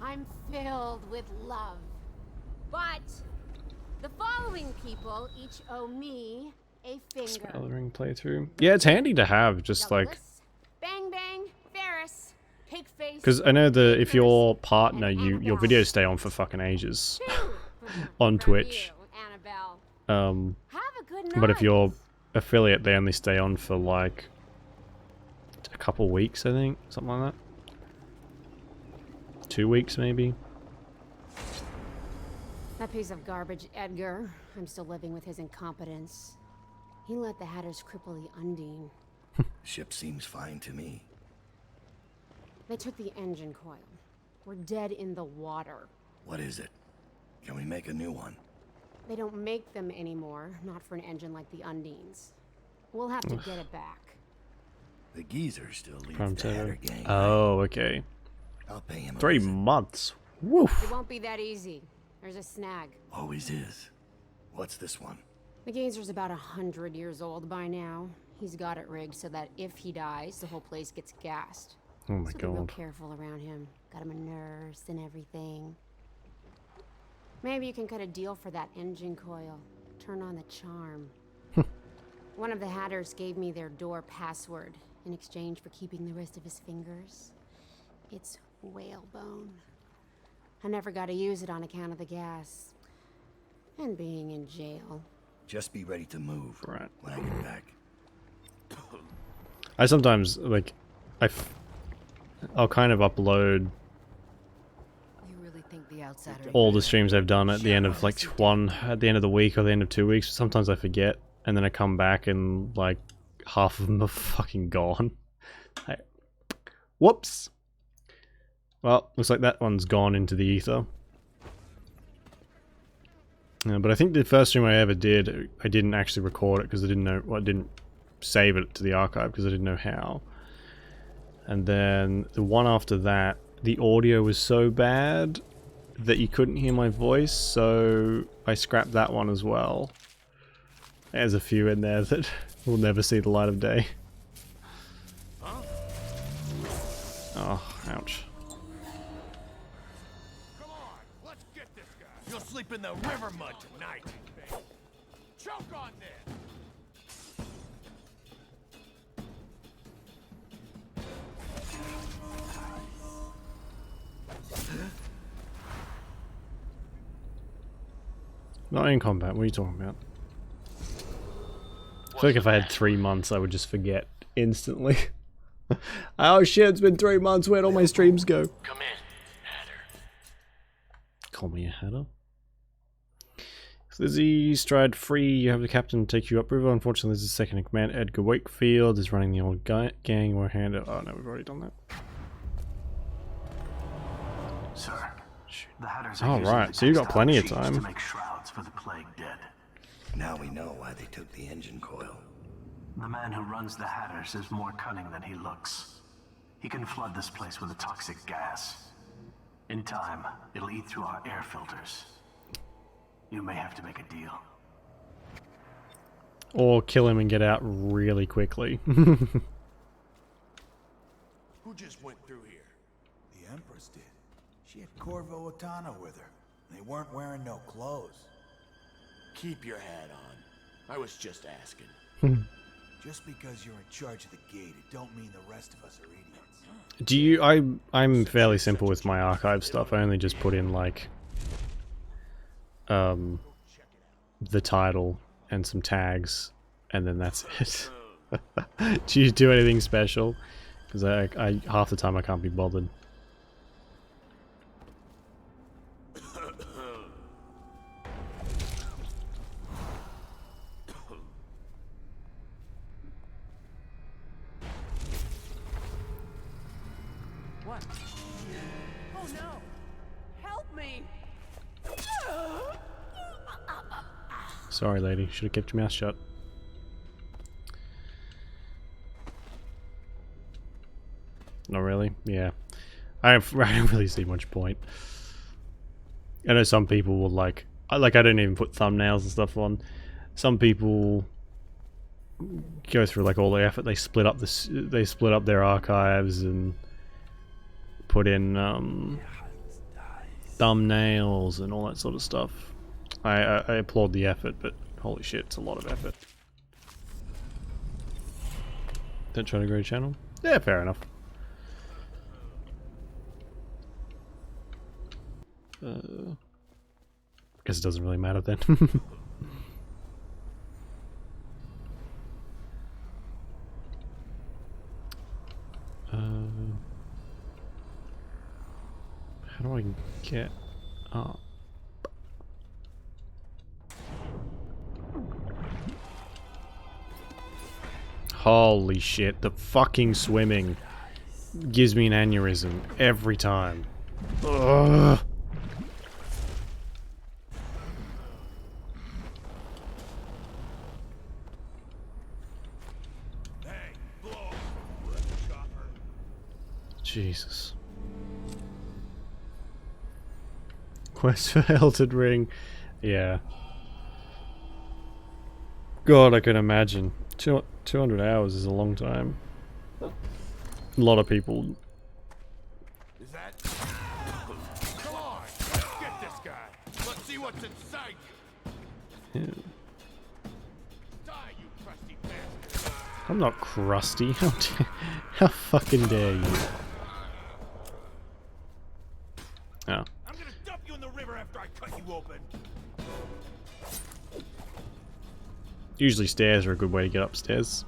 I'm filled with love. But the following people each owe me a finger. Spellering playthrough. Yeah, it's handy to have, just like... Bang Bang, Ferris, Pigface. Because I know that if your partner, your videos stay on for fucking ages on Twitch. But if you're affiliate, they only stay on for like a couple weeks, I think, something like that. 2 weeks, maybe. That piece of garbage, Edgar. I'm still living with his incompetence. He let the Hatters cripple the Undine. Ship seems fine to me. They took the engine coil. We're dead in the water. What is it? Can we make a new one? They don't make them anymore, not for an engine like the Undine's. We'll have to get it back. The geezer still leads From the Hatter gang. Oh, okay. I'll pay him 3 months. Woof. It won't be that easy. There's a snag. Always is. What's this one? The Gazer's about 100 years old by now. He's got it rigged so that if he dies, the whole place gets gassed. Oh my so be real god. careful around him. Got him a nurse and everything. Maybe you can cut a deal for that engine coil. Turn on the charm. One of the Hatters gave me their door password in exchange for keeping the rest of his fingers. It's whalebone. I never got to use it on account of the gas. And being in jail. Just be ready to move right when I get back. I sometimes, like, I'll kind of upload You really think the outsider all the streams I've done at the end of, like, at the end of the week or the end of 2 weeks. Sometimes I forget, and then I come back and, like, half of them are fucking gone. Whoops! Well, looks like that one's gone into the ether. But I think the first stream I ever did, I didn't actually record it because I didn't know, well, I didn't save it to the archive because I didn't know how. And then the one after that, the audio was so bad that you couldn't hear my voice, so I scrapped that one as well. There's a few in there that will never see the light of day. Oh, ouch. You'll sleep in the river mud tonight. Choke on this. Not in combat, what are you talking about? I feel like if I had 3 months, I would just forget instantly. Oh shit, it's been 3 months, where'd all my streams go? Come in, Hatter. Call me a Hatter. Lizzie Stride free, you have the captain take you upriver. Unfortunately, there's a second in command. Edgar Wakefield is running the old gang. We're handed. Oh no, we've already done that. Sir, the Hatters Oh are using right, the so you got textile plenty of sheets time. to make shrouds for the plague dead. Now we know why they took the engine coil. The man who runs the Hatters is more cunning than he looks. He can flood this place with a toxic gas. In time, it'll eat through our air filters. You may have to make a deal. Or kill him and get out really quickly. Who just went through here? The Empress did. She had Corvo Otana with her. They weren't wearing no clothes. Keep your hat on. I was just asking. Just because you're in charge of the gate, it don't mean the rest of us are idiots. Do you? I'm fairly simple with my archive stuff. I only just put in like the title and some tags, and then that's it. Do you do anything special? Because I half the time I can't be bothered. What? Oh no! Help me! Sorry, lady. Should have kept your mouth shut. Not really? Yeah. I don't really see much point. I know some people will like I don't even put thumbnails and stuff on. Some people go through like all the effort. They split up their archives and put in thumbnails and all that sort of stuff. I applaud the effort, but holy shit, it's a lot of effort. Don't try to grow a channel? Yeah, fair enough. Guess it doesn't really matter then. How do I get up? Holy shit, the fucking swimming gives me an aneurysm every time. Ugh. Jesus. Quest for Elden Ring. Yeah. God, I can imagine. 200 hours is a long time. A lot of people. Is that? Come on, let's get this guy. Let's see what's inside you. Yeah. Die, you crusty bastard. I'm not crusty. How fucking dare you? Oh. I'm gonna dump you in the river after I cut you open. Usually stairs are a good way to get upstairs.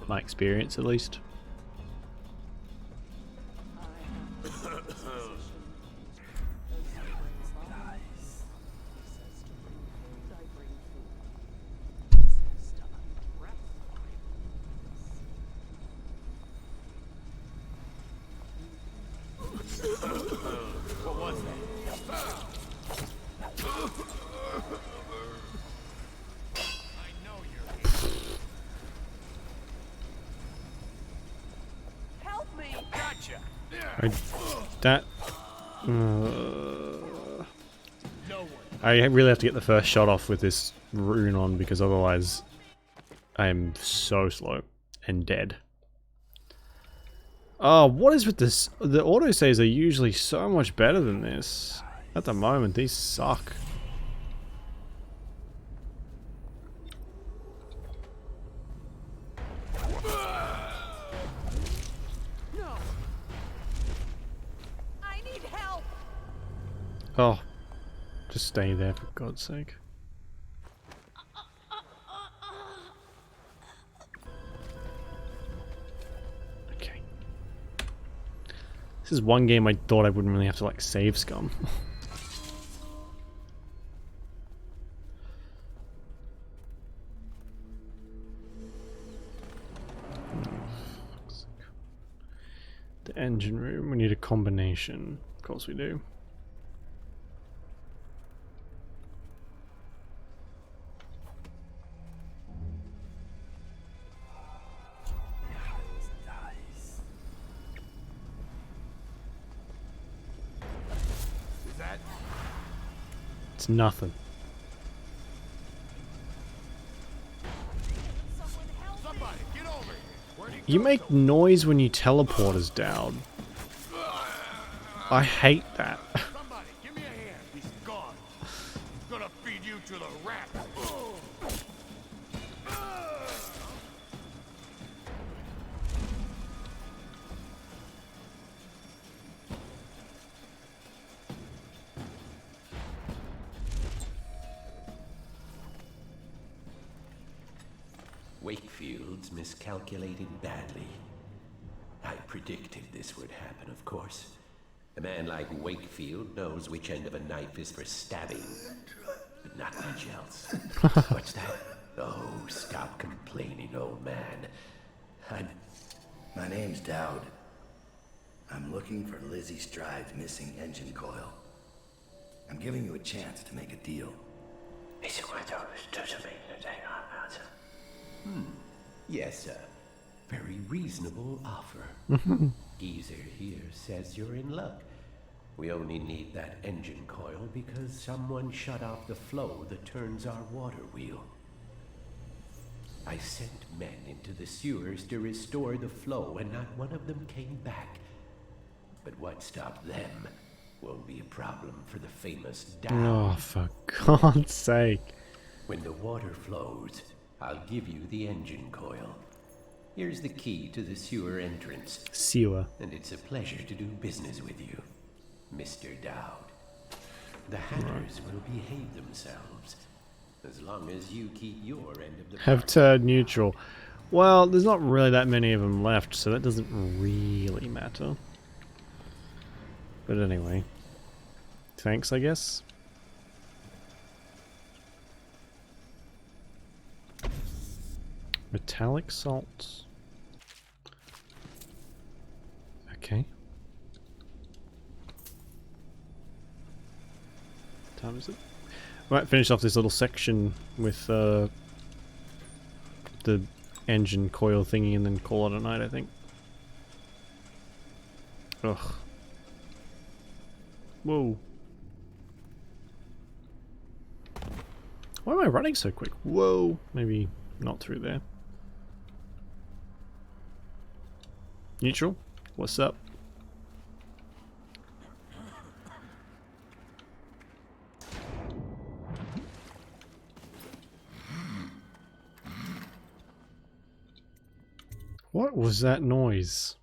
My experience, at least. What was that? I know you're here. Help me! Gotcha. I really have to get the first shot off with this rune on because otherwise I am so slow and dead. Oh, what is with this? The autosaves are usually so much better than this. At the moment, these suck. No. I need help. Oh, just stay there for God's sake. Okay. This is one game I thought I wouldn't really have to like save scum. The engine room, we need a combination. Of course we do. Is that? It's nothing. Somebody, get over here. Where'd he You go? make noise when you teleport us down. I hate that. Somebody, give me a hand. He's gone. He's gonna feed you to the rat. Wakefield's miscalculated badly. I predicted this would happen, of course. A man like Wakefield knows which end of a knife is for stabbing, but not much else. What's that? Oh, stop complaining, old man. My name's Dowd. I'm looking for Lizzie Stride's missing engine coil. I'm giving you a chance to make a deal. Yes, sir. Very reasonable offer. Geezer here says you're in luck. We only need that engine coil because someone shut off the flow that turns our water wheel. I sent men into the sewers to restore the flow, and not one of them came back. But what stopped them won't be a problem for the famous Dow. Oh, for God's sake. When the water flows, I'll give you the engine coil. Here's the key to the sewer entrance. Sewer. And it's a pleasure to do business with you, Mr. Dowd. The hackers will behave themselves, as long as you keep your end of the Have turned neutral. Well, there's not really that many of them left, so that doesn't really matter. But anyway. Thanks, I guess. Metallic salts. Okay. What time is it? Might finish off this little section with the engine coil thingy and then call it a night, I think. Ugh. Whoa. Why am I running so quick? Whoa. Maybe not through there. Neutral? What's up? What was that noise?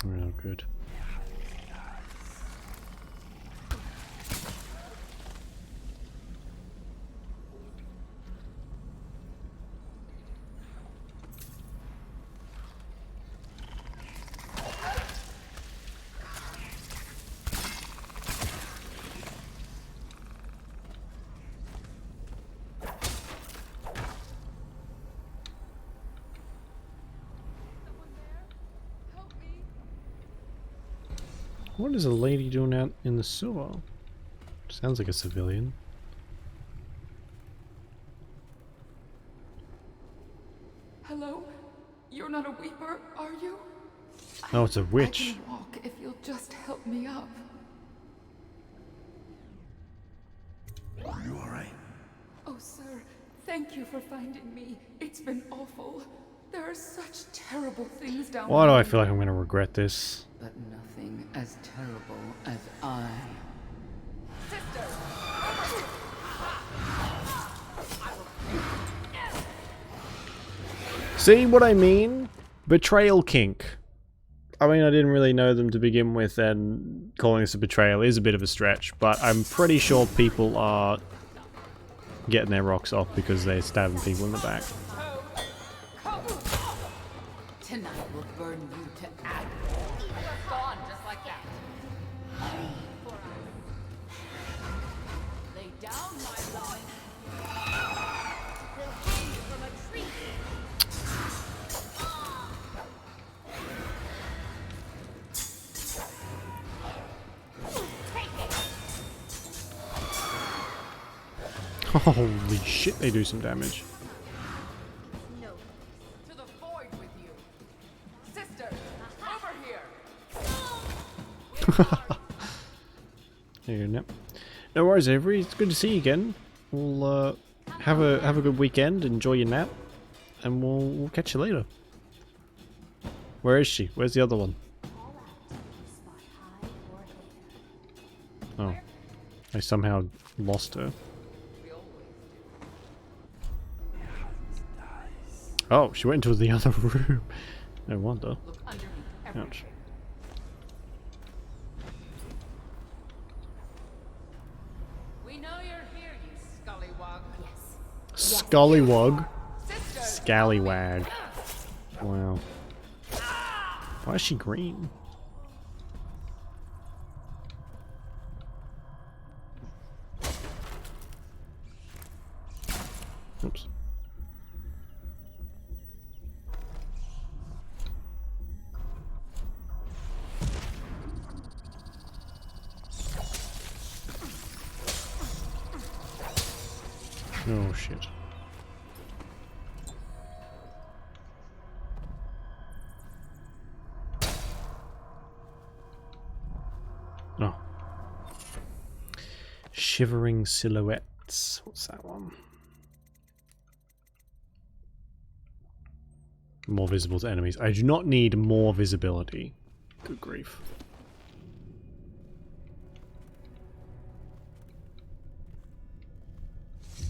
Oh, good. What is a lady doing out in the sewer? Sounds like a civilian. Hello? You're not a weeper, are you? Oh, it's a witch. I can walk if you'll just help me up. Are you alright? Oh, sir, thank you for finding me. It's been awful. There are such terrible things down there. Why do I feel like I'm going to regret this? But nothing as terrible as I. Sister! See what I mean? Betrayal kink. I mean, I didn't really know them to begin with, and calling this a betrayal is a bit of a stretch, but I'm pretty sure people are getting their rocks off because they're stabbing people in the back. Tonight will burn you to ash. Gone just like that. Lay down, my lord. They'll hang you from a tree. Holy shit, they do some damage. No. To the void with you. Sister, over here. There you go, Nip. No worries, Avery. It's good to see you again. We'll have a good weekend. Enjoy your nap, and we'll catch you later. Where is she? Where's the other one? Oh, I somehow lost her. Oh, she went into the other room. No wonder. Ouch. Scullywug. Scallywag. Wow. Why is she green? Oops. Oh shit. Oh. Shivering silhouettes. What's that one? More visible to enemies. I do not need more visibility. Good grief.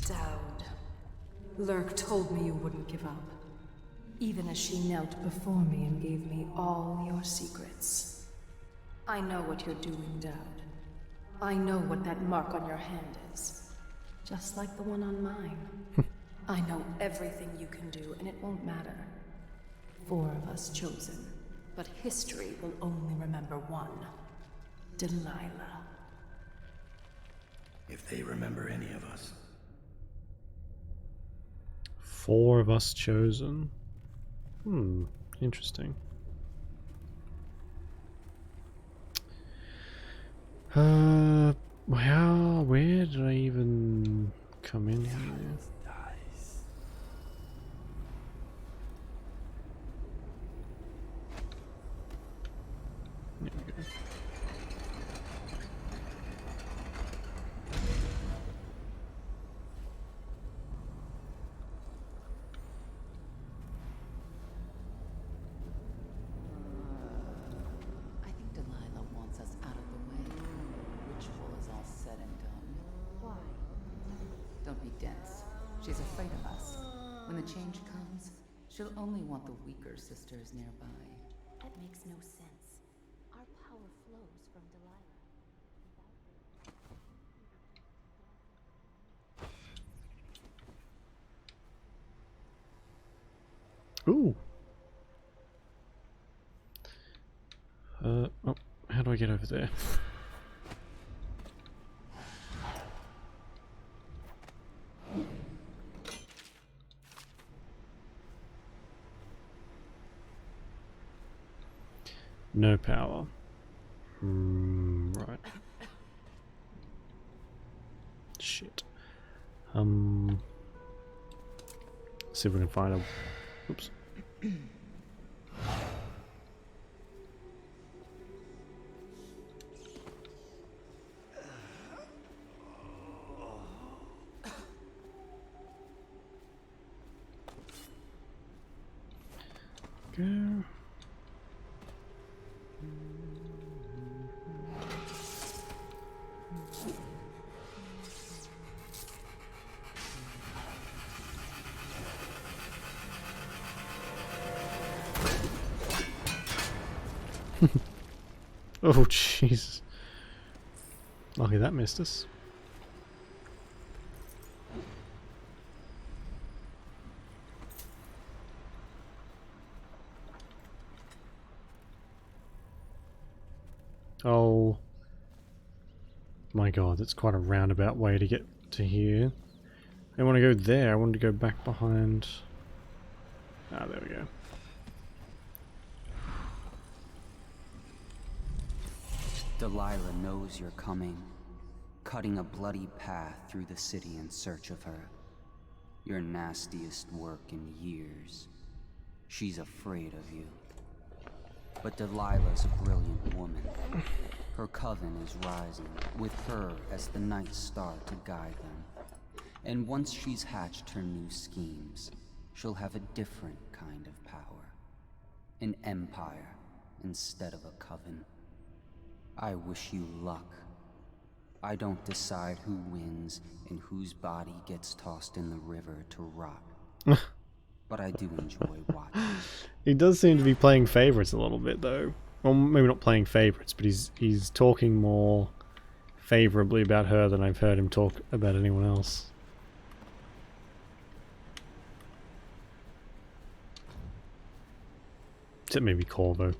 Dowd. Lurk told me you wouldn't give up. Even as she knelt before me and gave me all your secrets. I know what you're doing, Dowd. I know what that mark on your hand is. Just like the one on mine. I know everything you can do, and it won't matter. 4 of us chosen, but history will only remember one. Delilah. If they remember any of us. 4 of us chosen. Interesting. Where did I even come in here? There we go. I think Delilah wants us out of the way. Ritual is all said and done. Why? Don't be dense. She's afraid of us. When the change comes, she'll only want the weaker sisters nearby. That makes no sense. Our power flows from Delilah. Ooh. Oh, how do I get over there? No power. Right. Shit. See if we can find a. Oops. Go. Oh, jeez. Lucky that missed us. Oh my god, that's quite a roundabout way to get to here. I didn't want to go there, I wanted to go back behind. Ah, there we go. Delilah knows you're coming, cutting a bloody path through the city in search of her. Your nastiest work in years. She's afraid of you. But Delilah's a brilliant woman. Her coven is rising, with her as the night star to guide them. And once she's hatched her new schemes, she'll have a different kind of power. An empire instead of a coven. I wish you luck. I don't decide who wins and whose body gets tossed in the river to rot. But I do enjoy watching. He does seem to be playing favorites a little bit, though. Well, maybe not playing favorites, but he's talking more favorably about her than I've heard him talk about anyone else. Except maybe Corvo.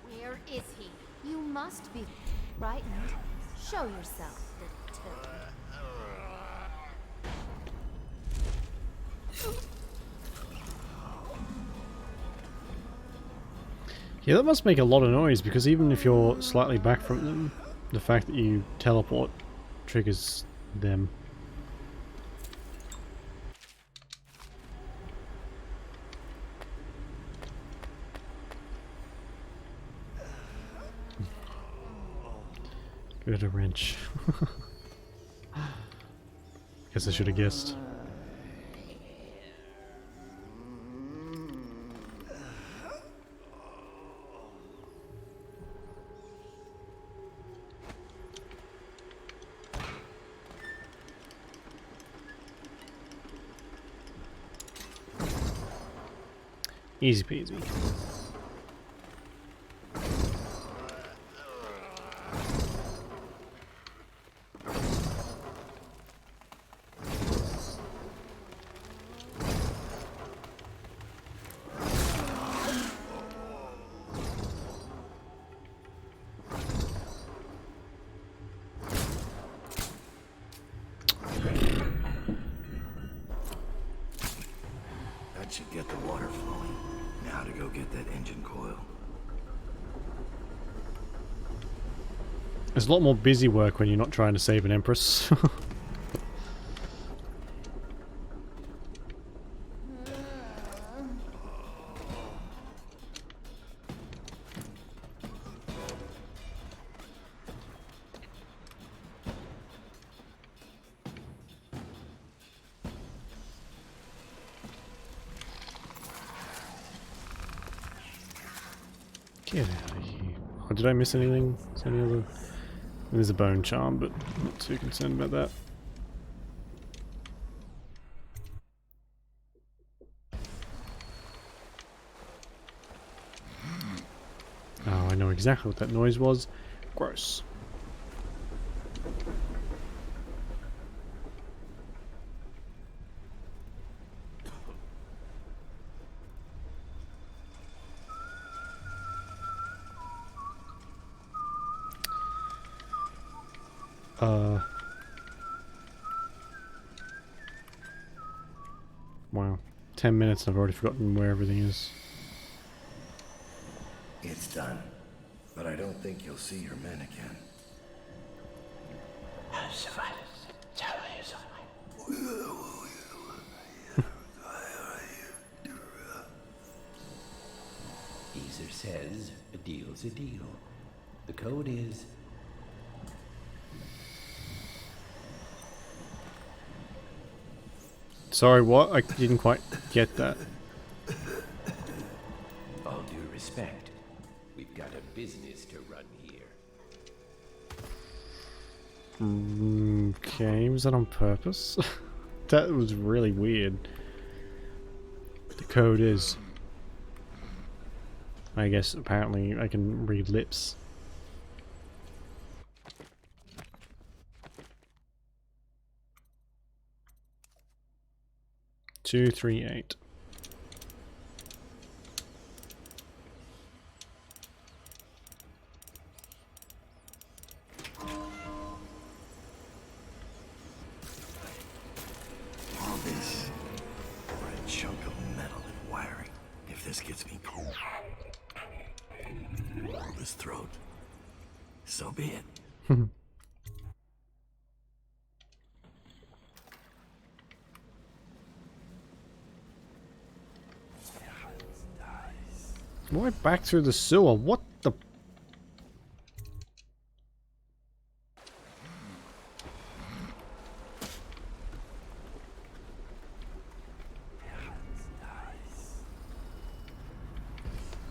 Where is he? You must be frightened. Show yourself, little toad. Yeah, that must make a lot of noise, because even if you're slightly back from them, the fact that you teleport triggers them. Good a wrench. Guess I should have guessed. Easy peasy. That should get the water flowing. Now to go get that engine coil. There's a lot more busy work when you're not trying to save an Empress. Get out of here. Oh, did I miss anything? Is there any other... There's a bone charm, but I'm not too concerned about that. Oh, I know exactly what that noise was. Gross. Wow. 10 minutes and I've already forgotten where everything is. It's done. But I don't think you'll see your men again. Geezer says a deal's a deal. The code is... Sorry, what? I didn't quite get that. All due respect, we've got a business to run here. Okay, was that on purpose? That was really weird. The code is... I guess apparently I can read lips. Two, 3, 8. All this for a chunk of metal and wiring. If this gets me cold, his throat, so be it. Why back through the sewer? What the...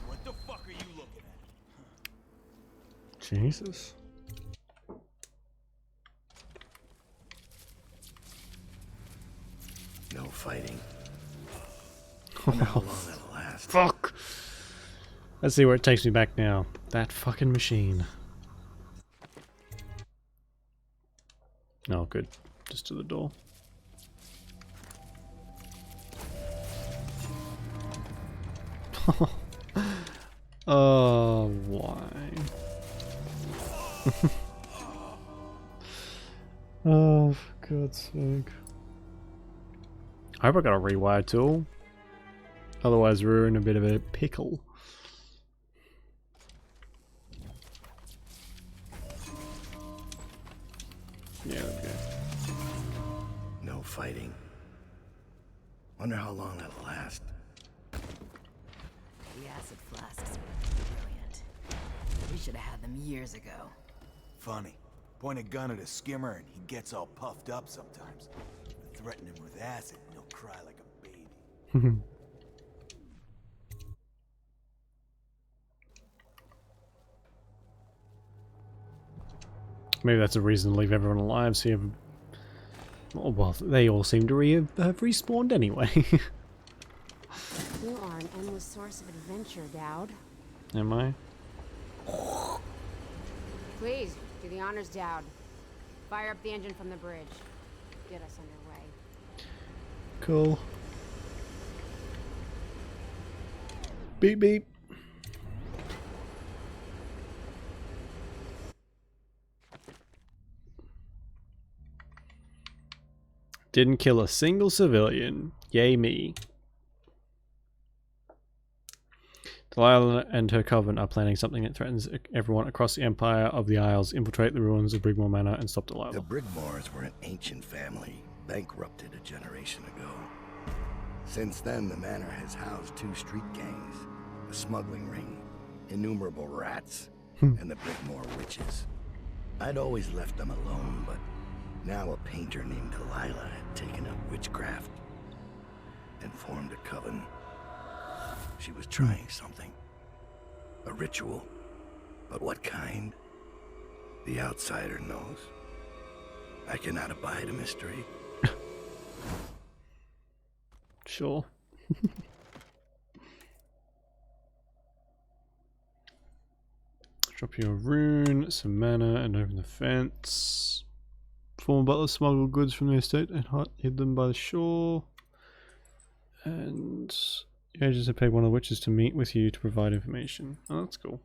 What the fuck are you looking at? Jesus. No fighting. Wonder how long that'll last. Fuck! Let's see where it takes me back now. That fucking machine. Oh, good. Just to the door. Oh, why? Oh, for God's sake. I hope I got a rewire tool. Otherwise, we're in a bit of a pickle. Yeah, okay. No fighting. Wonder how long that'll last. The acid flasks were brilliant. We should have had them years ago. Funny. Point a gun at a skimmer and he gets all puffed up sometimes. But threaten him with acid and he'll cry like a baby. Maybe that's a reason to leave everyone alive, so you have... Oh, well, they all seem to have respawned anyway. You are an endless source of adventure, Dowd. Am I? Please, do the honors, Dowd. Fire up the engine from the bridge. Get us underway. Cool. Beep beep. Didn't kill a single civilian. Yay me. Delilah and her coven are planning something that threatens everyone across the Empire of the Isles, infiltrate the ruins of Brigmore Manor and stop Delilah. The Brigmores were an ancient family, bankrupted a generation ago. Since then, the manor has housed 2 street gangs, a smuggling ring, innumerable rats, and the Brigmore witches. I'd always left them alone, but now a painter named Delilah had taken up witchcraft and formed a coven. She was trying something. A ritual. But what kind? The outsider knows. I cannot abide a mystery. Sure. Drop you a rune, some mana, and open the fence. Former butler smuggled goods from the estate and hid them by the shore. And the agents have paid one of the witches to meet with you to provide information. Oh, that's cool.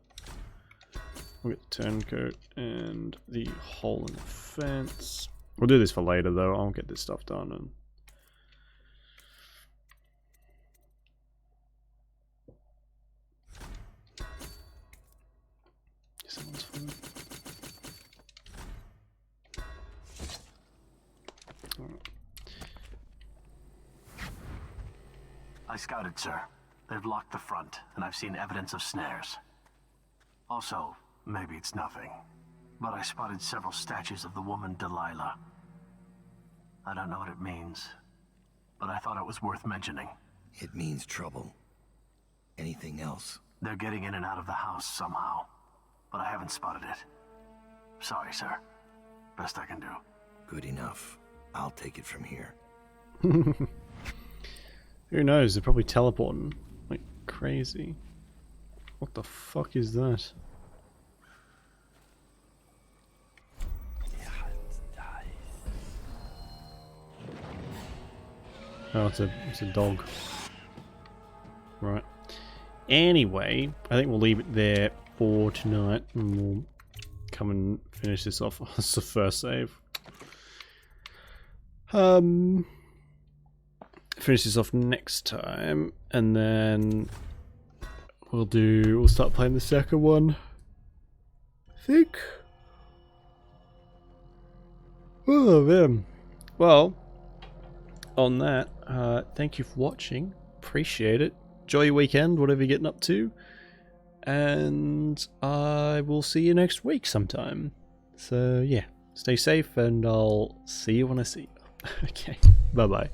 We'll get the turncoat and the hole in the fence. We'll do this for later though. I'll get this stuff done. And someone's phone. I scouted, sir. They've locked the front, and I've seen evidence of snares. Also, maybe it's nothing, but I spotted several statues of the woman Delilah. I don't know what it means, but I thought it was worth mentioning. It means trouble. Anything else? They're getting in and out of the house somehow, but I haven't spotted it. Sorry, sir. Best I can do. Good enough. I'll take it from here. Who knows? They're probably teleporting like crazy. What the fuck is that? Oh, it's a dog. Right. Anyway, I think we'll leave it there for tonight, and we'll come and finish this off. That's the first save. Finish this off next time, and then we'll start playing the second one, I think. Oh man. Well, on that, thank you for watching. Appreciate it. Enjoy your weekend, whatever you're getting up to, and I will see you next week sometime. So yeah, stay safe, and I'll see you when I see you. Okay, bye bye.